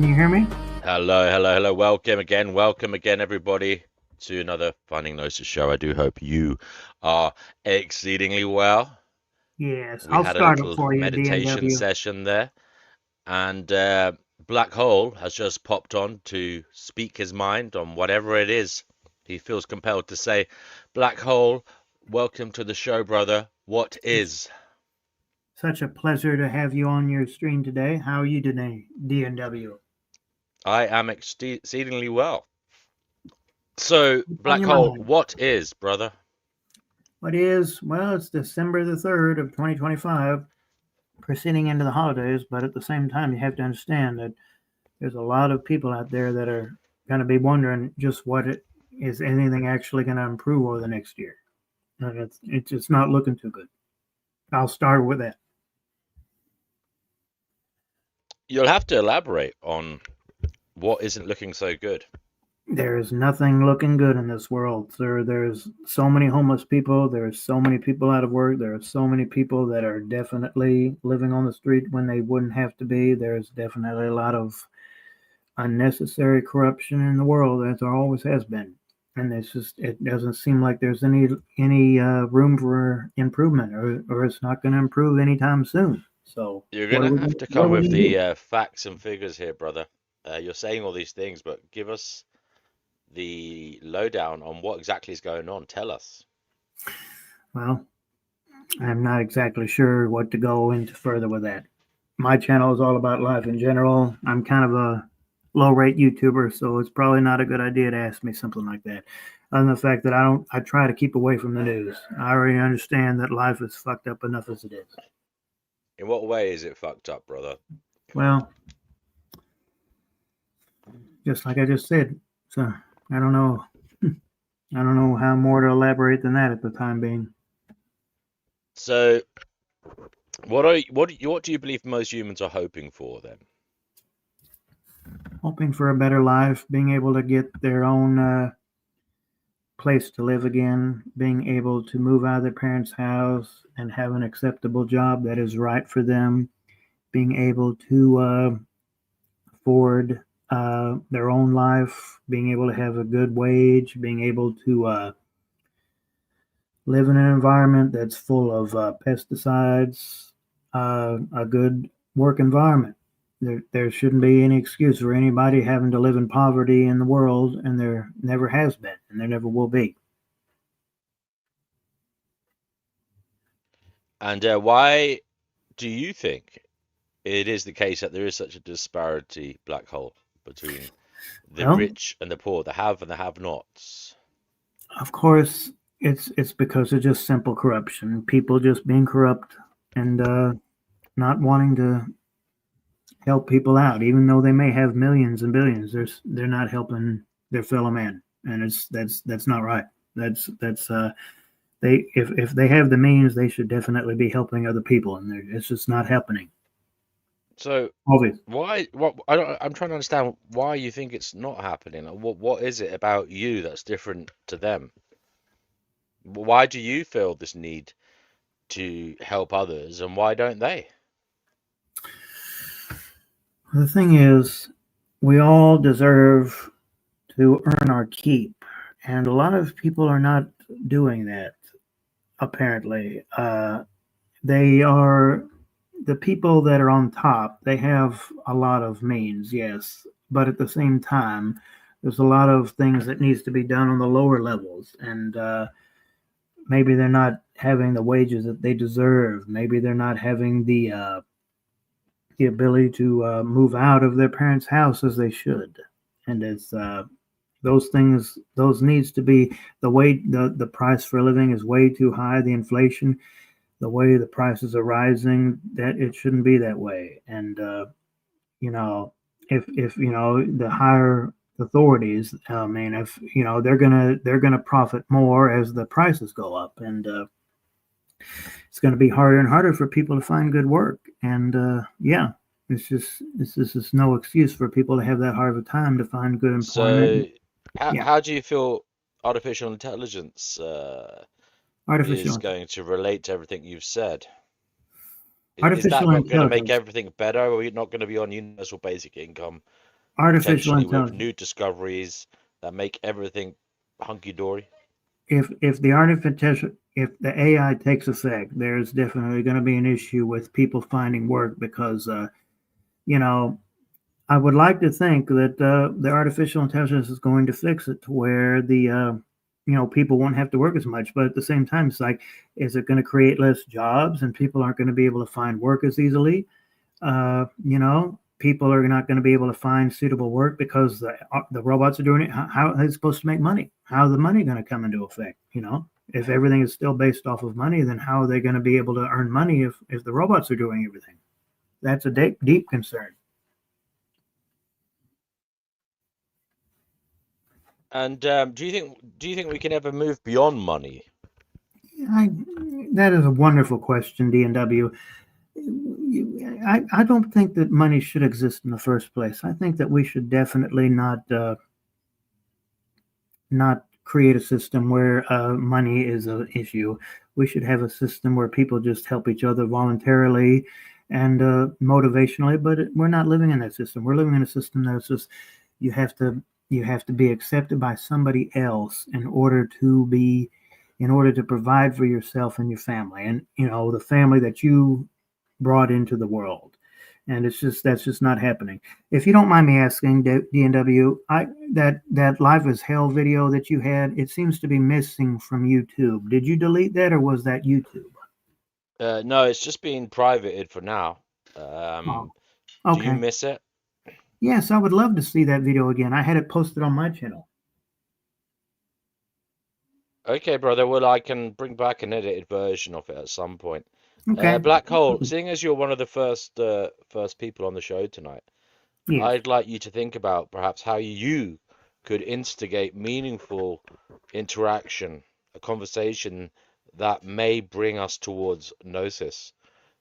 Can you hear me? Hello. Welcome again, everybody, to another Finding Gnosis show. I do hope you are exceedingly well. Yes, We I'll had a start it little for you, meditation DNW. session there, and Black Hole has just popped on to speak his mind on whatever it is he feels compelled to say. Black Hole, welcome to the show, brother. What It's is? such a pleasure to have you on your stream today. How are you today, DNW? I am exceedingly well. So, What's on Black your Hole, mind? what is, brother? What is, well, it's December the 3rd of 2025, proceeding into the holidays, but at the same time, you have to understand that there's a lot of people out there that are going to be wondering just is anything actually going to improve over the next year. And it's just not looking too good. I'll start with that. You'll have to elaborate on what isn't looking so good. There's nothing looking good in this world. There's so many homeless people. There's so many people out of work. There are so many people that are definitely living on the street when they wouldn't have to be. There's definitely a lot of unnecessary corruption in the world, as there always has been. And it doesn't seem like there's any room for improvement, or it's not going to improve anytime soon. So You're gonna have to what are come we with going to the do? facts and figures here, brother. You're saying all these things, but give us the lowdown on what exactly is going on. Tell us. Well, I'm not exactly sure what to go into further with that. My channel is all about life in general. I'm kind of a low rate YouTuber, so it's probably not a good idea to ask me something like that. Other than the fact that I try to keep away from the news. I already understand that life is fucked up enough as it is. In what way is it fucked up, brother? Well, just like I just said. So I don't know. I don't know how more to elaborate than that at the time being. So, what do you believe most humans are hoping for then? Hoping for a better life, being able to get their own place to live again, being able to move out of their parents' house and have an acceptable job that is right for them, being able to afford their own life, being able to have a good wage, being able to live in an environment that's full of pesticides, a good work environment. There shouldn't be any excuse for anybody having to live in poverty in the world, and there never has been, and there never will be. And why do you think it is the case that there is such a disparity, Black Hole, between the Well, rich and the poor, the have and the have-nots? of course, it's because of just simple corruption. People just being corrupt and not wanting to help people out, even though they may have millions and billions. They're not helping their fellow man, and that's not right. That's they if they have the means, they should definitely be helping other people, and it's just not happening. So, Obvious. why? What? I'm trying to understand why you think it's not happening. Like, what is it about you that's different to them? Why do you feel this need to help others, and why don't they? The thing is, we all deserve to earn our keep, and a lot of people are not doing that. Apparently, they are the people that are on top. They have a lot of means, yes, but at the same time, there's a lot of things that needs to be done on the lower levels, and maybe they're not having the wages that they deserve. Maybe they're not having the ability to move out of their parents' house as they should, and it's those things. Those needs to be the price for living is way too high. The inflation, the way the prices are rising, that it shouldn't be that way. And you know, if the higher authorities, I mean, if they're gonna profit more as the prices go up, and it's going to be harder and harder for people to find good work. And yeah, it's just no excuse for people to have that hard of a time to find good So, employment. Yeah, how do you feel artificial intelligence is artificial going to relate to everything you've said? Is that artificial not going to make intelligence. everything better? Or are we not going to be on universal basic income Artificial potentially with intelligence. new discoveries that make everything hunky-dory? If the AI takes effect, there's definitely going to be an issue with people finding work because you know I would like to think that the artificial intelligence is going to fix it to where the people won't have to work as much. But at the same time, it's like, is it going to create less jobs and people aren't going to be able to find work as easily? People are not going to be able to find suitable work because the robots are doing it. How are they supposed to make money? How is the money going to come into effect? If everything is still based off of money, then how are they going to be able to earn money if the robots are doing everything? That's a deep, deep concern. And do you think we can ever move beyond money? I, that is a wonderful question, D&W. I don't think that money should exist in the first place. I think that we should definitely not create a system where money is an issue. We should have a system where people just help each other voluntarily and motivationally. But we're not living in that system. We're living in a system that's just you have to you have to be accepted by somebody else in order to provide for yourself and your family, and the family that you brought into the world. And that's just not happening. If you don't mind me asking, DNW, that Life is Hell video that you had, it seems to be missing from YouTube. Did you delete that, or was that YouTube? No, it's just being privated for now. Oh, Do you okay. miss it? Yes, I would love to see that video again. I had it posted on my channel. Okay, brother. Well, I can bring back an edited version of it at some point. Okay. Black Hole, seeing as you're one of the first people on the show tonight, Yes. I'd like you to think about perhaps how you could instigate meaningful interaction, a conversation that may bring us towards Gnosis.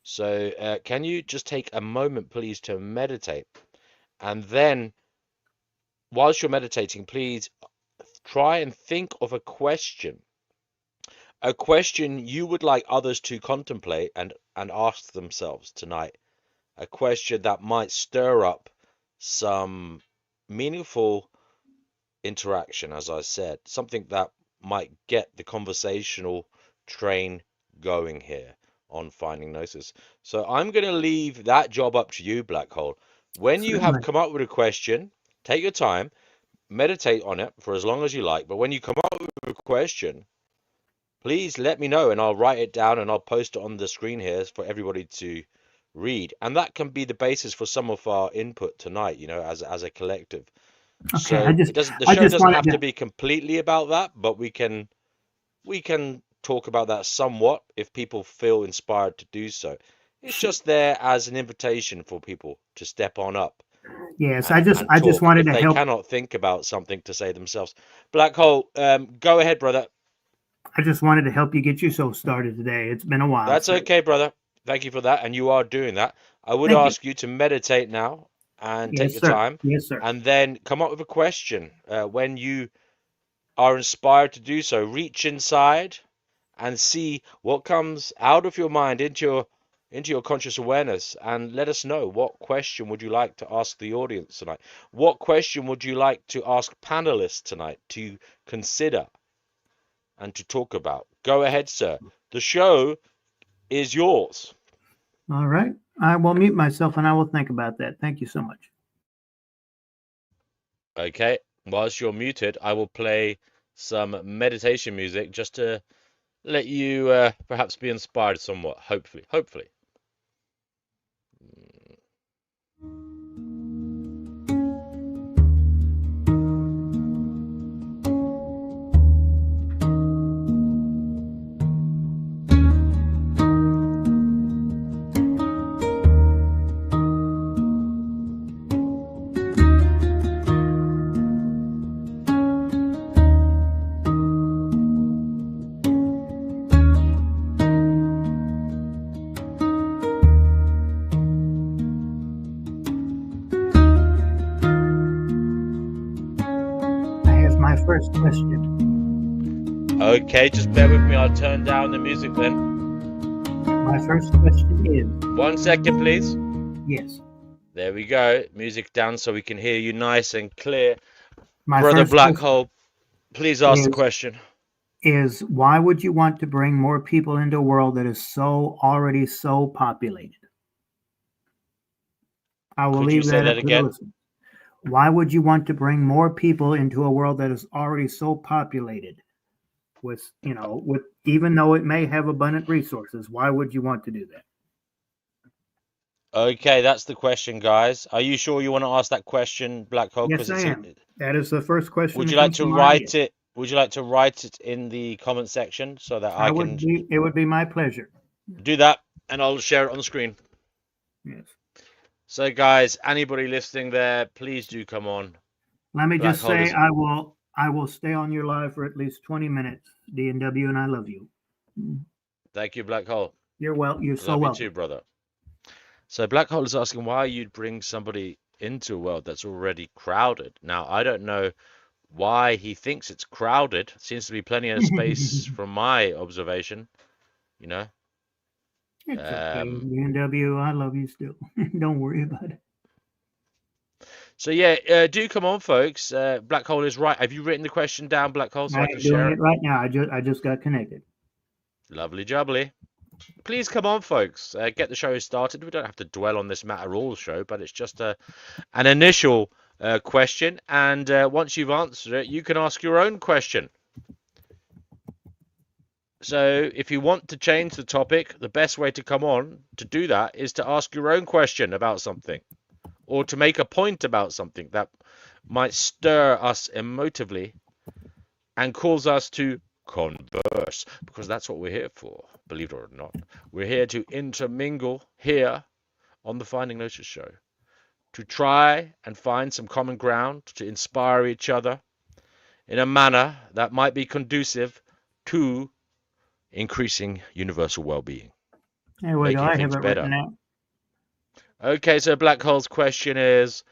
So, can you just take a moment, please, to meditate? And then, whilst you're meditating, please try and think of a question you would like others to contemplate and ask themselves tonight. A question that might stir up some meaningful interaction, as I said, something that might get the conversational train going here on Finding Gnosis. So I'm going to leave that job up to you, Black Hole. When you have Certainly. come up with a question, take your time, meditate on it for as long as you like. But when you come up with a question, please let me know and I'll write it down and I'll post it on the screen here for everybody to read. And that can be the basis for some of our input tonight, as a collective. Okay. So the I show just doesn't wanted have to to. be completely about that, but we can talk about that somewhat if people feel inspired to do so. It's just there as an invitation for people to step on up Yes. and I just talk wanted if to they help. cannot think about something to say themselves. Black Hole, go ahead, brother. I just wanted to help you get you so started today. It's been a while, That's sir. okay, brother. Thank you for that, and you are doing that. I would Thank you. ask you to meditate now and take Yes, your sir. time, Yes, sir. and then come up with a question. When you are inspired to do so, reach inside and see what comes out of your mind into your conscious awareness, and let us know what question would you like to ask the audience tonight. What question would you like to ask panelists tonight to consider and to talk about? Go ahead, sir. The show is yours. All right. I will mute myself and I will think about that. Thank you so much. Okay, whilst you're muted, I will play some meditation music just to let you perhaps be inspired somewhat, hopefully. Hopefully. I have my first question. Okay, just bear with me. I'll turn down the music then. My first question is 1 second, please. yes. There we go. Music down so we can hear you nice and clear. My Brother first Black question Hole, please ask the is question. why would you want to bring more people into a world that is already so populated? I will Could you leave say that that up to the again? listener. Why would you want to bring more people into a world that is already so populated with even though it may have abundant resources? Why would you want to do that? Okay, that's the question, guys. Are you sure you want to ask that question, Black Hole? Yes, Because I it's a. am. That is the first question Would that you like comes to to my head. write it? Would you like to write it in the comment section so that I I can would be. It would be my pleasure. do that and I'll share it on the screen? Yes. So, guys, anybody listening there, please do come on. Let me Black just Hole say is. I will stay on your live for at least 20 minutes, DNW, and I love you. Thank you, Black Hole. You're I so love you too, welcome. brother. So, Black Hole is asking why you'd bring somebody into a world that's already crowded. Now, I don't know why he thinks it's crowded. Seems to be plenty of space from my observation, you know. It's okay, Um, DNW. I love you still. Don't worry about it. so yeah, do come on, folks. Black Hole is right. Have you written the question down, Black Hole, so I I can am doing share it it? right now. I just got connected. Lovely jubbly. Please come on, folks. Get the show started. We don't have to dwell on this matter all show, but it's just an initial question. And once you've answered it, you can ask your own question. So if you want to change the topic, the best way to come on to do that is to ask your own question about something or to make a point about something that might stir us emotively and cause us to converse, because that's what we're here for, believe it or not. We're here to intermingle here on the Finding Gnosis show, to try and find some common ground, to inspire each other in a manner that might be conducive to increasing universal well-being, There we go. making I have things it written better. out. Okay, so Black Hole's question is,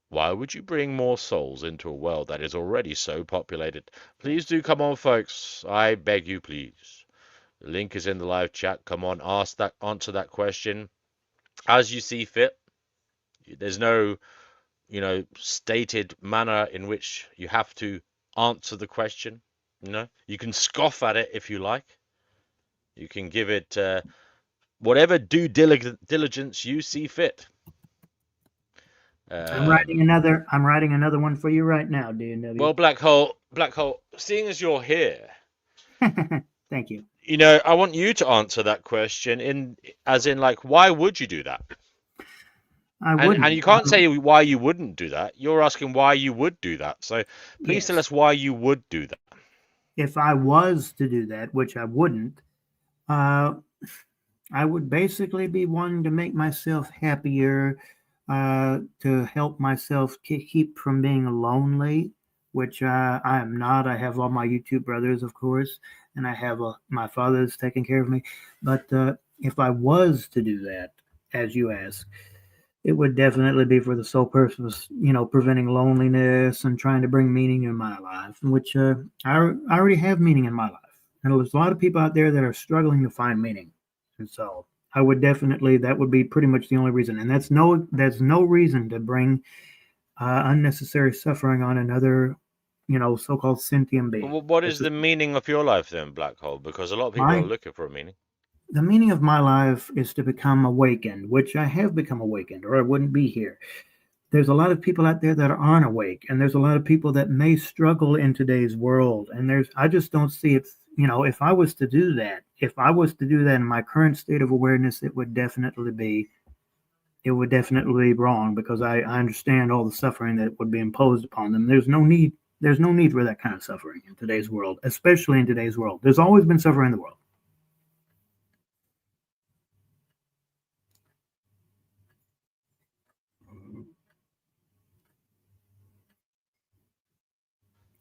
why would you bring more souls into a world that is already so populated? Please do come on, folks. I beg you, please. The link is in the live chat. Come on, answer that question as you see fit. There's no, stated manner in which you have to answer the question. You can scoff at it if you like. You can give it whatever due diligence you see fit. Um, I'm writing another one for you right now, DNW. well, Black Hole, seeing as you're here, Thank you. I want you to answer that question as in like, why would you do that? I And wouldn't. you can't say why you wouldn't do that. You're asking why you would do that. So please tell Yes. us why you would do that. If I was to do that, which I wouldn't, uh, I would basically be wanting to make myself happier, to help myself keep from being lonely, which I am not. I have all my YouTube brothers, of course, and I have my father's taking care of me. But if I was to do that, as you ask, it would definitely be for the sole purpose, preventing loneliness and trying to bring meaning in my life, which I already have meaning in my life. And there's a lot of people out there that are struggling to find meaning. And so I would definitely, that would be pretty much the only reason. And there's no reason to bring unnecessary suffering on another, so-called sentient being. What is It's the just, meaning of your life then, Black Hole? Because a lot of people are my looking for a meaning. the meaning of my life is to become awakened, which I have become awakened, or I wouldn't be here. There's a lot of people out there that aren't awake, and there's a lot of people that may struggle in today's world, and I just don't see it. If I was to do that in my current state of awareness, it would definitely be wrong, because I understand all the suffering that would be imposed upon them. There's no need for that kind of suffering in today's world, especially in today's world. There's always been suffering in the world.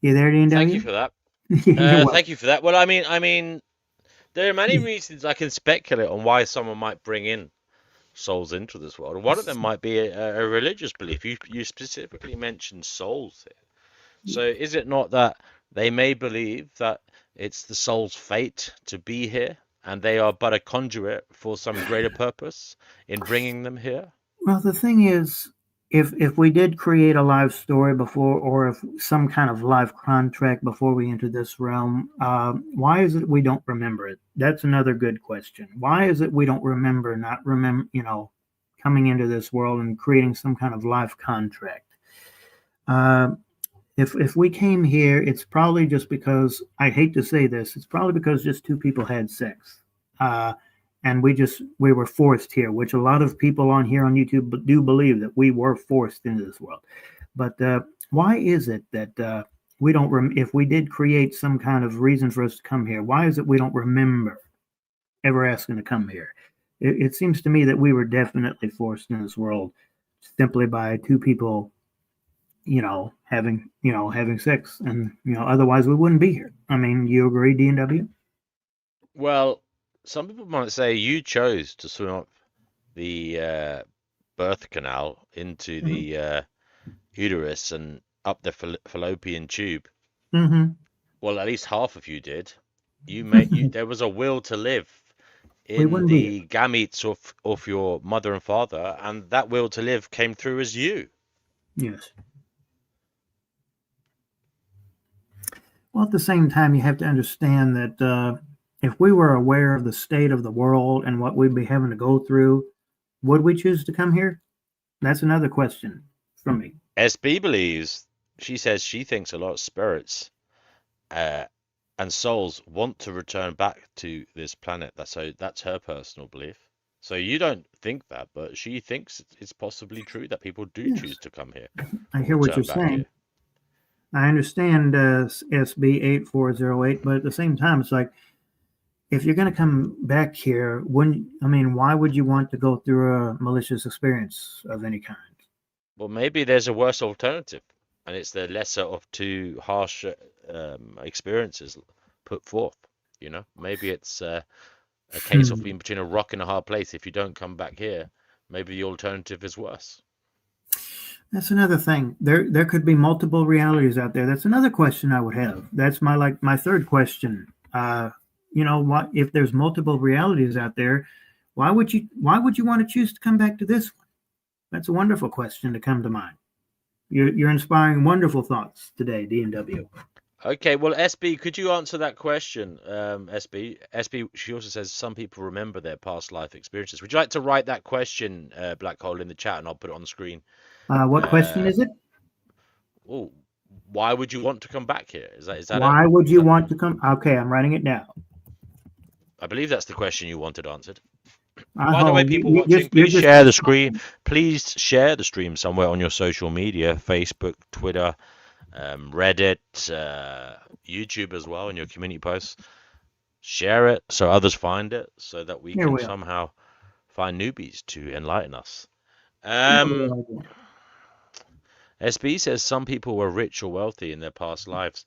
You there, Thank you DNW? for that. You're Thank welcome. you for that. Well, I mean, there are many reasons I can speculate on why someone might bring in souls into this world. And one of them might be a religious belief. You specifically mentioned souls here. So is it not that they may believe that it's the soul's fate to be here and they are but a conduit for some greater purpose in bringing them here? Well, the thing is, if we did create a live story before, or if some kind of live contract before we enter this realm, why is it we don't remember it? That's another good question. Why is it we don't remember, not remember, coming into this world and creating some kind of live contract? Uh, if we came here, it's probably just because, I hate to say this, it's probably because just two people had sex, uh, and we were forced here, which a lot of people on here on YouTube do believe that we were forced into this world. But why is it that we don't? If we did create some kind of reason for us to come here, why is it we don't remember ever asking to come here? It seems to me that we were definitely forced in this world simply by two people having sex, and otherwise we wouldn't be here. I mean, you agree, D&W? Well, some people might say you chose to swim up the birth canal into Mm-hmm. the uterus and up the fallopian tube. Mm-hmm. Well, at least half of you did. You there was a will to live We in wouldn't be here. the gametes of your mother and father, and that will to live came through as you. Yes. Well, at the same time, you have to understand that if we were aware of the state of the world and what we'd be having to go through, would we choose to come here? That's another question from me. SB believes, she says she thinks a lot of spirits uh, and souls want to return back to this planet. That's her personal belief. So you don't think that, but she thinks it's possibly true that people do Yes, choose to come here I or hear what you're return back here. saying. I understand SB 8408, but at the same time, it's like if you're going to come back here, wouldn't I mean, why would you want to go through a malicious experience of any kind? Well, maybe there's a worse alternative, and it's the lesser of two harsh experiences put forth. Maybe it's a case of Hmm. being between a rock and a hard place. If you don't come back here, maybe the alternative is worse. That's another thing. There could be multiple realities out there. That's another question I would have. That's my third question. What if there's multiple realities out there? Why would you want to choose to come back to this one? That's a wonderful question to come to mind. You're inspiring wonderful thoughts today, D&W. Okay, well, SB, could you answer that question? SB, she also says some people remember their past life experiences. Would you like to write that question, Black Hole, in the chat, and I'll put it on the screen? What question Uh, is it? oh, why would you want to come back here? Is that it? Why would Is you that? want to come? Okay, I'm writing it down. I believe that's the question you wanted answered. By the way, Oh, people watching, you're please just share the screen. Please share the stream somewhere on your social media, Facebook, Twitter, Reddit, YouTube as well, in your community posts. Share it so others find it, so that we here can we are. somehow find newbies to enlighten us. Here we Um, are again. SB says some people were rich or wealthy in their past lives.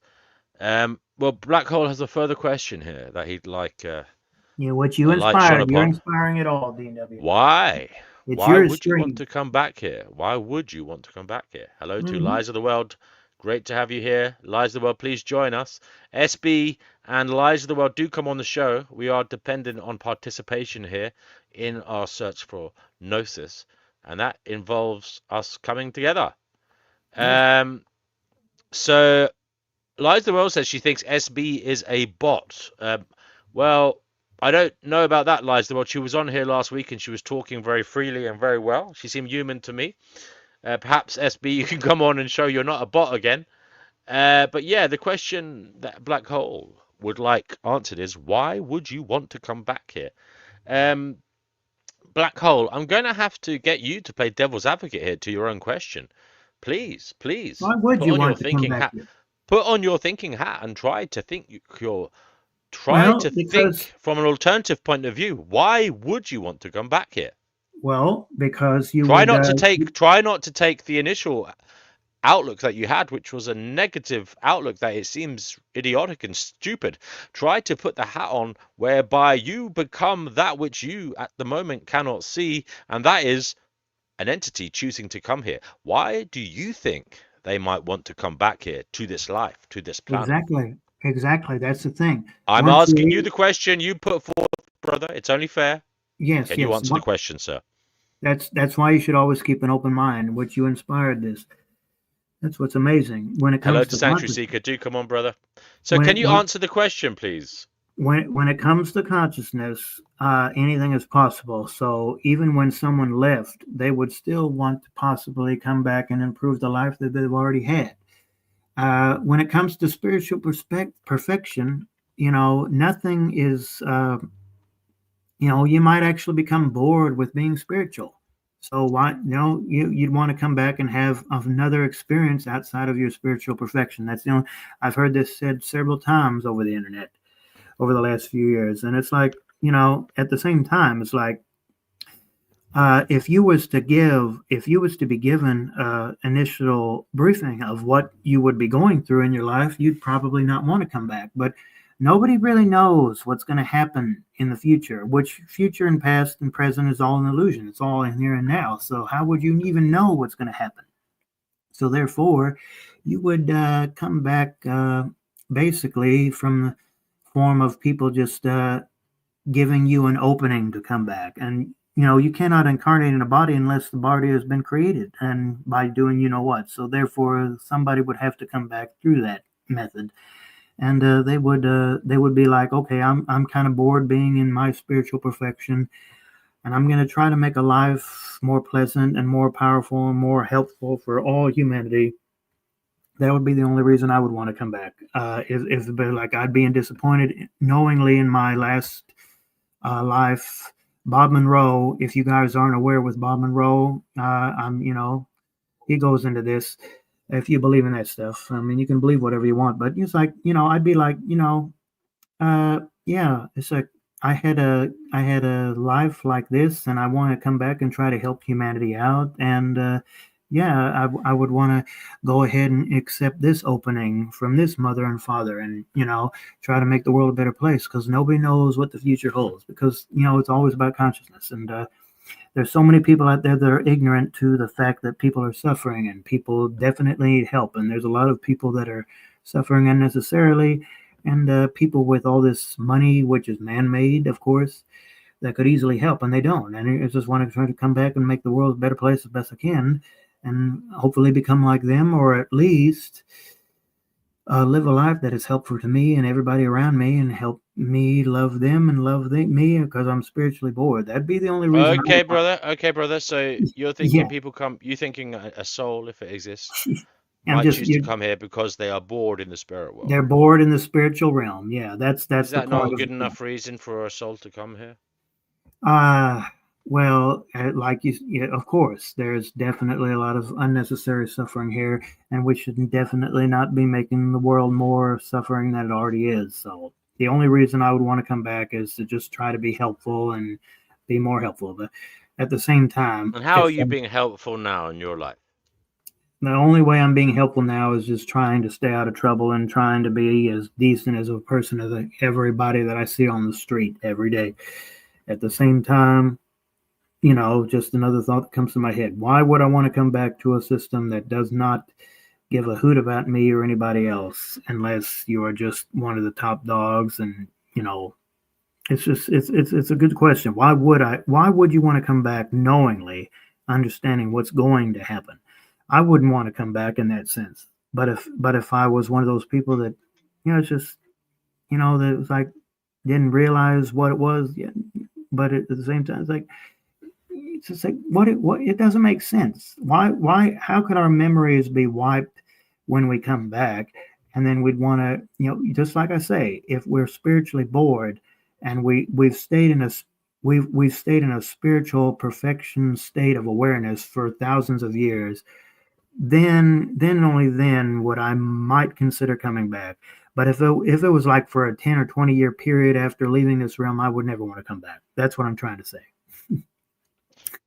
Well, Black Hole has a further question here that he'd like What you a light shone inspired, you're upon. inspiring it all, D&W. Why? It's Why your would you want stream. to come back here? Why would you want to come back here? Hello to Hmm. Lies of the World. Great to have you here. Lies of the World, please join us. SB and Lies of the World do come on the show. We are dependent on participation here in our search for Gnosis, and that involves us coming together. Yes. So Lies of the World says she thinks SB is a bot. Well, I don't know about that, Lies of the World. She was on here last week and she was talking very freely and very well. She seemed human to me. Perhaps SB, you can come on and show you're not a bot again. But yeah, the question that Black Hole would like answered is why would you want to come back here? Um, Black Hole, I'm going to have to get you to play devil's advocate here to your own question. Please, please Why would put you on your want to come thinking back hat. here? Put on your thinking hat and try Well, to because think from an alternative point of view. Why would you want to come back here? because you Try would. not to take the initial outlook that you had, which was a negative outlook that it seems idiotic and stupid. Try to put the hat on whereby you become that which you at the moment cannot see, and that is an entity choosing to come here. Why do you think they might want to come back here to this life, to this planet? Exactly. That's the thing. I'm Once you asking you leave, the question you put forth, brother. It's only fair. yes, Can you yes. answer the question, sir? That's why you should always keep an open mind. What you inspired this. That's what's amazing when it Hello comes to to Sanctuary consciousness. Seeker. Do come on, brother. So, When can it you when answer the question, please? when it comes to consciousness, anything is possible. So even when someone left, they would still want to possibly come back and improve the life that they've already had. When it comes to spiritual perfection, nothing is. You might actually become bored with being spiritual. So why, you'd want to come back and have another experience outside of your spiritual perfection. I've heard this said several times over the internet over the last few years, and it's like, at the same time, it's like, if you was to be given initial briefing of what you would be going through in your life, you'd probably not want to come back. But nobody really knows what's going to happen in the future. Which future and past and present is all an illusion. It's all in here and now. So how would you even know what's going to happen? So therefore, you would come back basically from the form of people just giving you an opening to come back. And you cannot incarnate in a body unless the body has been created and by doing what. So therefore, somebody would have to come back through that method, and they would be like, okay, I'm kind of bored being in my spiritual perfection, and I'm going to try to make a life more pleasant and more powerful and more helpful for all humanity. That would be the only reason I would want to come back. If like I'd be disappointed knowingly in my last life. Bob Monroe, if you guys aren't aware with Bob Monroe, he goes into this. If you believe in that stuff, I mean, you can believe whatever you want, but it's like, I'd be like, yeah, it's like I had a life like this, and I want to come back and try to help humanity out, and yeah, I would want to go ahead and accept this opening from this mother and father, and try to make the world a better place because nobody knows what the future holds, because it's always about consciousness, and there's so many people out there that are ignorant to the fact that people are suffering and people definitely need help. And there's a lot of people that are suffering unnecessarily, and people with all this money, which is man made, of course, that could easily help, and they don't. And I just want to try to come back and make the world a better place as best I can, and hopefully become like them, or at least live a life that is helpful to me and everybody around me, and help me love them and love me because I'm spiritually bored. That'd be the only reason I Okay, would want. brother. Okay, brother. So you're thinking Yeah, people come, you thinking a soul, if it exists, I'm might just choose to come here because they are bored in the spirit world. they're bored in the spiritual realm. Yeah, that's Is the that not a point of good the thing. enough reason for a soul to come here? Uh well, like yeah, of course, there's definitely a lot of unnecessary suffering here, and we should definitely not be making the world more suffering than it already is. So the only reason I would want to come back is to just try to be helpful and be more helpful. But at the same time, And how are you being helpful now in your life? the only way I'm being helpful now is just trying to stay out of trouble and trying to be as decent as a person as everybody that I see on the street every day. At the same time, just another thought that comes to my head. Why would I want to come back to a system that does not give a hoot about me or anybody else unless you are just one of the top dogs? And, it's just it's a good question. Why would you want to come back knowingly understanding what's going to happen? I wouldn't want to come back in that sense. But if I was one of those people that, it's just, that was like, didn't realize what it was, yeah, but at the same time it's just like, what it doesn't make sense. How could our memories be wiped when we come back? And then we'd want to, just like I say, if we're spiritually bored and we've stayed in a spiritual perfection state of awareness for thousands of years, then only then would I might consider coming back. But if it was like for a 10 or 20 year period after leaving this realm, I would never want to come back. That's what I'm trying to say.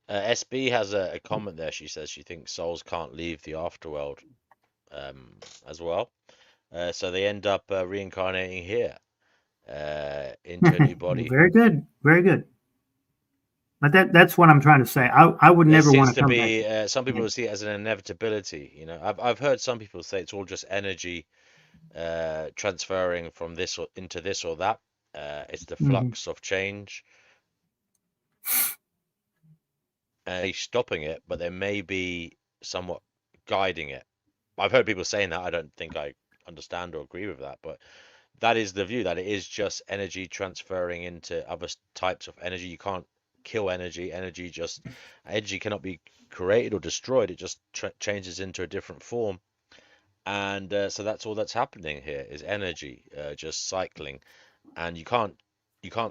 SB has a comment there. She says she thinks souls can't leave the afterworld as well. So they end up reincarnating here into a new body. Very good. Very good. But that's what I'm trying to say. I would There never want seems to to come back. be some Yeah. people see it as an inevitability. I've heard some people say it's all just energy transferring from this or into this or that. It's the Mhm. flux of change. stopping it, but there may be somewhat guiding it. I've heard people saying that. I don't think I understand or agree with that, but that is the view, that it is just energy transferring into other types of energy. You can't kill energy. Energy cannot be created or destroyed. It just changes into a different form. And so that's all that's happening here is energy just cycling, and you can't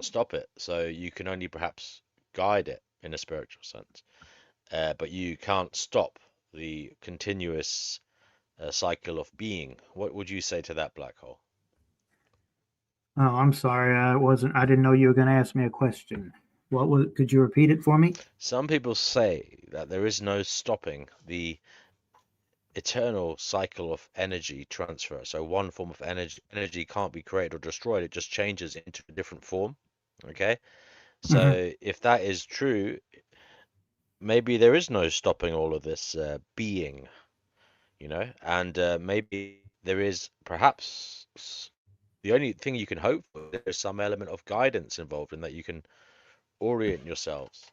stop it. So you can only perhaps guide it in a spiritual sense, but you can't stop the continuous cycle of being. What would you say to that, black hole? Oh, I'm sorry. I didn't know you were going to ask me a question. What was? Could you repeat it for me? Some people say that there is no stopping the eternal cycle of energy transfer. So one form of energy can't be created or destroyed. It just changes into a different form. Okay. Hmm. So if that is true, maybe there is no stopping all of this being, and maybe there is perhaps the only thing you can hope for is some element of guidance involved in that you can orient yourselves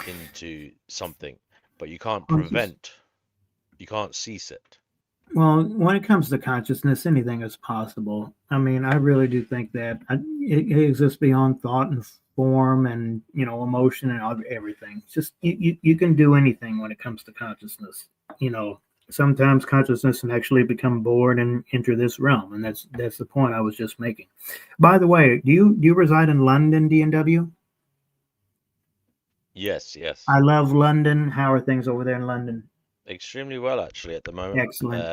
into something, but you can't cease it. Well, when it comes to consciousness, anything is possible. I mean, I really do think that it exists beyond thought and form and emotion and everything. It's just you can do anything when it comes to consciousness. You know, sometimes consciousness can actually become bored and enter this realm, and that's the point I was just making. By the way, do you reside in London, DNW? Yes, yes. I love London. How are things over there in London? Extremely well, actually, at the moment. Excellent.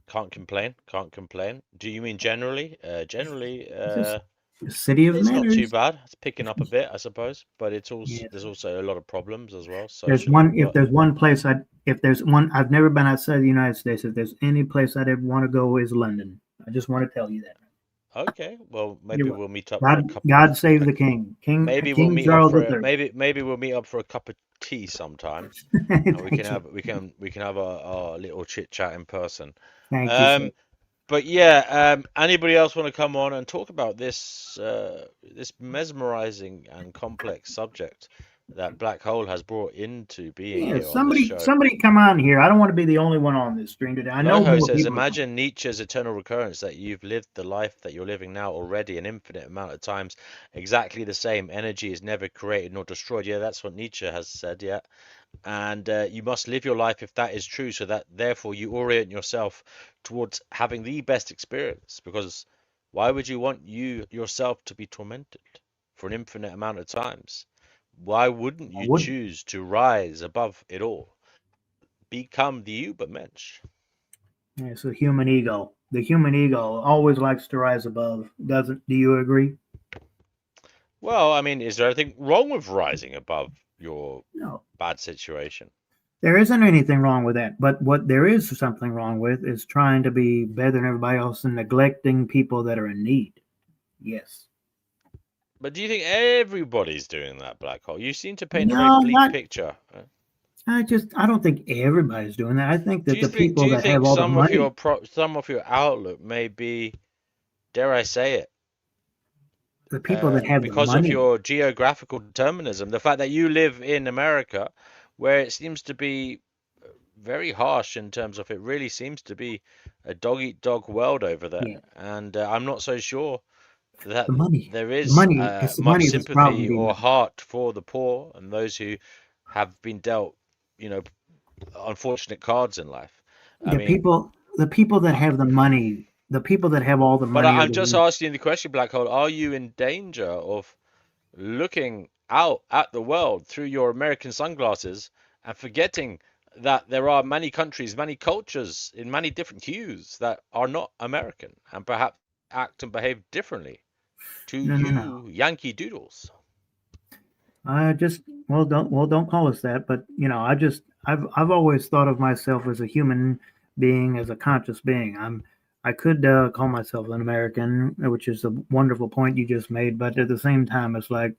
Can't complain, can't complain. Do you mean generally? Generally, It's just a city of it's not too manners. bad. It's picking up a bit, I suppose, but Yeah. there's also a lot of problems as well, There's socially. one. If But there's one place if there's one, I've never been outside the United States. If there's any place I'd ever want to go, is London. I just want to tell you that. okay, well, You're maybe welcome. we'll meet up for a God, cup. God save the King, King Charles III. Maybe we'll meet up for a cup of tea sometime, and Thank you, we can have a little chit chat in person. thank you, sir. Um, but yeah, anybody else want to come on and talk about this mesmerizing and complex subject that black hole has brought into being Yeah, here on this show? somebody come on here. I don't want to be the only one on this stream today. I know Noho more says, people are coming. imagine Nietzsche's eternal recurrence, that you've lived the life that you're living now already an infinite amount of times, exactly the same. Energy is never created nor destroyed. Yeah, that's what Nietzsche has said. Yeah. And you must live your life if that is true, so that therefore you orient yourself towards having the best experience. Because why would you want you yourself to be tormented for an infinite amount of times? Why wouldn't I you wouldn't. choose to rise above it all? Become the Ubermensch. Yeah, it's a human ego. The human ego always likes to rise above. Doesn't? Do you agree? Well, I mean, is there anything wrong with rising above your No. bad situation? There isn't anything wrong with that. But what there is something wrong with is trying to be better than everybody else and neglecting people that are in need. Yes. But do you think everybody's doing that, Black Hole? You seem to paint a very No, bleak not. picture. I don't think everybody's doing that. I think that the Do people you that have think all the money, some of your outlook may be, dare I say it, the people that have the because of money, your geographical determinism, the fact that you live in America, where it seems to be very harsh in terms of, it really seems to be a dog eat dog world over there, yeah, and I'm not so sure that the money, there is it's the much money that's the problem, sympathy or Dina. heart for the poor and those who have been dealt, you know, unfortunate cards in life. I mean, The people that uh, have the money, the people that have all the but money are I'm the just ones. asking the question, Black Hole, are you in danger of looking out at the world through your American sunglasses and forgetting that there are many countries, many cultures in many different hues that are not American and perhaps act and behave differently to No, no, no. you Yankee Doodles? I just don't call us that, but I've always thought of myself as a human being, as a conscious being. I could call myself an American, which is a wonderful point you just made, but at the same time, it's like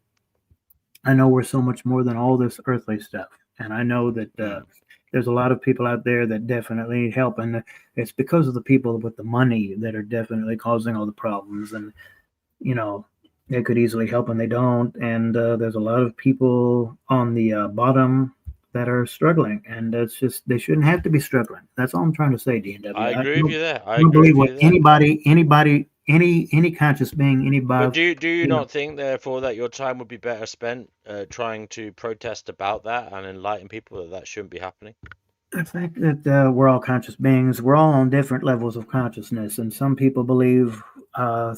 I know we're so much more than all this earthly stuff, and I know that Mm. there's a lot of people out there that definitely need help, and it's because of the people with the money that are definitely causing all the problems, and you know. They could easily help and they don't. And there's a lot of people on the bottom that are struggling, and it's just they shouldn't have to be struggling. That's all I'm trying to say, I DNW. agree with you there. I I don't agree believe with what you there. anybody, any conscious being, But anybody, do you you know, not think, therefore, that your time would be better spent trying to protest about that and enlighten people that that shouldn't be happening? the fact that we're all conscious beings, we're all on different levels of consciousness, and some people believe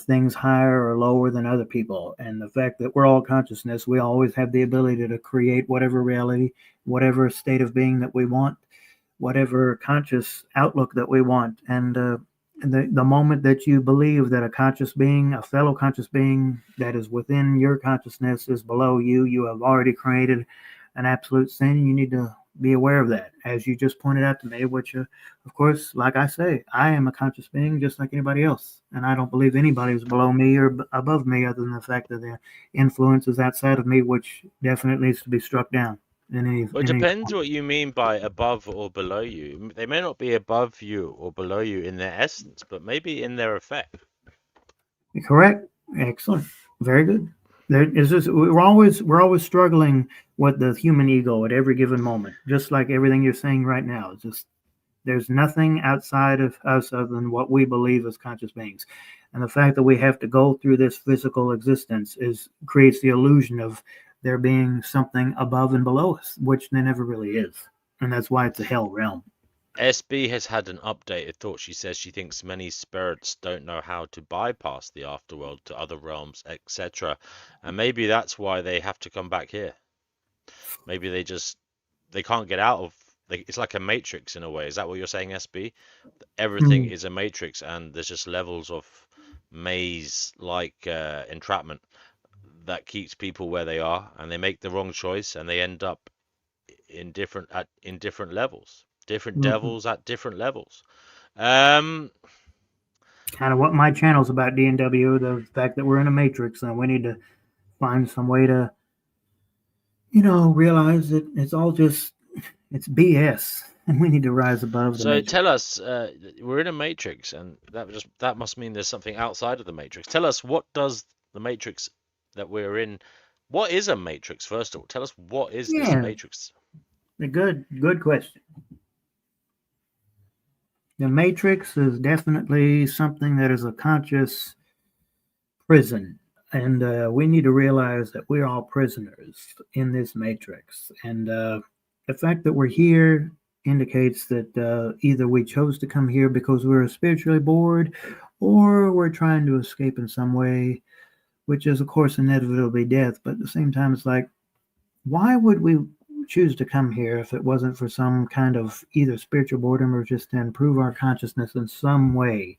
things higher or lower than other people. And the fact that we're all consciousness, we always have the ability to create whatever reality, whatever state of being that we want, whatever conscious outlook that we want. And the moment that you believe that a conscious being, a fellow conscious being that is within your consciousness is below you, you have already created an absolute sin. You need to be aware of that, as you just pointed out to me, which, of course, like I say, I am a conscious being just like anybody else. And I don't believe anybody is below me or above me, other than the fact that their influence is outside of me, which definitely needs to be struck down Well, it in any depends form. what you mean by above or below you. They may not be above you or below you in their essence, but maybe in their effect. Correct. Excellent. Very good. There is this, we're always struggling with the human ego at every given moment, just like everything you're saying right now. It's just there's nothing outside of us other than what we believe as conscious beings. And the fact that we have to go through this physical existence is creates the illusion of there being something above and below us, which there never really is. And that's why it's a hell realm. SB has had an updated thought. She says she thinks many spirits don't know how to bypass the afterworld to other realms, etc. And maybe that's why they have to come back here. Maybe they can't get out of it's like a matrix in a way. Is that what you're saying, SB? Everything Hmm. is a matrix and there's just levels of maze like entrapment that keeps people where they are, and they make the wrong choice and they end up in different levels, different Hmm. devils at different levels. Um, Kind of what my channel's about, DNW, the fact that we're in a matrix and we need to find some way to, realize that it's all just it's BS, and we need to rise above the so matrix. tell us, we're in a matrix, and that must mean there's something outside of the matrix. Tell us, what does the matrix that we're in? What is a matrix? First of all, tell us, what is this Yeah, matrix? a good question. The matrix is definitely something that is a conscious prison, and we need to realize that we're all prisoners in this matrix. And the fact that we're here indicates that either we chose to come here because we were spiritually bored, or we're trying to escape in some way, which is, of course, inevitably death. But at the same time, it's like, why would we choose to come here if it wasn't for some kind of either spiritual boredom or just to improve our consciousness in some way?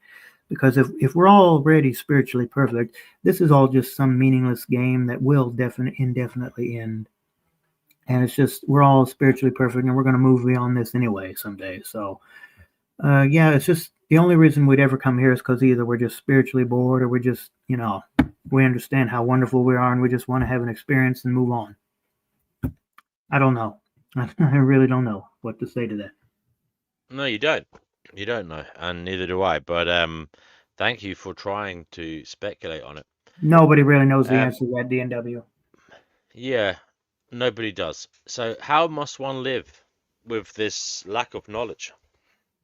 Because if we're already spiritually perfect, this is all just some meaningless game that will indefinitely end. And it's just we're all spiritually perfect, and we're going to move beyond this anyway someday. So yeah, it's just the only reason we'd ever come here is because either we're just spiritually bored or we just we understand how wonderful we are and we just want to have an experience and move on. I don't know. I really don't know what to say to that. No, you don't. You don't know, and neither do I. But thank you for trying to speculate on it. Nobody really knows the Um, answer to that, DNW. yeah, nobody does. So how must one live with this lack of knowledge?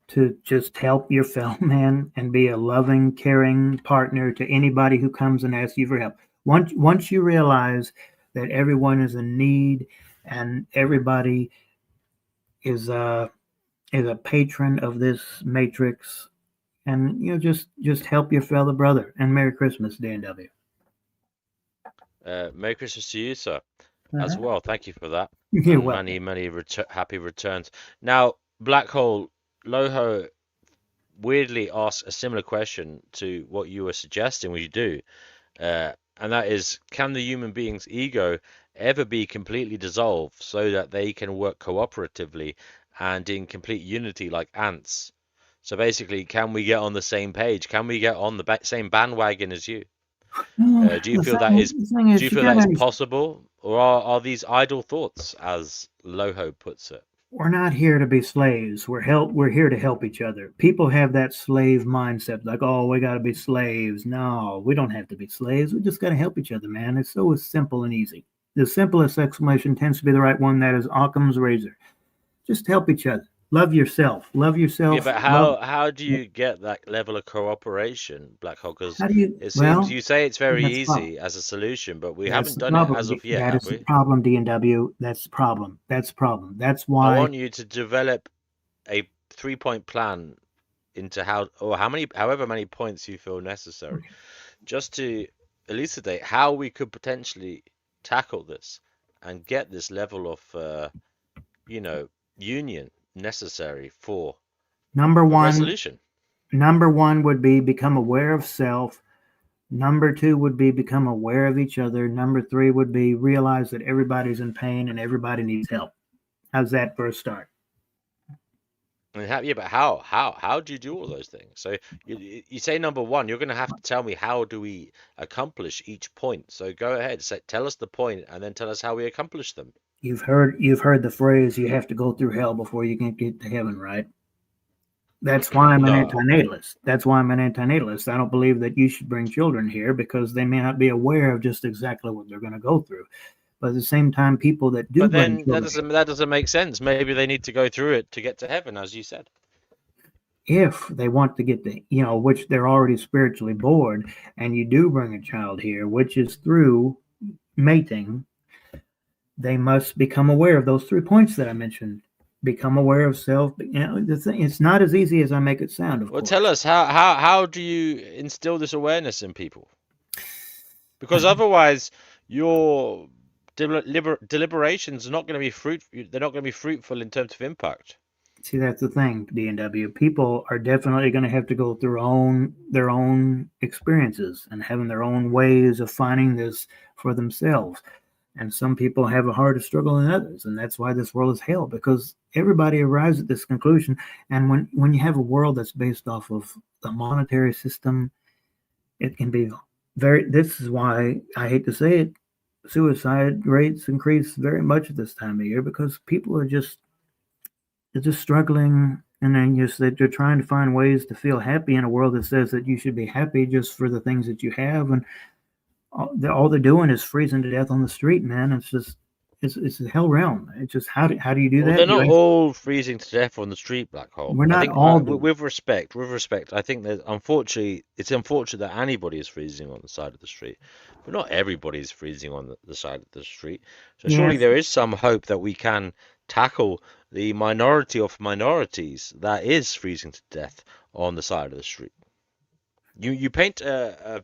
To just help your fellow man and be a loving, caring partner to anybody who comes and asks you for help. Once you realize that everyone is in need and everybody is a patron of this matrix, and just help your fellow brother. And Merry Christmas, DNW. Merry Christmas to you, sir, as Uh-huh. well. Thank you for that, You're and welcome. many, many happy returns. Now, Black Hole Loho weirdly asks a similar question to what you were suggesting we do, and that is, can the human being's ego ever be completely dissolved so that they can work cooperatively and in complete unity like ants? So basically, can we get on the same page? Can we get on the same bandwagon as you? Well, Do you feel that is the thing do you is, you feel got that to is understand. possible, or are these idle thoughts, as Loho puts it? we're not here to be slaves. We're here to help each other. People have that slave mindset, like, oh, we got to be slaves. No, we don't have to be slaves. We just got to help each other, man. It's so simple and easy. The simplest explanation tends to be the right one. That is Occam's razor. Just help each other. Love yourself. Love Yeah, yourself. but Love. how do you get that level of cooperation, Black Hole? Because How do you? it seems Well, you say it's very that's the problem. easy as a solution, but we That's haven't the done it problem. as of yet, That have is the we? problem, D&W. That's the problem. That's the problem. That's I why. want you to develop a 3-point plan into how, or however many points you feel necessary, just to elucidate how we could potentially tackle this and get this level of, you know, union necessary for Number a one. resolution. Number one would be become aware of self. Number two would be become aware of each other. Number three would be realize that everybody's in pain and everybody needs help. How's that for a start? And how, yeah, but how do you do all those things? So you say number one, you're going to have to tell me how do we accomplish each point. So go ahead, tell us the point, and then tell us how we accomplish them. You've heard the phrase you have to go through hell before you can get to heaven, right? That's why I'm an No, antinatalist. That's why I'm an antinatalist. I don't believe that you should bring children here because they may not be aware of just exactly what they're going to go through. But at the same time, people that do but bring then children that doesn't make sense. Maybe they need to go through it to get to heaven, as you said. here, if they want to get which they're already spiritually bored, and you do bring a child here, which is through mating, they must become aware of those 3 points that I mentioned. Become aware of self. It's not as easy as I make it sound, of Well, tell course. us how do you instill this awareness in people? Because otherwise, your deliberations are not going to be they're not going to be fruitful in terms of impact. See, that's the thing, D&W. People are definitely going to have to go through their own experiences and having their own ways of finding this for themselves. And some people have a harder struggle than others, and that's why this world is hell, because everybody arrives at this conclusion. And when you have a world that's based off of the monetary system, it can be very. This is why I hate to say it, suicide rates increase very much at this time of year because people are just they're just struggling, and then just that they're trying to find ways to feel happy in a world that says that you should be happy just for the things that you have, and all they're doing is freezing to death on the street, man. It's just it's a hell realm. It's just how do you do Well, they're that? not all freezing to death on the street, Black Hole. We're I not think, all doing. with respect, I think that unfortunately, it's unfortunate that anybody is freezing on the side of the street, but not everybody is freezing on the side of the street. So surely Yes, there is some hope that we can tackle the minority of minorities that is freezing to death on the side of the street. You paint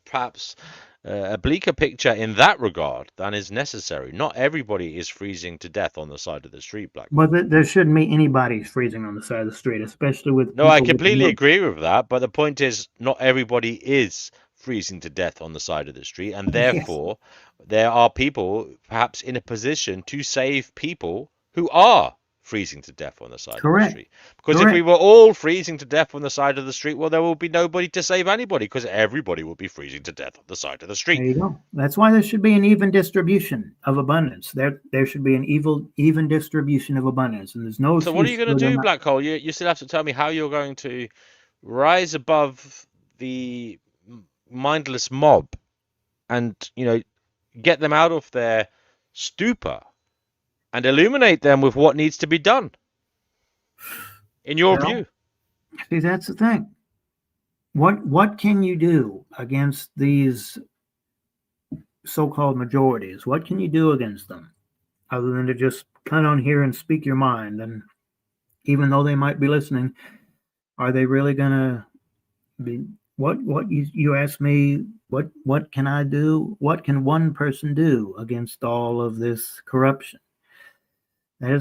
perhaps a bleaker picture in that regard than is necessary. Not everybody is freezing to death on the side of the street, Black Hole. but there shouldn't be anybody freezing on the side of the street, especially with No, I people with completely no. agree with that, but the point is, not everybody is freezing to death on the side of the street, and Yes, therefore, there are people perhaps in a position to save people who are freezing to death on the side of the correct, street. Because if we correct. were all freezing to death on the side of the street, well, there will be nobody to save anybody, because everybody will be freezing to death on the side of the There street. you go. That's why there should be an even distribution of abundance. There should be an even distribution of abundance, and there's no So what are you excuse going to for them do, not. Black Hole? You still have to tell me how you're going to rise above the mindless mob and, get them out of their stupor and illuminate them with what needs to be done, in your Well, view. see, that's the thing. What can you do against these so-called majorities? What can you do against them other than to just come on here and speak your mind? And even though they might be listening, are they really gonna be? What you asked me? What can I do? What can one person do against all of this corruption? That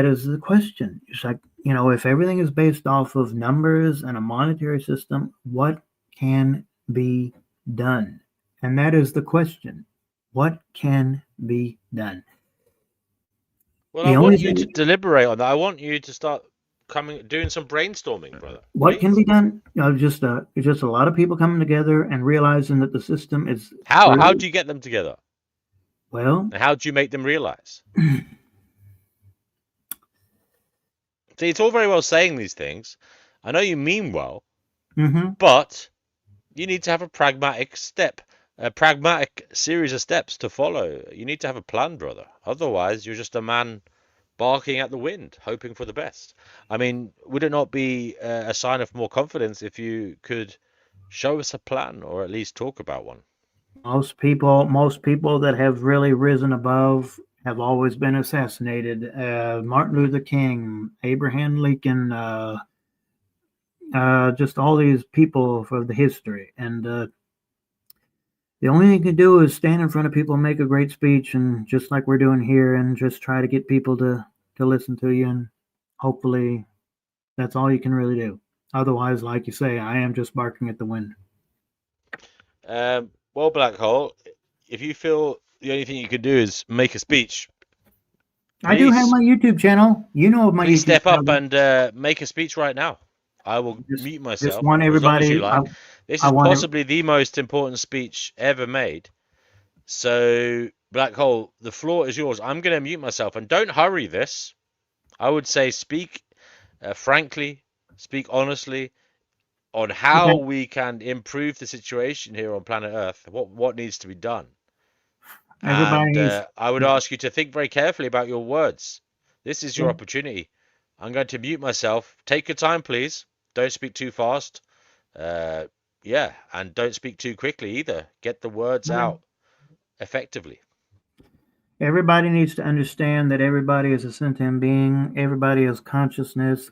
is the question. It's like, if everything is based off of numbers and a monetary system, what can be done? And that is the question. What can be done? Well, I The only want you to thing, deliberate on that. I want you to start doing some brainstorming, brother. what can Please. be done? Just a lot of people coming together and realizing that the system is How screwed. do you get them together? Well, And how do you make them realize? See, it's all very well saying these things. I know you mean well, Hmm. but you need to have a pragmatic series of steps to follow. You need to have a plan, brother. Otherwise, you're just a man barking at the wind, hoping for the best. I mean, would it not be a sign of more confidence if you could show us a plan or at least talk about one? Most people that have really risen above have always been assassinated. Martin Luther King, Abraham Lincoln, just all these people for the history. And the only thing you can do is stand in front of people and make a great speech, and just like we're doing here, and just try to get people to listen to you. And hopefully, that's all you can really do. Otherwise, like you say, I am just barking at the wind. Well, Black Hole, if you feel the only thing you can do is make a speech, I do have please, my YouTube channel. You know of my please YouTube step up channel. and make a speech right now. I will Just, mute just myself want for as long as you everybody. like. This I is want possibly the most important speech ever made. So, Black Hole, the floor is yours. I'm going to mute myself, and don't hurry this. I would say speak frankly, speak honestly on how okay. we can improve the situation here on planet Earth. What needs to be done, Everybody and needs. I would Yeah. ask you to think very carefully about your words. This is your Yeah. opportunity. I'm going to mute myself. Take your time, please. Don't speak too fast. Uh, yeah, and don't speak too quickly either. Get the words Okay. out effectively. Everybody needs to understand that everybody is a sentient being. Everybody is consciousness.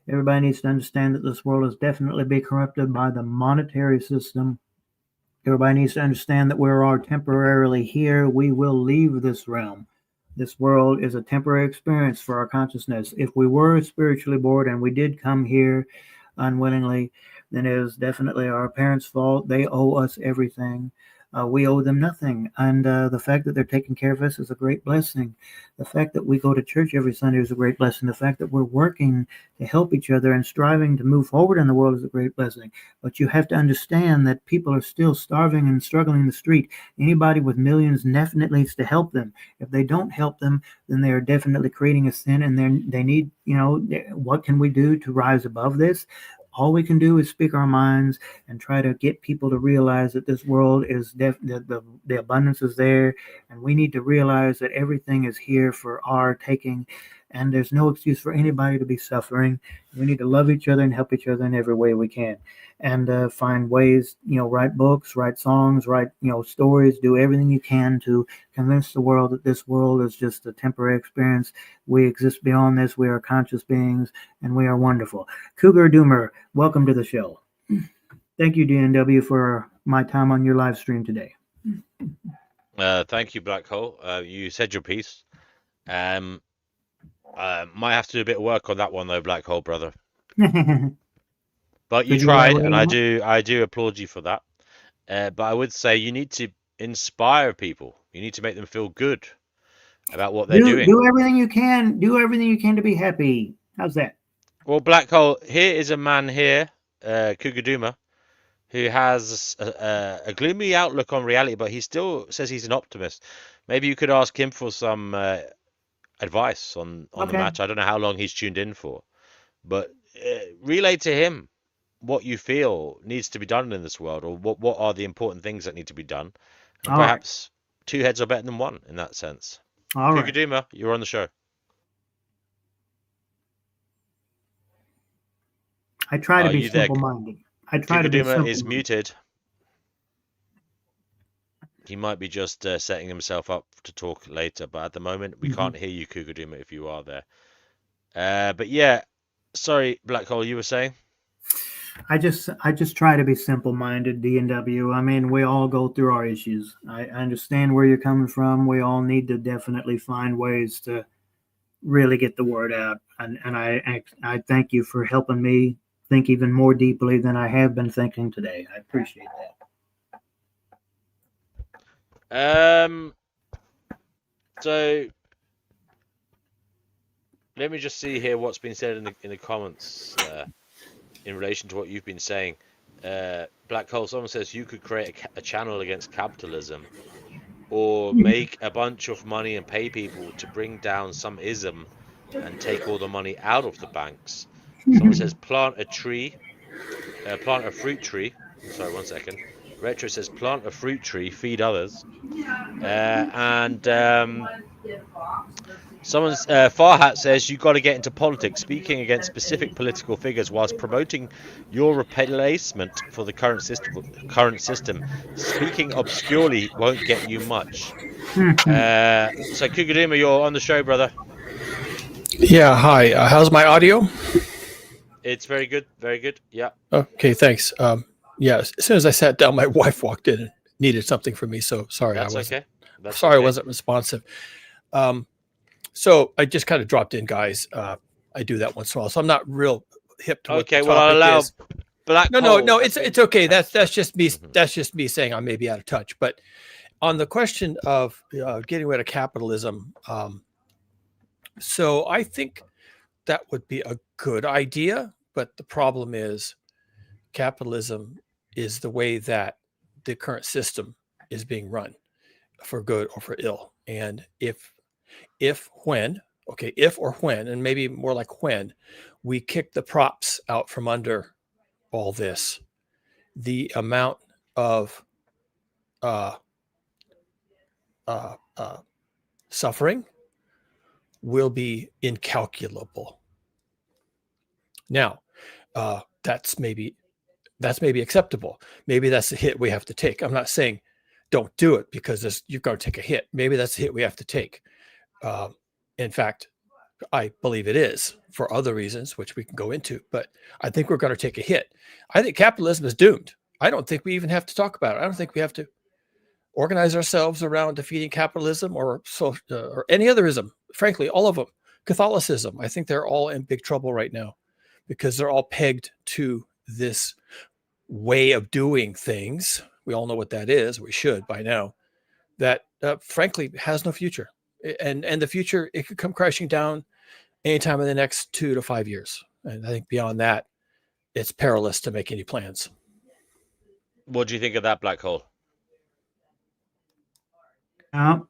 Everybody needs to understand that this world is definitely be corrupted by the monetary system. Everybody needs to understand that we are temporarily here. We will leave this realm. This world is a temporary experience for our consciousness. If we were spiritually bored and we did come here unwillingly, then it is definitely our parents' fault. They owe us everything. We owe them nothing. And the fact that they're taking care of us is a great blessing. The fact that we go to church every Sunday is a great blessing. The fact that we're working to help each other and striving to move forward in the world is a great blessing. But you have to understand that people are still starving and struggling in the street. Anybody with millions definitely needs to help them. If they don't help them, then they are definitely creating a sin, and then they need, what can we do to rise above this? All we can do is speak our minds and try to get people to realize that this world is the abundance is there, and we need to realize that everything is here for our taking, and there's no excuse for anybody to be suffering. We need to love each other and help each other in every way we can, and find ways, write books, write songs, write, stories, do everything you can to convince the world that this world is just a temporary experience. We exist beyond this. We are conscious beings, and we are wonderful. Cougar Doomer, welcome to the show. Thank you, DNW, for my time on your live stream today. Thank you, Black Hole. You said your piece. Um, might have to do a bit of work on that one though, Black Hole brother. Could But you you tried, elaborate and on it? I do applaud you for that. But I would say you need to inspire people. You need to make them feel good about what they're Do doing. do everything you can. Do everything you can to be happy. How's that? Well, Black Hole, here is a man here, Kugaduma, who has a gloomy outlook on reality, but he still says he's an optimist. Maybe you could ask him for some advice on the Okay. match. I don't know how long he's tuned in for, but relay to him what you feel needs to be done in this world, or what are the important things that need to be done, and All right. perhaps two heads are better than one in that sense. All right. Kugaduma, you're on the show. I try to Are be you there? simple minded. I try to be Kugaduma simple is minded. muted. He might be just setting himself up to talk later, but at the moment we Hmm. can't hear you, Kugaduma, if you are there. But yeah, sorry, Black Hole, you were saying? I just try to be simple minded, DNW. I mean, we all go through our issues. I understand where you're coming from. We all need to definitely find ways to really get the word out. And I thank you for helping me think even more deeply than I have been thinking today. I appreciate that. Um, so let me just see here what's been said in the comments in relation to what you've been saying. Black Hole, someone says you could create a channel against capitalism, or make a bunch of money and pay people to bring down some ism and take all the money out of the banks. Someone says plant a tree, plant a fruit tree. Sorry, one second. Retro says plant a fruit tree, feed others. And Someone's Farhat says you got to get into politics, speaking against specific political figures whilst promoting your replacement for the current system. Speaking obscurely won't get you much. So Kukudima, you're on the show, brother. Yeah, hi. How's my audio? It's very good, very good. Yeah, Okay, thanks. Yeah, as soon as I sat down, my wife walked in and needed something from me. So sorry, that's okay. That's sorry I okay. wasn't responsive. So I just kind of dropped in, guys. I do that once in a while, so I'm not real hip to what the Okay, well I'll topic allow is. Black No, Hole. it's okay. That's just me. That's just me saying I may be out of touch. But on the question of getting rid of capitalism, so I think that would be a good idea. But the problem is capitalism is the way that the current system is being run, for good or for ill. And if when okay if or when, and maybe more like when, we kick the props out from under all this, the amount of uh, uh, uh, suffering will be incalculable. Now, that's maybe acceptable. Maybe that's the hit we have to take. I'm not saying don't do it because you're going to take a hit. Maybe that's the hit we have to take. In fact, I believe it is for other reasons, which we can go into, but I think we're going to take a hit. I think capitalism is doomed. I don't think we even have to talk about it. I don't think we have to organize ourselves around defeating capitalism or any other ism. Frankly, all of them. Catholicism, I think they're all in big trouble right now because they're all pegged to this way of doing things. We all know what that is. We should by now. That frankly has no future, and the future, it could come crashing down anytime in the next 2 to 5 years. And I think beyond that, it's perilous to make any plans. What do you think of that, Black Hole? Now,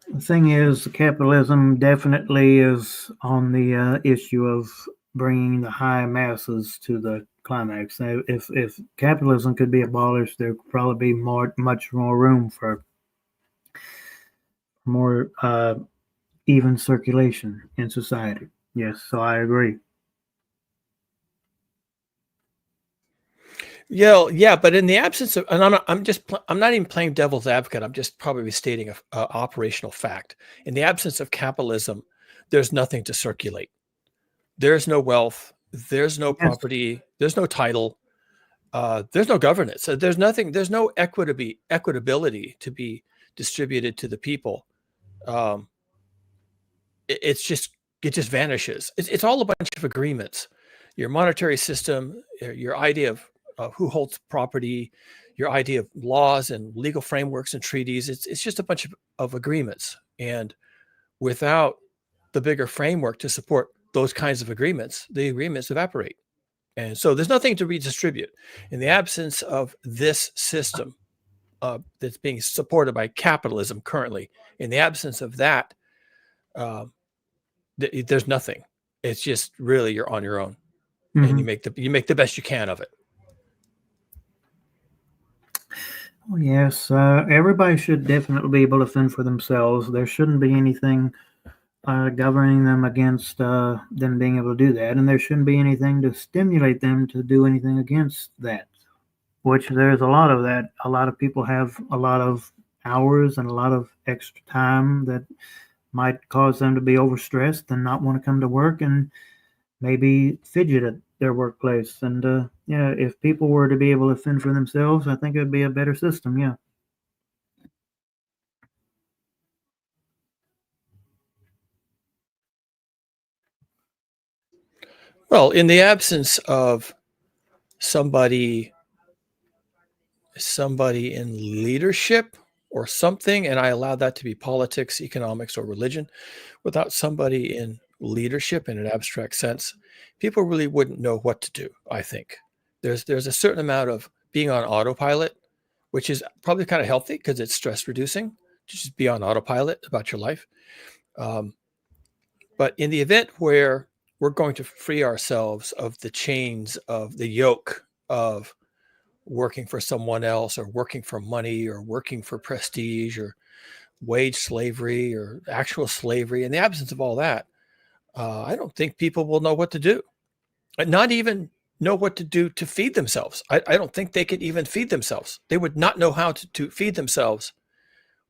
the thing is, capitalism definitely is on the issue of bringing the high masses to the climax. If capitalism could be abolished, there could probably be much more room for more even circulation in society. Yes, so I agree. Yeah, but in the absence of, and I'm not even playing devil's advocate. I'm just probably stating a operational fact. In the absence of capitalism, there's nothing to circulate. There's no wealth. There's no property. There's no title. There's no governance. There's nothing. There's no equitability to be distributed to the people. It just vanishes. It's all a bunch of agreements. Your monetary system, your idea of who holds property, your idea of laws and legal frameworks and treaties. It's just a bunch of agreements. And without the bigger framework to support those kinds of agreements, the agreements evaporate. And so there's nothing to redistribute. In the absence of this system that's being supported by capitalism currently, in the absence of that, there's nothing. It's just really you're on your own, and you make the best you can of it. Oh, yes, everybody should definitely be able to fend for themselves. There shouldn't be anything governing them against them being able to do that, and there shouldn't be anything to stimulate them to do anything against that. Which there's a lot of that. A lot of people have a lot of hours and a lot of extra time that might cause them to be overstressed and not want to come to work and maybe fidget at their workplace. And yeah, if people were to be able to fend for themselves, I think it would be a better system. Yeah. Well, in the absence of somebody in leadership or something, and I allow that to be politics, economics, or religion, without somebody in leadership in an abstract sense, people really wouldn't know what to do. I think there's a certain amount of being on autopilot, which is probably kind of healthy because it's stress reducing to just be on autopilot about your life. But in the event where we're going to free ourselves of the chains of the yoke of working for someone else, or working for money, or working for prestige, or wage slavery, or actual slavery, in the absence of all that, I don't think people will know what to do. Not even know what to do to feed themselves. I don't think they could even feed themselves. They would not know how to feed themselves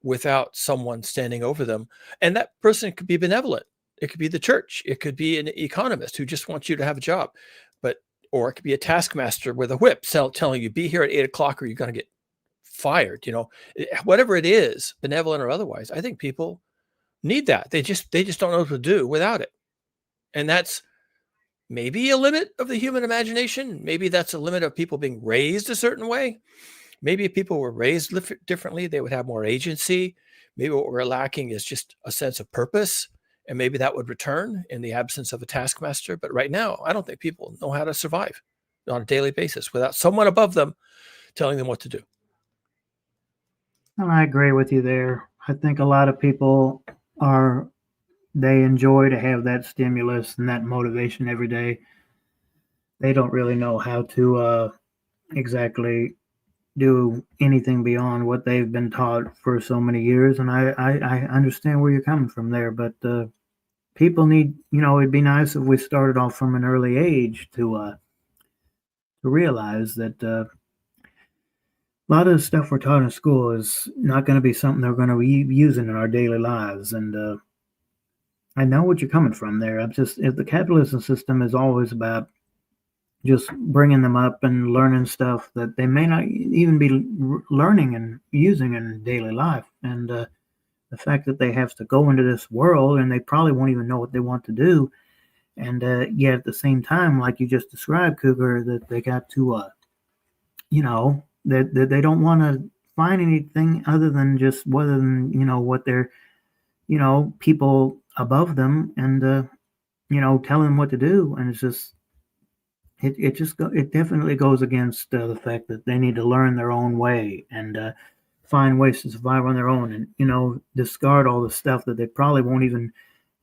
without someone standing over them. And that person could be benevolent. It could be the church. It could be an economist who just wants you to have a job. But, or it could be a taskmaster with a whip telling you, be here at 8 o'clock or you're going to get fired. Whatever it is, benevolent or otherwise, I think people need that. They just don't know what to do without it. And that's maybe a limit of the human imagination. Maybe that's a limit of people being raised a certain way. Maybe if people were raised differently, they would have more agency. Maybe what we're lacking is just a sense of purpose. And maybe that would return in the absence of a taskmaster. But right now, I don't think people know how to survive on a daily basis without someone above them telling them what to do. And I agree with you there. I think a lot of people they enjoy to have that stimulus and that motivation every day. They don't really know how to exactly do anything beyond what they've been taught for so many years. And I understand where you're coming from there, but people need, it'd be nice if we started off from an early age to realize that a lot of the stuff we're taught in school is not going to be something they're going to be using in our daily lives. And I know what you're coming from there. If the capitalism system is always about just bringing them up and learning stuff that they may not even be learning and using in daily life. And the fact that they have to go into this world and they probably won't even know what they want to do. And yet at the same time, like you just described, Cougar, that they got to, that they don't want to find anything other than what they're, people above them and, telling them what to do. And it's just, it definitely goes against the fact that they need to learn their own way and find ways to survive on their own, and discard all the stuff that they probably won't even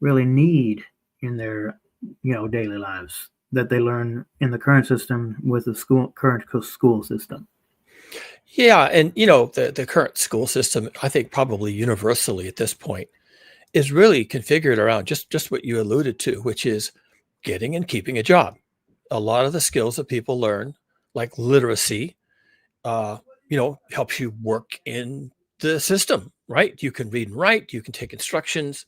really need in their daily lives that they learn in the current system with the current school system. Yeah, and the current school system, I think probably universally at this point, is really configured around just what you alluded to, which is getting and keeping a job. A lot of the skills that people learn, like literacy, helps you work in the system, right? You can read and write, you can take instructions,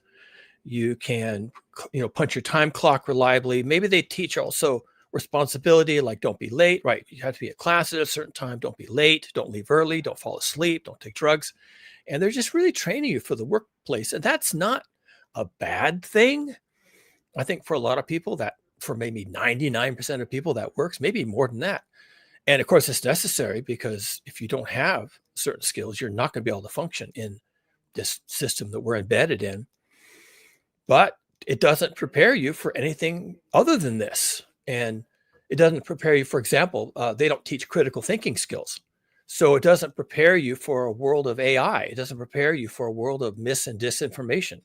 you can, punch your time clock reliably. Maybe they teach also responsibility, like don't be late, right? You have to be at class at a certain time, don't be late, don't leave early, don't fall asleep, don't take drugs. And they're just really training you for the workplace. And that's not a bad thing. I think for a lot of people for maybe 99% of people that works, maybe more than that. And of course, it's necessary because if you don't have certain skills, you're not going to be able to function in this system that we're embedded in. But it doesn't prepare you for anything other than this. And it doesn't prepare you, for example, they don't teach critical thinking skills. So it doesn't prepare you for a world of AI. It doesn't prepare you for a world of mis and disinformation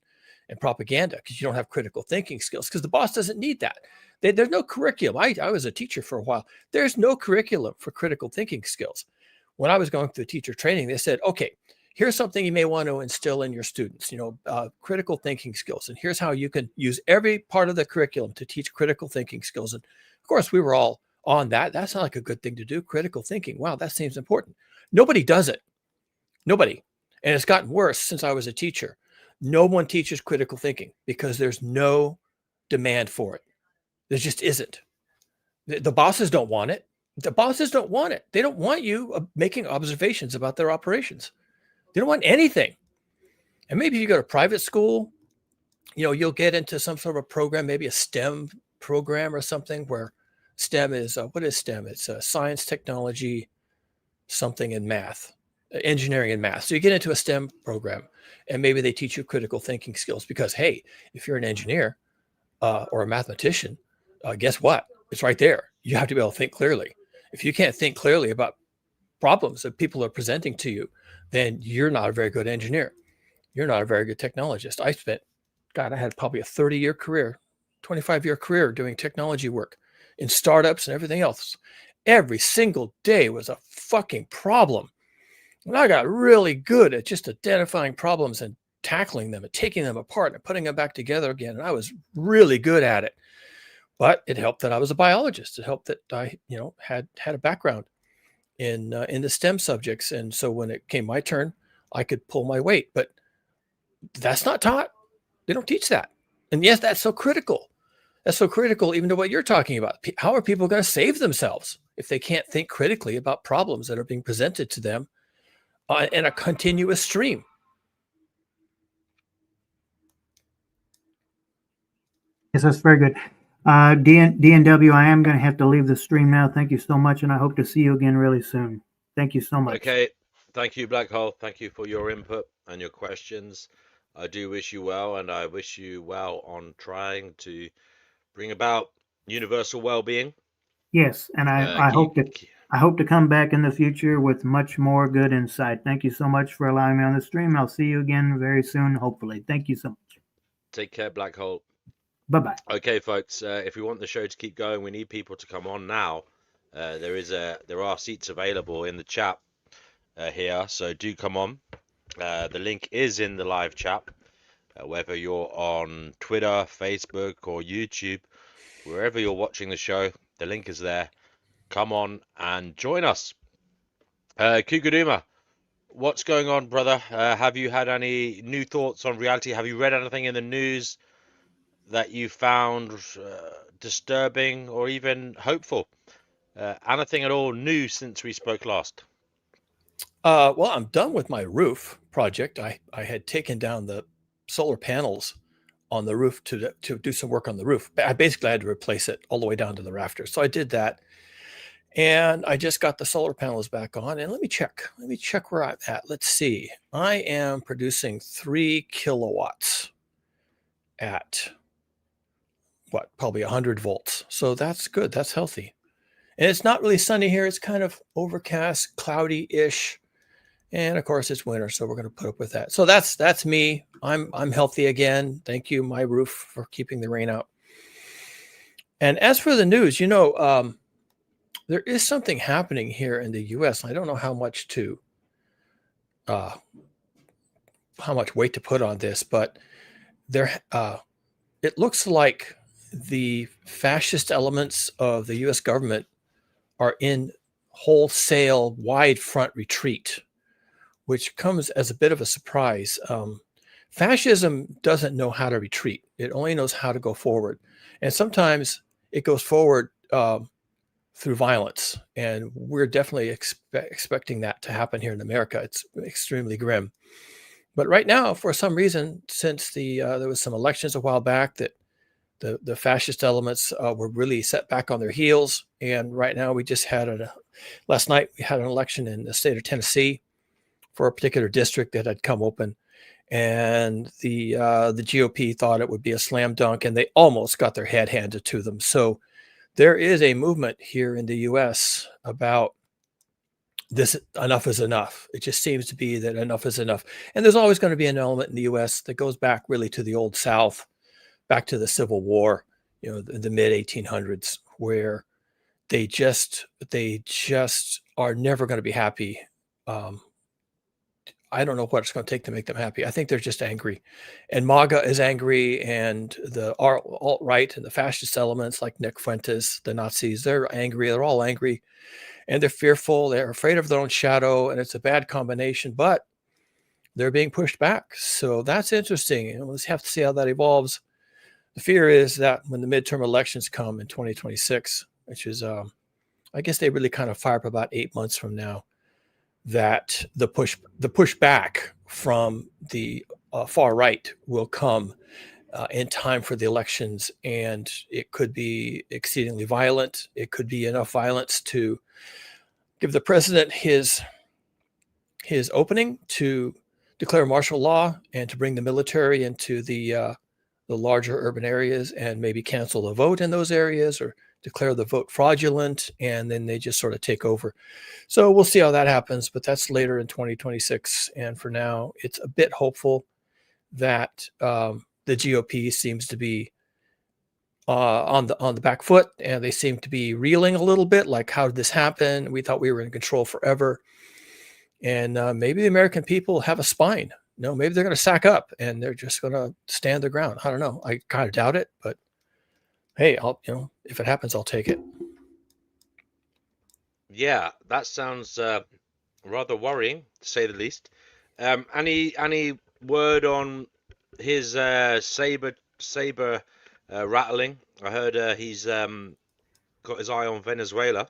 and propaganda because you don't have critical thinking skills because the boss doesn't need that. There's no curriculum. I was a teacher for a while. There's no curriculum for critical thinking skills. When I was going through teacher training, they said, okay, here's something you may want to instill in your students, critical thinking skills. And here's how you can use every part of the curriculum to teach critical thinking skills. And of course, we were all on that. That sounds like a good thing to do. Critical thinking. Wow, that seems important. Nobody does it. Nobody. And it's gotten worse since I was a teacher. No one teaches critical thinking because there's no demand for it. There just isn't. The bosses don't want it. The bosses don't want it. They don't want you making observations about their operations. They don't want anything. And maybe if you go to private school, you'll get into some sort of a program, maybe a STEM program or something where STEM is, what is STEM? It's science, technology, something in math, engineering and math. So you get into a STEM program and maybe they teach you critical thinking skills because, hey, if you're an engineer or a mathematician, guess what? It's right there. You have to be able to think clearly. If you can't think clearly about problems that people are presenting to you, then you're not a very good engineer. You're not a very good technologist. I spent, God, I had probably a 30-year career, 25-year career doing technology work in startups and everything else. Every single day was a fucking problem. And I got really good at just identifying problems and tackling them and taking them apart and putting them back together again. And I was really good at it. But it helped that I was a biologist. It helped that I, had a background in the STEM subjects. And so when it came my turn, I could pull my weight. But that's not taught. They don't teach that. And yes, that's so critical. That's so critical even to what you're talking about. How are people going to save themselves if they can't think critically about problems that are being presented to them in a continuous stream? Yes, that's very good. DNW, I am going to have to leave the stream now. Thank you so much, and I hope to see you again really soon. Thank you so much. Okay, thank you, Black Hole. Thank you for your input and your questions. I do wish you well, and I wish you well on trying to bring about universal well-being. Yes, and I hope to come back in the future with much more good insight. Thank you so much for allowing me on the stream. I'll see you again very soon, hopefully. Thank you so much. Take care, Black Hole. Bye-bye. Okay, folks, if we want the show to keep going, we need people to come on now. There are seats available in the chat here, so do come on. The link is in the live chat. Whether you're on Twitter, Facebook, or YouTube, wherever you're watching the show, the link is there. Come on and join us. Kukuduma, what's going on, brother? Have you had any new thoughts on reality? Have you read anything in the news that you found disturbing or even hopeful? Anything at all new since we spoke last? Well, I'm done with my roof project. I had taken down the solar panels on the roof to do some work on the roof. I basically had to replace it all the way down to the rafters. So I did that. And I just got the solar panels back on. And let me check where I'm at. Let's see. I am producing 3 kilowatts at probably 100 volts. So that's good. That's healthy. And it's not really sunny here. It's kind of overcast, cloudy-ish. And of course it's winter, so we're going to put up with that. So that's me. I'm healthy again. Thank you, my roof, for keeping the rain out. And as for the news, there is something happening here in the U.S. I don't know how much weight to put on this, but it looks like the fascist elements of the U.S. government are in wholesale wide front retreat, which comes as a bit of a surprise. Fascism doesn't know how to retreat. It only knows how to go forward. And sometimes it goes forward through violence. And we're definitely expecting that to happen here in America. It's extremely grim. But right now, for some reason, since there was some elections a while back that the fascist elements were really set back on their heels. And right now we just had last night we had an election in the state of Tennessee for a particular district that had come open. And the GOP thought it would be a slam dunk, and they almost got their head handed to them. So there is a movement here in the U.S. about this. Enough is enough. It just seems to be that enough is enough. And there's always going to be an element in the U.S. that goes back really to the old South, back to the Civil War, the mid 1800s, where they just are never going to be happy. I don't know what it's going to take to make them happy. I think they're just angry, and MAGA is angry, and the alt-right and the fascist elements like Nick Fuentes, the Nazis, they're angry. They're all angry, and they're fearful. They're afraid of their own shadow, and it's a bad combination, but they're being pushed back. So that's interesting. Let's have to see how that evolves. The fear is that when the midterm elections come in 2026, which is, I guess they really kind of fire up about 8 months from now, that the pushback from the far right will come in time for the elections, and it could be exceedingly violent. It could be enough violence to give the president his opening to declare martial law and to bring the military into the larger urban areas and maybe cancel the vote in those areas or declare the vote fraudulent, and then they just sort of take over. So we'll see how that happens, but that's later in 2026. And for now, it's a bit hopeful that the GOP seems to be on the back foot, and they seem to be reeling a little bit. Like, how did this happen? We thought we were in control forever, and maybe the American people have a spine. No, maybe they're going to sack up and they're just going to stand their ground. I don't know. I kind of doubt it, but hey, if it happens, I'll take it. Yeah, that sounds rather worrying, to say the least. Any word on his saber rattling? I heard he's got his eye on Venezuela,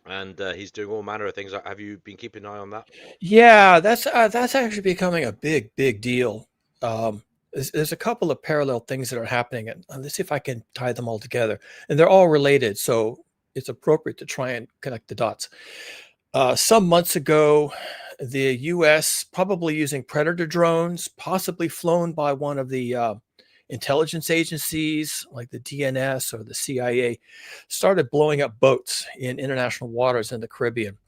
and he's doing all manner of things. Have you been keeping an eye on that? Yeah, that's actually becoming a big deal. There's a couple of parallel things that are happening, and let's see if I can tie them all together. And they're all related, so it's appropriate to try and connect the dots. Some months ago, the U.S., probably using Predator drones, possibly flown by one of the intelligence agencies like the DNS or the CIA, started blowing up boats in international waters in the Caribbean.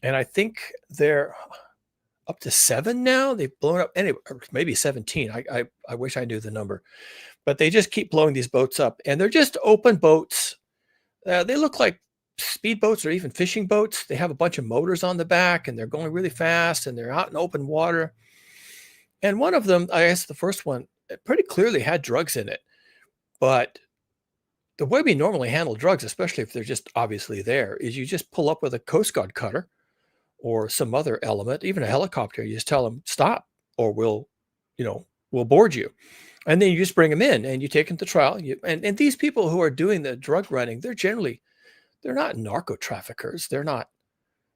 And I think they're up to 7 now. They've blown up, anyway, maybe 17. I wish I knew the number, but they just keep blowing these boats up, and they're just open boats. They look like speedboats or even fishing boats. They have a bunch of motors on the back, and they're going really fast, and they're out in open water. And one of them, I guess the first one, it pretty clearly had drugs in it. But the way we normally handle drugs, especially if they're just obviously there, is you just pull up with a Coast Guard cutter or some other element, even a helicopter. You just tell them stop, or we'll board you. And then you just bring them in and you take them to trial. And these people who are doing the drug running, they're not narco traffickers. They're not,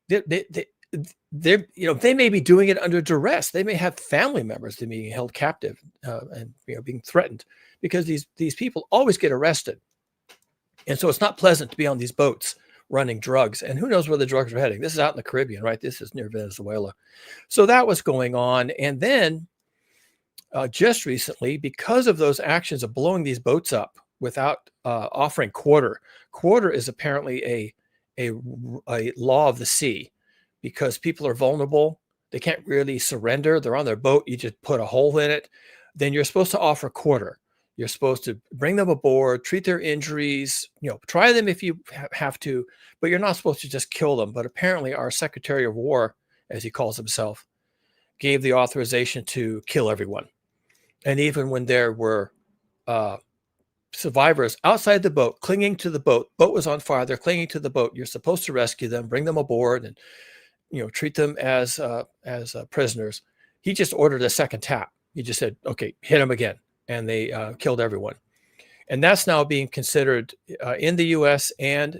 they may be doing it under duress. They may have family members that are being held captive and being threatened, because these people always get arrested. And so it's not pleasant to be on these boats running drugs, and who knows where the drugs are heading. This is out in the Caribbean, right? This is near Venezuela. So that was going on. And then just recently, because of those actions of blowing these boats up without offering quarter is apparently a law of the sea, because people are vulnerable. They can't really surrender. They're on their boat. You just put a hole in it. Then you're supposed to offer quarter. You're supposed to bring them aboard, treat their injuries, try them if you have to, but you're not supposed to just kill them. But apparently our Secretary of War, as he calls himself, gave the authorization to kill everyone. And even when there were survivors outside the boat, clinging to the boat was on fire, they're clinging to the boat, you're supposed to rescue them, bring them aboard, and treat them as prisoners. He just ordered a second tap. He just said, okay, hit them again. And they killed everyone. And that's now being considered in the U.S. and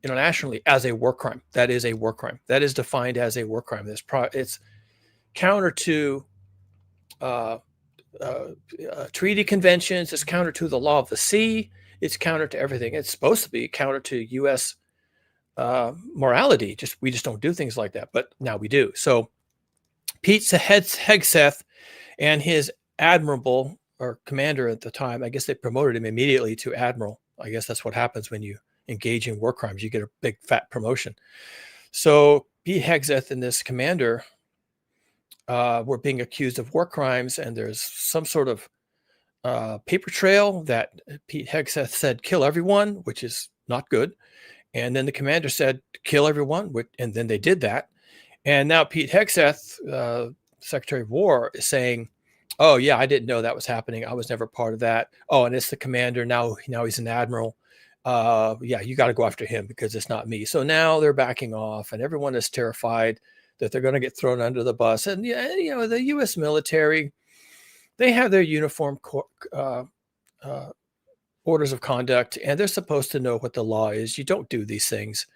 internationally as a war crime. That is a war crime. That is defined as a war crime. It's counter to treaty conventions. It's counter to the law of the sea. It's counter to everything. It's supposed to be counter to U.S. Morality. We just don't do things like that. But now we do. So Pete Hegseth and his admirable, or commander at the time, I guess they promoted him immediately to admiral. I guess that's what happens when you engage in war crimes. You get a big fat promotion. So Pete Hegseth and this commander were being accused of war crimes, and there's some sort of paper trail that Pete Hegseth said, kill everyone, which is not good. And then the commander said, kill everyone, and then they did that. And now Pete Hegseth, Secretary of War, is saying, oh, yeah, I didn't know that was happening. I was never part of that. Oh, and it's the commander. Now he's an admiral. Yeah, you got to go after him because it's not me. So now they're backing off, and everyone is terrified that they're going to get thrown under the bus. And, the U.S. military, they have their uniform orders of conduct, and they're supposed to know what the law is. You don't do these things.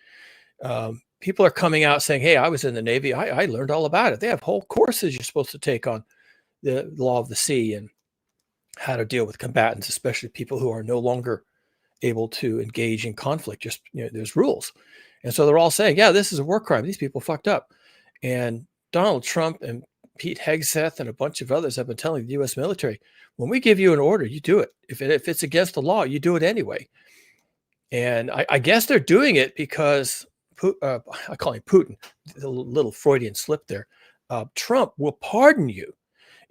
People are coming out saying, hey, I was in the Navy. I learned all about it. They have whole courses you're supposed to take on the law of the sea and how to deal with combatants, especially people who are no longer able to engage in conflict. Just, there's rules. And so they're all saying, yeah, this is a war crime. These people fucked up. And Donald Trump and Pete Hegseth and a bunch of others have been telling the U.S. military, when we give you an order, you do it. If it's against the law, you do it anyway. And I guess they're doing it because I call him Putin, a little Freudian slip there. Trump will pardon you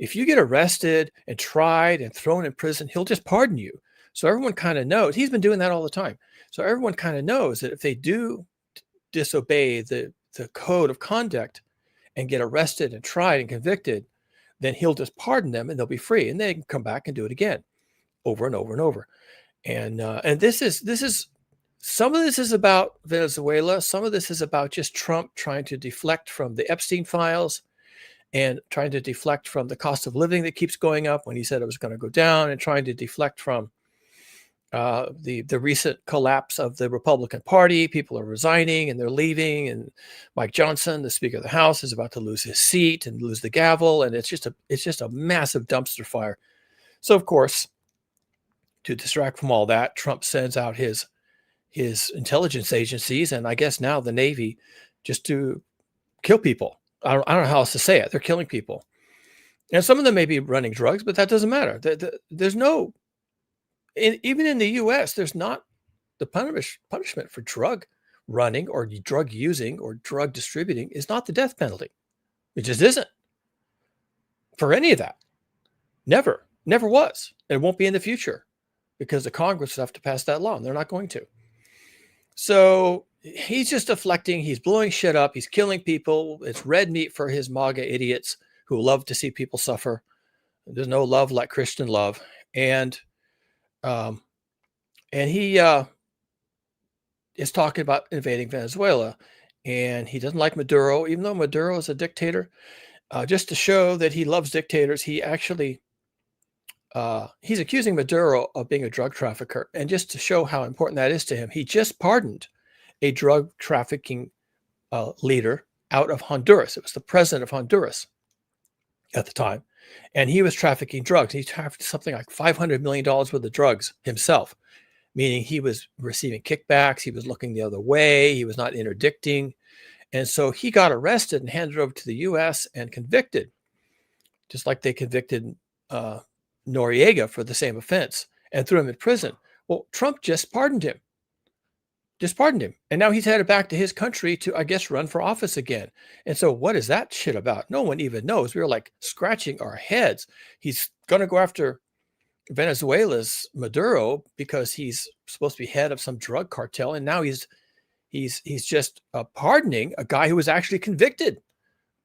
if you get arrested and tried and thrown in prison, he'll just pardon you. So everyone kind of knows. He's been doing that all the time. So everyone kind of knows that if they do disobey the code of conduct and get arrested and tried and convicted, then he'll just pardon them and they'll be free, and they can come back and do it again, over and over and over. And this is some of this is about Venezuela. Some of this is about just Trump trying to deflect from the Epstein files and trying to deflect from the cost of living that keeps going up when he said it was going to go down, and trying to deflect from the recent collapse of the Republican Party. People are resigning and they're leaving, and Mike Johnson, the Speaker of the House, is about to lose his seat and lose the gavel, and it's just a massive dumpster fire. So of course, to distract from all that, Trump sends out his intelligence agencies, and I guess now the Navy, just to kill people. I don't know how else to say it. They're killing people, and some of them may be running drugs, but that doesn't matter. There's no, even in the U.S., there's not the punishment for drug running or drug using or drug distributing is not the death penalty. It just isn't for any of that. Never was. It won't be in the future because the Congress will have to pass that law, and they're not going to. So he's just deflecting. He's blowing shit up. He's killing people. It's red meat for his MAGA idiots who love to see people suffer. There's no love like Christian love. And he is talking about invading Venezuela, and he doesn't like Maduro, even though Maduro is a dictator. Just to show that he loves dictators, he actually he's accusing Maduro of being a drug trafficker, and just to show how important that is to him, he just pardoned a drug trafficking leader out of Honduras. It was the president of Honduras at the time, and he was trafficking drugs. He trafficked something like $500 million worth of drugs himself, meaning he was receiving kickbacks, he was looking the other way, he was not interdicting, and so he got arrested and handed over to the U.S. and convicted, just like they convicted Noriega for the same offense and threw him in prison. Well, Trump just pardoned him. And now he's headed back to his country to, I guess, run for office again. And so what is that shit about? No one even knows. We were like scratching our heads. He's going to go after Venezuela's Maduro because he's supposed to be head of some drug cartel. And now he's just pardoning a guy who was actually convicted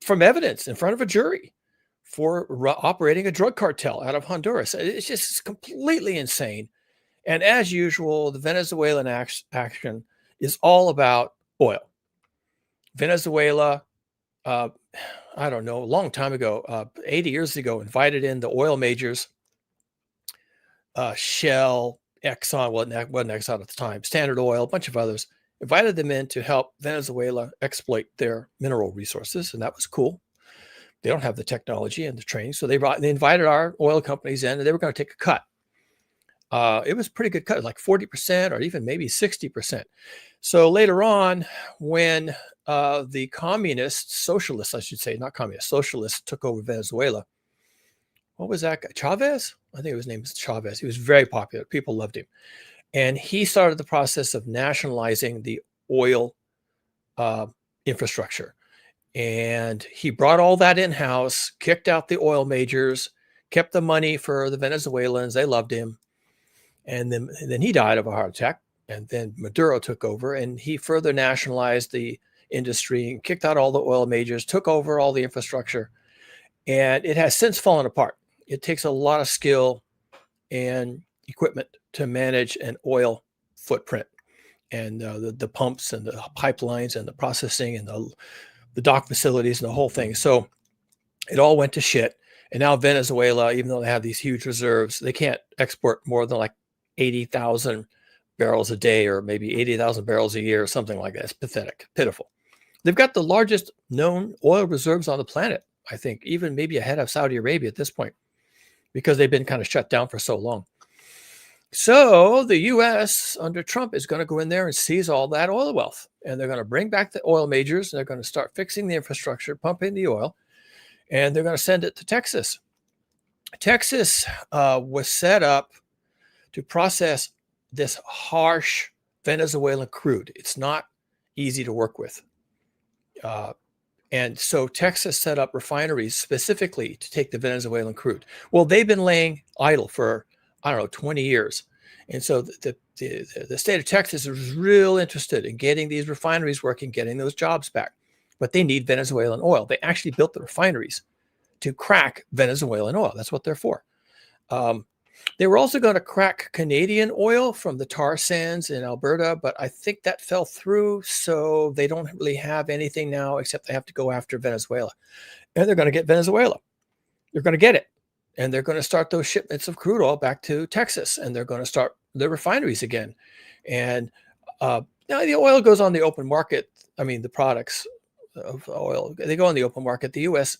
from evidence in front of a jury for operating a drug cartel out of Honduras. It's just completely insane. And as usual, the Venezuelan action is all about oil. Venezuela, I don't know, a long time ago, 80 years ago, invited in the oil majors, Shell, Exxon, well, it wasn't Exxon at the time, Standard Oil, a bunch of others, invited them in to help Venezuela exploit their mineral resources. And that was cool. They don't have the technology and the training. So they invited our oil companies in, and they were going to take a cut. It was a pretty good cut, like 40% or even maybe 60%. So later on, when the socialists, I should say, not communists, socialists took over Venezuela, what was that guy? Chavez? I think his name was Chavez. He was very popular. People loved him. And he started the process of nationalizing the oil infrastructure. And he brought all that in-house, kicked out the oil majors, kept the money for the Venezuelans. They loved him. And then he died of a heart attack. And then Maduro took over, and he further nationalized the industry and kicked out all the oil majors, took over all the infrastructure. And it has since fallen apart. It takes a lot of skill and equipment to manage an oil footprint, and the pumps and the pipelines and the processing and the dock facilities and the whole thing. So it all went to shit. And now Venezuela, even though they have these huge reserves, they can't export more than like 80,000 barrels a day, or maybe 80,000 barrels a year, or something like that. It's pathetic, pitiful. They've got the largest known oil reserves on the planet, I think, even maybe ahead of Saudi Arabia at this point, because they've been kind of shut down for so long. So the U.S. under Trump is going to go in there and seize all that oil wealth, and they're going to bring back the oil majors, and they're going to start fixing the infrastructure, pumping the oil, and they're going to send it to Texas. Texas was set up to process this harsh Venezuelan crude. It's not easy to work with. And so Texas set up refineries specifically to take the Venezuelan crude. Well, they've been laying idle for, I don't know, 20 years. And so the state of Texas is real interested in getting these refineries working, getting those jobs back. But they need Venezuelan oil. They actually built the refineries to crack Venezuelan oil. That's what they're for. They were also going to crack Canadian oil from the tar sands in Alberta, but I think that fell through. So they don't really have anything now except they have to go after Venezuela. And they're going to get Venezuela. They're going to get it. And they're going to start those shipments of crude oil back to Texas. And they're going to start the refineries again. And now the oil goes on the open market. I mean, the products of oil, they go on the open market. The U.S.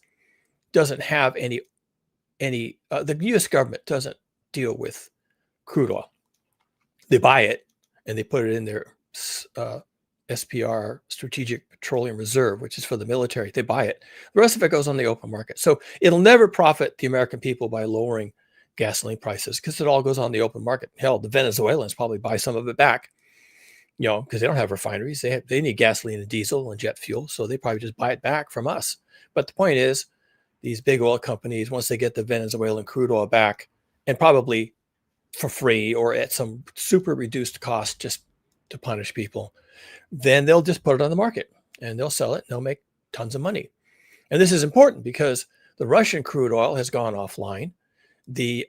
doesn't have any the U.S. government doesn't deal with crude oil. They buy it and they put it in their SPR, Strategic Petroleum Reserve, which is for the military. They buy it. The rest of it goes on the open market. So it'll never profit the American people by lowering gasoline prices because it all goes on the open market. Hell, the Venezuelans probably buy some of it back, because they don't have refineries. They need gasoline and diesel and jet fuel. So they probably just buy it back from us. But the point is, these big oil companies, once they get the Venezuelan crude oil back, and probably for free or at some super reduced cost just to punish people, then they'll just put it on the market and they'll sell it and they'll make tons of money. And this is important because the Russian crude oil has gone offline. The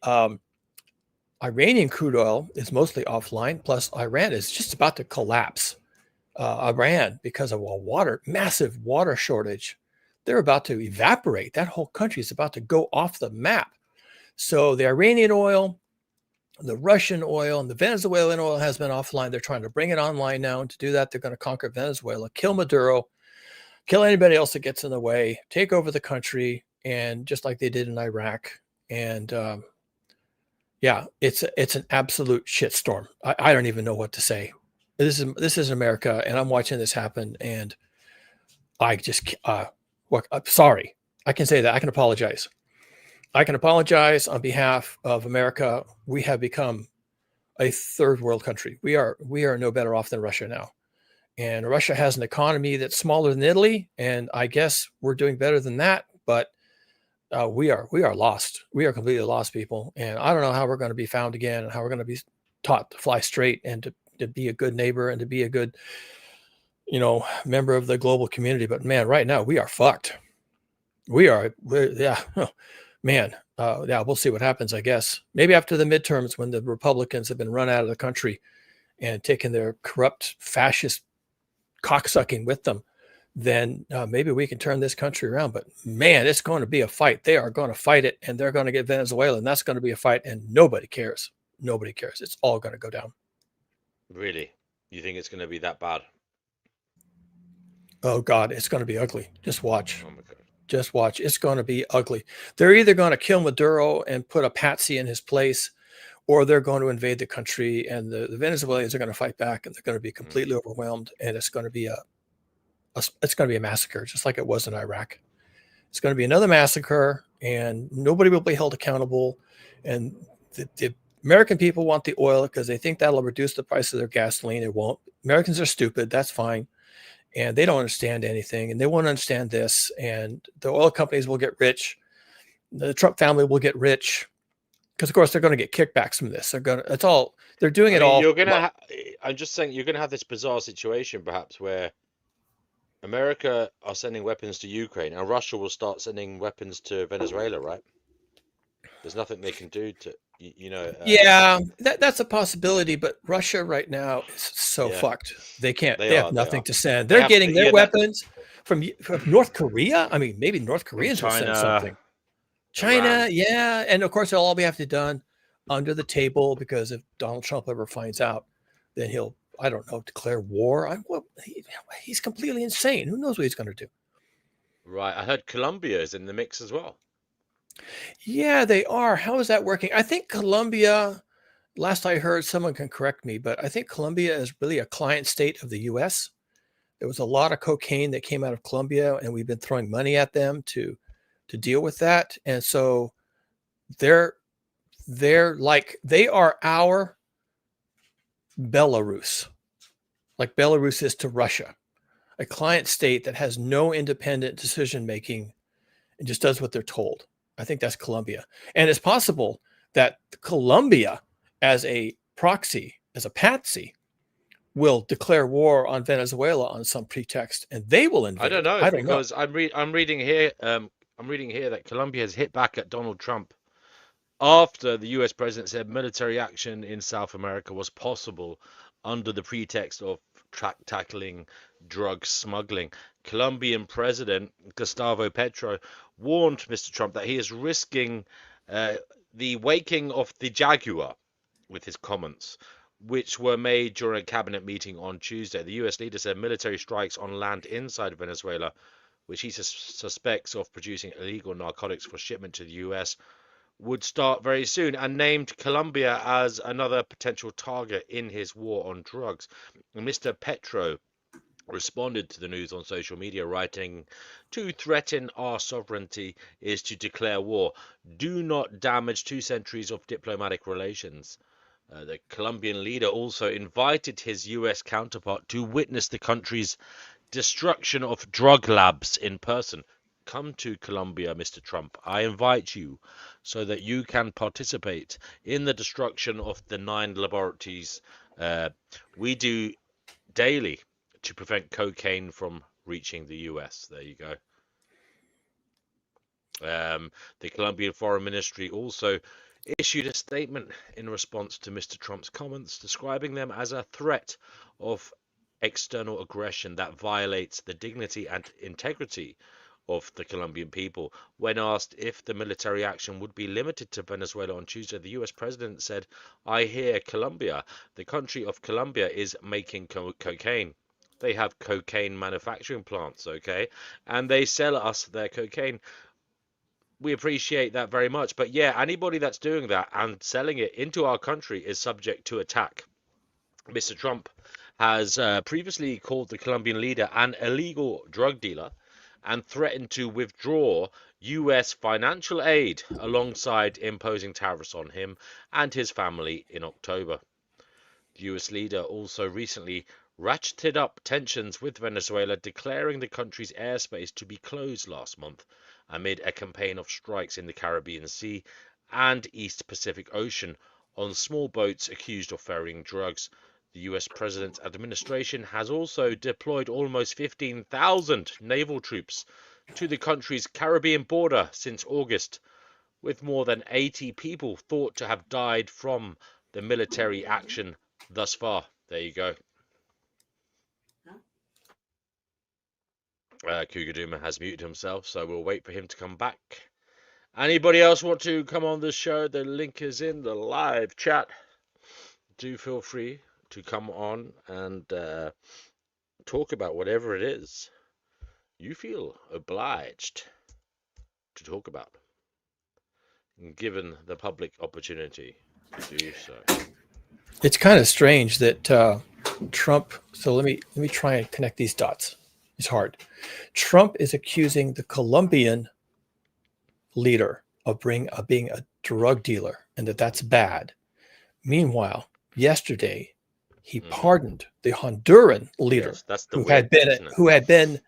Iranian crude oil is mostly offline. Plus, Iran is just about to collapse. Iran, because of a massive water shortage, they're about to evaporate. That whole country is about to go off the map. So the Iranian oil, the Russian oil, and the Venezuelan oil has been offline. They're trying to bring it online now. And to do that, they're going to conquer Venezuela, kill Maduro, kill anybody else that gets in the way, take over the country, and just like they did in Iraq. And it's an absolute shitstorm. I don't even know what to say. This is America, and I'm watching this happen, and I just I'm sorry. I can say that. I can apologize. I can apologize on behalf of America. We have become a third world country. We are no better off than Russia now. And Russia has an economy that's smaller than Italy. And I guess we're doing better than that. But we are lost. We are completely lost people. And I don't know how we're going to be found again and how we're going to be taught to fly straight and to be a good neighbor and to be a good, member of the global community. But man, right now we are fucked. Man, we'll see what happens, I guess. Maybe after the midterms when the Republicans have been run out of the country and taken their corrupt fascist cocksucking with them, then maybe we can turn this country around. But man, it's going to be a fight. They are going to fight it, and they're going to get Venezuela, and that's going to be a fight, and nobody cares. Nobody cares. It's all going to go down. Really? You think it's going to be that bad? Oh, God, it's going to be ugly. Just watch. Oh, my God. Just watch. It's going to be ugly. They're either going to kill Maduro and put a patsy in his place, or they're going to invade the country, and the Venezuelans are going to fight back, and they're going to be completely overwhelmed, and it's going to be a massacre, just like it was in Iraq. It's going to be another massacre, and nobody will be held accountable. And the American people want the oil because they think that'll reduce the price of their gasoline. It won't. Americans are stupid. That's fine. And they don't understand anything, and they won't understand this. And the oil companies will get rich. The Trump family will get rich because, of course, they're going to get kickbacks from this. They're doing it all. I'm just saying you're going to have this bizarre situation, perhaps, where America are sending weapons to Ukraine, and Russia will start sending weapons to Venezuela, right? There's nothing they can do to, that's a possibility, but Russia right now is so fucked. They can't. They have nothing to send. They're getting their weapons from North Korea. I mean, maybe North Koreans will send something. China, Iran. Yeah, and of course it'll all have to be done under the table because if Donald Trump ever finds out, then he'll, I don't know, declare war. He's completely insane. Who knows what he's going to do? Right. I heard Colombia is in the mix as well. Yeah, they are. How is that working? I think Colombia, last I heard, someone can correct me, but I think Colombia is really a client state of the U.S. There was a lot of cocaine that came out of Colombia, and we've been throwing money at them to deal with that. And so they're like, they are our Belarus, like Belarus is to Russia. a client state that has no independent decision making and just does what they're told. I think that's Colombia. And it's possible that Colombia, as a proxy, as a patsy, will declare war on Venezuela on some pretext, and they will invade. I don't know, I don't know. because I'm reading here that Colombia has hit back at Donald Trump after the US president said military action in South America was possible under the pretext of tackling drug smuggling. Colombian President Gustavo Petro warned Mr. Trump that he is risking the waking of the jaguar with his comments, which were made during a cabinet meeting on Tuesday. The US leader said military strikes on land inside Venezuela, which he suspects of producing illegal narcotics for shipment to the US, would start very soon, and named Colombia as another potential target in his war on drugs. Mr. Petro responded to the news on social media, writing, "To threaten our sovereignty is to declare war. Do not damage 2 centuries of diplomatic relations." The Colombian leader also invited his US counterpart to witness the country's destruction of drug labs in person. Come to Colombia, Mr. Trump. I invite you so that you can participate in the destruction of the 9 laboratories we do daily to prevent cocaine from reaching the US. There you go. The Colombian Foreign Ministry also issued a statement in response to Mr. Trump's comments, describing them as a threat of external aggression that violates the dignity and integrity of the Colombian people. When asked if the military action would be limited to Venezuela on Tuesday, the US president said, "I hear Colombia. The country of Colombia is making cocaine. They have cocaine manufacturing plants, okay? And they sell us their cocaine. We appreciate that very much. But yeah, anybody that's doing that and selling it into our country is subject to attack." Mr. Trump has previously called the Colombian leader an illegal drug dealer and threatened to withdraw US financial aid alongside imposing tariffs on him and his family in October. The US leader also recently ratcheted up tensions with Venezuela, declaring the country's airspace to be closed last month amid a campaign of strikes in the Caribbean Sea and East Pacific Ocean on small boats accused of ferrying drugs. The US president's administration has also deployed almost 15,000 naval troops to the country's Caribbean border since August, with more than 80 people thought to have died from the military action thus far. There you go. Cougar Duma has muted himself, so we'll wait for him to come back. Anybody else want to come on the show? The link is in the live chat. Do feel free to come on and talk about whatever it is you feel obliged to talk about, given the public opportunity to do so. It's kind of strange that Trump. So let me try and connect these dots. It's hard. Trump is accusing the Colombian leader of being a drug dealer, and that's bad. Meanwhile, yesterday he pardoned the Honduran leader, yes, that's the who had been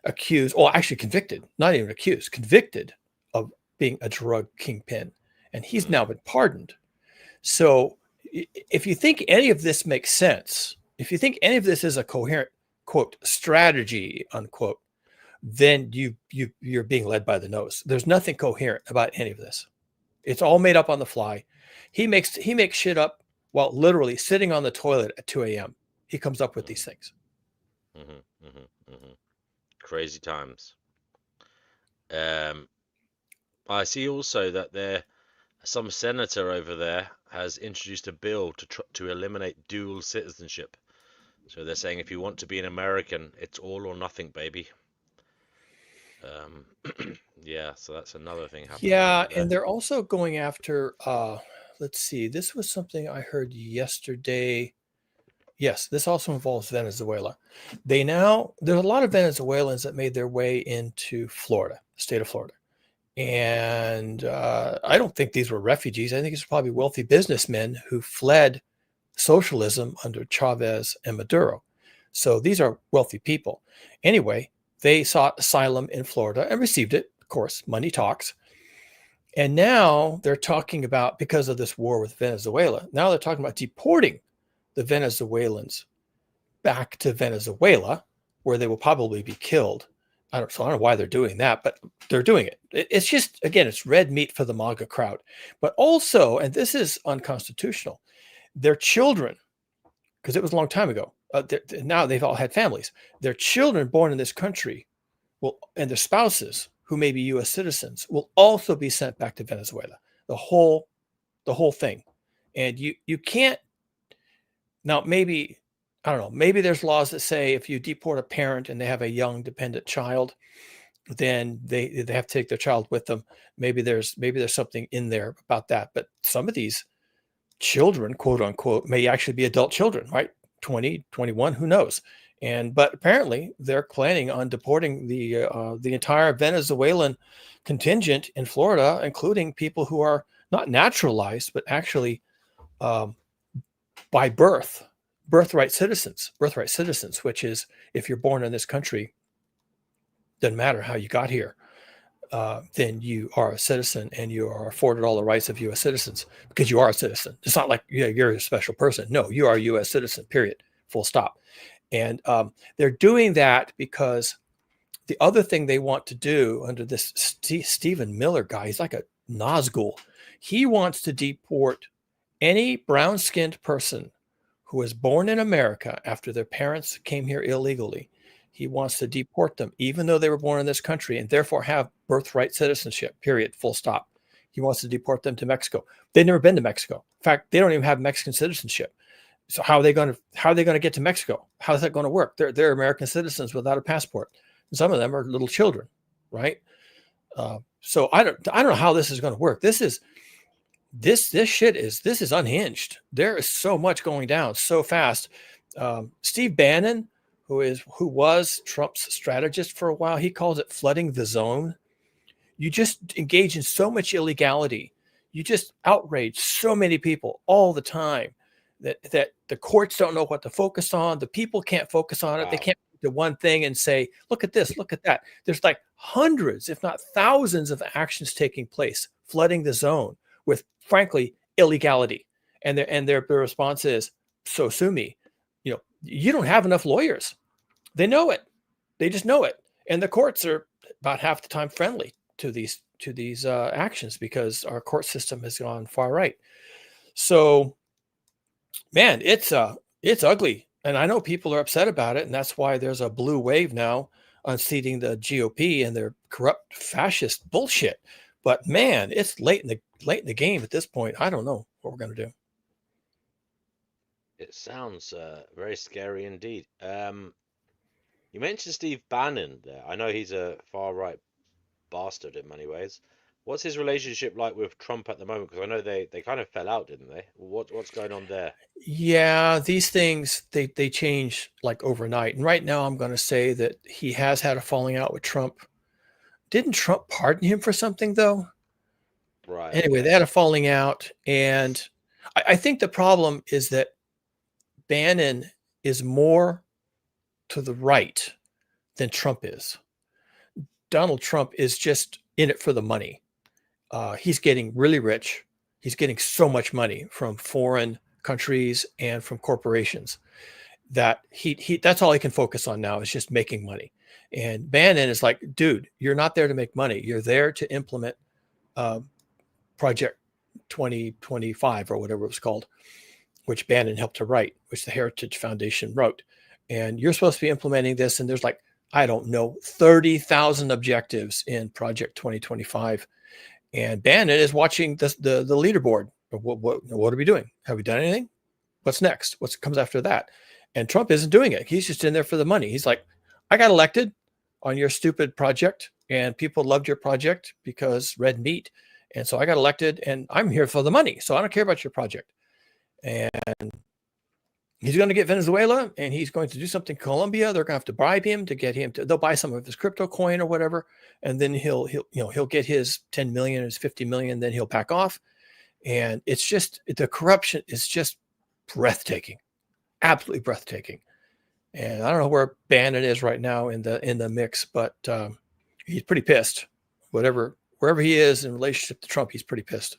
accused, or actually convicted, not even accused, convicted of being a drug kingpin, and he's now been pardoned. So if you think any of this makes sense, if you think any of this is a coherent, quote, strategy, unquote, then you're being led by the nose. There's nothing coherent about any of this. It's all made up on the fly. He makes shit up while literally sitting on the toilet at 2 a.m. He comes up with these things. Crazy times. I see also that some senator over there has introduced a bill to eliminate dual citizenship. So they're saying if you want to be an American, it's all or nothing, baby. Yeah, so that's another thing happening. Yeah, and they're also going after, let's see, this was something I heard yesterday. Yes, this also involves Venezuela. There's a lot of Venezuelans that made their way into Florida, the state of Florida. And I don't think these were refugees. I think it's probably wealthy businessmen who fled socialism under Chavez and Maduro. So these are wealthy people. Anyway, they sought asylum in Florida and received it. Of course, money talks. And now they're talking about, because of this war with Venezuela, now they're talking about deporting the Venezuelans back to Venezuela, where they will probably be killed. I don't know why they're doing that, but they're doing it. It's just, again, it's red meat for the MAGA crowd. But also, and this is unconstitutional, their children, because it was a long time ago, now they've all had families. Their children born in this country will, and their spouses who may be U.S. citizens, will also be sent back to Venezuela. The whole thing. And you can't, now maybe, I don't know, maybe there's laws that say if you deport a parent and they have a young dependent child, then they have to take their child with them. Maybe there's something in there about that. But some of these children, quote unquote, may actually be adult children, right? 20, 21, who knows? But apparently they're planning on deporting the entire Venezuelan contingent in Florida, including people who are not naturalized, but actually by birthright citizens, which is, if you're born in this country, doesn't matter how you got here, then you are a citizen and you are afforded all the rights of U.S. citizens because you are a citizen. It's not like you're a special person. No, you are a U.S. citizen, period, full stop. And they're doing that because the other thing they want to do under this Stephen Miller guy, he's like a Nazgul. He wants to deport any brown-skinned person who was born in America after their parents came here illegally. He wants to deport them, even though they were born in this country and therefore have birthright citizenship, period, full stop. He wants to deport them to Mexico. They've never been to Mexico. In fact, they don't even have Mexican citizenship. So how are they going to get to Mexico? How is that going to work? They're American citizens without a passport. And some of them are little children, right? So I don't know how this is going to work. This is unhinged. There is so much going down so fast. Steve Bannon, who was Trump's strategist for a while, he calls it flooding the zone. You just engage in so much illegality. You just outrage so many people all the time that the courts don't know what to focus on. The people can't focus on it. Wow. They can't do one thing and say, look at this, look at that. There's like hundreds, if not thousands of actions taking place, flooding the zone with, frankly, illegality. And their response is, so sue me. You don't have enough lawyers. They know it. They just know it. And the courts are about half the time friendly to these actions because our court system has gone far right. So, man, it's ugly. And I know people are upset about it. And that's why there's a blue wave now unseating the GOP and their corrupt fascist bullshit. But man, it's late in the game at this point. I don't know what we're going to do. It sounds very scary indeed. You mentioned Steve Bannon there. I know he's a far-right bastard in many ways. What's his relationship like with Trump at the moment? Because I know they kind of fell out, didn't they? What's going on there? Yeah, these things, they change like overnight. And right now I'm going to say that he has had a falling out with Trump. Didn't Trump pardon him for something, though? Right. Anyway, they had a falling out. And I think the problem is that Bannon is more to the right than Trump is. Donald Trump is just in it for the money. He's getting really rich. He's getting so much money from foreign countries and from corporations that he that's all he can focus on now is just making money. And Bannon is like, dude, you're not there to make money. You're there to implement Project 2025 or whatever it was called, which Bannon helped to write, which the Heritage Foundation wrote. And you're supposed to be implementing this. And there's like, I don't know, 30,000 objectives in Project 2025. And Bannon is watching the leaderboard. What are we doing? Have we done anything? What's next? What comes after that? And Trump isn't doing it. He's just in there for the money. He's like, I got elected on your stupid project and people loved your project because red meat. And so I got elected and I'm here for the money. So I don't care about your project. And he's going to get Venezuela and he's going to do something in Colombia. They're going to have to bribe him to get him to, they'll buy some of his crypto coin or whatever. And then he'll get his 10 million, his 50 million, then he'll back off. And it's just, the corruption is just breathtaking, absolutely breathtaking. And I don't know where Bannon is right now in the mix, but he's pretty pissed. Wherever he is in relationship to Trump, he's pretty pissed.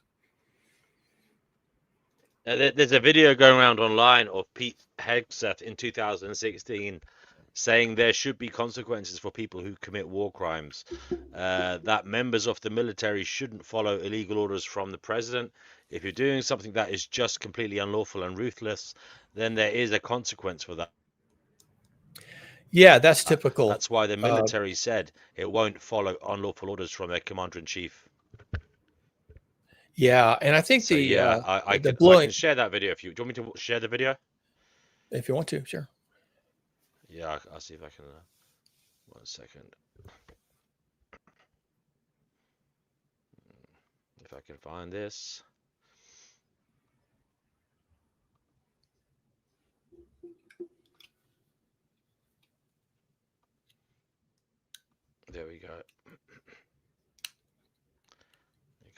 There's a video going around online of Pete Hegseth in 2016 saying there should be consequences for people who commit war crimes, that members of the military shouldn't follow illegal orders from the president. If you're doing something that is just completely unlawful and ruthless, then there is a consequence for that. Yeah, that's typical. That's why the military said it won't follow unlawful orders from their commander-in-chief. Yeah, and I think So I can share that video if you do. You want me to share the video? If you want to, sure. Yeah, I'll see if I can. 1 second. If I can find this. There we go.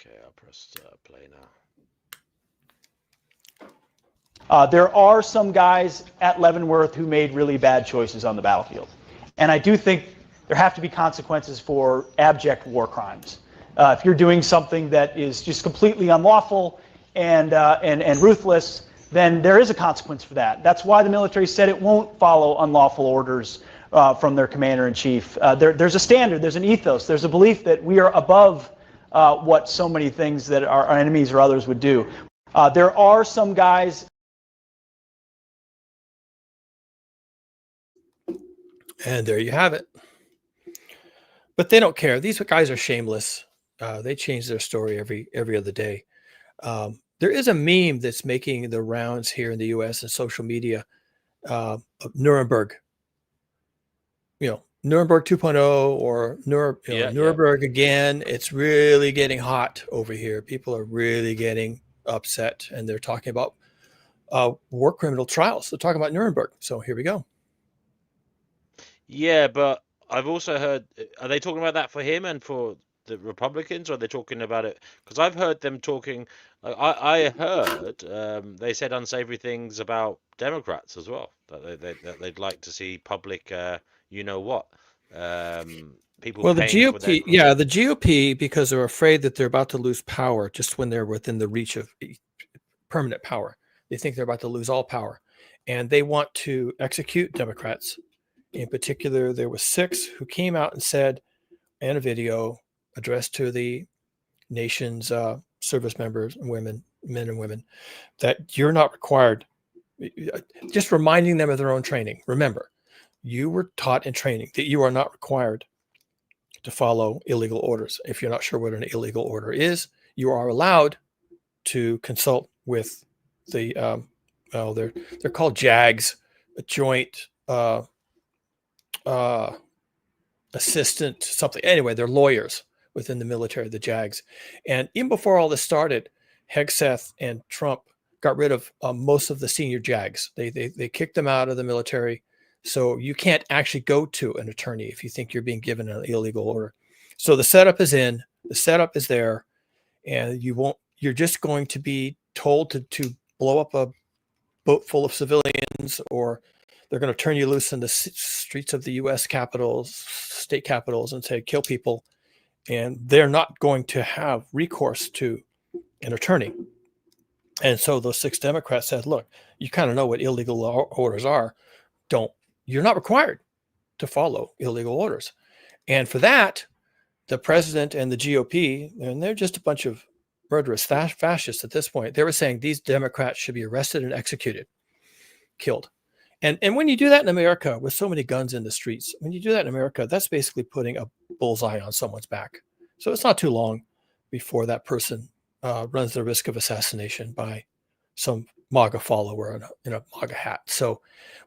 Okay, I'll press play now. There are some guys at Leavenworth who made really bad choices on the battlefield. And I do think there have to be consequences for abject war crimes. If you're doing something that is just completely unlawful and ruthless, then there is a consequence for that. That's why the military said it won't follow unlawful orders from their commander-in-chief. There's a standard, there's an ethos, there's a belief that we are above what so many things that our enemies or others would do. There are some guys. And there you have it. But they don't care. These guys are shameless. They change their story every other day. There is a meme that's making the rounds here in the U.S. and social media of Nuremberg. Nuremberg 2.0 or Nuremberg again. It's really getting hot over here. People are really getting upset, and they're talking about war criminal trials. They're talking about Nuremberg. So here we go. Yeah, but I've also heard, are they talking about that for him and for the Republicans, or are they talking about it? Because I've heard them talking, I heard they said unsavory things about Democrats as well, that they'd like to see public, you know what, people Well, the paying for GOP, their... the GOP, because they're afraid that they're about to lose power just when they're within the reach of permanent power. They think they're about to lose all power, and they want to execute Democrats. In particular, there were 6 who came out and said in a video addressed to the nation's service members, men and women, that you're not required, just reminding them of their own training. Remember, you were taught in training that you are not required to follow illegal orders. If you're not sure what an illegal order is, you are allowed to consult with the, they're called JAGs, a joint assistant something. Anyway, they're lawyers within the military, the JAGs. And even before all this started, Hegseth and Trump got rid of most of the senior JAGs. They kicked them out of the military. So you can't actually go to an attorney if you think you're being given an illegal order. So the setup is in, the setup is there, and you're just going to be told to blow up a boat full of civilians, or they're going to turn you loose in the streets of the U.S. capitals, state capitals, and say, kill people. And they're not going to have recourse to an attorney. And so those 6 Democrats said, look, you kind of know what illegal orders are. You're not required to follow illegal orders. And for that, the president and the GOP, and they're just a bunch of murderous fascists at this point, they were saying these Democrats should be arrested and executed, killed. And when you do that in America, with so many guns in the streets, when you do that in America, that's basically putting a bullseye on someone's back. So it's not too long before that person runs the risk of assassination by some MAGA follower in a MAGA hat. So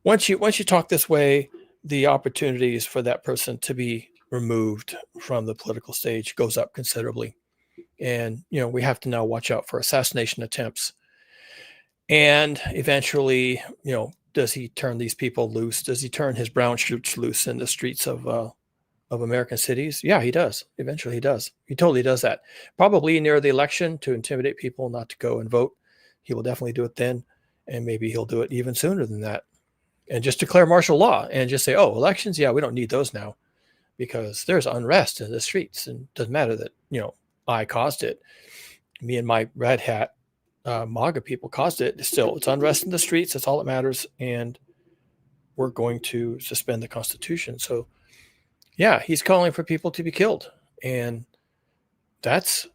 once you talk this way, the opportunities for that person to be removed from the political stage goes up considerably. And, we have to now watch out for assassination attempts. And eventually, does he turn these people loose? Does he turn his brown shirts loose in the streets of American cities? Yeah, he does. Eventually he does. He totally does that. Probably near the election to intimidate people not to go and vote. He will definitely do it then. And maybe he'll do it even sooner than that. and just declare martial law and just say, oh, elections, yeah, we don't need those now because there's unrest in the streets, and it doesn't matter that, I caused it. Me and my red hat MAGA people caused it. Still, it's unrest in the streets. That's all that matters. And we're going to suspend the Constitution. So, yeah, he's calling for people to be killed. And that's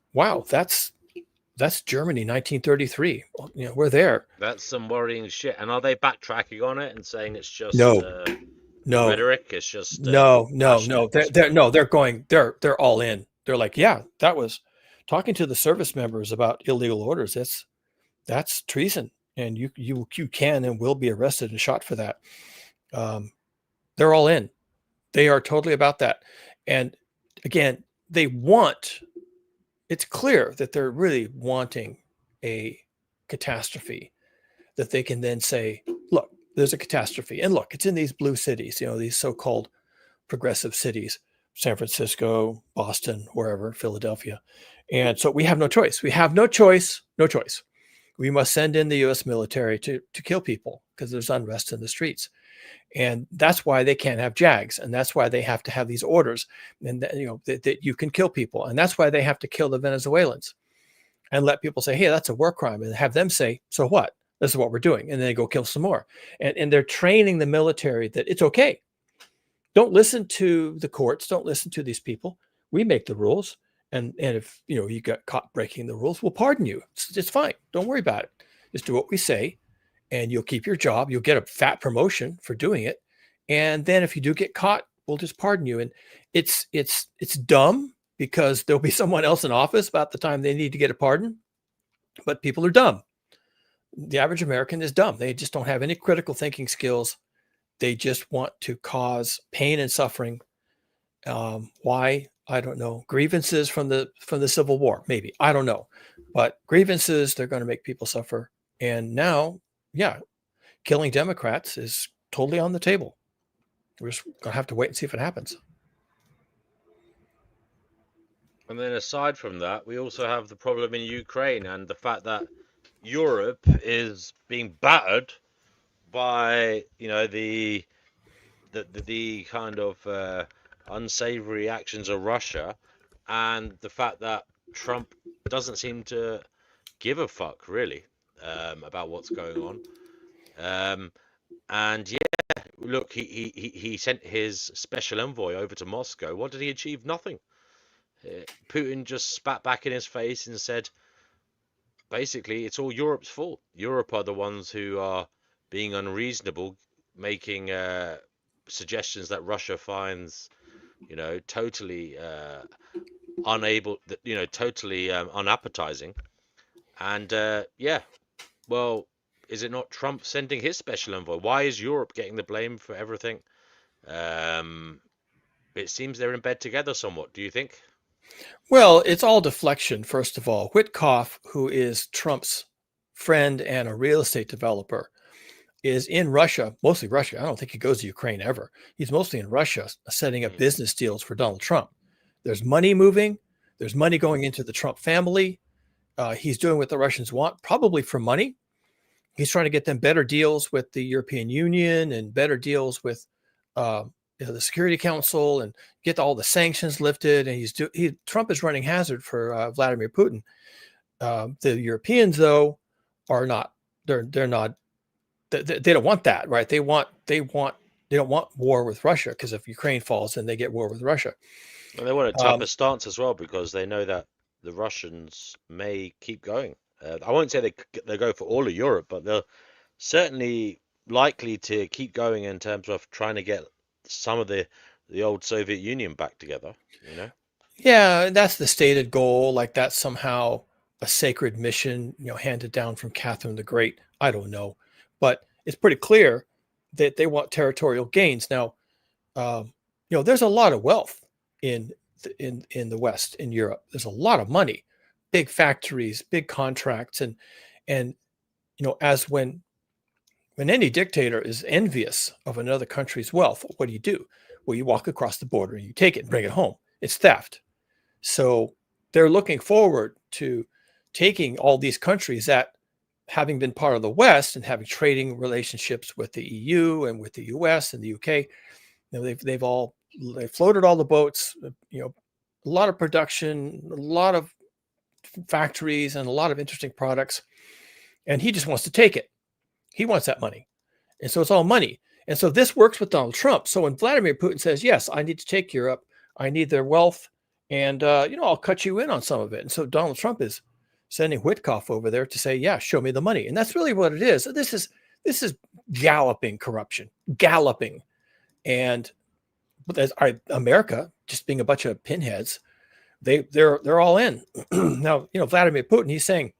Germany, 1933. We're there. That's some worrying shit. And are they backtracking on it and saying it's just no rhetoric? It's just no. They're all in. They're like, yeah, that was talking to the service members about illegal orders. That's treason, and you can and will be arrested and shot for that. They're all in. They are totally about that. And again, it's clear that they're really wanting a catastrophe that they can then say, look, there's a catastrophe. And look, it's in these blue cities, these so-called progressive cities, San Francisco, Boston, wherever, Philadelphia. And so we have no choice. We have no choice. We must send in the U.S. military to kill people because there's unrest in the streets. And that's why they can't have JAGs. And that's why they have to have these orders and that you can kill people. And that's why they have to kill the Venezuelans and let people say, hey, that's a war crime, and have them say, so what? This is what we're doing. And then they go kill some more. And they're training the military that it's okay. Don't listen to the courts. Don't listen to these people. We make the rules. And if you got caught breaking the rules, we'll pardon you. It's fine. Don't worry about it. Just do what we say, and you'll keep your job. You'll get a fat promotion for doing it. And then if you do get caught, we'll just pardon you. And it's dumb because there'll be someone else in office about the time they need to get a pardon. But people are dumb. The average American is dumb. They just don't have any critical thinking skills. They just want to cause pain and suffering. Why? I don't know. Grievances from the Civil War, maybe. I don't know. But grievances, they're going to make people suffer. And now, yeah, killing Democrats is totally on the table. We're just going to have to wait and see if it happens. And then aside from that, we also have the problem in Ukraine and the fact that Europe is being battered by, the kind of unsavory actions of Russia, and the fact that Trump doesn't seem to give a fuck really about what's going on. And yeah, look, he sent his special envoy over to Moscow. What did he achieve? Nothing. Putin just spat back in his face and said, basically, it's all Europe's fault. Europe are the ones who are being unreasonable, making suggestions that Russia finds, totally unable, totally unappetizing. And yeah, well, is it not Trump sending his special envoy? Why is Europe getting the blame for everything? It seems they're in bed together somewhat. Do you think? Well, it's all deflection, first of all. Witkoff, who is Trump's friend and a real estate developer, is in Russia, mostly Russia. I don't think he goes to Ukraine ever. He's mostly in Russia setting up business deals for Donald Trump. There's money moving. There's money going into the Trump family. He's doing what the Russians want, probably for money. He's trying to get them better deals with the European Union and better deals with the Security Council and get all the sanctions lifted. And Trump is running hazard for Vladimir Putin. The Europeans, though, are not. They're not. They don't want that, right? They don't want war with Russia, because if Ukraine falls, then they get war with Russia. And they want a tougher stance as well, because they know that the Russians may keep going. I won't say they go for all of Europe, but they're certainly likely to keep going in terms of trying to get some of the old Soviet Union back together. Yeah, that's the stated goal. Like that's somehow a sacred mission, handed down from Catherine the Great. I don't know, but it's pretty clear that they want territorial gains. Now, there's a lot of wealth in the West, in Europe. There's a lot of money, big factories, big contracts, and as when any dictator is envious of another country's wealth, what do? Well, you walk across the border and you take it and bring it home. It's theft. So they're looking forward to taking all these countries that having been part of the West and having trading relationships with the EU and with the US and the UK, they've floated all the boats, a lot of production, a lot of factories, and a lot of interesting products. And he just wants to take it. He wants that money. And so it's all money. And so this works with Donald Trump. So when Vladimir Putin says, yes, I need to take Europe, I need their wealth, and I'll cut you in on some of it. And so Donald Trump is sending Witkoff over there to say, yeah, show me the money. And that's really what it is. This is galloping corruption, galloping. And America, just being a bunch of pinheads, they're all in. Now, Vladimir Putin, he's saying,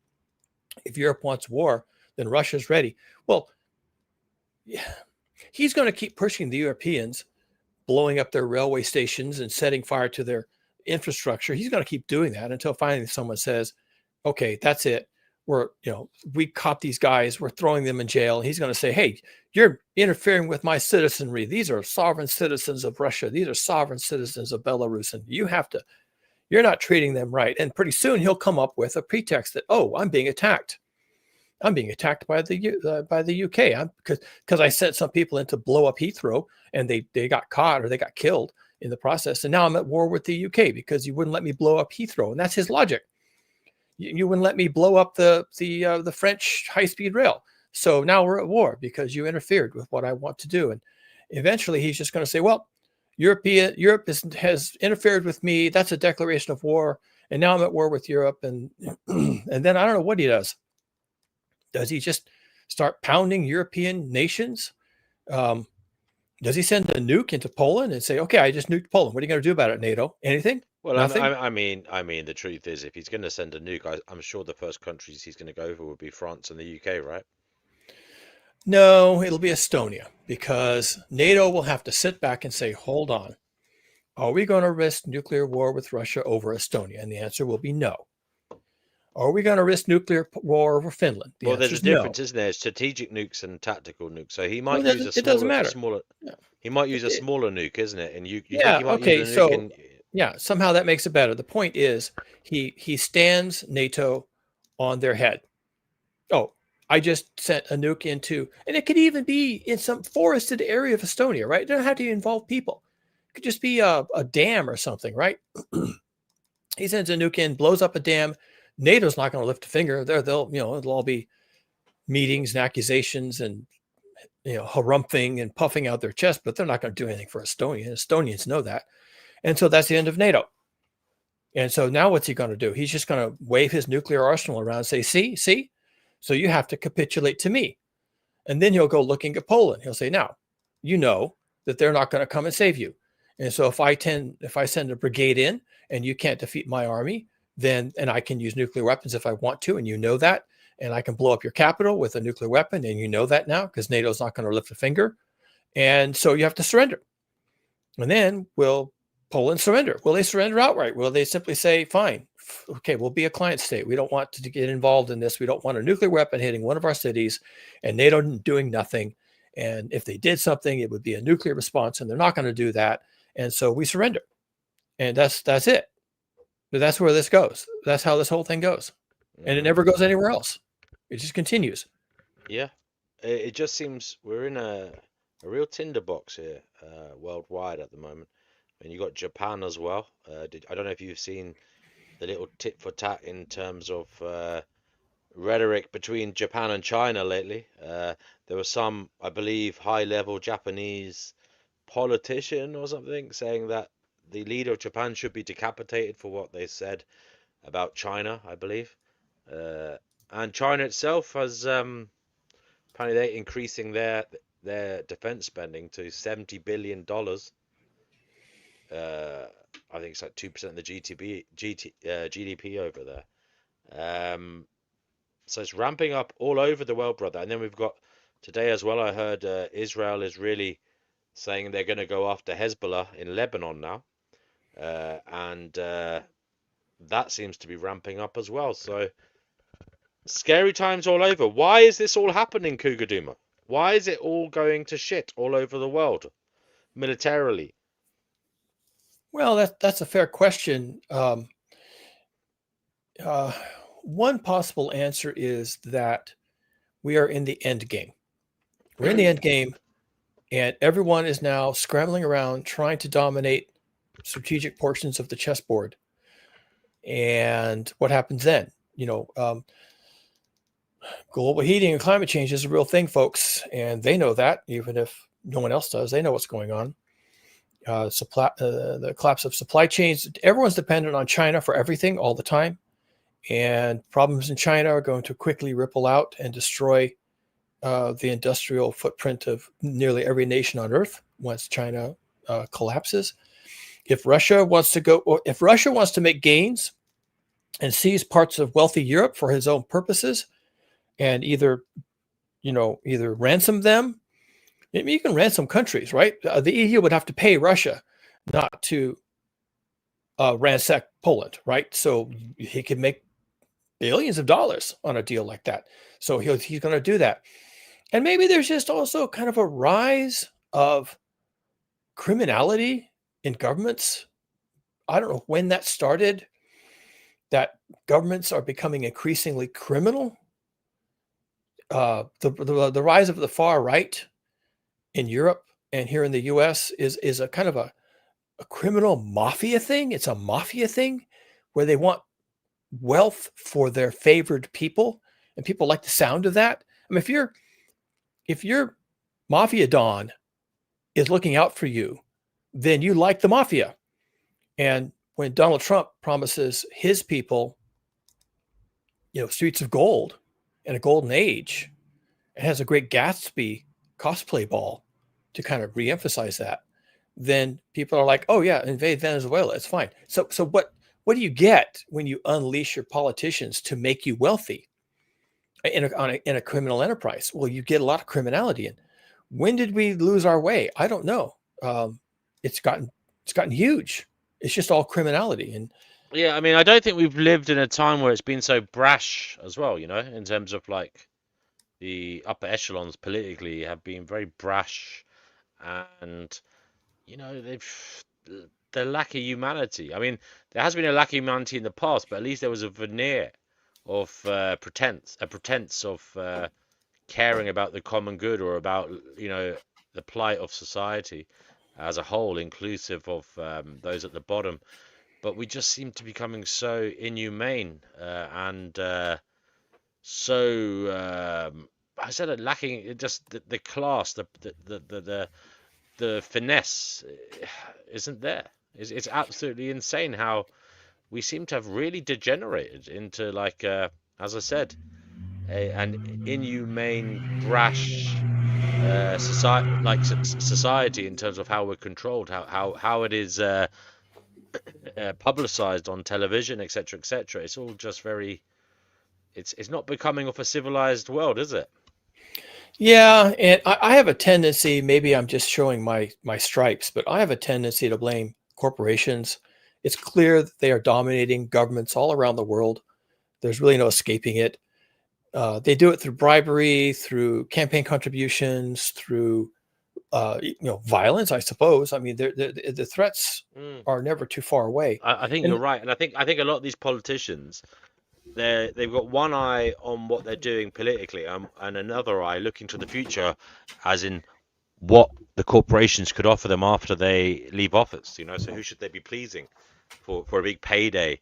if Europe wants war, then Russia's ready. Well, yeah, he's going to keep pushing the Europeans, blowing up their railway stations and setting fire to their infrastructure. He's going to keep doing that until finally someone says, okay, that's it. We caught these guys. We're throwing them in jail. He's going to say, hey, you're interfering with my citizenry. These are sovereign citizens of Russia. These are sovereign citizens of Belarus. And you're not treating them right. And pretty soon he'll come up with a pretext that, I'm being attacked. I'm being attacked by the UK because I sent some people in to blow up Heathrow, and they got caught or they got killed in the process. And now I'm at war with the UK because you wouldn't let me blow up Heathrow. And that's his logic. You wouldn't let me blow up the French high-speed rail. So now we're at war because you interfered with what I want to do. And eventually he's just going to say, well, Europe has interfered with me. That's a declaration of war. And now I'm at war with Europe. And then I don't know what he does. Does he just start pounding European nations? Does he send a nuke into Poland and say, okay, I just nuked Poland. What are you going to do about it, NATO? Anything? Well, Nothing? I mean, the truth is, if he's going to send a nuke, I'm sure the first countries he's going to go for would be France and the UK, right? No, it'll be Estonia, because NATO will have to sit back and say, hold on. Are we going to risk nuclear war with Russia over Estonia? And the answer will be no. Are we going to risk nuclear war over Finland? Well, there's a answer's difference, no. isn't there? Strategic nukes and tactical nukes. So he might Well, use it doesn't matter. He might use a smaller nuke, isn't it? And you think Yeah, he might okay, use a nuke so somehow that makes it better. The point is he stands NATO on their head. Oh, I just sent a nuke into, and it could even be in some forested area of Estonia, right? It doesn't have to involve people. It could just be a dam or something, right? He sends a nuke in, blows up a dam. NATO's not going to lift a finger. It'll all be meetings and accusations and harumphing and puffing out their chest, but they're not going to do anything for Estonia. Estonians know that. And so that's the end of NATO. And so now what's he going to do? He's just going to wave his nuclear arsenal around and say, see? So you have to capitulate to me. And then he'll go looking at Poland. He'll say, now, you know that they're not going to come and save you. And so if I send a brigade in and you can't defeat my army, and I can use nuclear weapons if I want to, and you know that, and I can blow up your capital with a nuclear weapon, and you know that now, because NATO's not going to lift a finger. And so you have to surrender. And then will Poland surrender? Will they surrender outright? Will they simply say, fine, okay, we'll be a client state. We don't want to get involved in this. We don't want a nuclear weapon hitting one of our cities and NATO doing nothing. And if they did something, it would be a nuclear response, and they're not going to do that. And so we surrender. And that's it. But that's where this goes. That's how this whole thing goes. And it never goes anywhere else. It just continues. Yeah. It just seems we're in a real tinderbox here worldwide at the moment. And you got Japan as well. I don't know if you've seen the little tit for tat in terms of rhetoric between Japan and China lately. There was some, I believe, high-level Japanese politician or something saying that the leader of Japan should be decapitated for what they said about China, I believe. And China itself has apparently they're increasing their defense spending to $70 billion. I think it's like 2% of the GDP over there. So it's ramping up all over the world, brother. And then we've got today as well, I heard Israel is really saying they're going to go after Hezbollah in Lebanon now. And that seems to be ramping up as well. So scary times all over. Why is this all happening, Cougar Duma? Why is it all going to shit all over the world militarily? Well, that's a fair question. One possible answer is that we are in the end game. We're in the end game, and everyone is now scrambling around trying to dominate strategic portions of the chessboard. And what happens then? Global heating and climate change is a real thing, folks, and they know that, even if no one else does. They know what's going on. The collapse of supply chains. Everyone's dependent on China for everything all the time, and problems in China are going to quickly ripple out and destroy the industrial footprint of nearly every nation on Earth once China collapses. If Russia wants to make gains and seize parts of wealthy Europe for his own purposes, and either ransom them. Maybe you can ransom countries, right? The EU would have to pay Russia not to ransack Poland, right? So he could make billions of dollars on a deal like that. So he's going to do that. And maybe there's just also kind of a rise of criminality in governments. I don't know when that started, that governments are becoming increasingly criminal. The rise of the far right in Europe and here in the US is a kind of a criminal mafia thing. It's a mafia thing where they want wealth for their favored people, and people like the sound of that. I mean, if your mafia don is looking out for you, then you like the mafia. And when Donald Trump promises his people, streets of gold and a golden age, and has a great Gatsby cosplay ball to kind of reemphasize that, then people are like, oh yeah, invade Venezuela, it's fine. So what do you get when you unleash your politicians to make you wealthy in a criminal enterprise? Well, you get a lot of criminality in. When did we lose our way? I don't know. It's gotten huge. It's just all criminality. And yeah, I mean, I don't think we've lived in a time where it's been so brash as well, in terms of like the upper echelons politically have been very brash, and they're lacking humanity. I mean, there has been a lack of humanity in the past, but at least there was a veneer of pretense of caring about the common good, or about the plight of society as a whole, inclusive of those at the bottom. But we just seem to be becoming so inhumane, and so I said it, lacking just the class, the finesse isn't there. It's absolutely insane how we seem to have really degenerated into, like, as I said, an inhumane, brash society in terms of how we're controlled, how it is publicized on television, etc., etc. It's all just very. It's not becoming of a civilized world, is it? yeah, and I have a tendency, maybe I'm just showing my stripes, but I have a tendency to blame corporations. It's clear that they are dominating governments all around the world. There's really no escaping it. They do it through bribery, through campaign contributions, through violence, I suppose. I mean, the threats are never too far away. I think you're right, and I think a lot of these politicians, they've got one eye on what they're doing politically, and another eye looking to the future, as in what the corporations could offer them after they leave office. So who should they be pleasing for a big payday?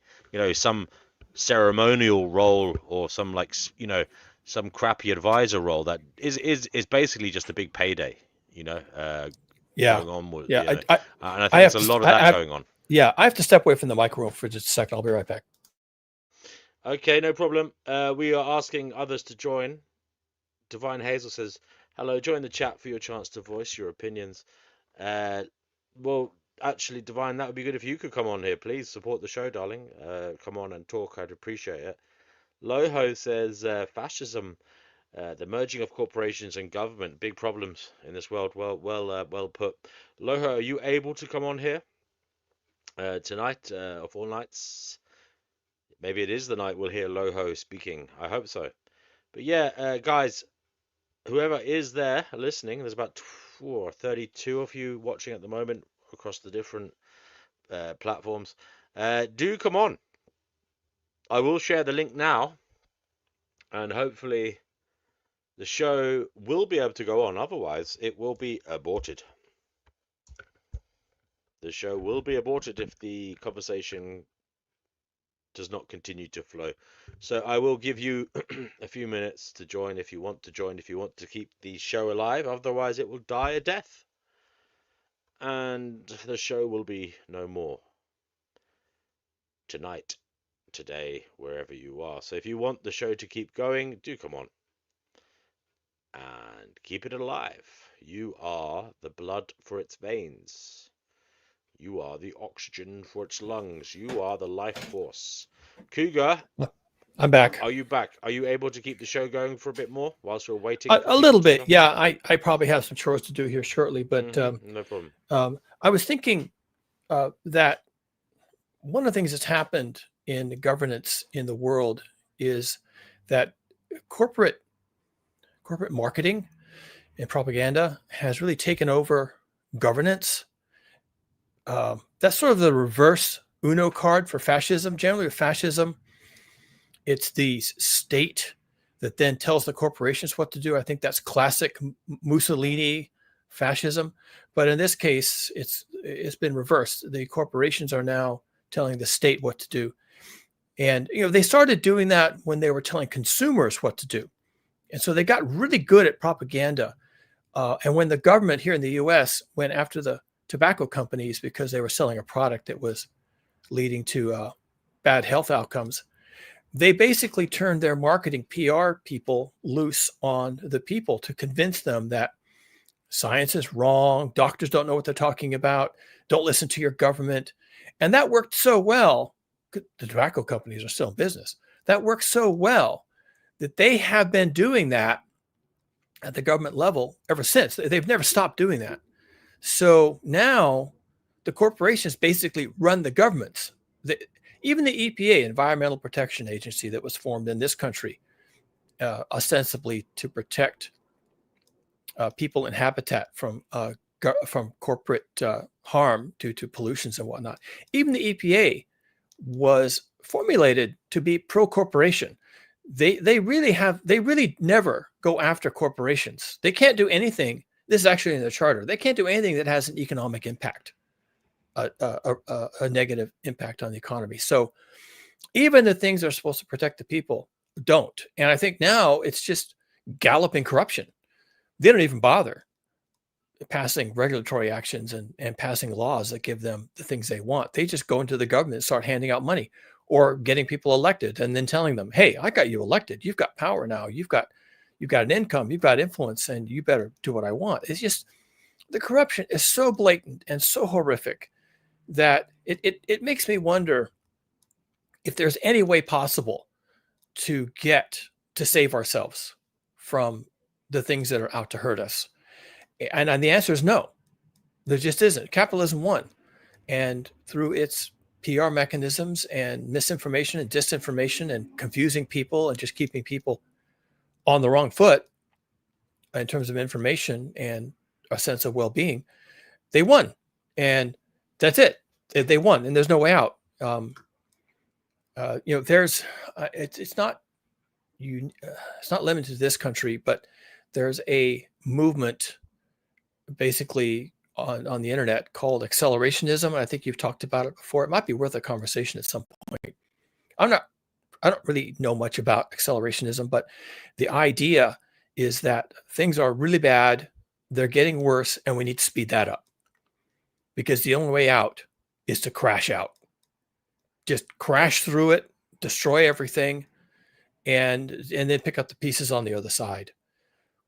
Some ceremonial role, or some, like, some crappy advisor role that is basically just a big payday. Going on with, and I think there's a lot of that going on. Yeah, I have to step away from the microphone for just a second. I'll be right back. Okay, no problem. We are asking others to join. Divine Hazel says, hello, join the chat for your chance to voice your opinions. Well, actually, Divine, that would be good if you could come on here. Please support the show, darling. Come on and talk. I'd appreciate it. Loho says, fascism, the merging of corporations and government, big problems in this world. Well put. Loho, are you able to come on here tonight, of all nights? Maybe it is the night we'll hear Loho speaking. I hope so. But yeah, guys, whoever is there listening, there's about 32 of you watching at the moment across the different platforms. Do come on. I will share the link now, and hopefully The show will be able to go on, otherwise it will be aborted. The show will be aborted if the conversation does not continue to flow. So I will give you a few minutes to join if you want to join, if you want to keep the show alive. Otherwise, it will die a death. And the show will be no more. Tonight, today, wherever you are. So if you want the show to keep going, do come on. And keep it alive. You are the blood for its veins. You are the oxygen for its lungs. You are the life force. Cougar, I'm back. are you back? Are you able to keep the show going for a bit more whilst we're waiting? A little bit, yeah. I probably have some chores to do here shortly, but no problem. I was thinking that one of the things that's happened in the governance in the world is that corporate marketing and propaganda has really taken over governance. That's sort of the reverse Uno card for fascism. Generally, with fascism, it's the state that then tells the corporations what to do. I think that's classic Mussolini fascism. But in this case, it's been reversed. The corporations are now telling the state what to do. And they started doing that when they were telling consumers what to do. And so they got really good at propaganda. And when the government here in the US went after the tobacco companies because they were selling a product that was leading to bad health outcomes, they basically turned their marketing PR people loose on the people to convince them that science is wrong, doctors don't know what they're talking about, don't listen to your government. And that worked so well. The tobacco companies are still in business. That worked so well that they have been doing that at the government level ever since. They've never stopped doing that. So now the corporations basically run the governments. Even the EPA, Environmental Protection Agency, that was formed in this country ostensibly to protect people and habitat from corporate harm due to pollutions and whatnot. Even the EPA was formulated to be pro-corporation. They really never go after corporations. They can't do anything. This is actually in the charter. They can't do anything that has an economic impact, a negative impact on the economy. So even the things that are supposed to protect the people don't. And I think now it's just galloping corruption. They don't even bother passing regulatory actions and passing laws that give them the things they want. They just go into the government and start handing out money or getting people elected and then telling them, hey, I got you elected. You've got power now. You've got an income. You've got influence, and you better do what I want. It's just the corruption is so blatant and so horrific that it makes me wonder if there's any way possible to save ourselves from the things that are out to hurt us. And the answer is no. There just isn't. Capitalism won. And through its PR mechanisms and misinformation and disinformation and confusing people and just keeping people on the wrong foot in terms of information and a sense of well-being, they won. And that's it. They won, and there's no way out. It's not limited to this country, but there's a movement basically on the internet called accelerationism. I think you've talked about it before. It might be worth a conversation at some point. I don't really know much about accelerationism, but the idea is that things are really bad, they're getting worse, and we need to speed that up. Because the only way out is to crash out. Just crash through it, destroy everything, and then pick up the pieces on the other side.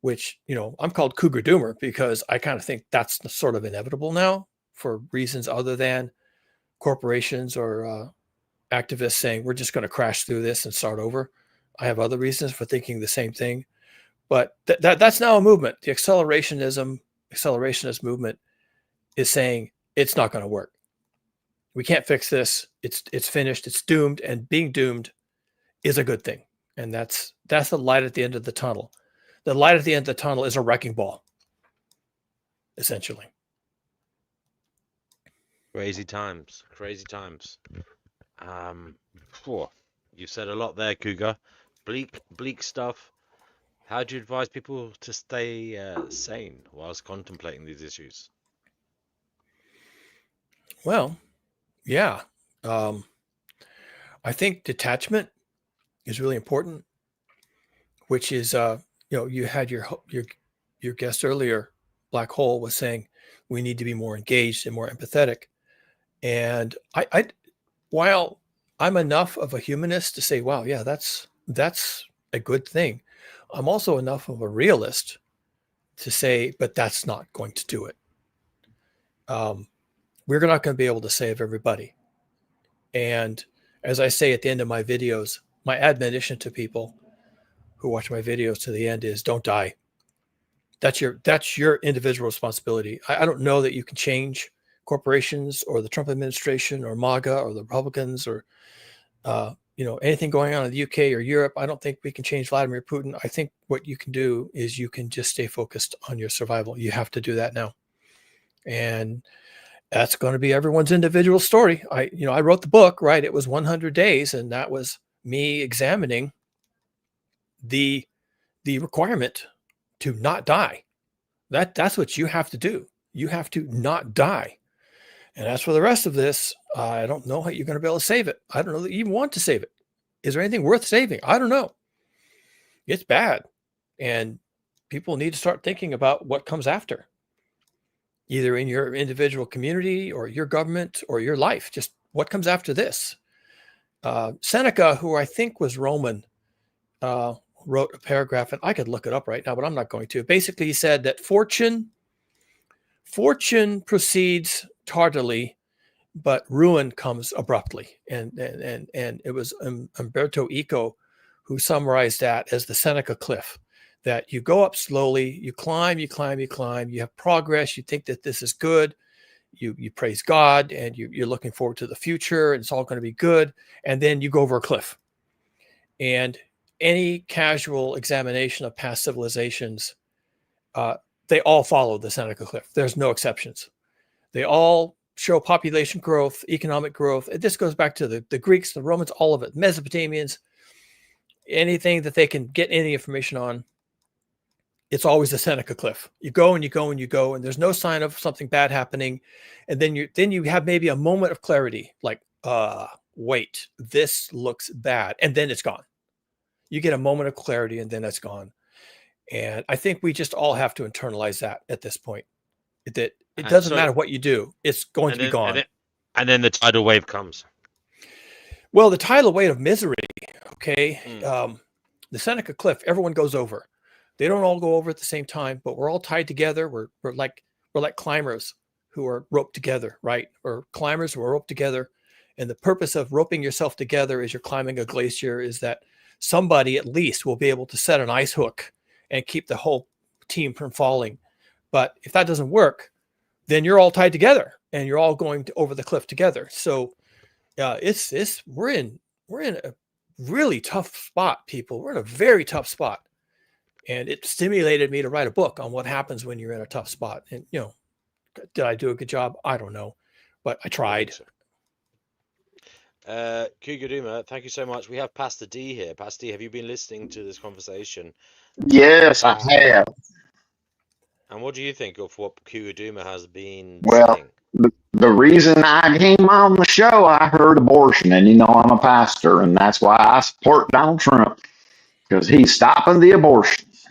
Which, I'm called Cougar Doomer because I kind of think that's sort of inevitable now for reasons other than corporations or activists saying we're just going to crash through this and start over. I have other reasons for thinking the same thing, but that's now a movement. The accelerationist movement is saying it's not going to work. We can't fix this. It's finished. It's doomed, and being doomed is a good thing. And that's the light at the end of the tunnel. The light at the end of the tunnel is a wrecking ball, essentially. Crazy times. You said a lot there, Cougar. Bleak stuff. How do you advise people to stay sane whilst contemplating these issues? Well, yeah. I think detachment is really important, which is, you had your guest earlier, Black Hole, was saying we need to be more engaged and more empathetic. And while I'm enough of a humanist to say, wow, yeah, that's a good thing, I'm also enough of a realist to say, but that's not going to do it. We're not going to be able to save everybody. And as I say at the end of my videos, my admonition to people who watch my videos to the end is don't die. That's your individual responsibility. I don't know that you can change corporations or the Trump administration or MAGA or the Republicans or anything going on in the UK or Europe. I don't think we can change Vladimir Putin. I think what you can do is you can just stay focused on your survival. You have to do that now. And that's going to be everyone's individual story. I wrote the book, right? It was 100 days, and that was me examining the requirement to not die. That's what you have to do. You have to not die. And as for the rest of this, I don't know how you're going to be able to save it. I don't know that you even want to save it. Is there anything worth saving? I don't know. It's bad. And people need to start thinking about what comes after, either in your individual community or your government or your life. Just what comes after this. Seneca, who I think was Roman, wrote a paragraph, and I could look it up right now, but I'm not going to. Basically, he said that fortune proceeds tardily, but ruin comes abruptly. And it was Umberto Eco who summarized that as the Seneca cliff, that you go up slowly, you climb, you have progress, you think that this is good, you praise God, and you're looking forward to the future, and it's all going to be good, and then you go over a cliff. And any casual examination of past civilizations, they all follow the Seneca cliff. There's no exceptions. They all show population growth, economic growth. This goes back to the Greeks, the Romans, all of it, Mesopotamians, anything that they can get any information on. It's always the Seneca cliff. You go and you go and you go, and there's no sign of something bad happening. And then you have maybe a moment of clarity, like, wait, this looks bad. And then it's gone. You get a moment of clarity, and then it's gone. And I think we just all have to internalize that at this point, that it doesn't matter what you do, it's going to be gone. And then the tidal wave comes. Well, the tidal wave of misery, okay? The Seneca cliff, everyone goes over. They don't all go over at the same time, but we're all tied together. We're like climbers who are roped together, right? Or climbers who are roped together. And the purpose of roping yourself together as you're climbing a glacier is that somebody at least will be able to set an ice hook and keep the whole team from falling. But if that doesn't work, then you're all tied together and you're all going over the cliff together. So we're in a really tough spot, people. We're in a very tough spot. And it stimulated me to write a book on what happens when you're in a tough spot. And, did I do a good job? I don't know, but I tried. Kugaduma, thank you so much. We have Pastor D here. Pastor D, have you been listening to this conversation? Yes, I have. And what do you think of what Kugaduma has been Well, saying? the reason I came on the show, I heard abortion, and I'm a pastor, and that's why I support Donald Trump, because he's stopping the abortions.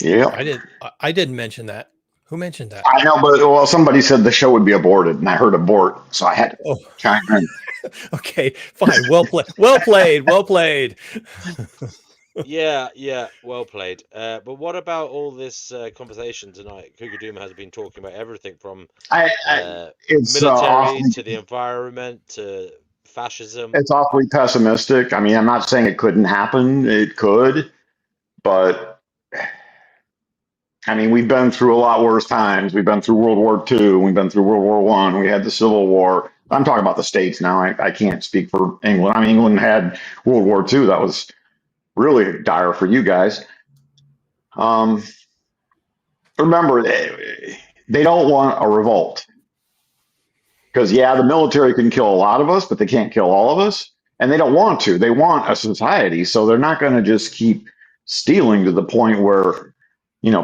Yeah, I didn't mention that. Who mentioned that? I know, but somebody said the show would be aborted, and I heard abort, so I had to chime in. Okay, fine. Well played. Well played. Yeah, well played. But what about all this conversation tonight? Kugaduma has been talking about everything from It's military to the environment to fascism. It's awfully pessimistic. I mean, I'm not saying it couldn't happen. It could, but I mean, we've been through a lot worse times. We've been through World War II. We've been through World War I. We had the Civil War. I'm talking about the States now. I can't speak for England. I mean, England had World War II. That was really dire for you guys. Remember, they don't want a revolt. Because, the military can kill a lot of us, but they can't kill all of us. And they don't want to. They want a society, so they're not going to just keep stealing to the point where,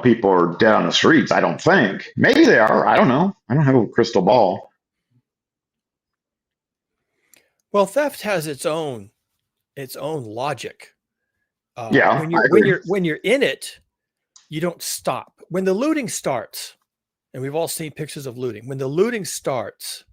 people are dead on the streets. I don't think. Maybe they are. I don't know. I don't have a crystal ball. Well, theft has its own logic. Yeah, When you're in it, you don't stop. When the looting starts, and we've all seen pictures of looting. When the looting starts,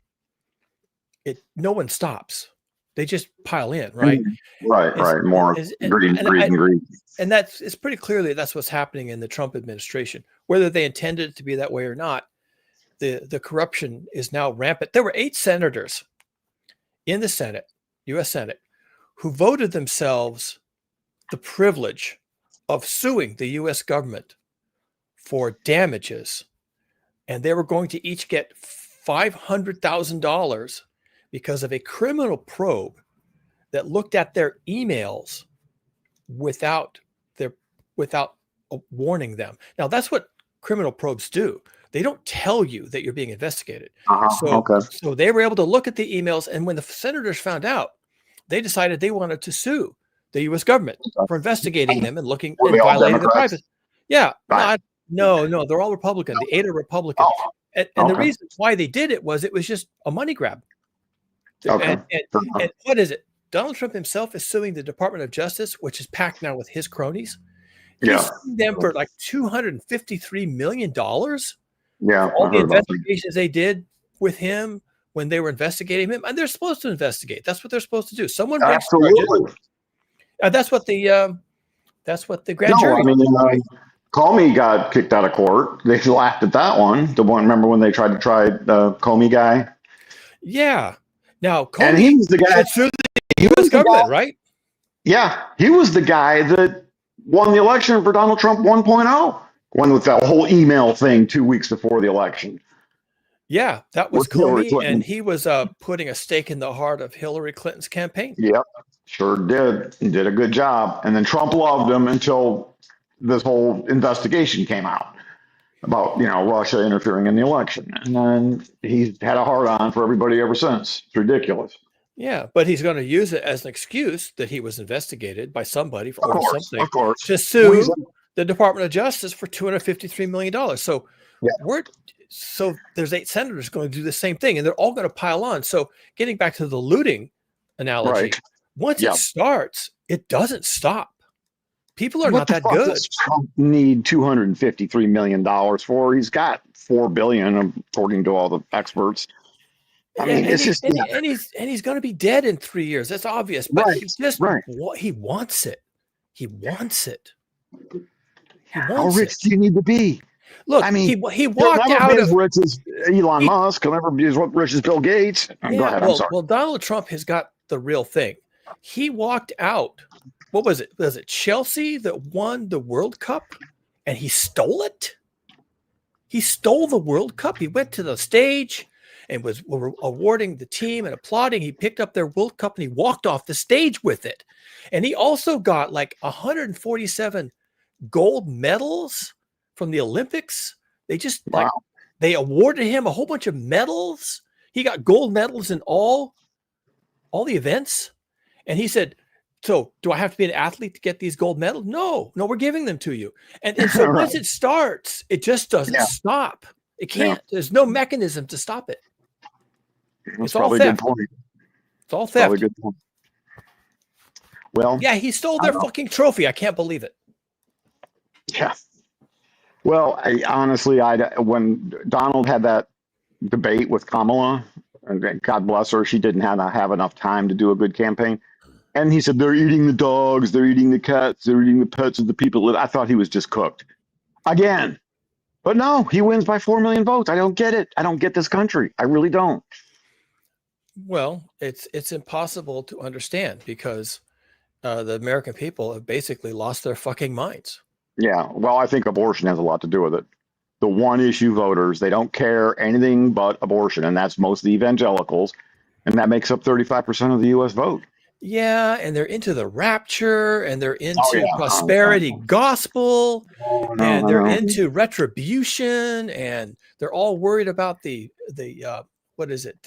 no one stops. They just pile in, right? Right. More greed. And it's pretty clearly that's what's happening in the Trump administration. Whether they intended it to be that way or not, the corruption is now rampant. There were 8 senators in the Senate, U.S. Senate, who voted themselves the privilege of suing the U.S. government for damages. And they were going to each get $500,000 because of a criminal probe that looked at their emails without warning them. Now, that's what criminal probes do. They don't tell you that you're being investigated. So they were able to look at the emails, and when the senators found out, they decided they wanted to sue the U.S. government for investigating them and looking and violating their privacy. Yeah, right. No, they're all Republican. The 8 are Republican. And the reason why they did it was just a money grab. And what is it? Donald Trump himself is suing the Department of Justice, which is packed now with his cronies. He's suing them for like $253 million. Yeah. All the investigations they did with him when they were investigating him. And they're supposed to investigate. That's what they're supposed to do. Someone brings charges. That's what the grand jury. Comey got kicked out of court. They laughed at that one. Remember when they tried to try the Comey guy? Yeah. Now, Comey, and he was the guy. The U.S. government, right? Yeah, he was the guy that won the election for Donald Trump 1.0. One with that whole email thing 2 weeks before the election. Yeah, that was Comey, and he was putting a stake in the heart of Hillary Clinton's campaign. Yep, sure did. He did a good job. And then Trump loved him until this whole investigation came out about, Russia interfering in the election. And then he's had a hard on for everybody ever since. It's ridiculous. Yeah, but he's going to use it as an excuse that he was investigated by somebody for something to sue the Department of Justice for $253 million. So there's 8 senators going to do the same thing, and they're all going to pile on. So getting back to the looting analogy, once it starts, it doesn't stop. People are not that good. What does Trump need $253 million for? He's got $4 billion, according to all the experts. I mean, it's just he's going to be dead in 3 years. That's obvious. But he wants it. He wants it. How rich do you need to be? Look, I mean, he walked out as rich as Elon Musk. He'll never be as rich as Bill Gates. Go ahead. I'm sorry. Well, Donald Trump has got the real thing. He walked out. What was it? Was it Chelsea that won the World Cup and he stole it? He stole the World Cup. He went to the stage and was awarding the team and applauding. He picked up their World Cup and he walked off the stage with it. And he also got like 147 gold medals from the Olympics. They awarded him a whole bunch of medals. He got gold medals in all the events. And he said, so do I have to be an athlete to get these gold medals? No, we're giving them to you. And so once it starts, it just doesn't stop. It can't. There's no mechanism to stop it. It's all theft. It's all theft. Probably a good point. Well, yeah, he stole their fucking trophy. I can't believe it. Yeah. Well, honestly, when Donald had that debate with Kamala, and God bless her, she didn't have enough time to do a good campaign. And he said, they're eating the dogs, they're eating the cats, they're eating the pets of the people. I thought he was just cooked. Again. But no, he wins by 4 million votes. I don't get it. I don't get this country. I really don't. Well, it's impossible to understand because the American people have basically lost their fucking minds. Yeah. Well, I think abortion has a lot to do with it. The one issue voters, they don't care anything but abortion. And that's most of the evangelicals. And that makes up 35% of the U.S. vote. Yeah, and they're into the rapture, and they're into prosperity gospel, and they're into retribution, and they're all worried about the what is it?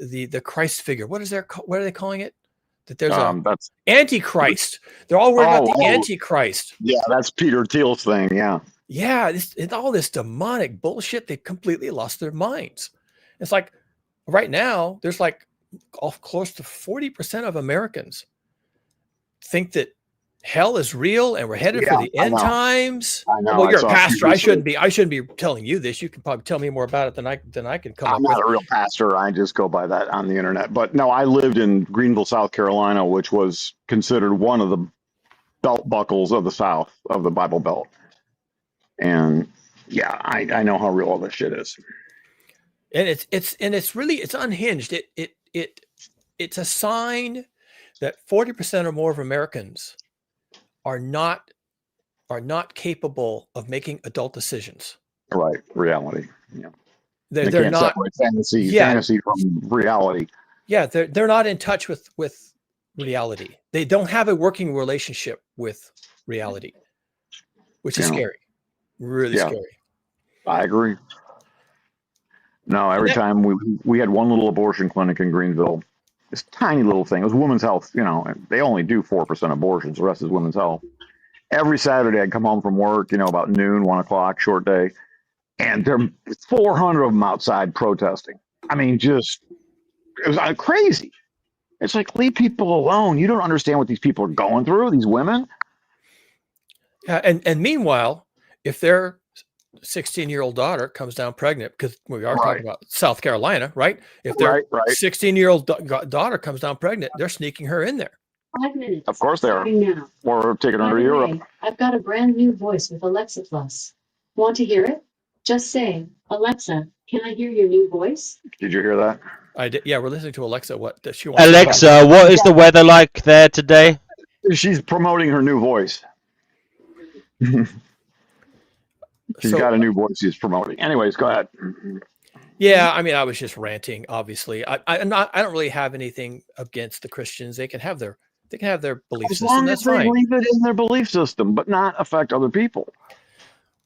the Christ figure. What are they calling it? That there's a That's Antichrist. They're all worried about the oh. Antichrist. Yeah, that's Peter Thiel's thing. Yeah. Yeah, it's all this demonic bullshit. They completely lost their minds. It's like right now, there's like close to 40% of Americans think that hell is real and we're headed for the end times. I know. Well, you're a pastor. I shouldn't be telling you this. You can probably tell me more about it than I can come up with. I'm not a real pastor. I just go by that on the internet. But no, I lived in Greenville, South Carolina, which was considered one of the belt buckles of the South of the Bible Belt. And yeah, I know how real all this shit is. And it's unhinged. It's a sign that 40% or more of Americans are not capable of making adult decisions. Right, reality. Yeah, they're not fantasy from reality. Yeah, they're not in touch with reality. They don't have a working relationship with reality, which is scary. Really scary. I agree. No, every time we had one little abortion clinic in Greenville, this tiny little thing. It was women's health. You know, they only do 4% abortions. The rest is women's health. Every Saturday I'd come home from work, you know, about noon, 1 o'clock, short day, and there were 400 of them outside protesting. I mean, it was crazy. It's like, leave people alone. You don't understand what these people are going through, these women. Yeah, and meanwhile, if their 16-year-old daughter comes down pregnant, because we are talking about South Carolina, right? If their 16-year-old daughter comes down pregnant, they're sneaking her in there. 5 minutes. Of course they are. Now. Or taking her to Europe. I've got a brand new voice with Alexa Plus. Want to hear it? Just say, Alexa, can I hear your new voice? Did you hear that? I did. Yeah, we're listening to Alexa. What does she want? Alexa, what is the weather like there today? She's promoting her new voice. She's got a new voice she's promoting. Anyways, go ahead. Yeah, I mean, I was just ranting. Obviously, I don't really have anything against the Christians. They can have their belief system. As long as that's they fine. believe it in their belief system, but not affect other people.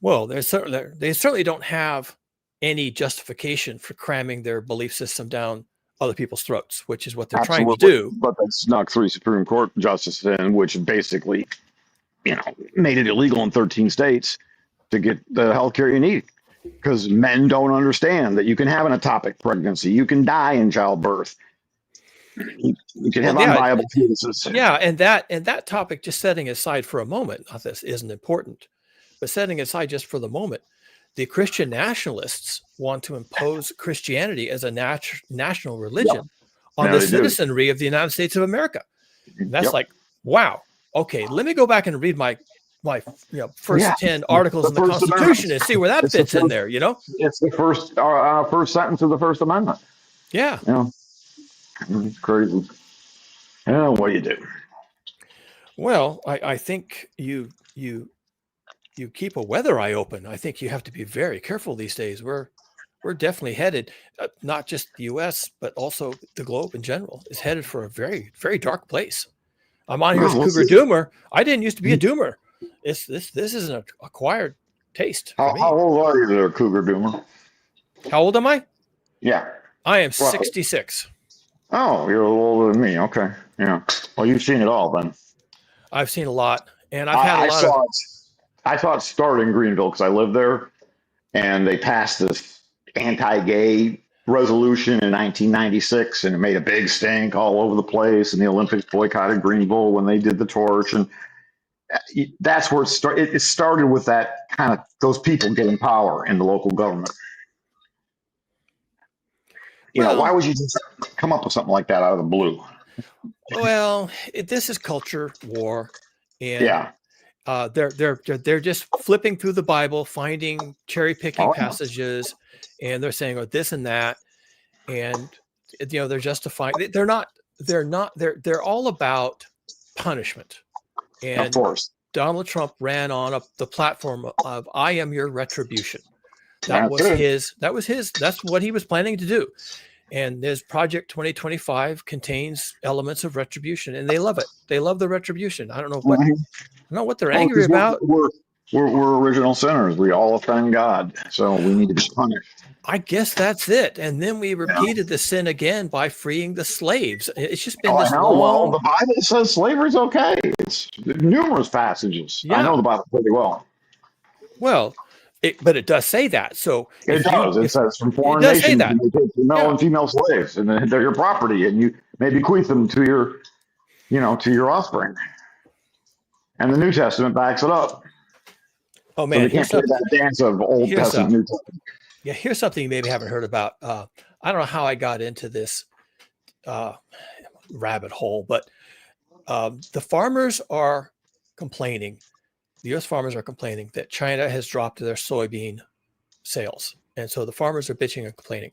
Well, they certainly don't have any justification for cramming their belief system down other people's throats, which is what they're trying to do. But they snuck 3 Supreme Court justices in, which basically, you know, made it illegal in 13 states to get the health care you need. Because men don't understand that you can have an ectopic pregnancy, you can die in childbirth, you can have unviable fetuses. Yeah, and that topic, just setting aside for a moment, not this isn't important, but setting aside just for the moment, the Christian nationalists want to impose Christianity as a national religion on the citizenry of the United States of America. And that's like, wow. Okay, let me go back and read my first 10 articles in the Constitution and see where that fits in there. You know, it's the first sentence of the First Amendment. Yeah, you know, it's crazy. What do you do? Well, I think you keep a weather eye open. I think you have to be very careful these days. We're definitely headed, not just the U.S., but also the globe in general, is headed for a very, very dark place. I'm on here as a Cougar Doomer. I didn't used to be a Doomer. This is an acquired taste. How old are you there, Cougar Doomer? How old am I? Yeah. I am 66. Oh, you're a little older than me. Okay. Yeah. Well, you've seen it all then. I've seen a lot. And I've had a lot I saw it start in Greenville because I lived there. And they passed this anti-gay resolution in 1996. And it made a big stink all over the place. And the Olympics boycotted Greenville when they did the torch. And that's where it started. It started with that kind of those people getting power in the local government. You know, why would you just come up with something like that out of the blue? Well, this is culture war, and they're just flipping through the Bible, finding cherry picking passages, and they're saying, "Oh, this and that," and they're justifying. They're all about punishment. And of course, Donald Trump ran on the platform of "I am your retribution." That's what he was planning to do. And his Project 2025 contains elements of retribution, and they love it. They love the retribution. I don't know what they're angry about. We're original sinners. We all offend God, so we need to be punished. I guess that's it. And then we Yeah. repeated the sin again by freeing the slaves. It's just been Oh, I this know. Well, long. the Bible says slavery's okay. It's numerous passages. I know Yeah. the Bible pretty well. Well, but it does say that. So It does. It says from it foreign does say nations that. you may take male Yeah. and female slaves, and they're your property, and you may bequeath them to your offspring. And the New Testament backs it up. Oh So man, they can't play that dance of Old Testament, New Testament. Yeah, here's something you maybe haven't heard about. I don't know how I got into this rabbit hole, but the farmers are complaining. The U.S. farmers are complaining that China has dropped their soybean sales, and so the farmers are bitching and complaining.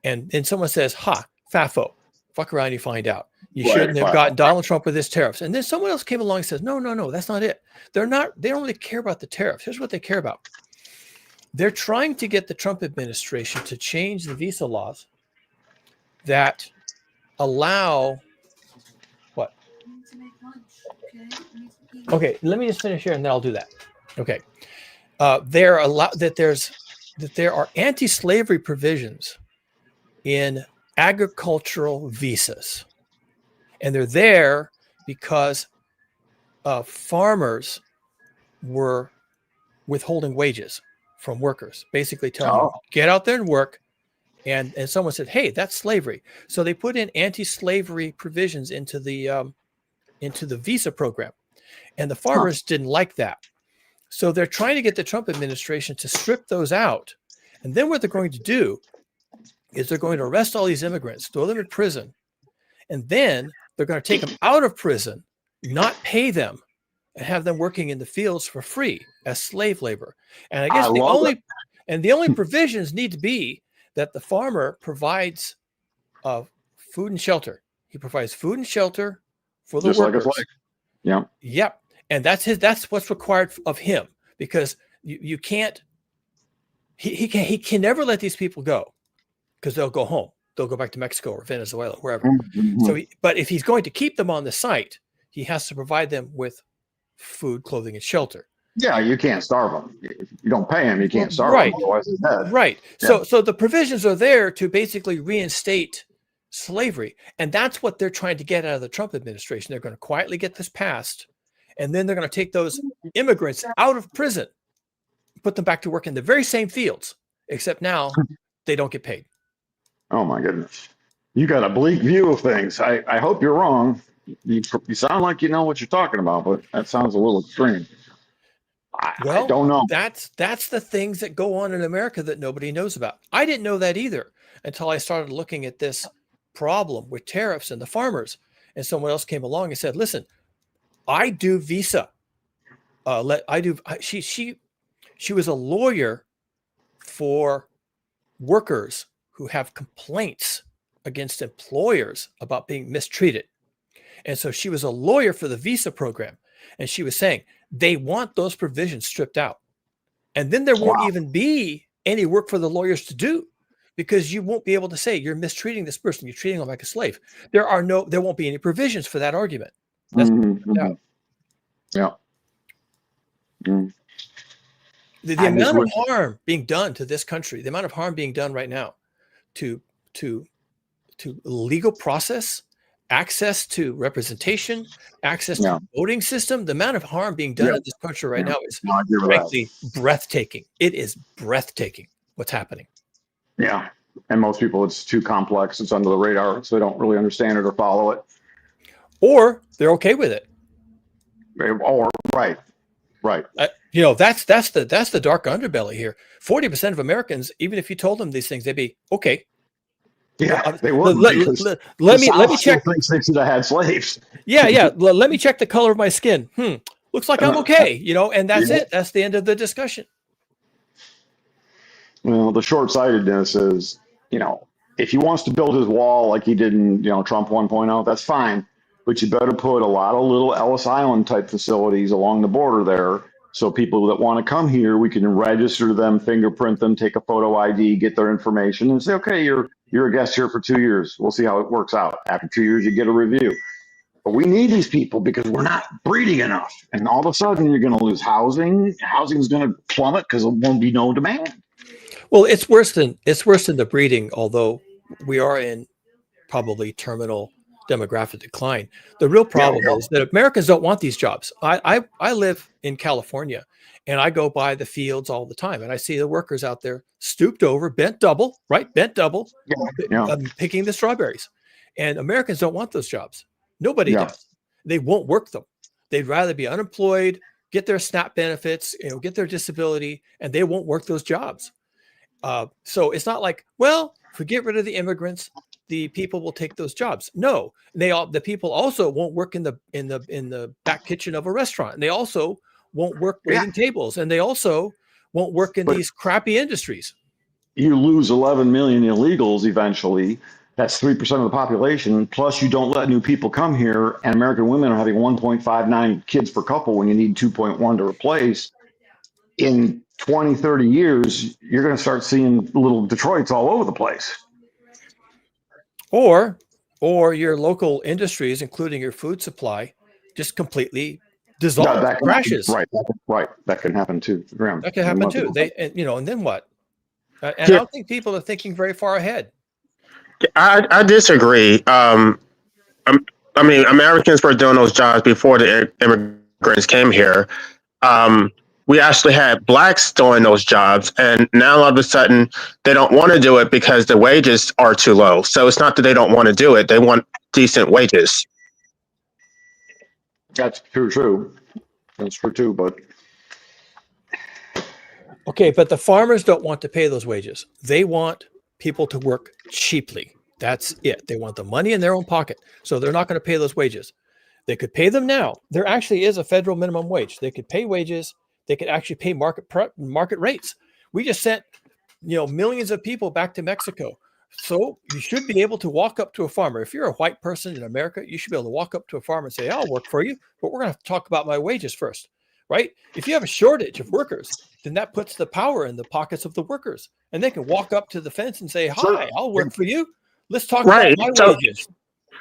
And then someone says, "Ha, FAFO, fuck around, you find out. You shouldn't have gotten Donald Trump with his tariffs." And then someone else came along and says, "No, that's not it. They don't really care about the tariffs. Here's what they care about. They're trying to get the Trump administration to change the visa laws that allow what? Okay, let me just finish here and then I'll do that. Okay. There are anti-slavery provisions in agricultural visas. And they're there because farmers were withholding wages from workers, basically telling them, get out there and work. And someone said, hey, that's slavery. So they put in anti-slavery provisions into the visa program. And the farmers didn't like that. So they're trying to get the Trump administration to strip those out. And then what they're going to do is they're going to arrest all these immigrants, throw them in prison. And then they're going to take them out of prison, not pay them, and have them working in the fields for free as slave labor. And I guess the only provisions need to be that the farmer provides food and shelter. He provides food and shelter for the workers. Like yeah. Yep. And that's what's required of him, because you can't. He can never let these people go, because they'll go home. They'll go back to Mexico or Venezuela, wherever. Mm-hmm. So, but if he's going to keep them on the site, he has to provide them with food, clothing, and shelter. Yeah, you can't starve them. If you don't pay him, you can't starve them. Otherwise, he's dead. Right. Yeah. So the provisions are there to basically reinstate slavery, and that's what they're trying to get out of the Trump administration. They're going to quietly get this passed, and then they're going to take those immigrants out of prison, put them back to work in the very same fields, except now they don't get paid. Oh my goodness. You got a bleak view of things. I hope you're wrong. You sound like you know what you're talking about, but that sounds a little extreme. I don't know. That's the things that go on in America that nobody knows about. I didn't know that either until I started looking at this problem with tariffs and the farmers. And someone else came along and said, listen, I do visa. She was a lawyer for workers who have complaints against employers about being mistreated. And so she was a lawyer for the visa program. And she was saying they want those provisions stripped out. And then there won't even be any work for the lawyers to do, because you won't be able to say you're mistreating this person, you're treating them like a slave. There won't be any provisions for that argument. That's yeah. Mm. The amount of harm being done to this country, the amount of harm being done right now to legal process, access to representation, access to the voting system, the amount of harm being done in this country right now is frankly breathtaking. It is breathtaking what's happening. Yeah. And most people, it's too complex. It's under the radar, so they don't really understand it or follow it. Or they're okay with it. Or right. That's the dark underbelly here. 40% of Americans, even if you told them these things, they'd be okay. Yeah, they would. Let me check. They should have had slaves. Yeah. Let me check the color of my skin. Looks like I'm okay. And that's it. That's the end of the discussion. Well, the short-sightedness is, if he wants to build his wall like he did in, Trump 1.0, that's fine. But you better put a lot of little Ellis Island type facilities along the border there. So people that want to come here, we can register them, fingerprint them, take a photo ID, get their information, and say, okay, you're a guest here for 2 years. We'll see how it works out. After 2 years, you get a review. But we need these people because we're not breeding enough. And all of a sudden, you're going to lose housing. Housing is going to plummet because there won't be no demand. Well, it's worse than the breeding, although we are in probably terminal demographic decline. The real problem is that Americans don't want these jobs. I live in California, and I go by the fields all the time, and I see the workers out there stooped over, bent double, Yeah. picking the strawberries. And Americans don't want those jobs. Nobody Yeah. does. They won't work them. They'd rather be unemployed, get their SNAP benefits, get their disability, and they won't work those jobs. So it's not like, well, if we get rid of the immigrants, the people will take those jobs. No, the people also won't work in the back kitchen of a restaurant. And they also won't work waiting tables, and they also won't work in these crappy industries. You lose 11 million illegals eventually. That's 3% of the population. Plus, you don't let new people come here, and American women are having 1.59 kids per couple when you need 2.1 to replace. In 20, 30 years, you're going to start seeing little Detroits all over the place. Or your local industries, including your food supply, just completely dissolve, crashes. Right. That can happen too. Graham. That can happen too. And then what? And I don't think people are thinking very far ahead. I disagree. I mean, Americans were doing those jobs before the immigrants came here. We actually had blacks doing those jobs, and now all of a sudden they don't want to do it because the wages are too low. So it's not that they don't want to do it; they want decent wages. That's true. That's true too. But okay, but the farmers don't want to pay those wages. They want people to work cheaply. That's it. They want the money in their own pocket, so they're not going to pay those wages. They could pay them now. There actually is a federal minimum wage. They could pay wages. They could actually pay market rates. We just sent, millions of people back to Mexico. So you should be able to walk up to a farmer. If you're a white person in America, you should be able to walk up to a farmer and say, I'll work for you, but we're going to have to talk about my wages first, right? If you have a shortage of workers, then that puts the power in the pockets of the workers. And they can walk up to the fence and say, hi, I'll work for you. Let's talk about my wages.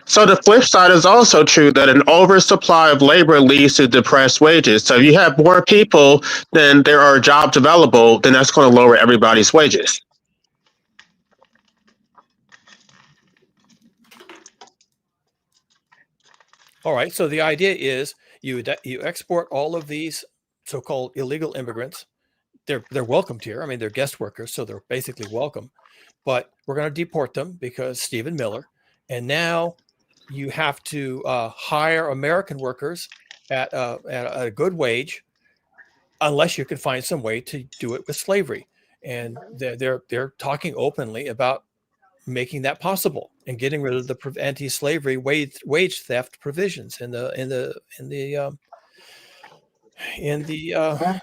So the flip side is also true that an oversupply of labor leads to depressed wages. So if you have more people than there are jobs available, then that's going to lower everybody's wages. All right. So the idea is you export all of these so-called illegal immigrants. They're welcomed here. I mean, they're guest workers, so they're basically welcome. But we're going to deport them because Stephen Miller. And now you have to hire American workers at a good wage, unless you can find some way to do it with slavery. And they're talking openly about making that possible and getting rid of the anti-slavery wage theft provisions in the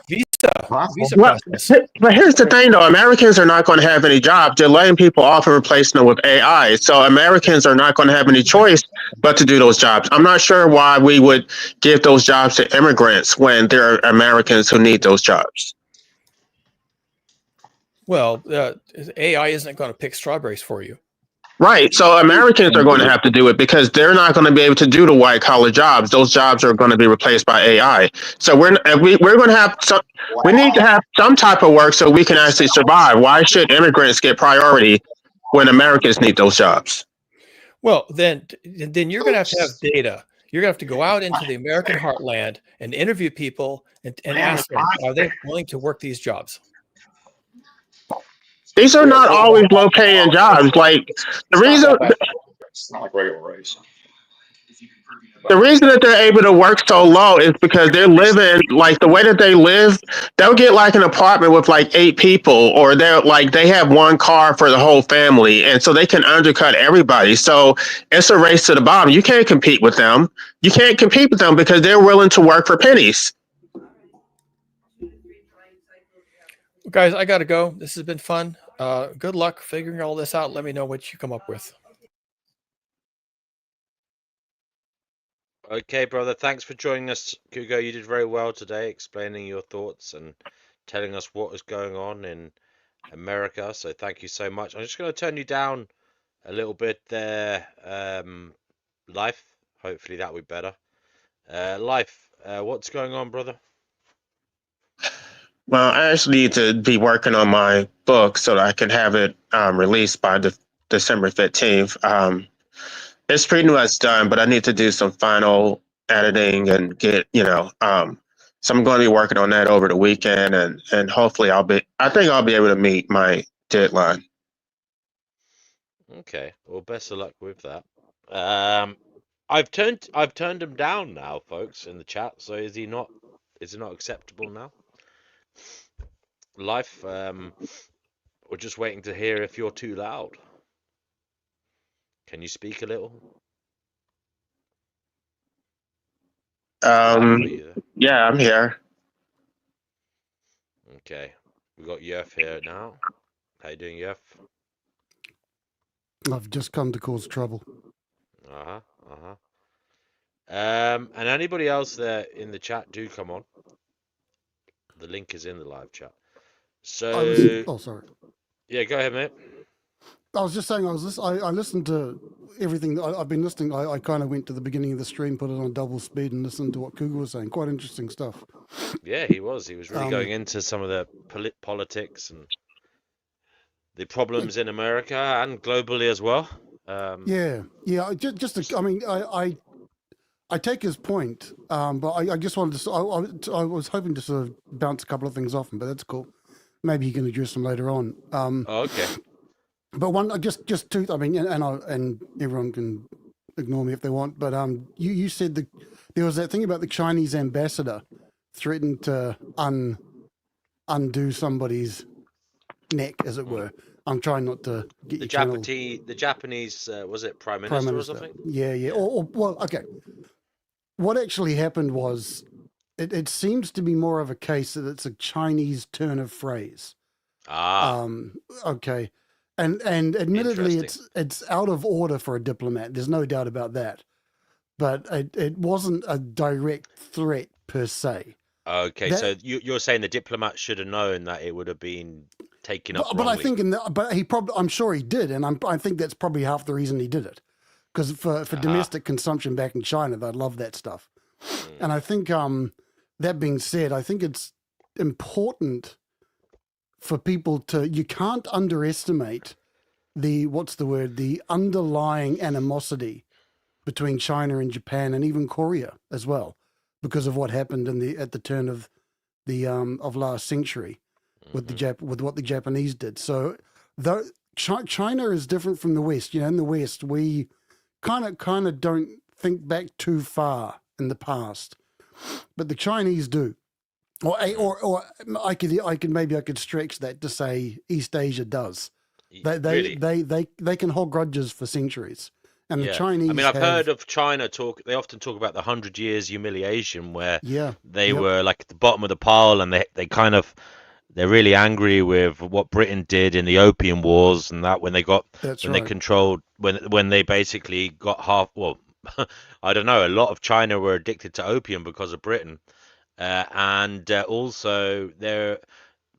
visa process. But here's the thing, though. Americans are not going to have any jobs. They're laying people off and replacing them with AI. So Americans are not going to have any choice but to do those jobs. I'm not sure why we would give those jobs to immigrants when there are Americans who need those jobs. Well, AI isn't going to pick strawberries for you. Right. So Americans are going to have to do it because they're not going to be able to do the white collar jobs. Those jobs are going to be replaced by AI. So we're going to have some. We need to have some type of work so we can actually survive. Why should immigrants get priority when Americans need those jobs? Well, then you're going to have data. You're going to have to go out into the American heartland and interview people and ask them, are they willing to work these jobs? These are not always low-paying jobs. Like the reason, it's not like regular race. the reason that they're able to work so low is because they're living like the way that they live. They'll get like an apartment with like 8 people, or they have one car for the whole family, and so they can undercut everybody. So it's a race to the bottom. You can't compete with them. You can't compete with them because they're willing to work for pennies. Guys, I got to go. This has been fun. Good luck figuring all this out. Let me know what you come up with. Okay, brother. Thanks for joining us, Kugo. You did very well today, explaining your thoughts and telling us what is going on in America. So thank you so much. I'm just going to turn you down a little bit there, Life. Hopefully that'll be better. Life, what's going on, brother? Well, I actually need to be working on my book so that I can have it released by December 15th. It's pretty much done, but I need to do some final editing and get, so I'm going to be working on that over the weekend, and hopefully I think I'll be able to meet my deadline. Okay, well, best of luck with that. I've turned him down now, folks, in the chat. So is it not acceptable now? Life, we're just waiting to hear if you're too loud. Can you speak a little? Life, are you there? Yeah, I'm here. Okay, we got Yerf here now. How you doing, Yerf? I've just come to cause trouble. And anybody else there in the chat, do come on. The link is in the live chat. So, Sorry. Yeah, go ahead, mate. I was just saying, I listened to everything that I've been listening. I kind of went to the beginning of the stream, put it on double speed, and listened to what Cougar was saying. Quite interesting stuff. Yeah, he was. He was really going into some of the politics and the problems in America and globally as well. Yeah. I take his point, but I just wanted to. I was hoping to sort of bounce a couple of things off him, but that's cool. Maybe he can address them later on. Okay. But one, just two. I mean, and everyone can ignore me if they want. But you said there was that thing about the Chinese ambassador threatened to undo somebody's neck, as it were. I'm trying not to get the Japanese was it Prime Minister or something? Yeah. Well, okay. What actually happened was, it seems to be more of a case that it's a Chinese turn of phrase. Okay. And admittedly, it's out of order for a diplomat. There's no doubt about that. But it wasn't a direct threat per se. Okay, so you're saying the diplomat should have known that it would have been taken up but wrongly. I think I'm sure he did, and I think that's probably half the reason he did it. Because for domestic consumption back in China, they love that stuff. And I think, that being said, I think it's important for people you can't underestimate the underlying animosity between China and Japan and even Korea as well, because of what happened at the turn of of last century with what the Japanese did. So though China is different from the West. In the West, we kind of don't think back too far in the past, but the Chinese do. Or I could stretch that to say East Asia does. They can hold grudges for centuries, and the Chinese. I mean, I've heard of China talk. They often talk about the 100 Years humiliation, where they were like at the bottom of the pile, and they're really angry with what Britain did in the Opium Wars, and that when they controlled when they basically got I don't know, a lot of China were addicted to opium because of Britain. And also,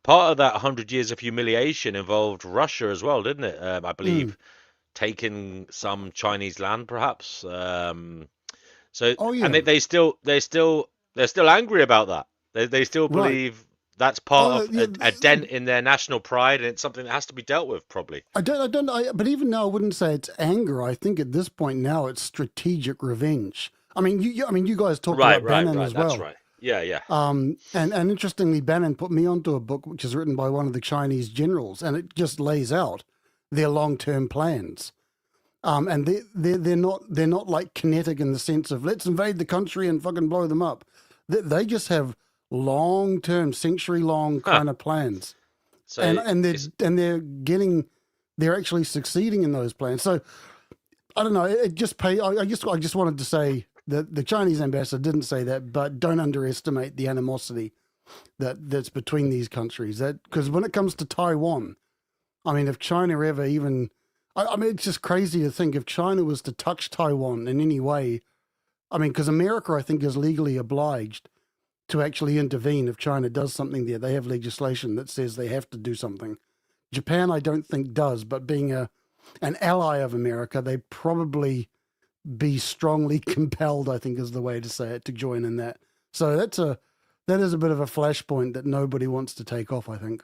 part of that 100 Years of humiliation involved Russia as well, didn't it? I believe taking some Chinese land, perhaps. And they're still angry about that. They still believe that's part of a dent in their national pride, and it's something that has to be dealt with, probably. But even now, I wouldn't say it's anger. I think at this point now, it's strategic revenge. I mean, you guys talked about Bannon as well. That's right. Yeah. And interestingly, Bannon put me onto a book which is written by one of the Chinese generals, and it just lays out their long-term plans. And they're not like kinetic in the sense of let's invade the country and fucking blow them up. They just have long-term, century-long kind of plans. So they're actually succeeding in those plans. So I don't know. I just wanted to say that the Chinese ambassador didn't say that, but don't underestimate the animosity that's between these countries. Because when it comes to Taiwan, I mean, if China ever even, I mean, it's just crazy to think if China was to touch Taiwan in any way. I mean, because America, I think, is legally obliged to actually intervene if China does something there. They have legislation that says they have to do something. Japan, I don't think does, but being an ally of America, they probably be strongly compelled, I think is the way to say it, to join in that. So that is a bit of a flashpoint that nobody wants to take off, I think.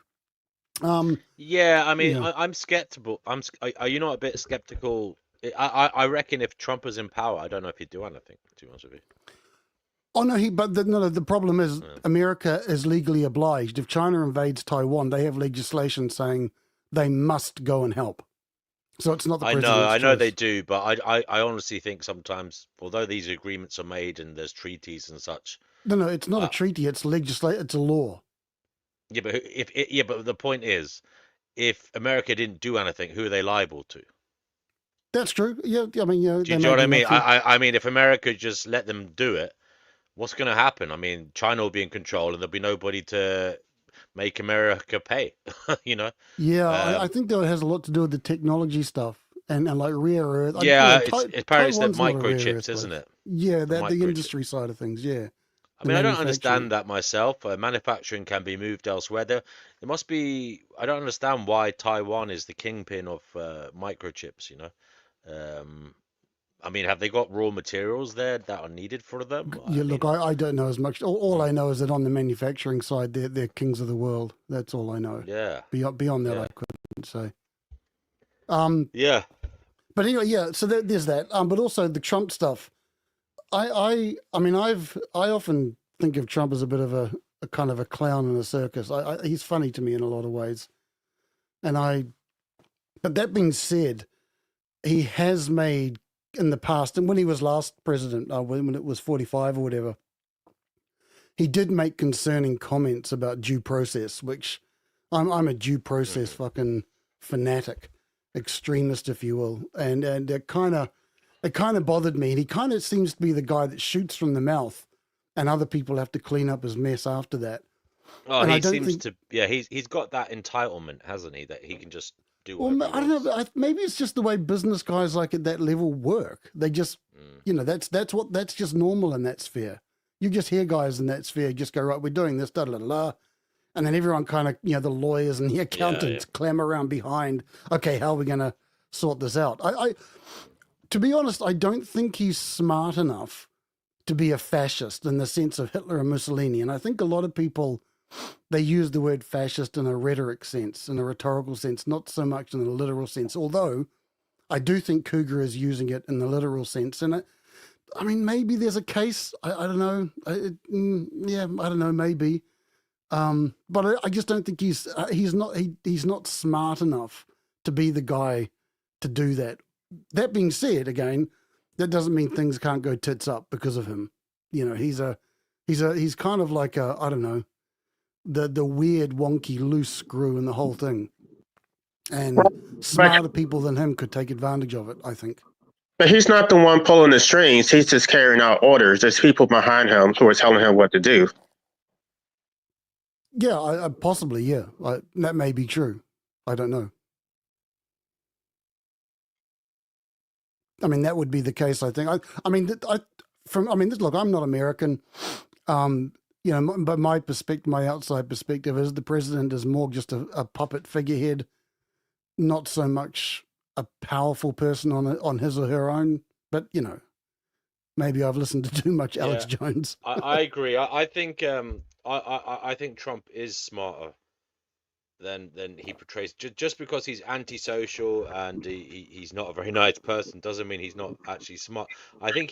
Yeah, I mean, Yeah. I'm skeptical. Are you not a bit skeptical? I reckon if Trump was in power, I don't know if he'd do anything, to be honest with you. Oh no, the problem is Yeah. America is legally obliged. If China invades Taiwan, they have legislation saying they must go and help. So it's not the president's I know choice. they do, but I honestly think sometimes, although these agreements are made and there's treaties and such, No, it's not a treaty. It's legislation. It's a law. yeah, but but the point is, if America didn't do anything, who are they liable to? That's true. Yeah, I mean, Do they you know may what do I mean? nothing. I mean, if America just let them do it, what's going to happen? I mean, China will be in control, and there'll be nobody to make America pay. You know? Yeah, I think though it has a lot to do with the technology stuff and like rare earth. Yeah, it's apparently it's the Taiwan's not a rare microchips, earth isn't place. it? Yeah, The that the microchip. industry side of things. Yeah, I the mean, I don't manufacturing. understand that myself. Manufacturing can be moved elsewhere. There must be. I don't understand why Taiwan is the kingpin of microchips. You know, I mean, have they got raw materials there that are needed for them? Yeah, look, I don't know as much. All I know is that on the manufacturing side, they're kings of the world. That's all I know. Yeah, Beyond that, yeah, I couldn't say. yeah. But anyway, yeah. So there's that. But also the Trump stuff. I mean, I often think of Trump as a bit of a kind of a clown in a circus. He's funny to me in a lot of ways, but that being said, he has made in the past, and when he was last president, when it was 45 or whatever, he did make concerning comments about due process, which I'm a due process fucking fanatic, extremist, if you will, and it kind of bothered me. And he kind of seems to be the guy that shoots from the mouth, and other people have to clean up his mess after that. Oh, And I he don't seems think. to. Yeah, he's got that entitlement, hasn't he? That he can just do Well, whatever he I don't know. wants. Maybe it's just the way business guys like at that level work. They just, that's just normal in that sphere. You just hear guys in that sphere just go, right, we're doing this, da da da, and then everyone kind of, the lawyers and the accountants clam around behind. Okay, how are we going to sort this out? To be honest, I don't think he's smart enough to be a fascist in the sense of Hitler and Mussolini. And I think a lot of people, they use the word fascist in a rhetoric sense, in a rhetorical sense, not so much in a literal sense. Although I do think Cougar is using it in the literal sense. And I mean, maybe there's a case. I don't know. I don't know. Maybe. But I just don't think he's not smart enough to be the guy to do that. That being said, again, that doesn't mean things can't go tits up because of him. He's kind of like I don't know, the weird, wonky, loose screw in the whole thing. And smarter people than him could take advantage of it, I think. But he's not the one pulling the strings. He's just carrying out orders. There's people behind him who are telling him what to do. Yeah, I possibly, yeah. That may be true. I don't know. I mean, that would be the case, I think. Look, I'm not American. But my perspective, my outside perspective is the president is more just a puppet figurehead, not so much a powerful person on his or her own. But, maybe I've listened to too much Alex Jones. I agree. I think I think Trump is smarter than he portrays. Just because he's antisocial and he's not a very nice person doesn't mean he's not actually smart. I think